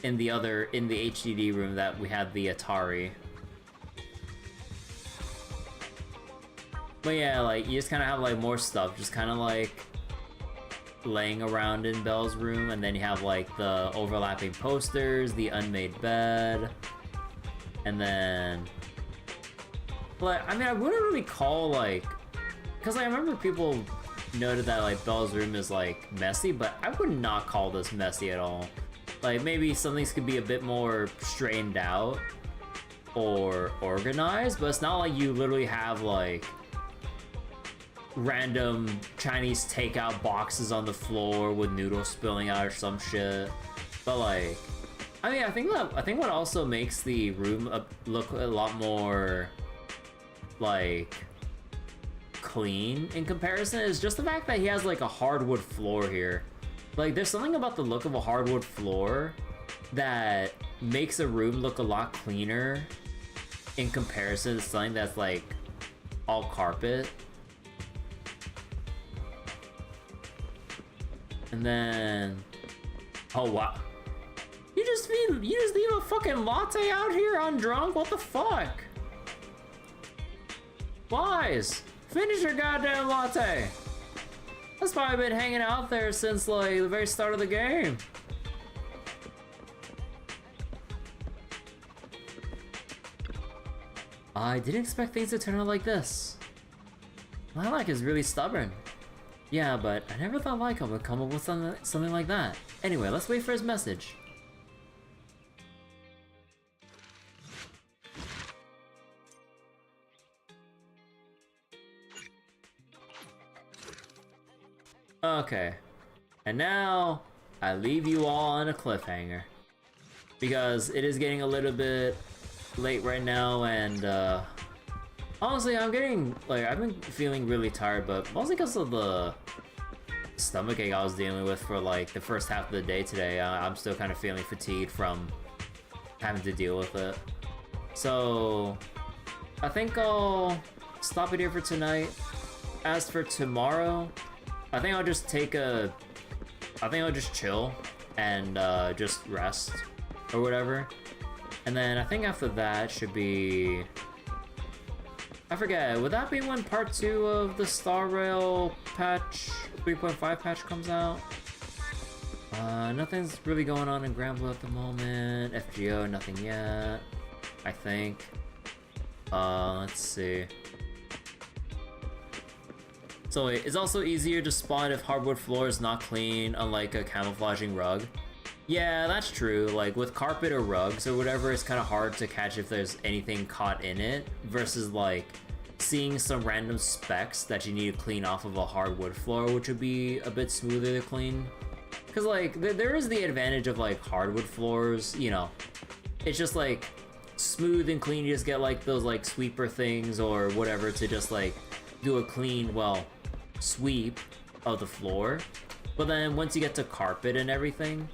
HDD room that we had the Atari. But yeah, like you just kind of have like more stuff just kind of like laying around in Belle's room, and then you have like the overlapping posters, the unmade bed, and then like I mean I wouldn't really call like, because I remember people noted that like Belle's room is like messy, but I would not call this messy at all. Like maybe some things could be a bit more straightened out, or organized, but it's not like you literally have like random Chinese takeout boxes on the floor with noodles spilling out or some shit. But like, I mean, I think what also makes the room look a lot more like clean in comparison is just the fact that he has like a hardwood floor here. Like, there's something about the look of a hardwood floor that makes a room look a lot cleaner in comparison to something that's like all carpet. And then, oh wow, you just leave a fucking latte out here undrunk? What the fuck? Wise, finish your goddamn latte. That's probably been hanging out there since like the very start of the game. I didn't expect things to turn out like this. Lilac is really stubborn. Yeah, but I never thought Lilac would come up with something like that. Anyway, let's wait for his message. Okay, and now I leave you all on a cliffhanger because it is getting a little bit late right now, and honestly, I've been feeling really tired, but mostly because of the stomachache I was dealing with for like the first half of the day today. I'm still kind of feeling fatigued from having to deal with it. So I think I'll stop it here for tonight. As for tomorrow, I think I'll just chill and just rest or whatever. And then I think after that should be, I forget, would that be when part 2 of the Star Rail patch 3.5 patch comes out? Nothing's really going on in Granblue at the moment. FGO, nothing yet, I think. Let's see. So it's also easier to spot if hardwood floor is not clean, unlike a camouflaging rug. Yeah, that's true. Like with carpet or rugs or whatever, it's kind of hard to catch if there's anything caught in it versus like seeing some random specks that you need to clean off of a hardwood floor, which would be a bit smoother to clean. Because like there is the advantage of like hardwood floors, you know, it's just like smooth and clean. You just get like those like sweeper things or whatever to just like do a clean, well, sweep of the floor. But then once you get to carpet and everything,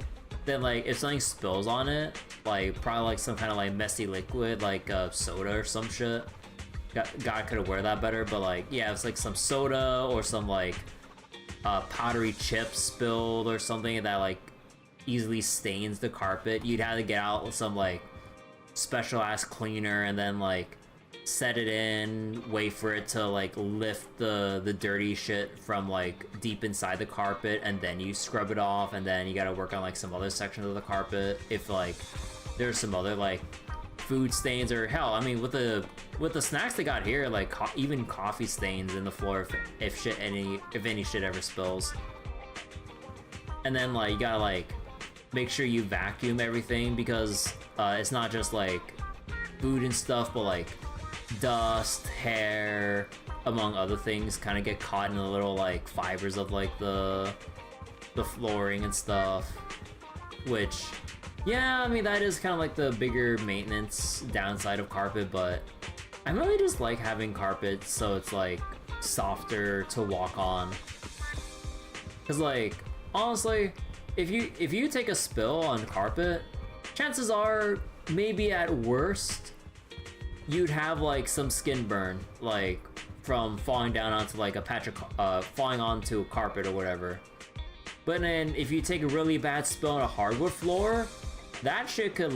then like if something spills on it, like probably like some kind of like messy liquid like soda or some shit, God could have wear that better. But like, yeah, it's like some soda or some like powdery chips spilled or something that like easily stains the carpet, you'd have to get out with some like special ass cleaner and then like set it in, wait for it to like lift the dirty shit from like deep inside the carpet, and then you scrub it off, and then you gotta work on like some other sections of the carpet if like there's some other like food stains, or hell, I mean with the snacks they got here, like even coffee stains in the floor if any shit ever spills. And then like you gotta like make sure you vacuum everything, because it's not just like food and stuff, but like dust, hair, among other things, kind of get caught in the little like fibers of like the flooring and stuff. Which, yeah, I mean that is kind of like the bigger maintenance downside of carpet, but I really just like having carpet so it's like softer to walk on. Cause like honestly, if you take a spill on carpet, chances are maybe at worst you'd have like some skin burn, like from falling down onto like a patch of falling onto a carpet or whatever. But then if you take a really bad spill on a hardwood floor, that shit could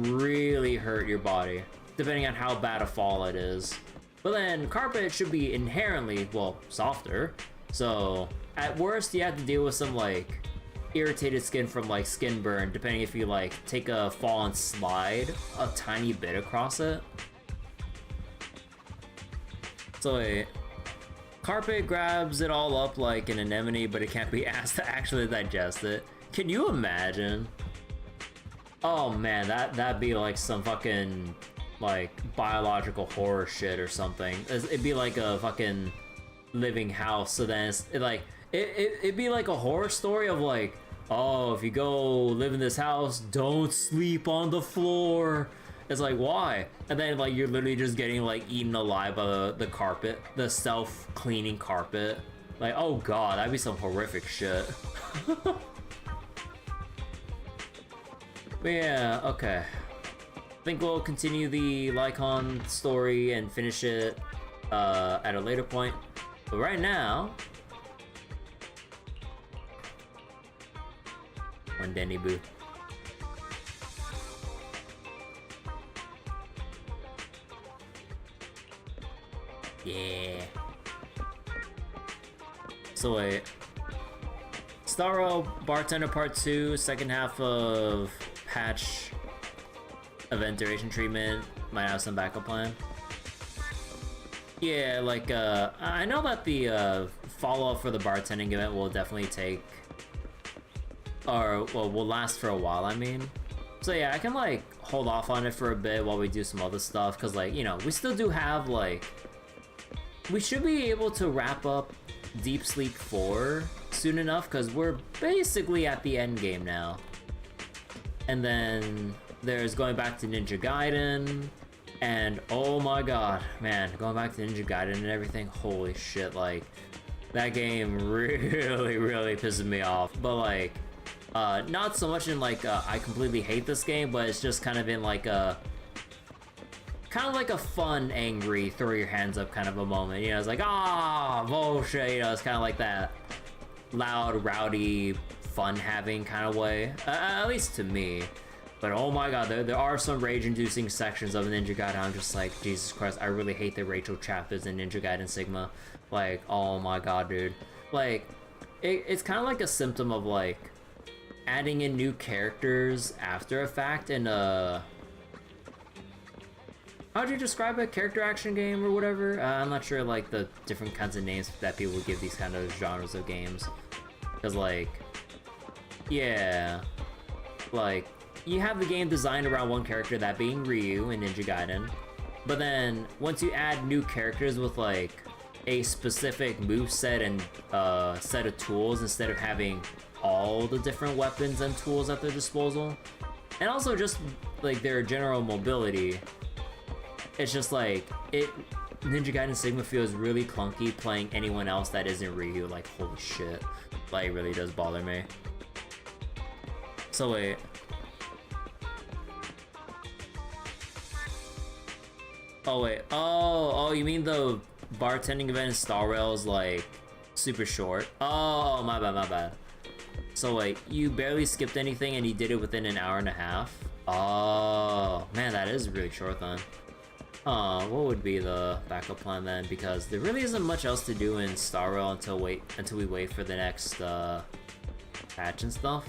really hurt your body, depending on how bad a fall it is. But then carpet should be inherently, well, softer, so at worst you have to deal with some like irritated skin from like skin burn, depending if you like take a fall and slide a tiny bit across it. So wait, carpet grabs it all up like an anemone, but it can't be asked to actually digest it. Can you imagine? Oh man, that'd be like some fucking like biological horror shit or something. It'd be like a fucking living house. So then it'd be like a horror story of like, oh, if you go live in this house, don't sleep on the floor. It's like, why? And then like you're literally just getting like eaten alive by the carpet, the self-cleaning carpet. Like, oh god, that'd be some horrific shit. But yeah, okay. I think we'll continue the Lycon story and finish it at a later point. But right now, one Denny Boo. Yeah. So wait. Star Rail Bartender Part 2, second half of patch event duration treatment. Might have some backup plan. Yeah, like, I know that the follow-up for the bartending event will definitely take, or, well, will last for a while, I mean. So yeah, I can, like, hold off on it for a bit while we do some other stuff, because, like, you know, we still do have, like, we should be able to wrap up Deep Sleep 4 soon enough, because we're basically at the end game now. And then there's going back to Ninja Gaiden, and oh my god, man, going back to Ninja Gaiden and everything, holy shit, like, that game really pisses me off. But like, not so much in like, I completely hate this game, but it's just kind of in like a, kind of like a fun, angry, throw your hands up kind of a moment, you know, it's like, ah, bullshit, you know, it's kind of like that loud, rowdy, fun-having kind of way, at least to me. But oh my god, there are some rage-inducing sections of Ninja Gaiden. I'm just like, Jesus Christ, I really hate the Rachel chapters in Ninja Gaiden Sigma. Like, oh my god, dude. Like, it's kind of like a symptom of like adding in new characters after a fact in a, how'd you describe it? Character action game or whatever? I'm not sure like the different kinds of names that people would give these kind of genres of games. Cause like, yeah, like, you have the game designed around one character, that being Ryu in Ninja Gaiden, but then once you add new characters with like a specific moveset and set of tools instead of having all the different weapons and tools at their disposal, and also just like their general mobility, it's just like, Ninja Gaiden Sigma feels really clunky playing anyone else that isn't Ryu. Like, holy shit, like, it really does bother me. So wait. Oh wait, oh, you mean the bartending event in Star Rail is like super short? Oh, my bad. So wait, you barely skipped anything and you did it within an hour and a half? Oh, man, that is really short then. What would be the backup plan then? Because there really isn't much else to do in Star Rail until we wait for the next patch and stuff.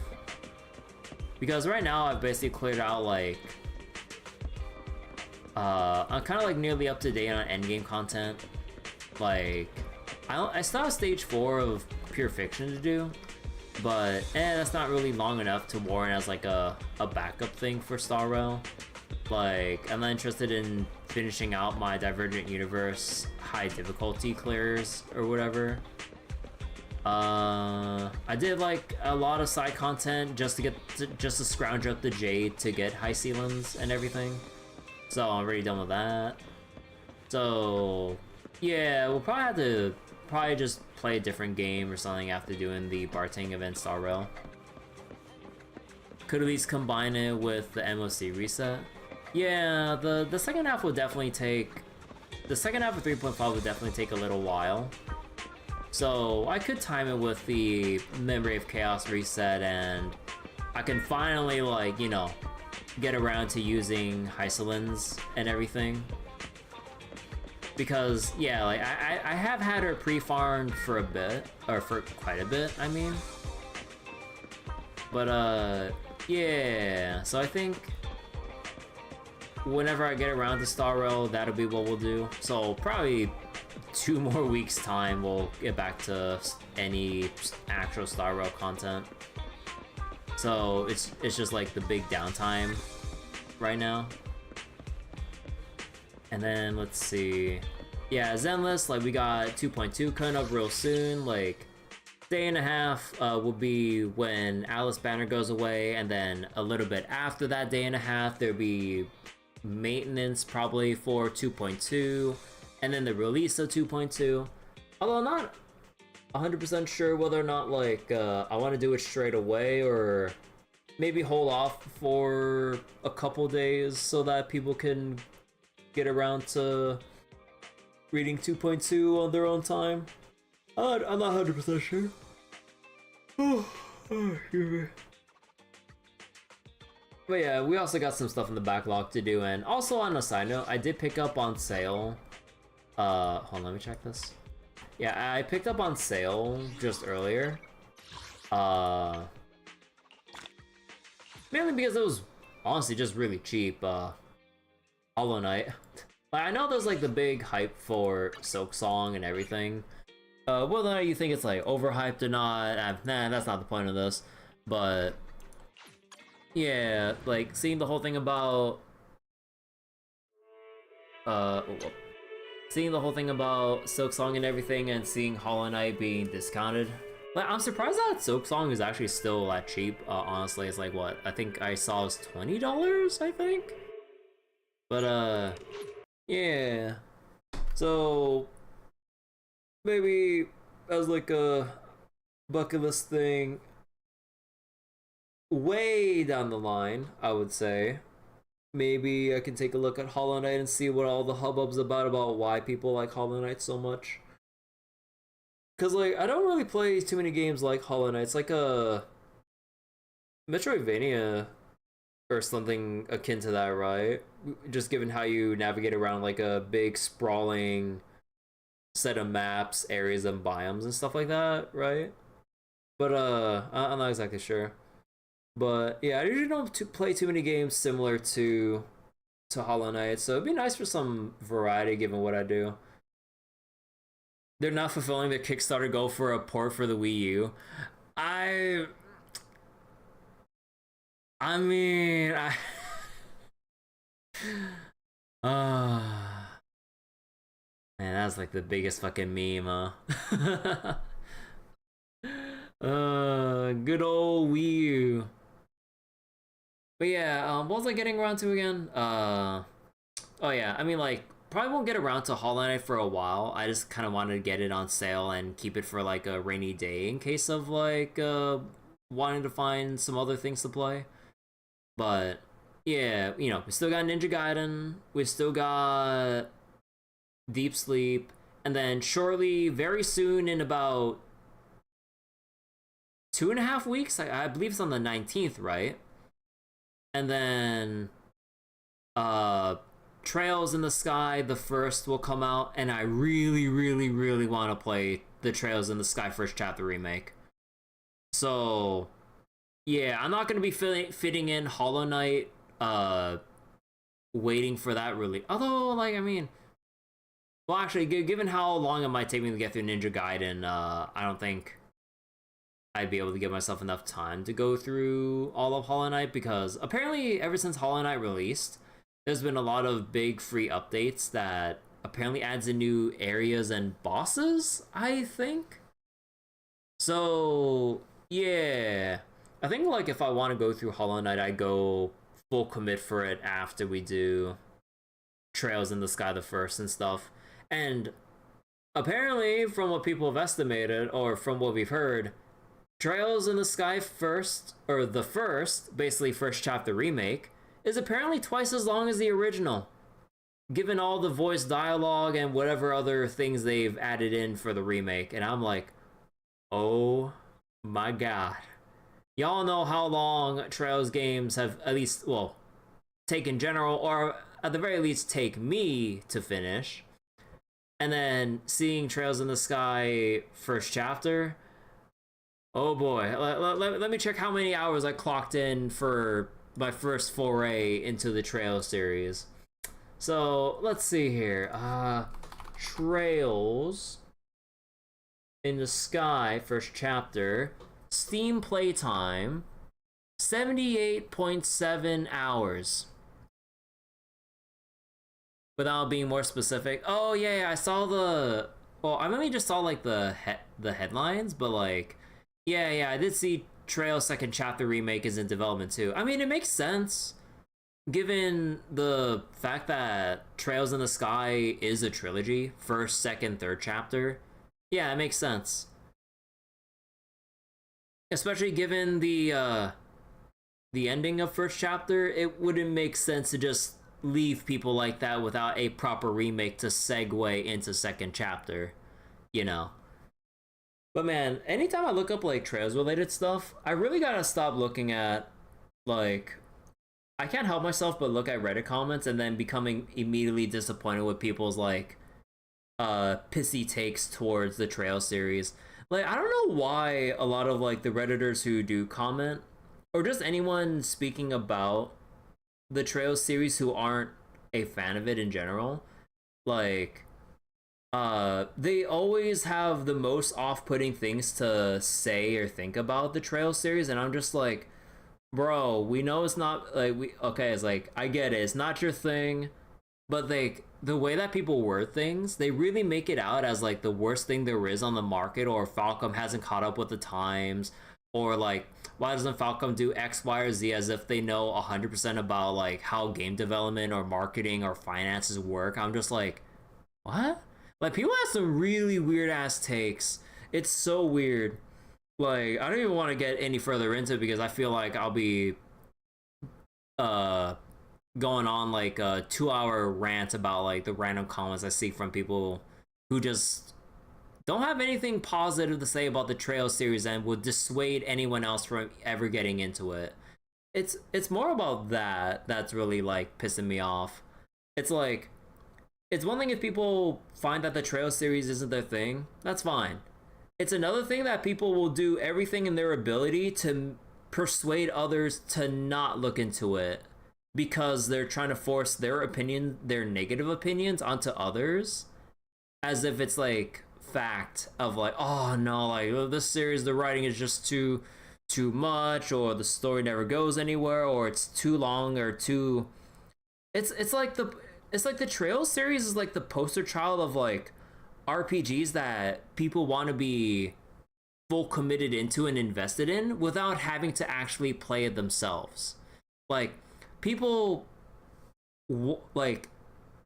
Because right now I've basically cleared out like, I'm kind of like nearly up to date on endgame content. Like, I still have stage 4 of Pure Fiction to do, but that's not really long enough to warrant as like a backup thing for Star Rail. Like, I'm not interested in finishing out my Divergent Universe high difficulty clears or whatever. I did like a lot of side content just to scrounge up the Jade to get high ceilings and everything. So I'm already done with that. So yeah, we'll probably have to just play a different game or something after doing the bartending event Star Rail. Could at least combine it with the MOC reset. Yeah, the second half will definitely take, the second half of 3.5 would definitely take a little while. So I could time it with the Memory of Chaos reset, and I can finally, like, you know, get around to using Hysolins and everything. Because, yeah, like, I have had her pre-farmed for a bit, or for quite a bit, I mean. But, yeah, so I think whenever I get around to Star Rail, that'll be what we'll do. So probably 2 more weeks time, we'll get back to any actual Star Rail content. So it's just like the big downtime right now. And then let's see. Yeah, Zenless, like we got 2.2 coming up real soon. Like day and a half will be when Alice Banner goes away, and then a little bit after that day and a half there'll be maintenance probably for 2.2, and then the release of 2.2. Although I'm not 100% sure whether or not like I want to do it straight away or maybe hold off for a couple days so that people can get around to reading 2.2 on their own time. I'm not 100% sure. But yeah, we also got some stuff in the backlog to do, and also on a side note, I did pick up on sale. Hold on, let me check this. Yeah, I picked up on sale just earlier. Mainly because it was honestly just really cheap. Hollow Knight. I know there's like the big hype for Silk Song and everything. Whether or not you think it's like overhyped or not, nah, that's not the point of this. But yeah, like seeing the whole thing about Silk Song and everything, and seeing Hollow Knight being discounted. Like, I'm surprised that Silk Song is actually still that cheap. Honestly, it's like what I think I saw is $20, I think. But yeah. So maybe as like a bucket list thing, way down the line, I would say, maybe I can take a look at Hollow Knight and see what all the hubbub's about why people like Hollow Knight so much. Cause like I don't really play too many games like Hollow Knight. It's like a Metroidvania or something akin to that, right? Just given how you navigate around like a big sprawling set of maps, areas, and biomes and stuff like that, right? But I'm not exactly sure. But yeah, I usually don't play too many games similar to Hollow Knight, so it'd be nice for some variety given what I do. They're not fulfilling their Kickstarter goal for a port for the Wii U. I mean, man, that's like the biggest fucking meme, huh? Good old Wii U. But yeah, what was I getting around to again? Oh yeah, I mean, like, probably won't get around to Hollow Knight for a while. I just kind of wanted to get it on sale and keep it for like a rainy day in case of like wanting to find some other things to play. But yeah, you know, we still got Ninja Gaiden, we still got Deep Sleep, and then shortly, very soon, in about 2.5 weeks, I believe it's on the 19th, right? And then Trails in the Sky, the first, will come out, and I really, really, really want to play the Trails in the Sky First Chapter remake. So yeah, I'm not going to be fitting in Hollow Knight, waiting for that really. Although, like, I mean, well, actually, given how long it might take me to get through Ninja Gaiden, I don't think I'd be able to give myself enough time to go through all of Hollow Knight, because apparently ever since Hollow Knight released, there's been a lot of big free updates that apparently adds in new areas and bosses, I think. So yeah, I think like if I want to go through Hollow Knight, I go full commit for it after we do Trails in the Sky the first and stuff. And apparently, from what people have estimated, or from what we've heard, Trails in the Sky first, or the first, basically first chapter remake, is apparently twice as long as the original, given all the voice dialogue and whatever other things they've added in for the remake. And I'm like, oh my god. Y'all know how long Trails games have, at least, well, taken general, or at the very least take me to finish. And then seeing Trails in the Sky first chapter, oh boy, let me check how many hours I clocked in for my first foray into the Trails series. So let's see here. Trails in the Sky first chapter, Steam playtime, 78.7 hours. Without being more specific. Oh yeah, I saw the. Well, I mainly just saw like the headlines, but like, yeah, I did see Trail Second Chapter remake is in development too. I mean, it makes sense, given the fact that Trails in the Sky is a trilogy, first, second, third chapter. Yeah, it makes sense. Especially given the ending of first chapter, it wouldn't make sense to just leave people like that without a proper remake to segue into second chapter, you know. But man, anytime I look up like Trails related stuff, I really gotta stop looking at like, I can't help myself but look at Reddit comments and then becoming immediately disappointed with people's like pissy takes towards the Trail series. Like, I don't know why a lot of like the Redditors who do comment, or just anyone speaking about the Trail series who aren't a fan of it in general, like, they always have the most off-putting things to say or think about the Trail series, and I'm just like, bro, we know it's not like it's like, I get it, it's not your thing, but like the way that people word things, they really make it out as like the worst thing there is on the market, or Falcom hasn't caught up with the times, or like, why doesn't Falcom do X, Y, or Z, as if they know 100% about like how game development or marketing or finances work. I'm just like, what? Like, people have some really weird ass takes. It's so weird. Like, I don't even want to get any further into it because I feel like I'll be going on like a 2-hour rant about like the random comments I see from people who just don't have anything positive to say about the Trail series and would dissuade anyone else from ever getting into it. It's more about that's really like pissing me off. It's like, it's one thing if people find that the Trail series isn't their thing, that's fine. It's another thing that people will do everything in their ability to persuade others to not look into it because they're trying to force their opinion, their negative opinions onto others, as if it's like fact of like, oh no, like, oh, this series, the writing is just too much, or the story never goes anywhere, or it's too long, or too, it's like the Trail series is like the poster child of like RPGs that people want to be full committed into and invested in without having to actually play it themselves. Like, people like,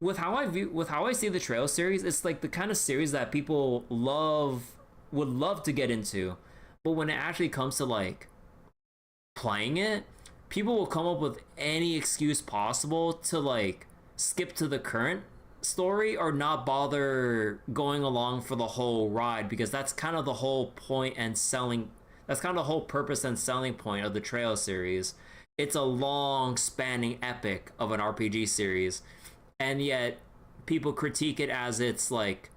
with how I see the Trail series, it's like the kind of series that people would love to get into, but when it actually comes to like playing it, people will come up with any excuse possible to like skip to the current story or not bother going along for the whole ride, because that's kind of the whole point and selling, that's kind of the whole purpose and selling point of the Trail series. It's a long spanning epic of an RPG series, and yet people critique it as its like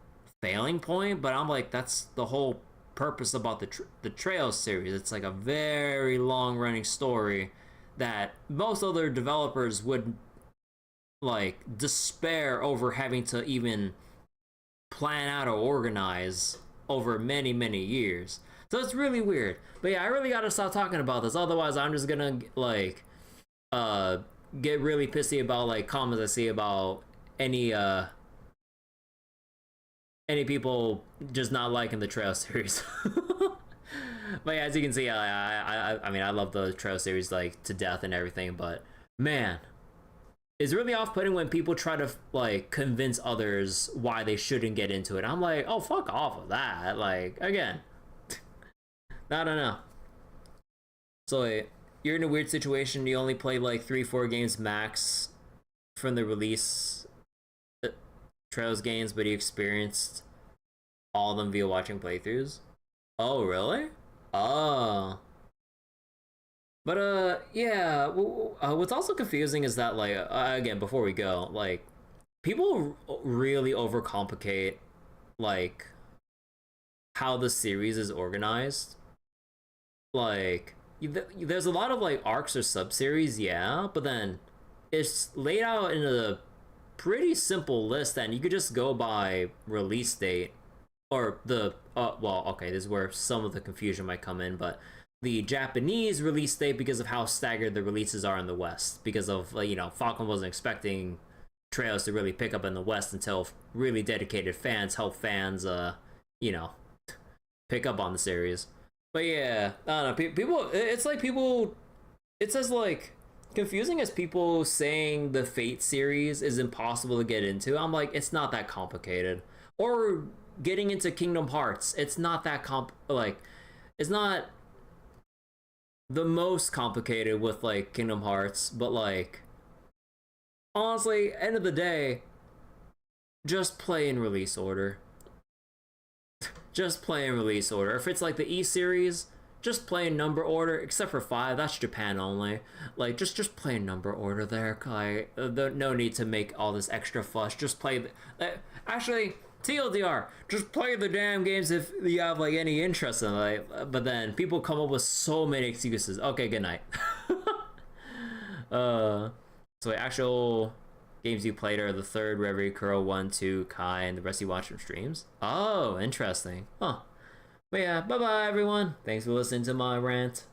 failing point, but I'm like, that's the whole purpose about the Trail series. It's like a very long running story that most other developers would like despair over having to even plan out or organize over many years. So it's really weird. But yeah, I really gotta stop talking about this, otherwise I'm just gonna like get really pissy about like comments I see about any people just not liking the Trail series. But yeah, as you can see, I mean, I love the Trail series like to death and everything, but man, it's really off-putting when people try to like convince others why they shouldn't get into it. I'm like, oh, fuck off of that. Like, again, I don't know. So you're in a weird situation. You only play like 3-4 games max from the release Trails games, but you experienced all of them via watching playthroughs. Oh, really? Oh. But yeah, what's also confusing is that like, again, before we go, like, people really overcomplicate like how the series is organized. Like, there's a lot of like arcs or sub-series, yeah, but then it's laid out in a pretty simple list, and you could just go by release date or the well, okay, this is where some of the confusion might come in, but the Japanese release date because of how staggered the releases are in the West. Because of, you know, Falcon wasn't expecting trailers to really pick up in the West until really dedicated fans help fans, you know, pick up on the series. But yeah, I don't know, people, it's like people, it's as like confusing as people saying the Fate series is impossible to get into. I'm like, it's not that complicated. Or getting into Kingdom Hearts, it's not that like, it's not the most complicated with like Kingdom Hearts, but like, honestly, end of the day, just play in release order. Just play in release order. If it's like the E series, just play in number order, except for 5, that's Japan only. Like, just play in number order there. Like, no need to make all this extra fuss. Just play actually, TLDR, just play the damn games if you have like any interest in it. Like, but then people come up with so many excuses. Okay, good night. So actual games you played are the 3rd, Reverie, Kuro, 1, 2, Kai, and the rest you watch from streams. Oh, interesting. Huh. But yeah, bye-bye everyone. Thanks for listening to my rant.